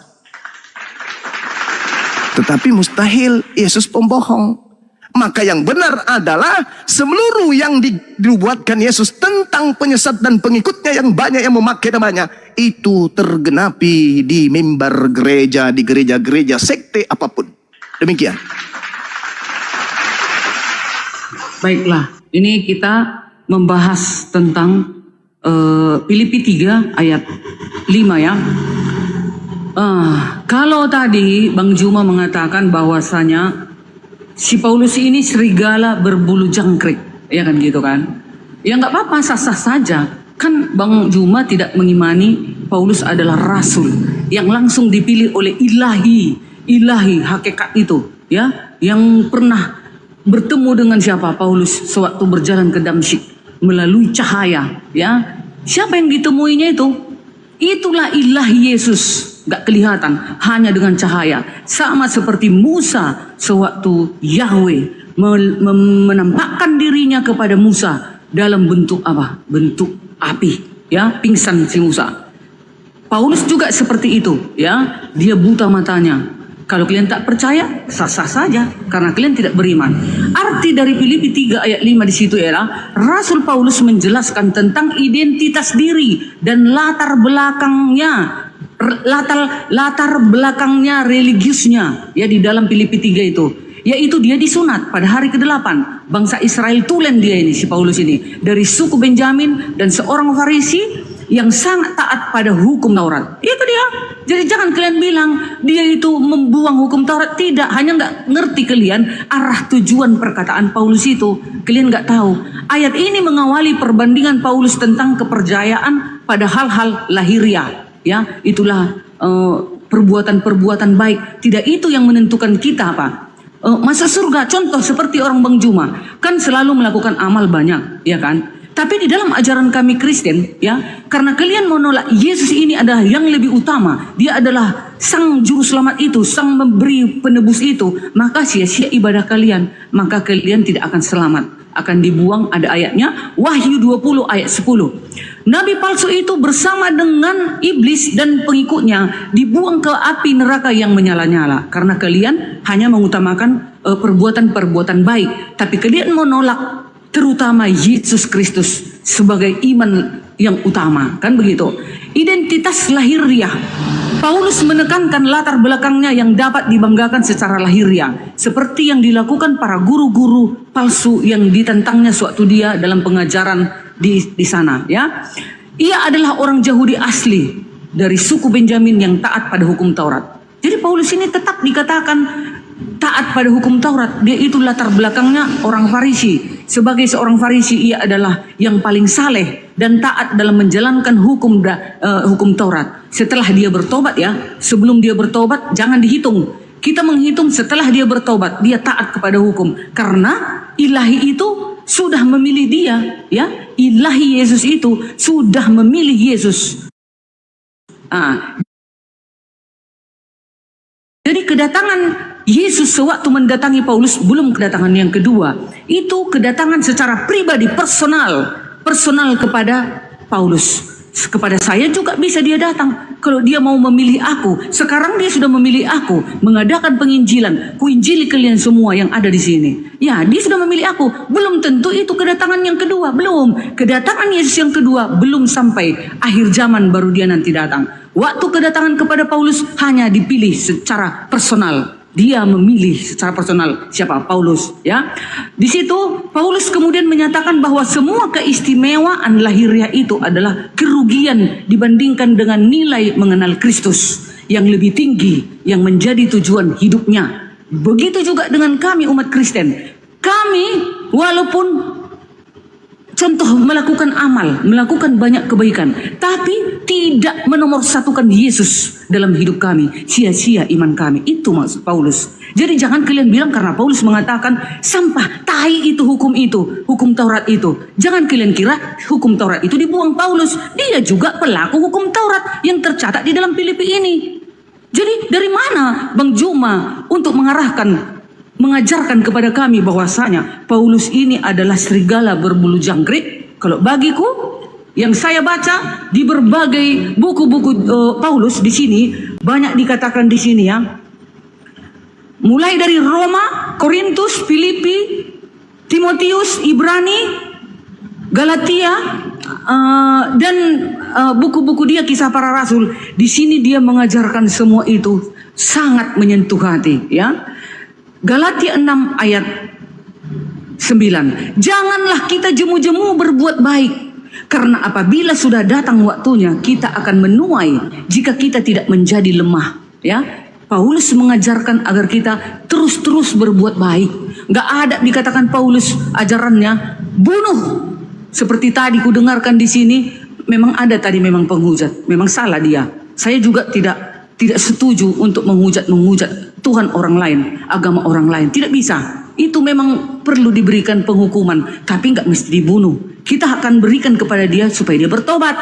Tetapi mustahil Yesus pembohong. Maka yang benar adalah seluruh yang dibuatkan Yesus tentang penyesat dan pengikutnya yang banyak yang memakai namanya, itu tergenapi di mimbar gereja, di gereja-gereja sekte apapun. Demikian. Baiklah, ini kita membahas tentang Filipi 3 ayat 5 ya. Kalau tadi Bang Juma mengatakan bahwasanya si Paulus ini serigala berbulu jangkrik, ya kan gitu kan? Ya nggak apa-apa, sah-sah saja. Kan Bang Juma tidak mengimani Paulus adalah rasul yang langsung dipilih oleh ilahi hakikat itu, ya, yang pernah bertemu dengan siapa? Paulus sewaktu berjalan ke Damsyik melalui cahaya, ya. Siapa yang ditemuinya itu? Itulah ilahi Yesus. Gak kelihatan, hanya dengan cahaya. Sama seperti Musa sewaktu Yahweh menampakkan dirinya kepada Musa dalam bentuk apa? Bentuk api, ya, pingsan si Musa. Paulus juga seperti itu, ya, dia buta matanya. Kalau kalian tak percaya, sah-sah saja karena kalian tidak beriman. Arti dari Filipi 3 ayat 5 di situ ialah Rasul Paulus menjelaskan tentang identitas diri dan latar belakangnya religiusnya, ya, di dalam Filipi 3 itu. Yaitu dia disunat pada hari ke-8. Bangsa Israel tulen dia ini, si Paulus ini, dari suku Benjamin dan seorang Farisi yang sangat taat pada hukum Taurat. Itu dia. Jadi jangan kalian bilang dia itu membuang hukum Taurat. Tidak, hanya nggak ngerti kalian arah tujuan perkataan Paulus itu. Kalian nggak tahu. Ayat ini mengawali perbandingan Paulus tentang kepercayaan pada hal-hal lahiriah. Ya, itulah perbuatan-perbuatan baik. Tidak itu yang menentukan kita apa. Masuk surga, contoh seperti orang Bang Juma, kan selalu melakukan amal banyak, ya kan? Tapi di dalam ajaran kami Kristen, ya, karena kalian menolak Yesus ini adalah yang lebih utama, dia adalah sang juru selamat itu, sang memberi penebus itu, maka sia-sia ibadah kalian, maka kalian tidak akan selamat, akan dibuang. Ada ayatnya, Wahyu 20 ayat 10. Nabi palsu itu bersama dengan iblis dan pengikutnya dibuang ke api neraka yang menyala-nyala, karena kalian hanya mengutamakan perbuatan-perbuatan baik, tapi kalian menolak terutama Yesus Kristus sebagai iman yang utama, kan begitu. Identitas lahiriah, Paulus menekankan latar belakangnya yang dapat dibanggakan secara lahiriah, seperti yang dilakukan para guru-guru palsu yang ditentangnya suatu dia dalam pengajaran di sana, ya. Ia adalah orang Yahudi asli dari suku Benjamin yang taat pada hukum Taurat. Jadi Paulus ini tetap dikatakan taat pada hukum Taurat. Dia itu latar belakangnya orang Farisi. Sebagai seorang Farisi, ia adalah yang paling saleh dan taat dalam menjalankan hukum Taurat. Setelah dia bertobat, ya, sebelum dia bertobat jangan dihitung. Kita menghitung setelah dia bertobat, dia taat kepada hukum, karena ilahi itu sudah memilih dia, ya. Ilahi Yesus itu sudah memilih Yesus. Jadi kedatangan Yesus sewaktu mendatangi Paulus belum kedatangan yang kedua. Itu kedatangan secara pribadi, personal kepada Paulus. Kepada saya juga bisa dia datang kalau dia mau memilih aku. Sekarang dia sudah memilih aku mengadakan penginjilan. Kuinjili kalian semua yang ada di sini. Ya, dia sudah memilih aku. Belum tentu itu kedatangan yang kedua, belum. Kedatangan Yesus yang kedua belum sampai, akhir zaman baru dia nanti datang. Waktu kedatangan kepada Paulus hanya dipilih secara personal. Dia memilih secara personal siapa? Paulus, ya. Di situ Paulus kemudian menyatakan bahwa semua keistimewaan lahiriah itu adalah kerugian dibandingkan dengan nilai mengenal Kristus yang lebih tinggi yang menjadi tujuan hidupnya. Begitu juga dengan kami umat Kristen. Kami walaupun contoh melakukan amal, melakukan banyak kebaikan, tapi tidak menomorsatukan Yesus dalam hidup kami, sia-sia iman kami. Itu maksud Paulus. Jadi jangan kalian bilang karena Paulus mengatakan sampah, tai itu, hukum Taurat itu. Jangan kalian kira hukum Taurat itu dibuang Paulus. Dia juga pelaku hukum Taurat yang tercatat di dalam Filipi ini. Jadi dari mana Bang Juma untuk mengajarkan kepada kami bahwasanya Paulus ini adalah serigala berbulu jangkrik? Kalau bagiku, yang saya baca di berbagai buku-buku Paulus di sini banyak dikatakan di sini, ya. Mulai dari Roma, Korintus, Filipi, Timotius, Ibrani, Galatia, dan buku-buku dia kisah para rasul. Di sini dia mengajarkan semua itu sangat menyentuh hati, ya. Galatia 6 ayat 9. Janganlah kita jemu-jemu berbuat baik, karena apabila sudah datang waktunya kita akan menuai jika kita tidak menjadi lemah, ya. Paulus mengajarkan agar kita terus-terus berbuat baik. Gak ada dikatakan Paulus ajarannya bunuh. Seperti tadi ku dengarkan di sini, memang ada tadi memang penghujat, memang salah dia. Saya juga tidak setuju untuk menghujat Tuhan orang lain, agama orang lain. Tidak bisa. Itu memang perlu diberikan penghukuman, tapi nggak mesti dibunuh. Kita akan berikan kepada dia supaya dia bertobat.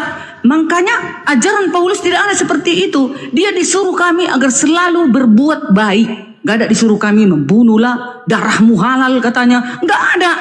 Makanya ajaran Paulus tidak ada seperti itu. Dia disuruh kami agar selalu berbuat baik. Nggak ada disuruh kami membunuhlah, darahmu halal katanya. Nggak ada.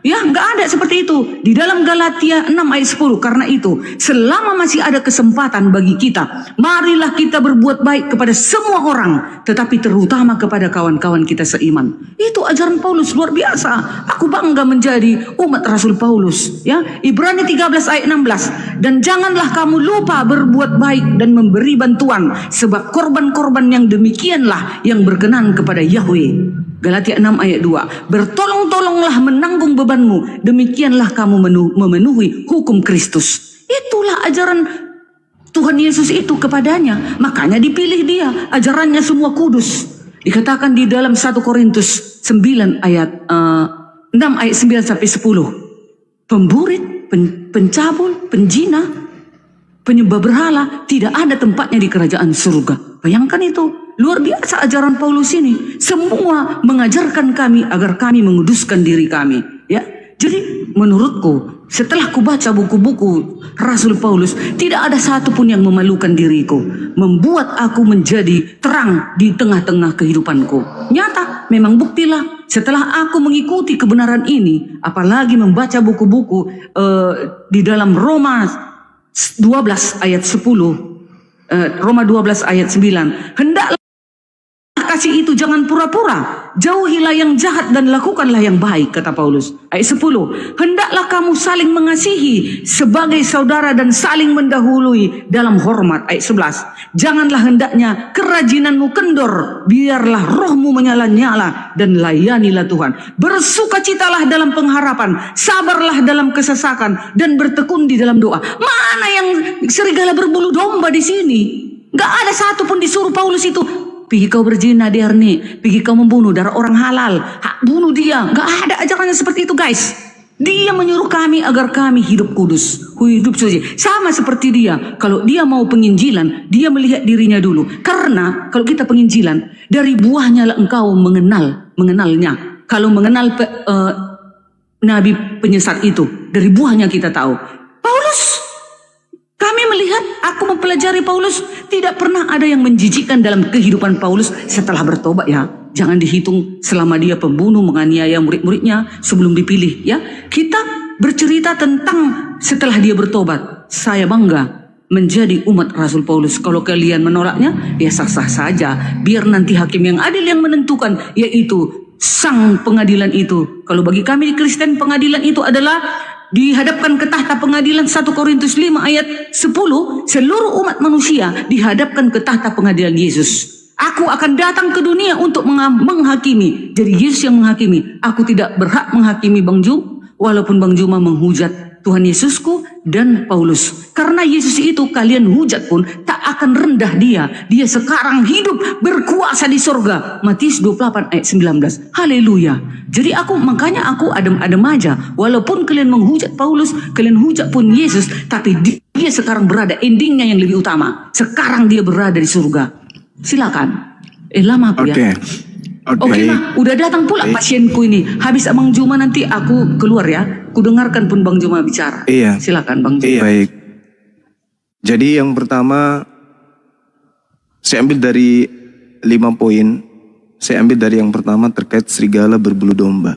Ya, nggak ada seperti itu. Di dalam Galatia 6 ayat 10. Karena itu, selama masih ada kesempatan bagi kita, marilah kita berbuat baik kepada semua orang, tetapi terutama kepada kawan-kawan kita seiman. Itu ajaran Paulus luar biasa. Aku bangga menjadi umat Rasul Paulus. Ya, Ibrani 13 ayat 16. Dan janganlah kamu lupa berbuat baik dan memberi bantuan, sebab korban-korban yang demikianlah yang berkenan kepada Yahweh. Galatia 6 ayat 2. Bertolong-tolonglah menanggung bebanmu, demikianlah kamu memenuhi hukum Kristus. Itulah ajaran Tuhan Yesus itu kepadanya. Makanya dipilih dia. Ajarannya semua kudus. Dikatakan di dalam 1 Korintus 9 ayat 6 ayat 9 sampai 10. Pemburit, pencabul, penjina, penyembah berhala tidak ada tempatnya di kerajaan surga. Bayangkan itu. Luar biasa ajaran Paulus ini. Semua mengajarkan kami agar kami menguduskan diri kami. Ya, jadi menurutku setelah kubaca buku-buku Rasul Paulus, tidak ada satupun yang memalukan diriku, membuat aku menjadi terang di tengah-tengah kehidupanku. Nyata, memang buktilah setelah aku mengikuti kebenaran ini, apalagi membaca buku-buku di dalam Roma 12 ayat 10, Roma 12 ayat 9. Hendaklah kasih itu jangan pura-pura, jauhilah yang jahat dan lakukanlah yang baik, kata Paulus. Ayat 10. Hendaklah kamu saling mengasihi sebagai saudara dan saling mendahului dalam hormat. Ayat 11. Janganlah hendaknya kerajinanmu kendor, biarlah rohmu menyala-nyala dan layanilah Tuhan. Bersukacitalah dalam pengharapan, sabarlah dalam kesesakan dan bertekun di dalam doa. Mana yang serigala berbulu domba di sini? Gak ada satupun disuruh Paulus itu, pergi kau berzina Derni, pergi kau membunuh darah orang halal, bunuh dia. Gak ada ajarannya seperti itu, guys. Dia menyuruh kami agar kami hidup kudus, hidup suci. Sama seperti dia, kalau dia mau penginjilan, dia melihat dirinya dulu. Karena kalau kita penginjilan, dari buahnya lah engkau mengenalnya. Kalau mengenal nabi penyesat itu, dari buahnya kita tahu. Paulus, kami melihat, aku mempelajari Paulus, tidak pernah ada yang menjijikkan dalam kehidupan Paulus setelah bertobat, ya. Jangan dihitung selama dia pembunuh, menganiaya murid-muridnya sebelum dipilih, ya. Kita bercerita tentang setelah dia bertobat. Saya bangga menjadi umat Rasul Paulus. Kalau kalian menolaknya, ya sah-sah saja. Biar nanti hakim yang adil yang menentukan, yaitu sang pengadilan itu. Kalau bagi kami di Kristen, pengadilan itu adalah dihadapkan ke tahta pengadilan. 1 Korintus 5 ayat 10. Seluruh umat manusia dihadapkan ke tahta pengadilan Yesus. Aku akan datang ke dunia untuk menghakimi. Jadi Yesus yang menghakimi. Aku tidak berhak menghakimi Bang Jum, walaupun Bang Juma menghujat Tuhan Yesusku dan Paulus. Karena Yesus itu kalian hujat pun tak akan rendah dia. Dia sekarang hidup berkuasa di sorga. Matius 28 ayat 19. Haleluya. Jadi makanya aku adem-adem aja. Walaupun kalian menghujat Paulus, kalian hujat pun Yesus, tapi dia sekarang berada, endingnya yang lebih utama. Sekarang dia berada di surga. Silakan. Lama aku ya. Oke, udah datang pula pasienku ini. Habis Bang Juma nanti aku keluar ya. Ku dengarkan pun Bang Juma bicara. Iya. Silakan Bang Juma. Iya. Baik. Jadi yang pertama saya ambil dari 5 poin. Saya ambil dari yang pertama terkait serigala berbulu domba.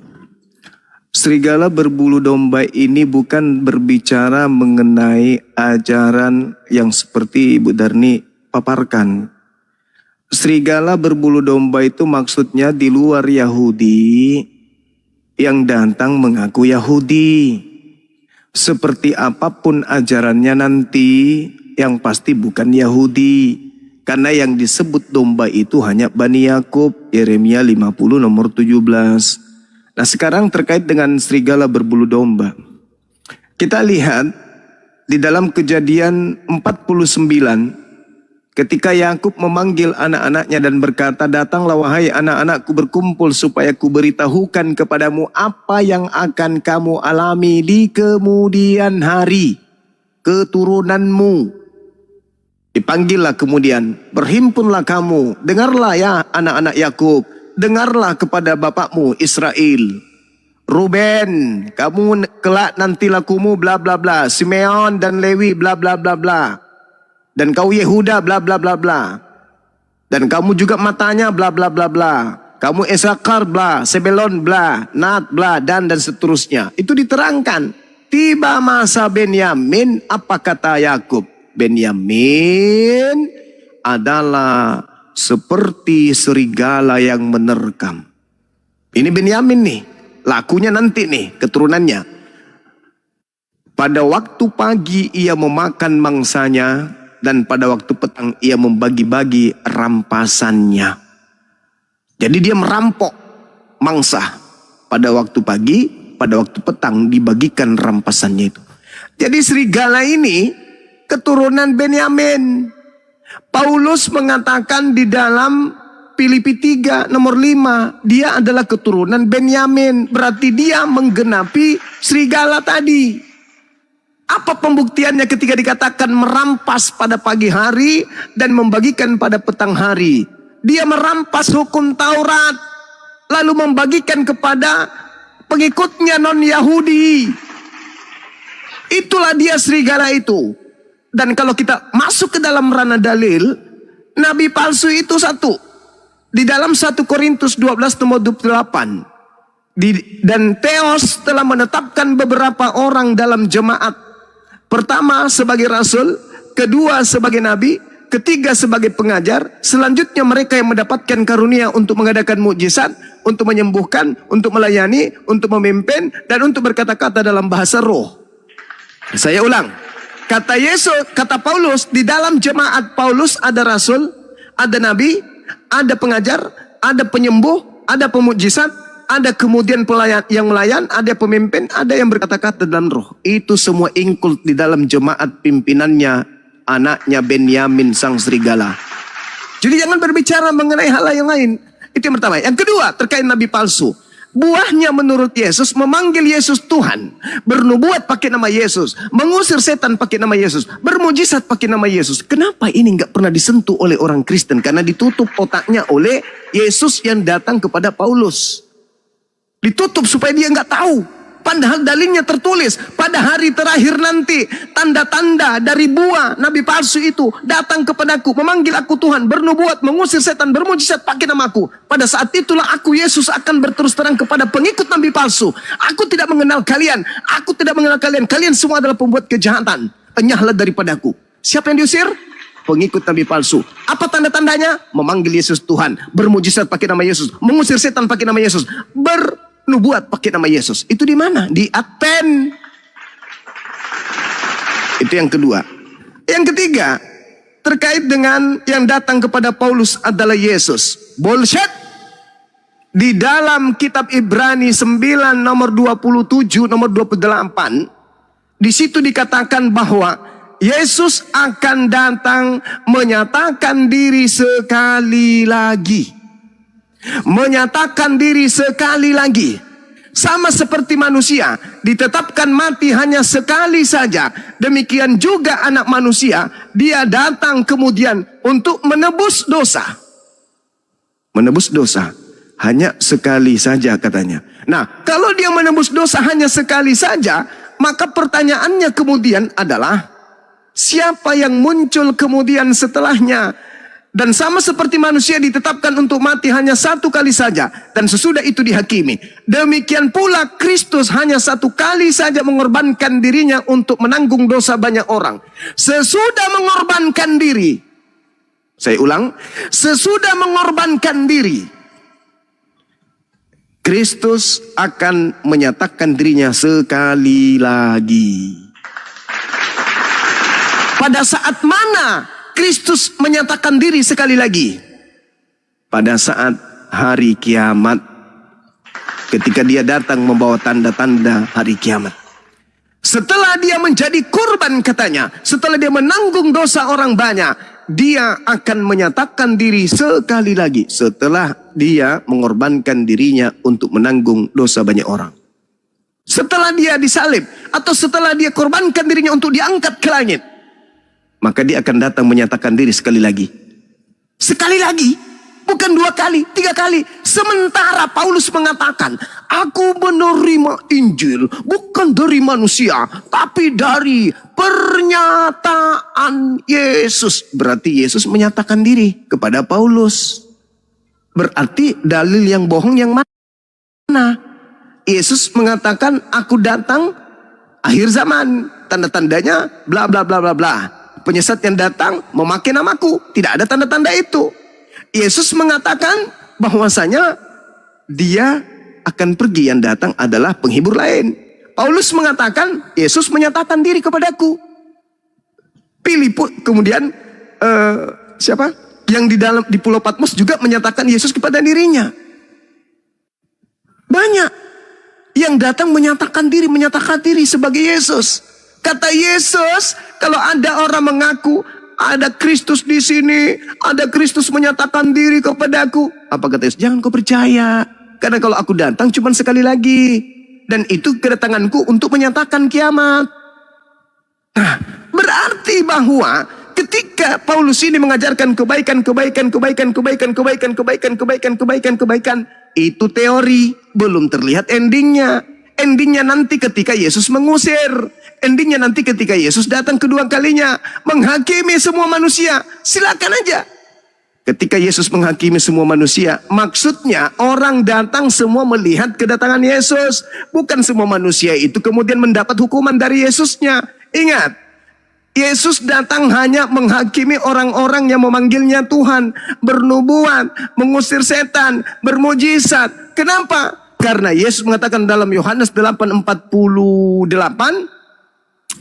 Serigala berbulu domba ini bukan berbicara mengenai ajaran yang seperti Ibu Darni paparkan. Serigala berbulu domba itu maksudnya di luar Yahudi yang datang mengaku Yahudi. Seperti apapun ajarannya nanti, yang pasti bukan Yahudi. Karena yang disebut domba itu hanya Bani Yakub, Yeremia 50 nomor 17. Nah sekarang terkait dengan serigala berbulu domba. Kita lihat di dalam Kejadian 49. Ketika Yakub memanggil anak-anaknya dan berkata, datanglah wahai anak-anakku berkumpul supaya kuberitahukan kepadamu apa yang akan kamu alami di kemudian hari. Keturunanmu. Dipanggillah kemudian, berhimpunlah kamu, dengarlah ya anak-anak Yakub, dengarlah kepada bapakmu Israel. Ruben, kamu kelak nanti lakumu bla bla bla, Simeon dan Lewi bla bla bla bla. Dan kau Yehuda bla bla bla bla. Dan kamu juga matanya bla bla bla bla. kamu Isakar bla, Sebelon bla, Nat bla, dan seterusnya. Itu diterangkan. Tiba masa Benyamin, apa kata Yakub? Benyamin adalah seperti serigala yang menerkam. Ini Benyamin nih, lakunya nanti nih, keturunannya. Pada waktu pagi ia memakan mangsanya, dan pada waktu petang ia membagi-bagi rampasannya. Jadi dia merampok mangsa. Pada waktu pagi, pada waktu petang dibagikan rampasannya itu. Jadi serigala ini keturunan Benyamin. Paulus mengatakan di dalam Filipi 3 nomor 5, dia adalah keturunan Benyamin. Berarti dia menggenapi serigala tadi. Apa pembuktiannya ketika dikatakan merampas pada pagi hari dan membagikan pada petang hari? Dia merampas hukum Taurat, lalu membagikan kepada pengikutnya non-Yahudi. Itulah dia serigala itu. Dan kalau kita masuk ke dalam ranah dalil, nabi palsu itu satu. Di dalam 1 Korintus 12 nomor 28. Dan Theos telah menetapkan beberapa orang dalam jemaat. Pertama sebagai rasul, kedua sebagai nabi, ketiga sebagai pengajar, selanjutnya mereka yang mendapatkan karunia untuk mengadakan mukjizat, untuk menyembuhkan, untuk melayani, untuk memimpin, dan untuk berkata-kata dalam bahasa roh. Saya ulang, kata Paulus, di dalam jemaat Paulus ada rasul, ada nabi, ada pengajar, ada penyembuh, ada pemukjizat, ada kemudian yang melayan, ada pemimpin, ada yang berkata-kata dalam roh. Itu semua include di dalam jemaat pimpinannya, anaknya Benyamin sang serigala. Jadi jangan berbicara mengenai hal yang lain. Itu yang pertama. Yang kedua terkait nabi palsu. Buahnya menurut Yesus memanggil Yesus Tuhan, bernubuat pakai nama Yesus, mengusir setan pakai nama Yesus, bermujizat pakai nama Yesus. Kenapa ini nggak pernah disentuh oleh orang Kristen? Karena ditutup otaknya oleh Yesus yang datang kepada Paulus. Ditutup supaya dia nggak tahu. Padahal dalilnya tertulis, pada hari terakhir nanti tanda-tanda dari buah nabi palsu itu datang kepadaku, memanggil aku Tuhan, bernubuat, mengusir setan, bermujizat pakai namaku. Pada saat itulah aku Yesus akan berterus terang kepada pengikut nabi palsu, aku tidak mengenal kalian, aku tidak mengenal kalian, kalian semua adalah pembuat kejahatan, enyahlah daripadaku. Siapa yang diusir? Pengikut nabi palsu. Apa tanda-tandanya? Memanggil Yesus Tuhan, bermujizat pakai nama Yesus, mengusir setan pakai nama Yesus, nubuat pakai nama Yesus. Itu di mana? Di Aten. Itu yang kedua. Yang ketiga, terkait dengan yang datang kepada Paulus adalah Yesus. Bullshit. Di dalam kitab Ibrani 9 nomor 27 nomor 28, di situ dikatakan bahwa Yesus akan datang menyatakan diri sekali lagi. Menyatakan diri sekali lagi. Sama seperti manusia ditetapkan mati hanya sekali saja, demikian juga anak manusia, dia datang kemudian untuk menebus dosa. Menebus dosa hanya sekali saja katanya. Nah, kalau dia menebus dosa hanya sekali saja, maka pertanyaannya kemudian adalah siapa yang muncul kemudian setelahnya? Dan sama seperti manusia ditetapkan untuk mati hanya satu kali saja, dan sesudah itu dihakimi. Demikian pula Kristus hanya satu kali saja mengorbankan dirinya untuk menanggung dosa banyak orang. Sesudah mengorbankan diri, saya ulang, sesudah mengorbankan diri, Kristus akan menyatakan dirinya sekali lagi. Pada saat mana Kristus menyatakan diri sekali lagi? Pada saat hari kiamat. Ketika dia datang membawa tanda-tanda hari kiamat. Setelah dia menjadi kurban katanya, setelah dia menanggung dosa orang banyak, dia akan menyatakan diri sekali lagi. Setelah dia mengorbankan dirinya untuk menanggung dosa banyak orang. Setelah dia disalib, atau setelah dia korbankan dirinya untuk diangkat ke langit, maka dia akan datang menyatakan diri sekali lagi. Sekali lagi. Bukan 2 kali, 3 kali. Sementara Paulus mengatakan, aku menerima Injil bukan dari manusia, tapi dari pernyataan Yesus. Berarti Yesus menyatakan diri kepada Paulus. Berarti dalil yang bohong yang mana? Yesus mengatakan aku datang akhir zaman. Tanda-tandanya bla bla bla bla bla. Penyesat yang datang memakai namaku. Tidak ada tanda-tanda itu. Yesus mengatakan bahwasanya dia akan pergi, yang datang adalah penghibur lain. Paulus mengatakan Yesus menyatakan diri kepadaku. Filipus kemudian siapa? Yang di Pulau Patmos juga menyatakan Yesus kepada dirinya. Banyak yang datang menyatakan diri sebagai Yesus. Kata Yesus, kalau ada orang mengaku ada Kristus di sini, ada Kristus menyatakan diri kepadaku, apa kata Yesus? Jangan kau percaya, karena kalau aku datang cuma sekali lagi, dan itu kedatanganku untuk menyatakan kiamat. Nah, berarti bahwa ketika Paulus ini mengajarkan kebaikan, itu teori, belum terlihat endingnya. Endingnya nanti ketika Yesus mengusir. Endingnya nanti ketika Yesus datang kedua kalinya, menghakimi semua manusia. Silakan aja. Ketika Yesus menghakimi semua manusia, maksudnya orang datang semua melihat kedatangan Yesus. Bukan semua manusia itu kemudian mendapat hukuman dari Yesusnya. Ingat, Yesus datang hanya menghakimi orang-orang yang memanggilnya Tuhan, bernubuat, mengusir setan, bermujizat. Kenapa? Karena Yesus mengatakan dalam Yohanes 8:48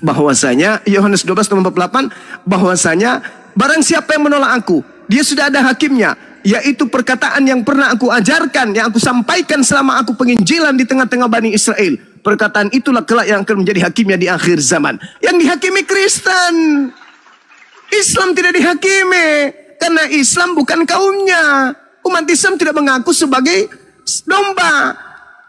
bahwasanya, Yohanes 12:48 bahwasanya barang siapa yang menolak aku, dia sudah ada hakimnya, yaitu perkataan yang pernah aku ajarkan, yang aku sampaikan selama aku penginjilan di tengah-tengah Bani Israel. Perkataan itulah kelak yang akan menjadi hakimnya di akhir zaman. Yang dihakimi Kristen. Islam tidak dihakimi. Karena Islam bukan kaumnya. Umat Islam tidak mengaku sebagai domba.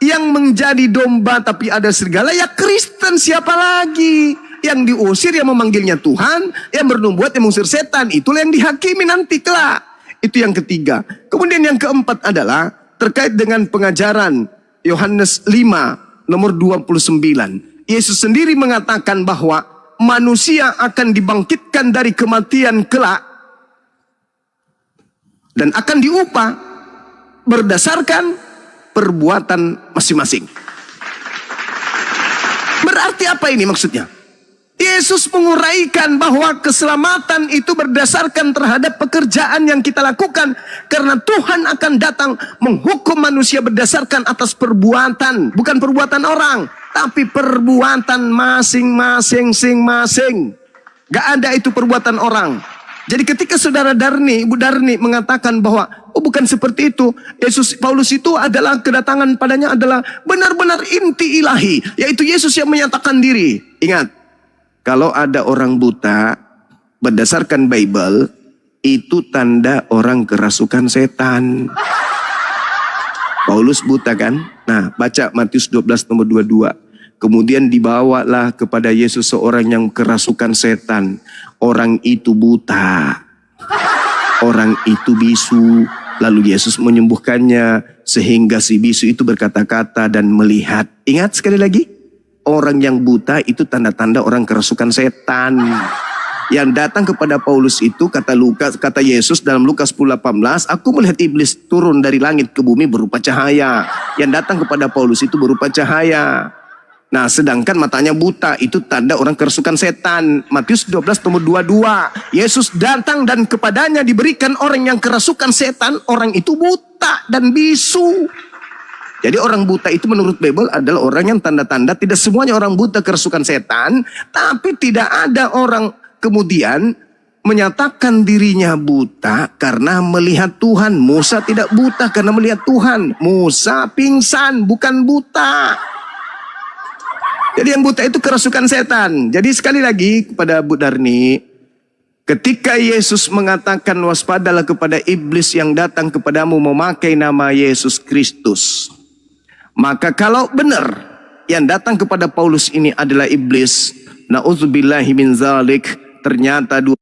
Yang menjadi domba tapi ada serigala, ya Kristen, siapa lagi? Yang diusir, yang memanggilnya Tuhan, yang bernubuat, yang mengusir setan. Itulah yang dihakimi nanti kelak. Itu yang ketiga. Kemudian yang keempat adalah terkait dengan pengajaran Yohanes 5 nomor 29. Yesus sendiri mengatakan bahwa manusia akan dibangkitkan dari kematian kelak dan akan diupah berdasarkan perbuatan masing-masing. Berarti apa ini maksudnya? Yesus menguraikan bahwa keselamatan itu berdasarkan terhadap pekerjaan yang kita lakukan. Karena Tuhan akan datang menghukum manusia berdasarkan atas perbuatan. Bukan perbuatan orang, tapi perbuatan masing-masing. Gak ada itu perbuatan orang. Jadi ketika saudara Darni, Ibu Darni mengatakan bahwa bukan seperti itu, Paulus itu adalah kedatangan padanya adalah benar-benar inti ilahi, yaitu Yesus yang menyatakan diri. Ingat, kalau ada orang buta berdasarkan Bible, itu tanda orang kerasukan setan. Paulus buta kan? Nah, baca Matius 12 nomor 22. Kemudian dibawalah kepada Yesus seorang yang kerasukan setan. Orang itu buta. Orang itu bisu. Lalu Yesus menyembuhkannya sehingga si bisu itu berkata-kata dan melihat. Ingat sekali lagi, orang yang buta itu tanda-tanda orang kerasukan setan. Yang datang kepada Paulus itu kata Yesus dalam Lukas 10:18, aku melihat iblis turun dari langit ke bumi berupa cahaya. Yang datang kepada Paulus itu berupa cahaya. Nah, sedangkan matanya buta itu tanda orang kerasukan setan. Matius 12 nomor 22. Yesus datang dan kepadanya diberikan orang yang kerasukan setan. Orang itu buta dan bisu. Jadi orang buta itu menurut Bible adalah orang yang tanda-tanda, tidak semuanya orang buta kerasukan setan. Tapi tidak ada orang kemudian menyatakan dirinya buta karena melihat Tuhan. Musa tidak buta karena melihat Tuhan. Musa pingsan, bukan buta. Jadi yang buta itu kerasukan setan. Jadi sekali lagi kepada Bu Darni, ketika Yesus mengatakan waspadalah kepada iblis yang datang kepadamu memakai nama Yesus Kristus. Maka kalau benar yang datang kepada Paulus ini adalah iblis, na'udzubillahi min zalik, ternyata 2000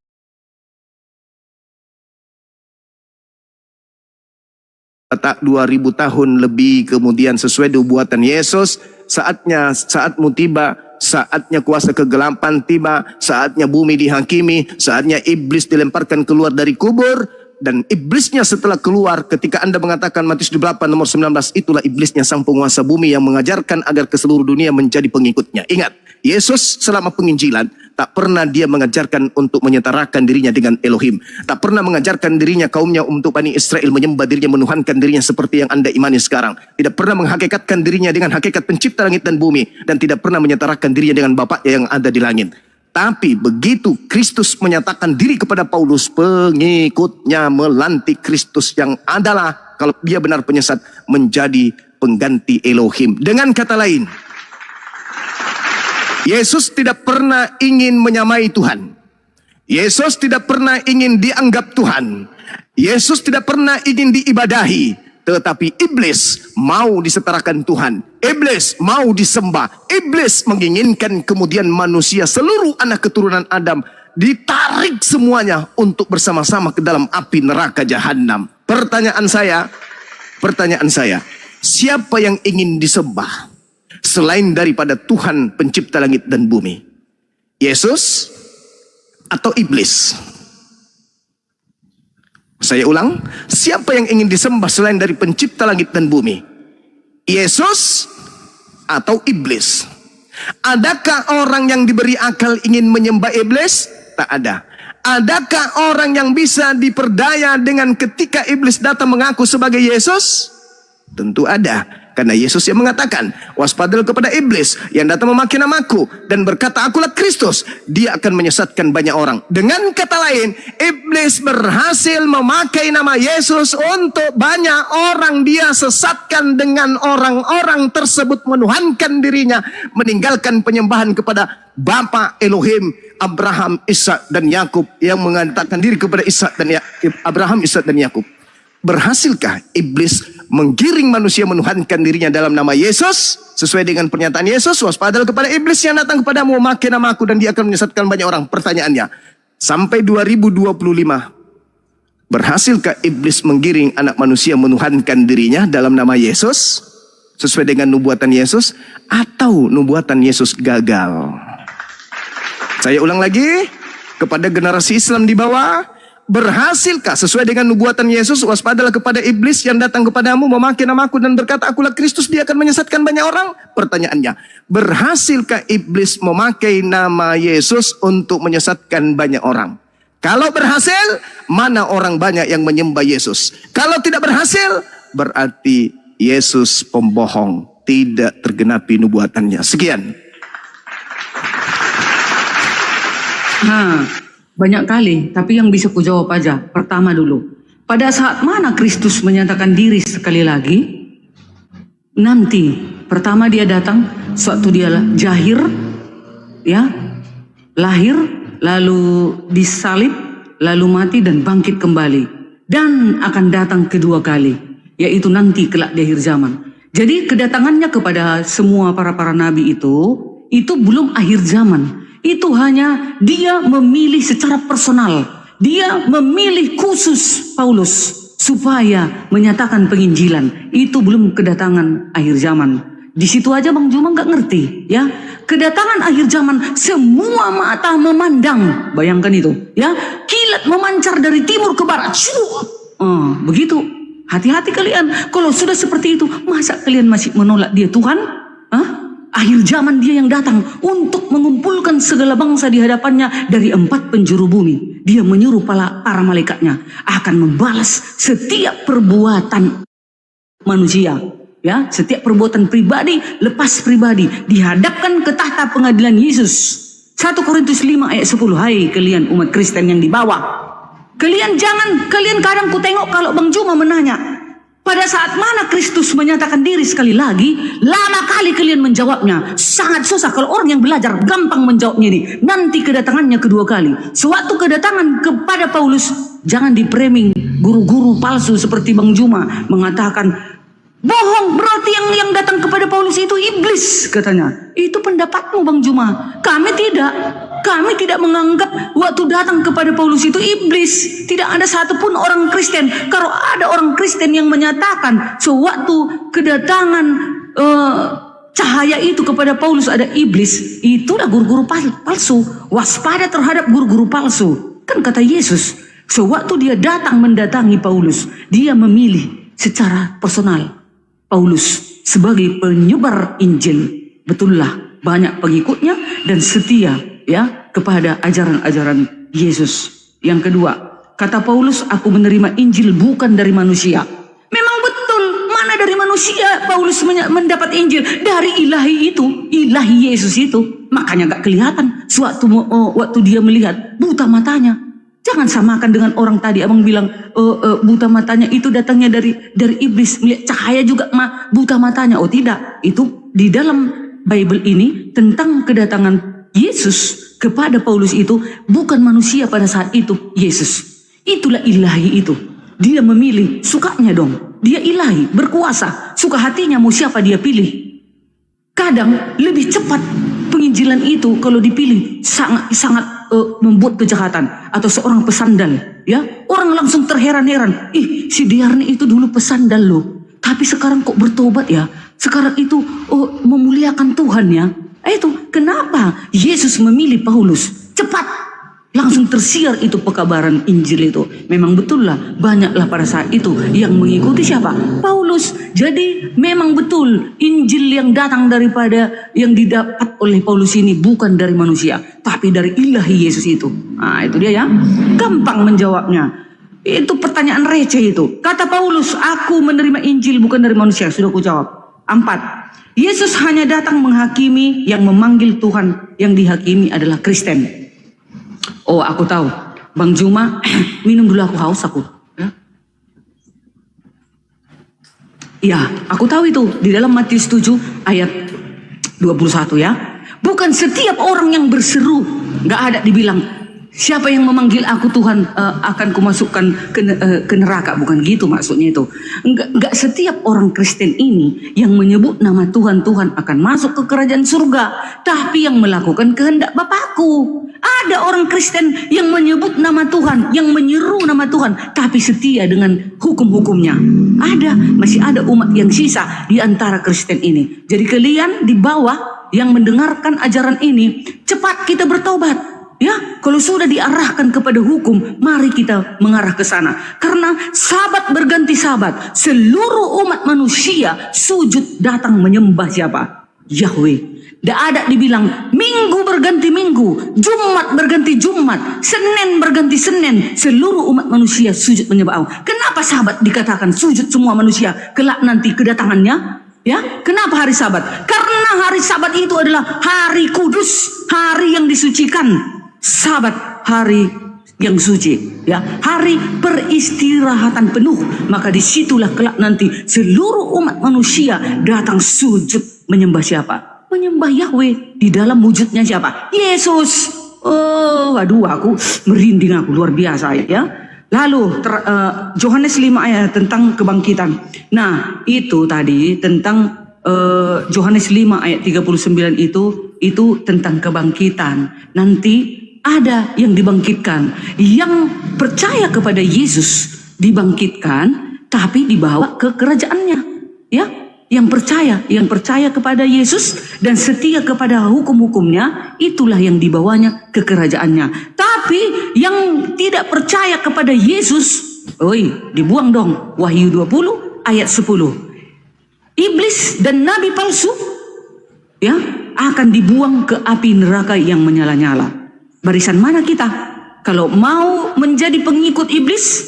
tahun lebih kemudian sesuai nubuatan Yesus, saatmu tiba, saatnya kuasa kegelapan tiba, saatnya bumi dihakimi, saatnya iblis dilemparkan keluar dari kubur. dan iblisnya setelah keluar ketika Anda mengatakan Matius 28 nomor 19, itulah iblisnya sang penguasa bumi yang mengajarkan agar ke seluruh dunia menjadi pengikutnya. Ingat, Yesus selama penginjilan tak pernah dia mengajarkan untuk menyetarakan dirinya dengan Elohim. Tak pernah mengajarkan dirinya kaumnya untuk Bani Israel menyembah dirinya, menuhankan dirinya seperti yang Anda imani sekarang. Tidak pernah menghakikatkan dirinya dengan hakikat pencipta langit dan bumi, dan tidak pernah menyetarakan dirinya dengan Bapaknya yang ada di langit. Tapi begitu Kristus menyatakan diri kepada Paulus, pengikutnya melantik Kristus yang adalah, kalau dia benar penyesat, menjadi pengganti Elohim. Dengan kata lain, Yesus tidak pernah ingin menyamai Tuhan. Yesus tidak pernah ingin dianggap Tuhan. Yesus tidak pernah ingin diibadahi. Tetapi iblis mau disetarakan Tuhan. Iblis mau disembah. Iblis menginginkan kemudian manusia, seluruh anak keturunan Adam, ditarik semuanya untuk bersama-sama ke dalam api neraka jahanam. Pertanyaan saya, siapa yang ingin disembah selain daripada Tuhan pencipta langit dan bumi? Yesus atau iblis? Saya ulang, siapa yang ingin disembah selain dari pencipta langit dan bumi? Yesus atau iblis? Adakah orang yang diberi akal ingin menyembah iblis? Tak ada. Adakah orang yang bisa diperdaya dengan ketika iblis datang mengaku sebagai Yesus? Tentu ada. Karena Yesus yang mengatakan, waspadalah kepada iblis yang datang memakai namaku dan berkata akulah Kristus. Dia akan menyesatkan banyak orang. Dengan kata lain, iblis berhasil memakai nama Yesus untuk banyak orang dia sesatkan, dengan orang-orang tersebut menuhankan dirinya, meninggalkan penyembahan kepada Bapa Elohim, Abraham, Ishak dan Yakub, yang mengatakan diri kepada Abraham, Ishak dan Yakub. Berhasilkah iblis menggiring manusia menuhankan dirinya dalam nama Yesus? Sesuai dengan pernyataan Yesus, waspadalah kepada iblis yang datang kepadamu memakai namaku dan dia akan menyesatkan banyak orang. Pertanyaannya, sampai 2025, berhasilkah iblis menggiring anak manusia menuhankan dirinya dalam nama Yesus? Sesuai dengan nubuatan Yesus, atau nubuatan Yesus gagal? Saya ulang lagi, kepada generasi Islam di bawah, berhasilkah sesuai dengan nubuatan Yesus, waspadalah kepada iblis yang datang kepadamu memakai namaku dan berkata akulah Kristus, dia akan menyesatkan banyak orang? Pertanyaannya, berhasilkah iblis memakai nama Yesus untuk menyesatkan banyak orang? Kalau berhasil, mana orang banyak yang menyembah Yesus? Kalau tidak berhasil, berarti Yesus pembohong, tidak tergenapi nubuatannya. Sekian. Banyak kali, tapi yang bisa ku jawab aja. Pertama dulu, pada saat mana Kristus menyatakan diri sekali lagi? Nanti, pertama dia datang, suatu dia jahir, ya, lahir, lalu disalib, lalu mati dan bangkit kembali. Dan akan datang kedua kali, yaitu nanti kelak di akhir zaman. Jadi kedatangannya kepada semua para nabi itu belum akhir zaman. Itu hanya dia memilih secara personal. Dia memilih khusus Paulus supaya menyatakan penginjilan. Itu belum kedatangan akhir zaman. Di situ aja Bang Juma nggak ngerti, ya. Kedatangan akhir zaman, semua mata memandang. Bayangkan itu, ya. Kilat memancar dari timur ke barat. Begitu. Hati-hati kalian. Kalau sudah seperti itu, masa kalian masih menolak dia Tuhan? Akhir zaman dia yang datang untuk mengumpulkan segala bangsa di hadapannya dari 4 penjuru bumi. Dia menyuruh para malaikatnya akan membalas setiap perbuatan manusia. Ya, setiap perbuatan pribadi lepas pribadi dihadapkan ke tahta pengadilan Yesus. 1 Korintus 5 ayat 10. Hai kalian umat Kristen yang di bawah. Kalian kadang ku tengok kalau Bang Juma menanya, pada saat mana Kristus menyatakan diri sekali lagi, lama kali kalian menjawabnya. Sangat susah. Kalau orang yang belajar gampang menjawabnya ini. Nanti kedatangannya kedua kali. Sewaktu kedatangan kepada Paulus, jangan di-framing guru-guru palsu seperti Bang Juma mengatakan, bohong, berarti yang datang kepada Paulus itu iblis, katanya. Itu pendapatmu Bang Juma. Kami tidak. Kami tidak menganggap waktu datang kepada Paulus itu iblis. Tidak ada satupun orang Kristen. Kalau ada orang Kristen yang menyatakan sewaktu kedatangan cahaya itu kepada Paulus ada iblis, itulah guru-guru palsu. Waspada terhadap guru-guru palsu. Kan kata Yesus, Sewaktu dia datang mendatangi Paulus, dia memilih secara personal Paulus sebagai penyebar Injil. Betullah banyak pengikutnya dan setia ya kepada ajaran-ajaran Yesus. Yang kedua, kata Paulus, aku menerima Injil bukan dari manusia. Memang betul, mana dari manusia Paulus mendapat Injil? Dari ilahi itu, ilahi Yesus itu. Makanya gak kelihatan waktu dia melihat, buta matanya. Jangan samakan dengan orang tadi, abang bilang buta matanya itu datangnya dari iblis, melihat cahaya juga buta matanya. Oh tidak, itu di dalam Bible ini tentang kedatangan Yesus kepada Paulus itu bukan manusia pada saat itu, Yesus. Itulah ilahi itu. Dia memilih, sukanya dong. Dia ilahi, berkuasa, suka hatinya mau siapa dia pilih. Kadang lebih cepat penginjilan itu kalau dipilih sangat membuat kejahatan atau seorang pesandal, ya orang langsung terheran-heran, si Diarni itu dulu pesandal loh, tapi sekarang kok bertobat ya, sekarang itu memuliakan Tuhan ya. Itu kenapa Yesus memilih Paulus, cepat langsung tersiar itu pekabaran Injil itu. Memang betul lah, banyaklah pada saat itu yang mengikuti siapa? Paulus. Jadi memang betul Injil yang datang daripada yang didapat oleh Paulus ini bukan dari manusia, tapi dari ilahi Yesus itu. Nah itu dia ya, gampang menjawabnya. Itu pertanyaan receh itu. Kata Paulus, aku menerima Injil bukan dari manusia. Sudah aku jawab. 4. Yesus hanya datang menghakimi, yang memanggil Tuhan, yang dihakimi adalah Kristen. Oh aku tahu, Bang Juma, minum dulu, aku haus aku. Ya, aku tahu itu di dalam Matius 7 ayat 21 ya. Bukan setiap orang yang berseru, nggak ada dibilang siapa yang memanggil aku Tuhan akan kumasukkan ke neraka, bukan gitu maksudnya itu. Enggak setiap orang Kristen ini yang menyebut nama Tuhan akan masuk ke kerajaan surga, tapi yang melakukan kehendak Bapakku. Ada orang Kristen yang menyebut nama Tuhan, yang menyeru nama Tuhan, tapi setia dengan hukum-hukumnya. Masih ada umat yang sisa di antara Kristen ini. Jadi kalian di bawah yang mendengarkan ajaran ini, cepat kita bertobat. Ya, kalau sudah diarahkan kepada hukum, mari kita mengarah ke sana. Karena sabat berganti sabat, seluruh umat manusia sujud datang menyembah siapa? Yahweh. Tidak ada dibilang minggu berganti minggu, Jumat berganti Jumat, Senin berganti Senin. Seluruh umat manusia sujud menyembah Allah. Kenapa sabat dikatakan sujud semua manusia kelak nanti kedatangannya? Ya, kenapa hari Sabat? Karena hari Sabat itu adalah hari kudus, hari yang disucikan. Sabat hari yang suci, ya, hari peristirahatan penuh. Maka disitulah kelak nanti seluruh umat manusia datang sujud menyembah siapa? Menyembah Yahweh di dalam wujudnya siapa? Yesus. Oh, aduh, aku merinding, aku luar biasa ya. Lalu Yohanes 5 ayat tentang kebangkitan. Nah, itu tadi tentang Yohanes 5 ayat 39 itu tentang kebangkitan. Nanti ada yang dibangkitkan, yang percaya kepada Yesus dibangkitkan, tapi dibawa ke kerajaannya, ya. Yang percaya kepada Yesus dan setia kepada hukum-hukumnya, itulah yang dibawanya ke kerajaannya. Tapi yang tidak percaya kepada Yesus, dibuang dong. Wahyu 20 ayat 10. Iblis dan nabi palsu, ya, akan dibuang ke api neraka yang menyala-nyala. Barisan mana kita? Kalau mau menjadi pengikut iblis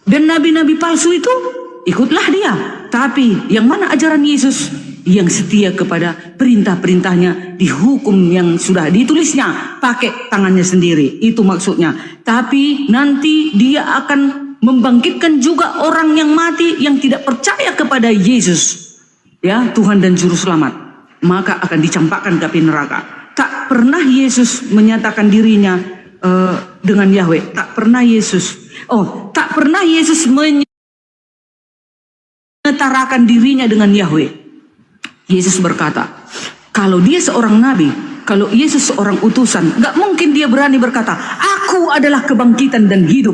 dan nabi-nabi palsu itu, ikutlah dia. Tapi yang mana ajaran Yesus? Yang setia kepada perintah-perintahnya di hukum yang sudah ditulisnya, pakai tangannya sendiri. Itu maksudnya. Tapi nanti dia akan membangkitkan juga orang yang mati yang tidak percaya kepada Yesus, ya, Tuhan dan Juru Selamat. Maka akan dicampakkan ke api neraka. Tak pernah Yesus menyatakan dirinya dengan Yahweh. Tak pernah Yesus menyetarakan dirinya dengan Yahweh. Yesus berkata, kalau dia seorang nabi, kalau Yesus seorang utusan, gak mungkin dia berani berkata, aku adalah kebangkitan dan hidup.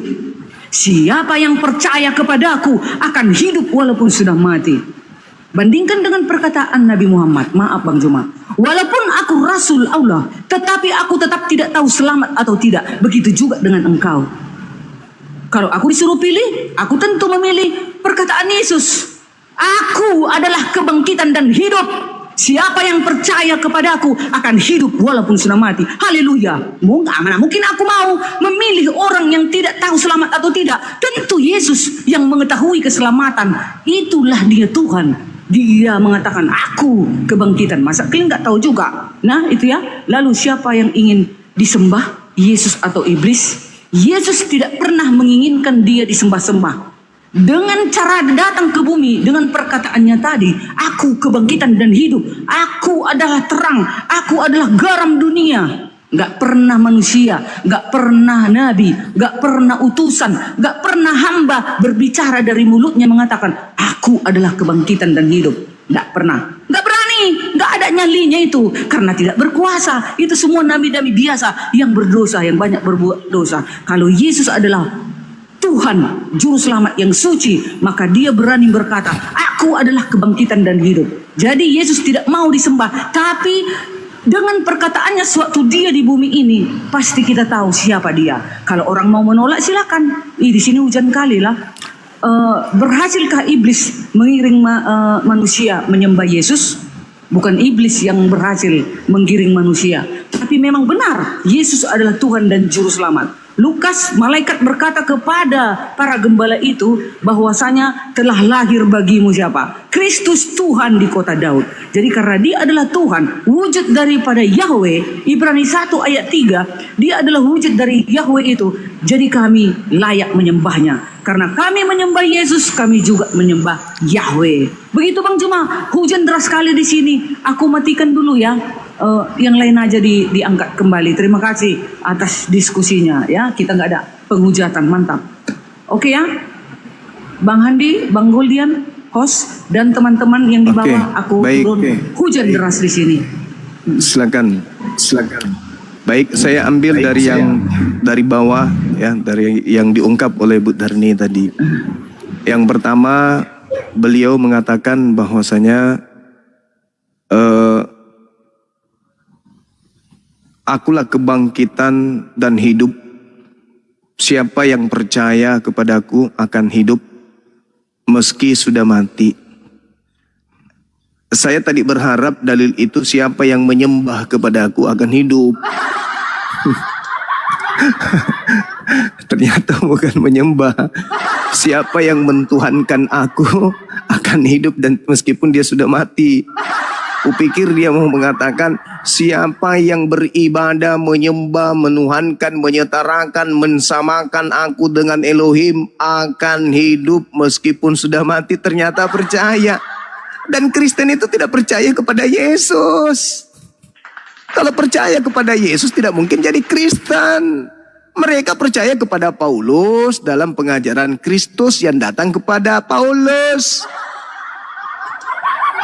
Siapa yang percaya kepadaku akan hidup walaupun sudah mati. Bandingkan dengan perkataan Nabi Muhammad, maaf Bang Juma, walaupun aku Rasul Allah, tetapi aku tetap tidak tahu selamat atau tidak. Begitu juga dengan engkau. Kalau aku disuruh pilih, aku tentu memilih perkataan Yesus. Aku adalah kebangkitan dan hidup. Siapa yang percaya kepadaku akan hidup walaupun sudah mati. Haleluya. Mana mungkin aku mau memilih orang yang tidak tahu selamat atau tidak. Tentu Yesus yang mengetahui keselamatan. Itulah dia Tuhan. Dia mengatakan aku kebangkitan. Masa kalian nggak tahu juga? Nah itu ya. Lalu siapa yang ingin disembah? Yesus atau iblis? Yesus tidak pernah menginginkan dia disembah-sembah. Dengan cara datang ke bumi, dengan perkataannya tadi, aku kebangkitan dan hidup, aku adalah terang, aku adalah garam dunia. Gak pernah manusia, gak pernah nabi, gak pernah utusan, gak pernah hamba berbicara dari mulutnya mengatakan aku adalah kebangkitan dan hidup. Gak pernah, gak berani, gak ada nyalinya itu, karena tidak berkuasa. Itu semua nabi-nabi biasa yang berdosa, yang banyak berbuat dosa. Kalau Yesus adalah Tuhan juru selamat yang suci, maka dia berani berkata aku adalah kebangkitan dan hidup. Jadi Yesus tidak mau disembah, tapi dengan perkataannya sewaktu dia di bumi ini, pasti kita tahu siapa dia. Kalau orang mau menolak silakan. Di sini hujan kali lah. Berhasilkah iblis mengiring manusia menyembah Yesus? Bukan iblis yang berhasil menggiring manusia, tapi memang benar Yesus adalah Tuhan dan juru selamat. Lukas, malaikat berkata kepada para gembala itu bahwasanya telah lahir bagimu siapa? Kristus Tuhan di kota Daud. Jadi karena dia adalah Tuhan, wujud daripada Yahweh, Ibrani 1 ayat 3, dia adalah wujud dari Yahweh itu. Jadi kami layak menyembahnya. Karena kami menyembah Yesus, kami juga menyembah Yahweh. Begitu Bang Juma, hujan deras sekali di sini. Aku matikan dulu ya. Yang lain aja diangkat kembali. Terima kasih atas diskusinya ya. Kita nggak ada penghujatan, mantap. Oke ya, Bang Handi, Bang Goldian, host dan teman-teman yang di bawah. Aku turun hujan deras di sini. Silakan. Baik, saya ambil dari bawah ya, dari yang diungkap oleh Bu Darni tadi. Yang pertama, beliau mengatakan bahwasanya akulah kebangkitan dan hidup. Siapa yang percaya kepadaku akan hidup meski sudah mati. Saya tadi berharap dalil itu siapa yang menyembah kepadaku akan hidup. Ternyata bukan menyembah. Siapa yang mentuhankan aku akan hidup dan meskipun dia sudah mati. Kupikir dia mau mengatakan siapa yang beribadah, menyembah, menuhankan, menyetarakan, mensamakan aku dengan Elohim akan hidup meskipun sudah mati. Ternyata percaya. Dan Kristen itu tidak percaya kepada Yesus. Kalau percaya kepada Yesus tidak mungkin jadi Kristen. Mereka percaya kepada Paulus dalam pengajaran Kristus yang datang kepada Paulus.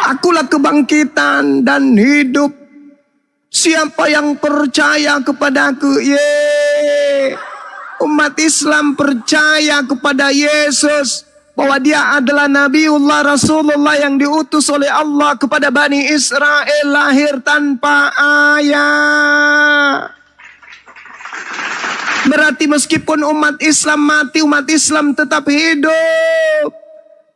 Akulah kebangkitan dan hidup. Siapa yang percaya kepadaku, umat Islam percaya kepada Yesus, bahwa dia adalah Nabiullah Rasulullah yang diutus oleh Allah kepada Bani Israel, lahir tanpa ayah. Berarti meskipun umat Islam mati, umat Islam tetap hidup.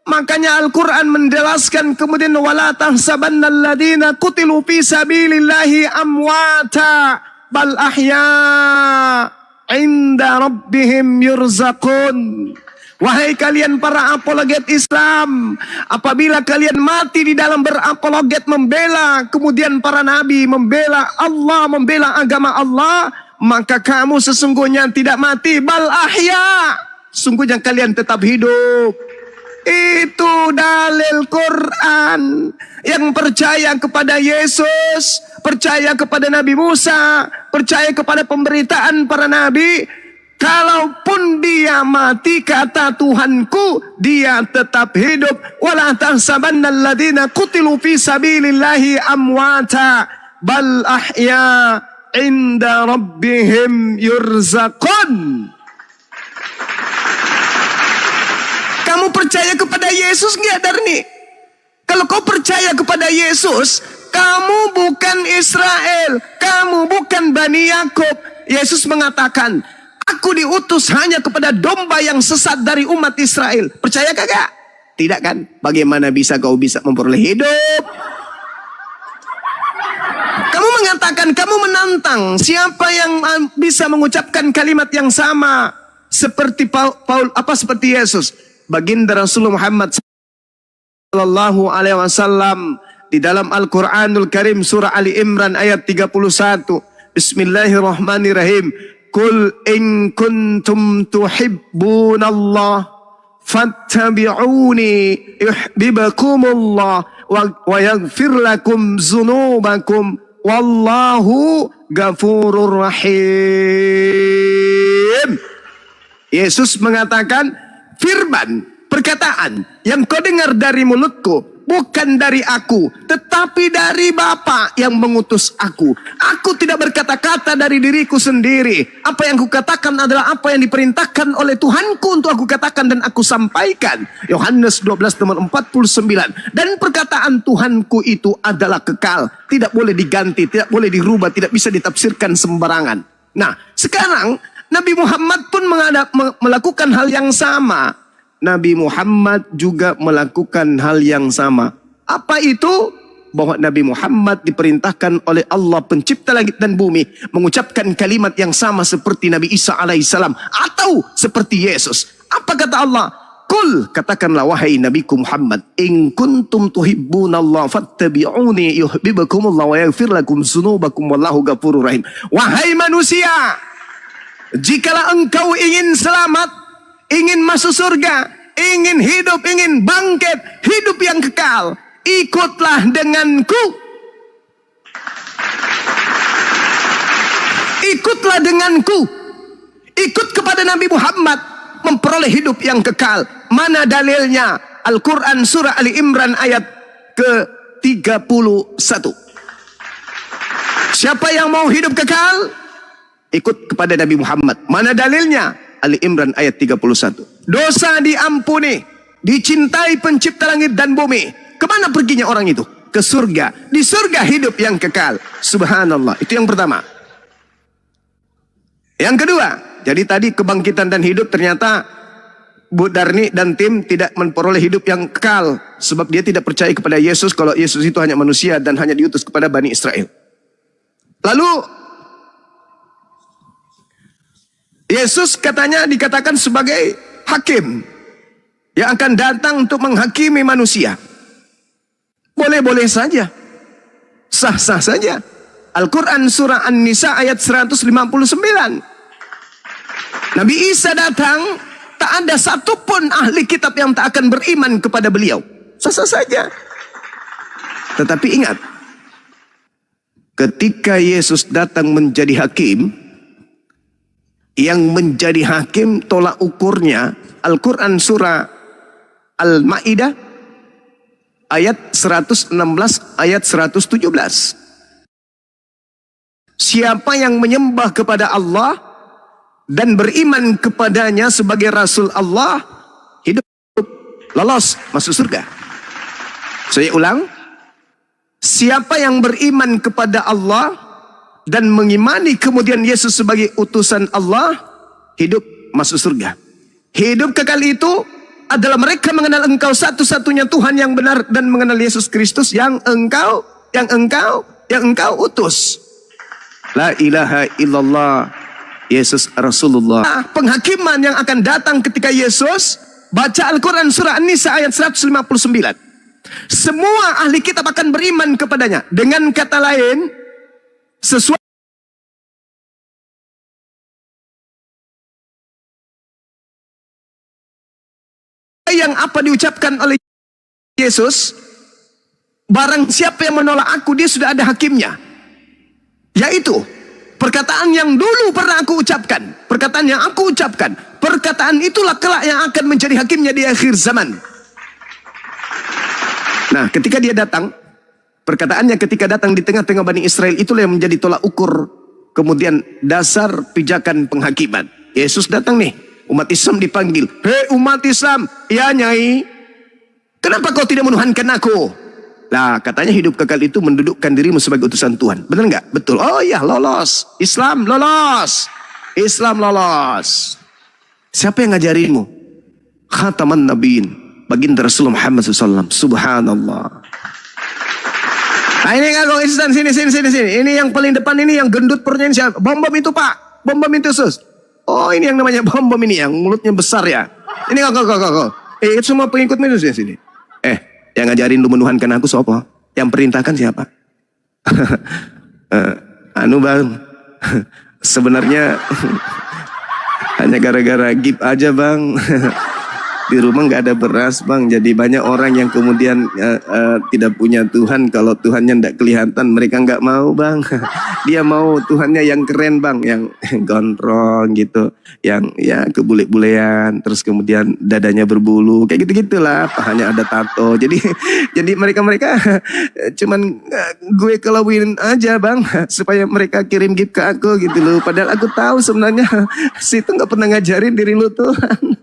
Makanya Al-Quran menjelaskan kemudian wala tahsabanna alladhina qutilu fi sabilillahi amwata bal ahya inda rabbihim yurzaqun. Wahai kalian para apologet Islam, apabila kalian mati di dalam berapologet membela kemudian para nabi, membela Allah, membela agama Allah, maka kamu sesungguhnya tidak mati, bal ahya, sungguhnya kalian tetap hidup. Itu dalil Quran. Yang percaya kepada Yesus, percaya kepada Nabi Musa, percaya kepada pemberitaan para nabi, kalaupun dia mati, kata Tuhanku, dia tetap hidup. Wala tahsabanna alladhina qutilu fi sabilillahi amwata bal ahya inda rabbihim yurzaqun. Kamu percaya kepada Yesus nggak, Darni? Kalau kau percaya kepada Yesus, kamu bukan Israel, kamu bukan Bani Yakub. Yesus mengatakan, Aku diutus hanya kepada domba yang sesat dari umat Israel. Percaya kagak? Tidak kan? Bagaimana bisa kau bisa memperoleh hidup? Kamu mengatakan, kamu menantang siapa yang bisa mengucapkan kalimat yang sama seperti seperti Yesus. Baginda Rasulullah Muhammad sallallahu alaihi wasallam di dalam Al-Qur'anul Karim surah Ali Imran ayat 31. Bismillahirrahmanirrahim. Qul in kuntum tuhibbunallah fattabi'uni yuhibbukumullah wa yaghfir lakum dzunubakum wallahu ghafurur rahim. Yesus mengatakan, firman, perkataan yang kau dengar dari mulutku bukan dari aku, tetapi dari Bapa yang mengutus aku. Aku tidak berkata-kata dari diriku sendiri. Apa yang kukatakan adalah apa yang diperintahkan oleh Tuhanku untuk aku katakan dan aku sampaikan. Yohanes 12:49. Dan perkataan Tuhanku itu adalah kekal, tidak boleh diganti, tidak boleh dirubah, tidak bisa ditafsirkan sembarangan. Nah, sekarang Nabi Muhammad pun melakukan hal yang sama. Nabi Muhammad juga melakukan hal yang sama. Apa itu? Bahwa Nabi Muhammad diperintahkan oleh Allah pencipta langit dan bumi mengucapkan kalimat yang sama seperti Nabi Isa alaihissalam atau seperti Yesus. Apa kata Allah? Qul, katakanlah wahai Nabiku Muhammad, in kuntum tuhibbunallah fattabi'uni yuhibbukumullah wa yaghfir lakum dzunubakum wallahu ghafurur rahim. Wahai manusia, jikalau engkau ingin selamat, ingin masuk surga, ingin hidup, ingin bangkit, hidup yang kekal, ikutlah denganku. Ikutlah denganku. Ikut kepada Nabi Muhammad, memperoleh hidup yang kekal. Mana dalilnya? Al-Quran surah Ali Imran ayat ke-31. Siapa yang mau hidup kekal? Ikut kepada Nabi Muhammad. Mana dalilnya? Ali Imran ayat 31. Dosa diampuni, dicintai pencipta langit dan bumi. Kemana perginya orang itu? Ke surga. Di surga hidup yang kekal. Subhanallah. Itu yang pertama. Yang kedua, jadi tadi kebangkitan dan hidup, ternyata Bu Darni dan tim tidak memperoleh hidup yang kekal. Sebab dia tidak percaya kepada Yesus, kalau Yesus itu hanya manusia dan hanya diutus kepada Bani Israel. Lalu Yesus katanya dikatakan sebagai hakim yang akan datang untuk menghakimi manusia. Boleh-boleh saja, sah-sah saja. Al-Quran surah An-Nisa ayat 159. Nabi Isa datang, tak ada satupun ahli kitab yang tak akan beriman kepada beliau. Sah-sah saja. Tetapi ingat, ketika Yesus datang menjadi hakim, yang menjadi hakim tolak ukurnya Al-Quran surah Al-Ma'idah ayat 116 ayat 117. Siapa yang menyembah kepada Allah dan beriman kepadanya sebagai Rasul Allah, hidup, lolos, masuk surga. Saya ulang, siapa yang beriman kepada Allah dan mengimani kemudian Yesus sebagai utusan Allah, hidup masuk surga. Hidup kekal itu adalah mereka mengenal engkau satu-satunya Tuhan yang benar dan mengenal Yesus Kristus yang engkau utus. La ilaha illallah, Yesus Rasulullah. Penghakiman yang akan datang ketika Yesus, baca Al-Quran surah An-Nisa ayat 159. Semua ahli kitab akan beriman kepadanya. Dengan kata lain, sesuai yang apa diucapkan oleh Yesus, barang siapa yang menolak aku, dia sudah ada hakimnya. Yaitu perkataan yang dulu pernah aku ucapkan, perkataan yang aku ucapkan, perkataan itulah kelak yang akan menjadi hakimnya di akhir zaman. Nah, ketika dia datang, perkataannya ketika datang di tengah-tengah Bani Israel, itulah yang menjadi tolak ukur kemudian dasar pijakan penghakiman. Yesus datang nih, umat Islam dipanggil. Hei umat Islam, ya Nyai, kenapa kau tidak menuhankan aku? Lah, katanya hidup kekal itu mendudukkan dirimu sebagai utusan Tuhan. Benar nggak? Betul. Oh iya, lolos. Islam lolos. Islam lolos. Siapa yang ngajarinmu? Khataman Nabiin, baginda Rasulullah Muhammad SAW. Subhanallah. Nah, ini ngaku Islam, sini. Ini yang paling depan ini yang gendut perutnya ini siapa? Bom itu Pak. Bom itu sus. Oh, ini yang namanya bom ini yang mulutnya besar ya. Ini kok. Itu semua pengikut itu sini. Yang ngajarin lu menuhankan aku siapa? Yang perintahkan siapa? Bang. Sebenarnya hanya gara-gara gip aja bang. Di rumah nggak ada beras bang, jadi banyak orang yang kemudian tidak punya Tuhan. Kalau Tuhannya nggak kelihatan, mereka nggak mau bang. Dia mau Tuhannya yang keren bang, yang gondrong gitu, yang ya kebule-bulean, terus kemudian dadanya berbulu, kayak gitu-gitulah. Pahanya ada tato. Jadi mereka cuman gue kelawin aja bang, supaya mereka kirim gift ke aku gitu loh. Padahal aku tahu sebenarnya situ nggak pernah ngajarin diri lu Tuhan.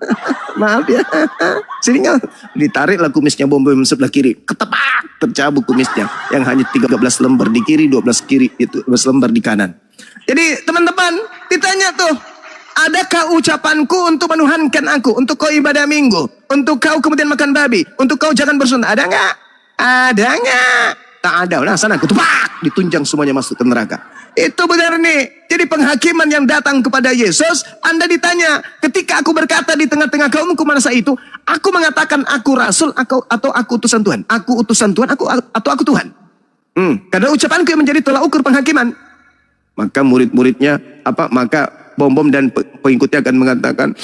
Maaf ya. Sini ditariklah kumisnya bom sebelah kiri, ketepak, tercabut kumisnya yang hanya 13 lembar di kiri, 12 kiri, itu 12 lembar di kanan. Jadi teman-teman ditanya tuh, adakah ucapanku untuk menuhankan aku, untuk kau ibadah minggu, untuk kau kemudian makan babi, untuk kau jangan bersunat, ada nggak? Ada nggak? Tak ada. Nah sana ketepak, ditunjang semuanya masuk ke neraka. Itu benar nih. Jadi penghakiman yang datang kepada Yesus, Anda ditanya, ketika aku berkata di tengah-tengah kaumku masa itu, aku mengatakan aku rasul atau aku utusan Tuhan. Aku utusan Tuhan, atau aku Tuhan. Karena ucapanku yang menjadi tolak ukur penghakiman. Maka murid-muridnya maka bom dan pengikutnya akan mengatakan,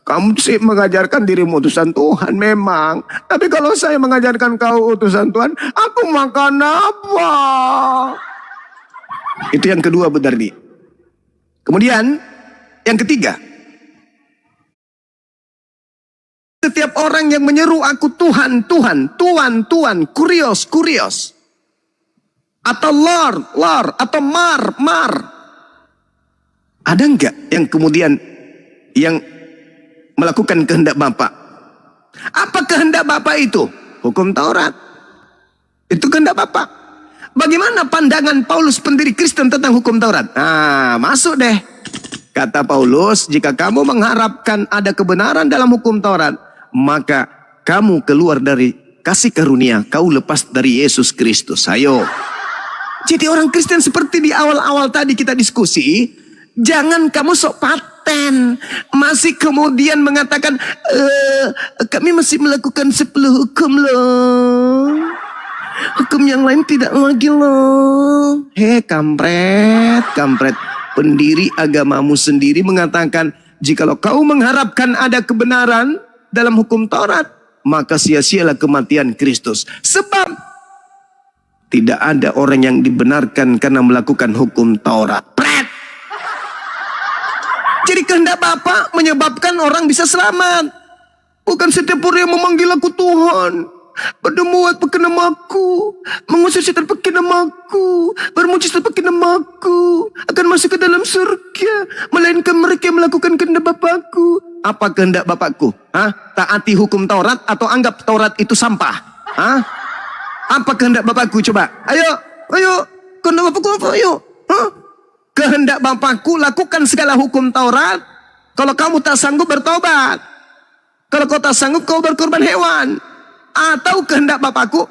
kamu sih mengajarkan dirimu utusan Tuhan memang, tapi kalau saya mengajarkan kau utusan Tuhan, aku makan apa? Itu yang kedua Budardi. Kemudian yang ketiga, setiap orang yang menyeru aku Tuhan, kurios, atau Lord, atau Mar, ada enggak yang kemudian yang melakukan kehendak Bapa? Apa kehendak Bapa itu? Hukum Taurat. Itu kehendak Bapa. Bagaimana pandangan Paulus pendiri Kristen tentang hukum Taurat? Nah, masuk deh. Kata Paulus, jika kamu mengharapkan ada kebenaran dalam hukum Taurat, maka kamu keluar dari kasih karunia, kau lepas dari Yesus Kristus. Ayo. Jadi orang Kristen seperti di awal-awal tadi kita diskusi, jangan kamu sok paten, masih kemudian mengatakan, kami masih melakukan 10 hukum loh. Hukum yang lain tidak lagi loh. Kampret. Pendiri agamamu sendiri mengatakan, jikalau kau mengharapkan ada kebenaran dalam hukum Taurat, maka sia-sialah kematian Kristus. Sebab tidak ada orang yang dibenarkan karena melakukan hukum Taurat. Jadi kehendak Bapa menyebabkan orang bisa selamat. Bukan setiap orang yang memanggil aku Tuhan, berdemuat pakai namaku, mengusir setan pakai namaku, bermujizat pakai namaku, akan masuk ke dalam surga, melainkan mereka yang melakukan kehendak Bapakku. Apa kehendak Bapakku? Taati hukum Taurat atau anggap Taurat itu sampah? Apa kehendak Bapakku? Coba, ayo, kehendak Bapakku apa? Ayo, kehendak Bapakku lakukan segala hukum Taurat. Kalau kamu tak sanggup bertobat, kalau kau tak sanggup kau berkorban hewan. Atau kehendak Bapakku,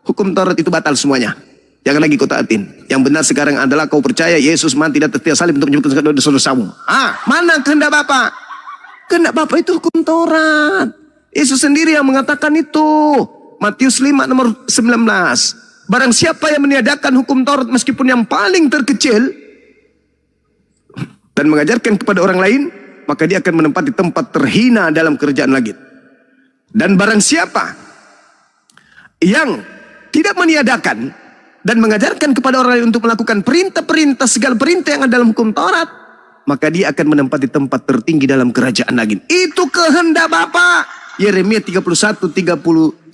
hukum Taurat itu batal semuanya, jangan lagi kau taatin. Yang benar sekarang adalah kau percaya Yesus mati dan tertiak salib untuk menyembuhkan dosa-dosamu. Mana kehendak Bapa? Kehendak Bapa itu hukum Taurat. Yesus sendiri yang mengatakan itu. Matius 5 nomor 19. Barang siapa yang meniadakan hukum Taurat meskipun yang paling terkecil dan mengajarkan kepada orang lain, maka dia akan menempati tempat terhina dalam kerajaan langit. Dan barang siapa yang tidak meniadakan dan mengajarkan kepada orang lain untuk melakukan perintah-perintah, segala perintah yang ada dalam hukum Taurat, maka dia akan menempati tempat tertinggi dalam kerajaan langit. Itu kehendak Bapa. Yeremia 31:31-33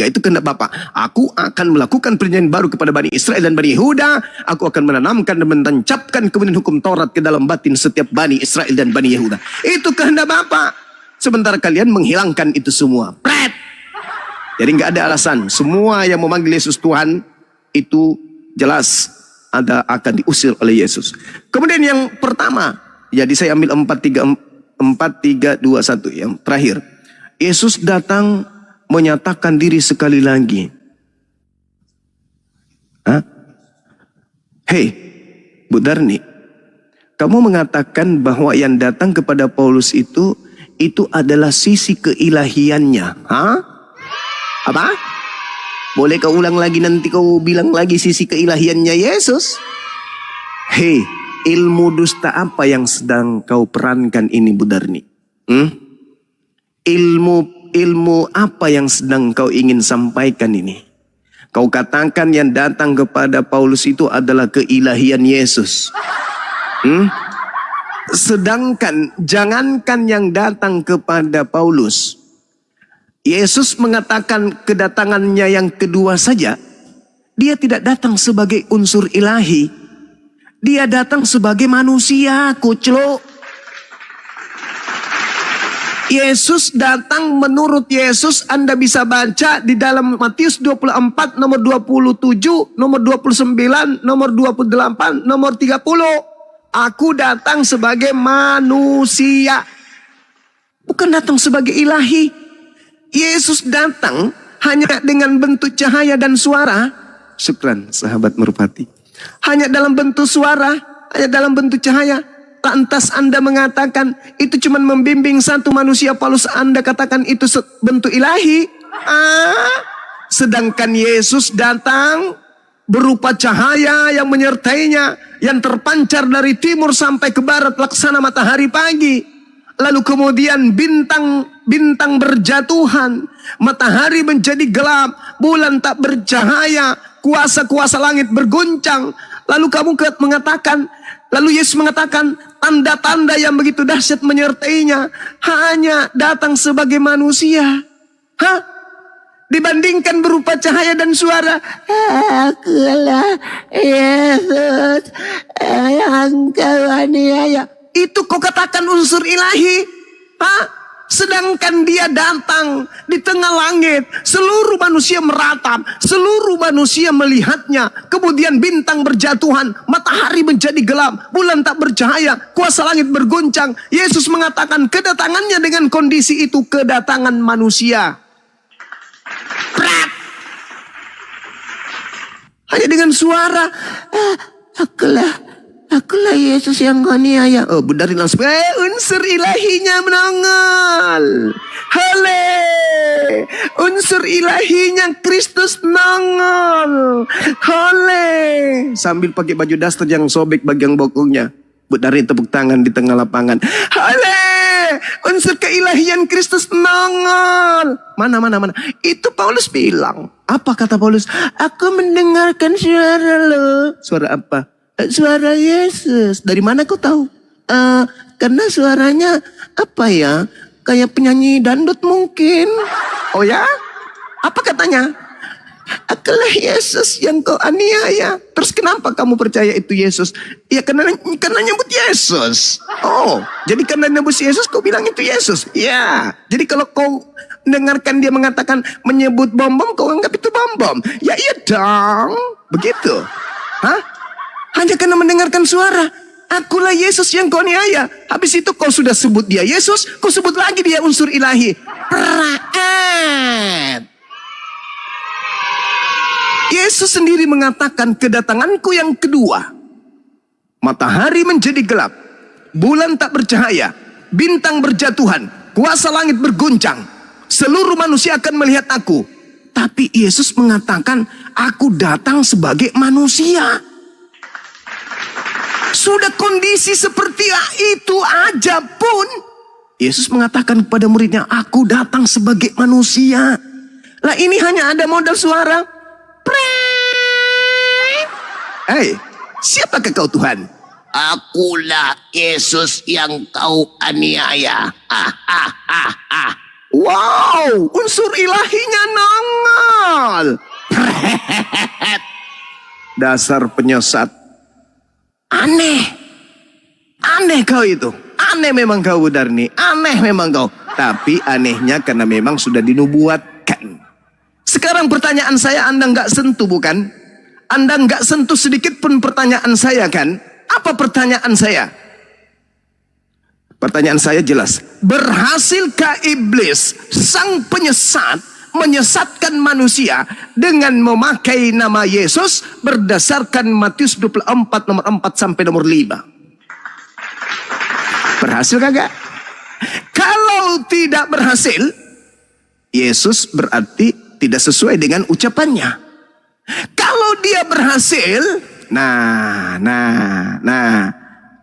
itu kehendak Bapa. Aku akan melakukan perjanjian baru kepada Bani Israel dan Bani Yehuda. Aku akan menanamkan dan menancapkan kemudian hukum Taurat ke dalam batin setiap Bani Israel dan Bani Yehuda. Itu kehendak Bapa. Sementara kalian menghilangkan itu semua. Jadi nggak ada alasan. Semua yang memanggil Yesus Tuhan itu jelas akan diusir oleh Yesus. Kemudian yang pertama, jadi saya ambil 4-3-2-1 yang terakhir. Yesus datang menyatakan diri sekali lagi. Hei, Bu Darni, kamu mengatakan bahwa yang datang kepada Paulus itu adalah sisi keilahiannya. Apa? Boleh kau ulang lagi, nanti kau bilang lagi sisi keilahiannya Yesus? Hei, ilmu dusta apa yang sedang kau perankan ini, Bu Darni? Ilmu apa yang sedang kau ingin sampaikan ini? Kau katakan yang datang kepada Paulus itu adalah keilahian Yesus. Sedangkan jangankan yang datang kepada Paulus, Yesus mengatakan kedatangannya yang kedua saja, dia tidak datang sebagai unsur ilahi. Dia datang sebagai manusia, kucluk. Yesus datang, menurut Yesus Anda bisa baca di dalam Matius 24 nomor 27, nomor 29, nomor 28, nomor 30. Aku datang sebagai manusia, bukan datang sebagai ilahi. Yesus datang hanya dengan bentuk cahaya dan suara. Syukran sahabat merpati. Hanya dalam bentuk suara, hanya dalam bentuk cahaya. Lantas Anda mengatakan itu cuma membimbing satu manusia, Paulus Anda katakan itu bentuk ilahi. Sedangkan Yesus datang berupa cahaya yang menyertainya, yang terpancar dari timur sampai ke barat laksana matahari pagi. Lalu kemudian bintang berjatuhan, matahari menjadi gelap, bulan tak bercahaya, kuasa-kuasa langit berguncang. Lalu kamu mengatakan, lalu Yesus mengatakan tanda-tanda yang begitu dahsyat menyertainya hanya datang sebagai manusia. Dibandingkan berupa cahaya dan suara, akulah Yesus yang kau aniaya. Itu kau katakan unsur ilahi. Sedangkan dia datang di tengah langit, seluruh manusia meratap, seluruh manusia melihatnya. Kemudian bintang berjatuhan, matahari menjadi gelap, bulan tak bercahaya, kuasa langit berguncang. Yesus mengatakan kedatangannya dengan kondisi itu kedatangan manusia. Hanya dengan suara, akulah Yesus yang aniaya. Oh, benar langsung. Unsur ilahinya menongol. Hale. Unsur ilahinya Kristus nongol. Hale. Sambil pakai baju daster yang sobek bagian bokongnya. Dari tepuk tangan di tengah lapangan. Hale. Unsur keilahian Kristus nongol. Mana. Itu Paulus bilang. Apa kata Paulus? Aku mendengarkan suara lo. Suara apa? Suara Yesus. Dari mana kau tahu? Karena suaranya apa ya? Kayak penyanyi dangdut mungkin. Oh ya? Apa katanya? Akulah Yesus yang kau aniaya. Terus kenapa kamu percaya itu Yesus? Ya karena nyebut Yesus. Oh, jadi karena nyebut Yesus kau bilang itu Yesus. Ya. Jadi kalau kau dengarkan dia mengatakan menyebut bom-bom, kau anggap itu bom-bom. Ya iya dong. Begitu. Hanya karena mendengarkan suara. Akulah Yesus yang kau aniaya. Habis itu kau sudah sebut dia Yesus, kau sebut lagi dia unsur ilahi. Yesus sendiri mengatakan kedatanganku yang kedua. Matahari menjadi gelap, bulan tak bercahaya, bintang berjatuhan, kuasa langit berguncang. Seluruh manusia akan melihat aku. Tapi Yesus mengatakan aku datang sebagai manusia. Sudah kondisi seperti itu aja pun Yesus mengatakan kepada muridnya, aku datang sebagai manusia. Lah ini hanya ada modal suara. Hei, siapakah kau Tuhan? Akulah Yesus yang kau aniaya. Wow, unsur ilahinya nongol. Dasar penyesat. Aneh kau itu. Aneh memang kau Darni. Aneh memang kau. Tapi anehnya karena memang sudah dinubuatkan. Sekarang pertanyaan saya, Anda nggak sentuh bukan? Anda nggak sentuh sedikit pun pertanyaan saya kan? Apa pertanyaan saya? Pertanyaan saya jelas. Berhasilkah iblis, sang penyesat, menyesatkan manusia dengan memakai nama Yesus berdasarkan Matius 24 nomor 4 sampai nomor 5? Berhasil kagak? Kalau tidak berhasil, Yesus berarti tidak sesuai dengan ucapannya. Kalau dia berhasil,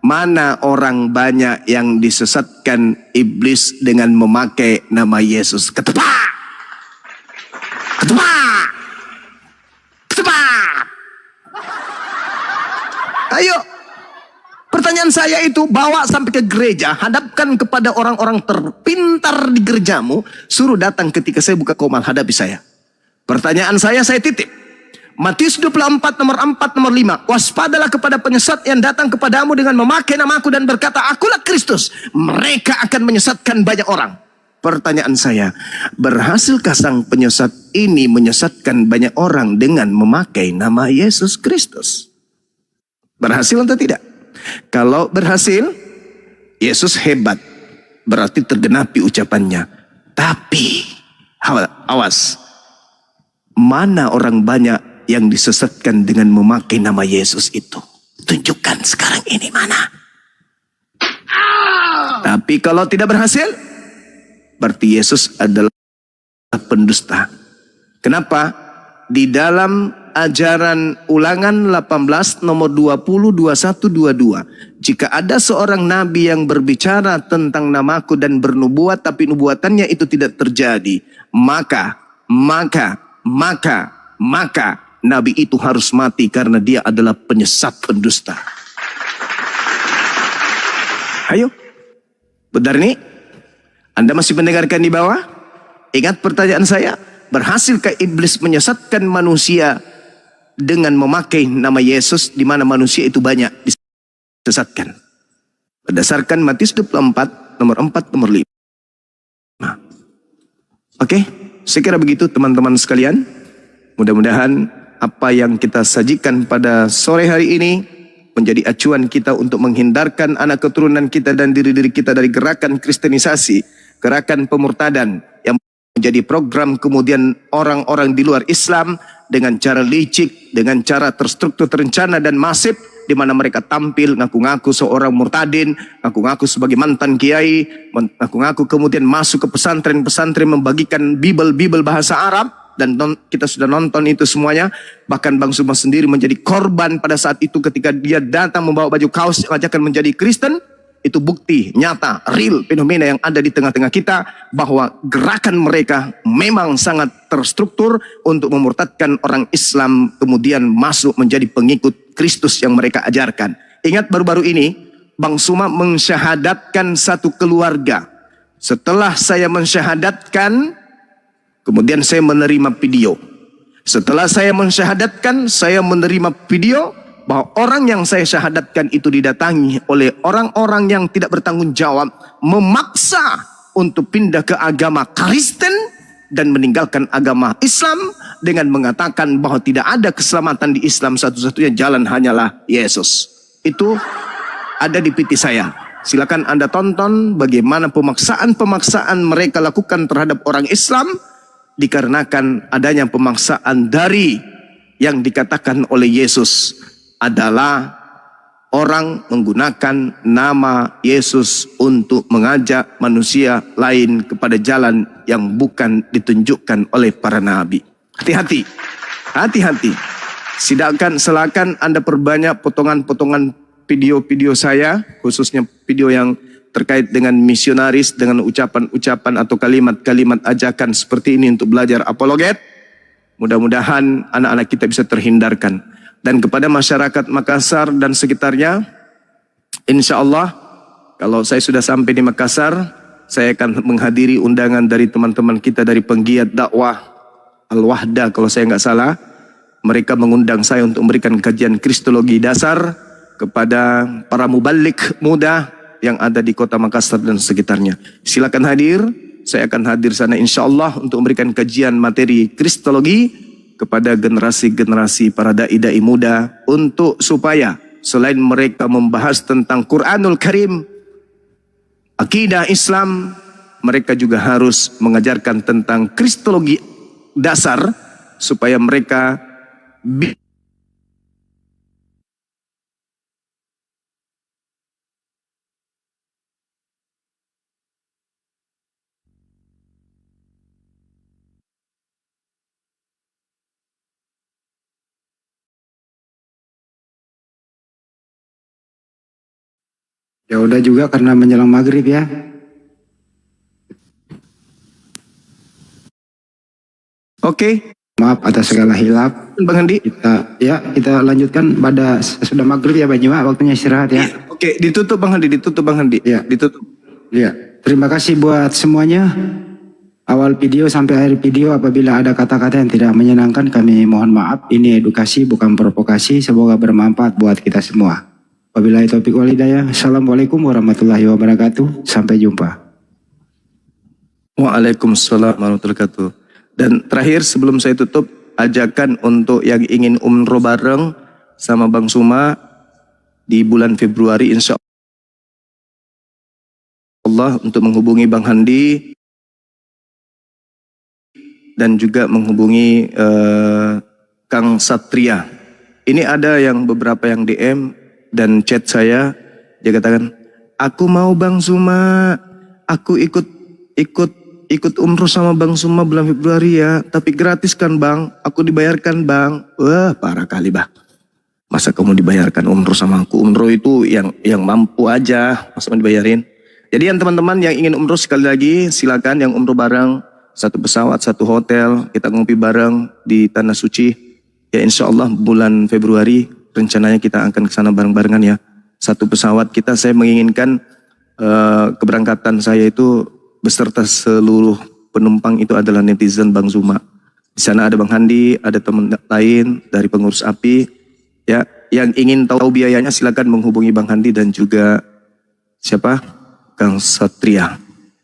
mana orang banyak yang disesatkan iblis dengan memakai nama Yesus? Ketepak! Ketepak! Ketepak! Ayo, pertanyaan saya itu bawa sampai ke gereja, hadapkan kepada orang-orang terpintar di gerejamu, suruh datang ketika saya buka komal, hadapi saya. Pertanyaan saya titip. Matius 24 nomor 4 nomor 5. Waspadalah kepada penyesat yang datang kepadamu dengan memakai namaku dan berkata, akulah Kristus. Mereka akan menyesatkan banyak orang. Pertanyaan saya, berhasilkah sang penyesat ini menyesatkan banyak orang dengan memakai nama Yesus Kristus? Berhasil atau tidak? Kalau berhasil, Yesus hebat. Berarti tergenapi ucapannya. Tapi, awas. Mana orang banyak yang disesatkan dengan memakai nama Yesus itu? Tunjukkan sekarang ini mana. Tapi kalau tidak berhasil, berarti Yesus adalah pendusta. Kenapa? Di dalam ajaran Ulangan 18 nomor 20, 21, 22. Jika ada seorang nabi yang berbicara tentang namaku dan bernubuat, tapi nubuatannya itu tidak terjadi, maka nabi itu harus mati karena dia adalah penyesat pendusta. Ayo, benar nih? Anda masih mendengarkan di bawah? Ingat pertanyaan saya, berhasilkah iblis menyesatkan manusia dengan memakai nama Yesus di mana manusia itu banyak disesatkan? Berdasarkan Matius 24 nomor 4 nomor 5. Oke, saya kira begitu teman-teman sekalian. Mudah-mudahan apa yang kita sajikan pada sore hari ini menjadi acuan kita untuk menghindarkan anak keturunan kita dan diri-diri kita dari gerakan kristenisasi, gerakan pemurtadan yang menjadi program kemudian orang-orang di luar Islam dengan cara licik, dengan cara terstruktur, terencana dan masif, di mana mereka tampil ngaku-ngaku seorang murtadin, ngaku-ngaku sebagai mantan kiai, ngaku-ngaku kemudian masuk ke pesantren-pesantren membagikan Bible bahasa Arab. Dan kita sudah nonton itu semuanya. Bahkan Bang Suma sendiri menjadi korban pada saat itu ketika dia datang membawa baju kaos yang ajakan menjadi Kristen. Itu bukti nyata, real fenomena yang ada di tengah-tengah kita, bahwa gerakan mereka memang sangat terstruktur untuk memurtadkan orang Islam kemudian masuk menjadi pengikut Kristus yang mereka ajarkan. Ingat baru-baru ini Bang Suma mensyahadatkan satu keluarga. Setelah saya mensyahadatkan, kemudian saya menerima video. Setelah saya mensyahadatkan, saya menerima video bahwa orang yang saya syahadatkan itu didatangi oleh orang-orang yang tidak bertanggung jawab, memaksa untuk pindah ke agama Kristen dan meninggalkan agama Islam dengan mengatakan bahwa tidak ada keselamatan di Islam, satu-satunya jalan hanyalah Yesus. Itu ada di PT saya. Silakan Anda tonton bagaimana pemaksaan-pemaksaan mereka lakukan terhadap orang Islam, dikarenakan adanya pemaksaan dari yang dikatakan oleh Yesus adalah orang menggunakan nama Yesus untuk mengajak manusia lain kepada jalan yang bukan ditunjukkan oleh para nabi. Hati-hati, hati-hati. Silakan Anda perbanyak potongan-potongan video-video saya, khususnya video yang terkait dengan misionaris, dengan ucapan-ucapan atau kalimat-kalimat ajakan seperti ini untuk belajar apologet. Mudah-mudahan anak-anak kita bisa terhindarkan. Dan kepada masyarakat Makassar dan sekitarnya, insya Allah kalau saya sudah sampai di Makassar, saya akan menghadiri undangan dari teman-teman kita dari penggiat dakwah Al-Wahda kalau saya nggak salah. Mereka mengundang saya untuk memberikan kajian kristologi dasar kepada para mubalik muda yang ada di kota Makassar dan sekitarnya. Silakan hadir, saya akan hadir sana insya Allah untuk memberikan kajian materi kristologi kepada generasi-generasi para dai-dai muda untuk supaya selain mereka membahas tentang Quranul Karim, akidah Islam, mereka juga harus mengajarkan tentang kristologi dasar supaya mereka Ya udah juga karena menjelang maghrib ya. Oke. Maaf atas segala hilap. Bang Handi. Kita lanjutkan pada sudah maghrib ya Bang Juma, waktunya istirahat ya. Oke, ditutup Bang Handi, Ya. Ditutup. Ya. Terima kasih buat semuanya. Awal video sampai akhir video apabila ada kata-kata yang tidak menyenangkan kami mohon maaf. Ini edukasi bukan provokasi. Semoga bermanfaat buat kita semua. Wabillahi taufiq wal hidayah. Assalamualaikum warahmatullahi wabarakatuh. Sampai jumpa. Waalaikumsalam warahmatullahi wabarakatuh. Dan terakhir sebelum saya tutup, ajakan untuk yang ingin umroh bareng sama Bang Suma di bulan Februari insya Allah untuk menghubungi Bang Handi dan juga menghubungi Kang Satria. Ini ada yang beberapa yang DM dan chat saya, dia katakan, aku mau Bang Suma, aku ikut umroh sama Bang Suma bulan Februari ya, tapi gratis kan Bang, aku dibayarkan Bang. Wah parah kali Bang, masa kamu dibayarkan umroh sama aku? Umroh itu yang mampu aja, masa mau dibayarin? Jadi yang teman-teman yang ingin umroh sekali lagi silakan, yang umroh bareng, satu pesawat, satu hotel, kita ngopi bareng di Tanah Suci. Ya insya Allah bulan Februari rencananya kita akan ke sana bareng-barengan ya. Satu pesawat kita, saya menginginkan keberangkatan saya itu beserta seluruh penumpang itu adalah netizen Bang Zuma. Di sana ada Bang Handi, ada teman lain dari pengurus API. Ya, yang ingin tahu biayanya silakan menghubungi Bang Handi dan juga siapa? Kang Satria.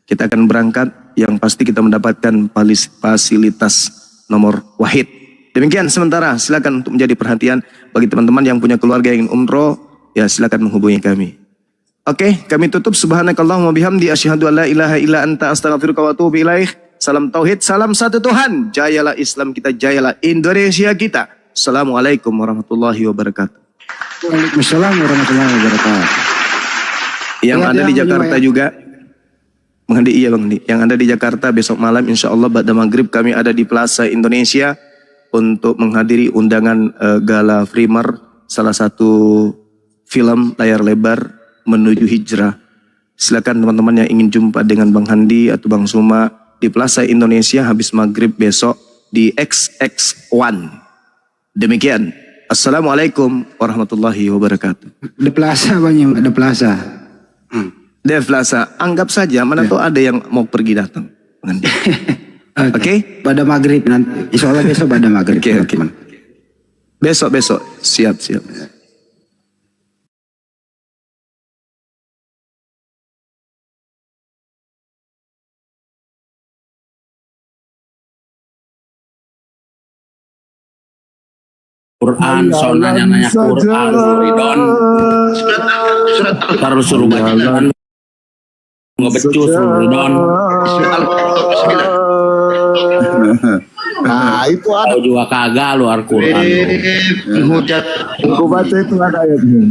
Kita akan berangkat, yang pasti kita mendapatkan fasilitas nomor wahid. Demikian sementara, silakan untuk menjadi perhatian bagi teman-teman yang punya keluarga yang ingin umroh, ya silakan menghubungi kami. Oke, kami tutup. Subhanakallahumma bihamdi asyhadu an la ilaha illa anta astaghfiruka wa atubu ilaik. Salam tauhid, salam satu Tuhan. Jayalah Islam kita, jayalah Indonesia kita. Assalamualaikum warahmatullahi wabarakatuh. Waalaikumsalam warahmatullahi wabarakatuh. Yang ada di Jakarta juga, Bang Handi, iya Bang Handi. Yang ada di Jakarta besok malam insya Allah pada maghrib kami ada di Plaza Indonesia untuk menghadiri undangan Gala Frimer, salah satu film layar lebar menuju hijrah. Silakan teman-teman yang ingin jumpa dengan Bang Handi atau Bang Suma di Plaza Indonesia habis maghrib besok di XX1. Demikian. Assalamualaikum warahmatullahi wabarakatuh. Di Plaza banyak, ada Plaza. Di Plaza, anggap saja mana tuh ada yang mau pergi datang. Oke? Pada maghrib nanti. Insya Allah besok pada maghrib. Oke. Besok. Siap. Quran, soal nanya-nanya Quran, Ridon. Taruh suruh baca ngebecus, Ridon. Nah itu ada. Kau juga kagak luar Quran. Aku baca itu ada ayatnya.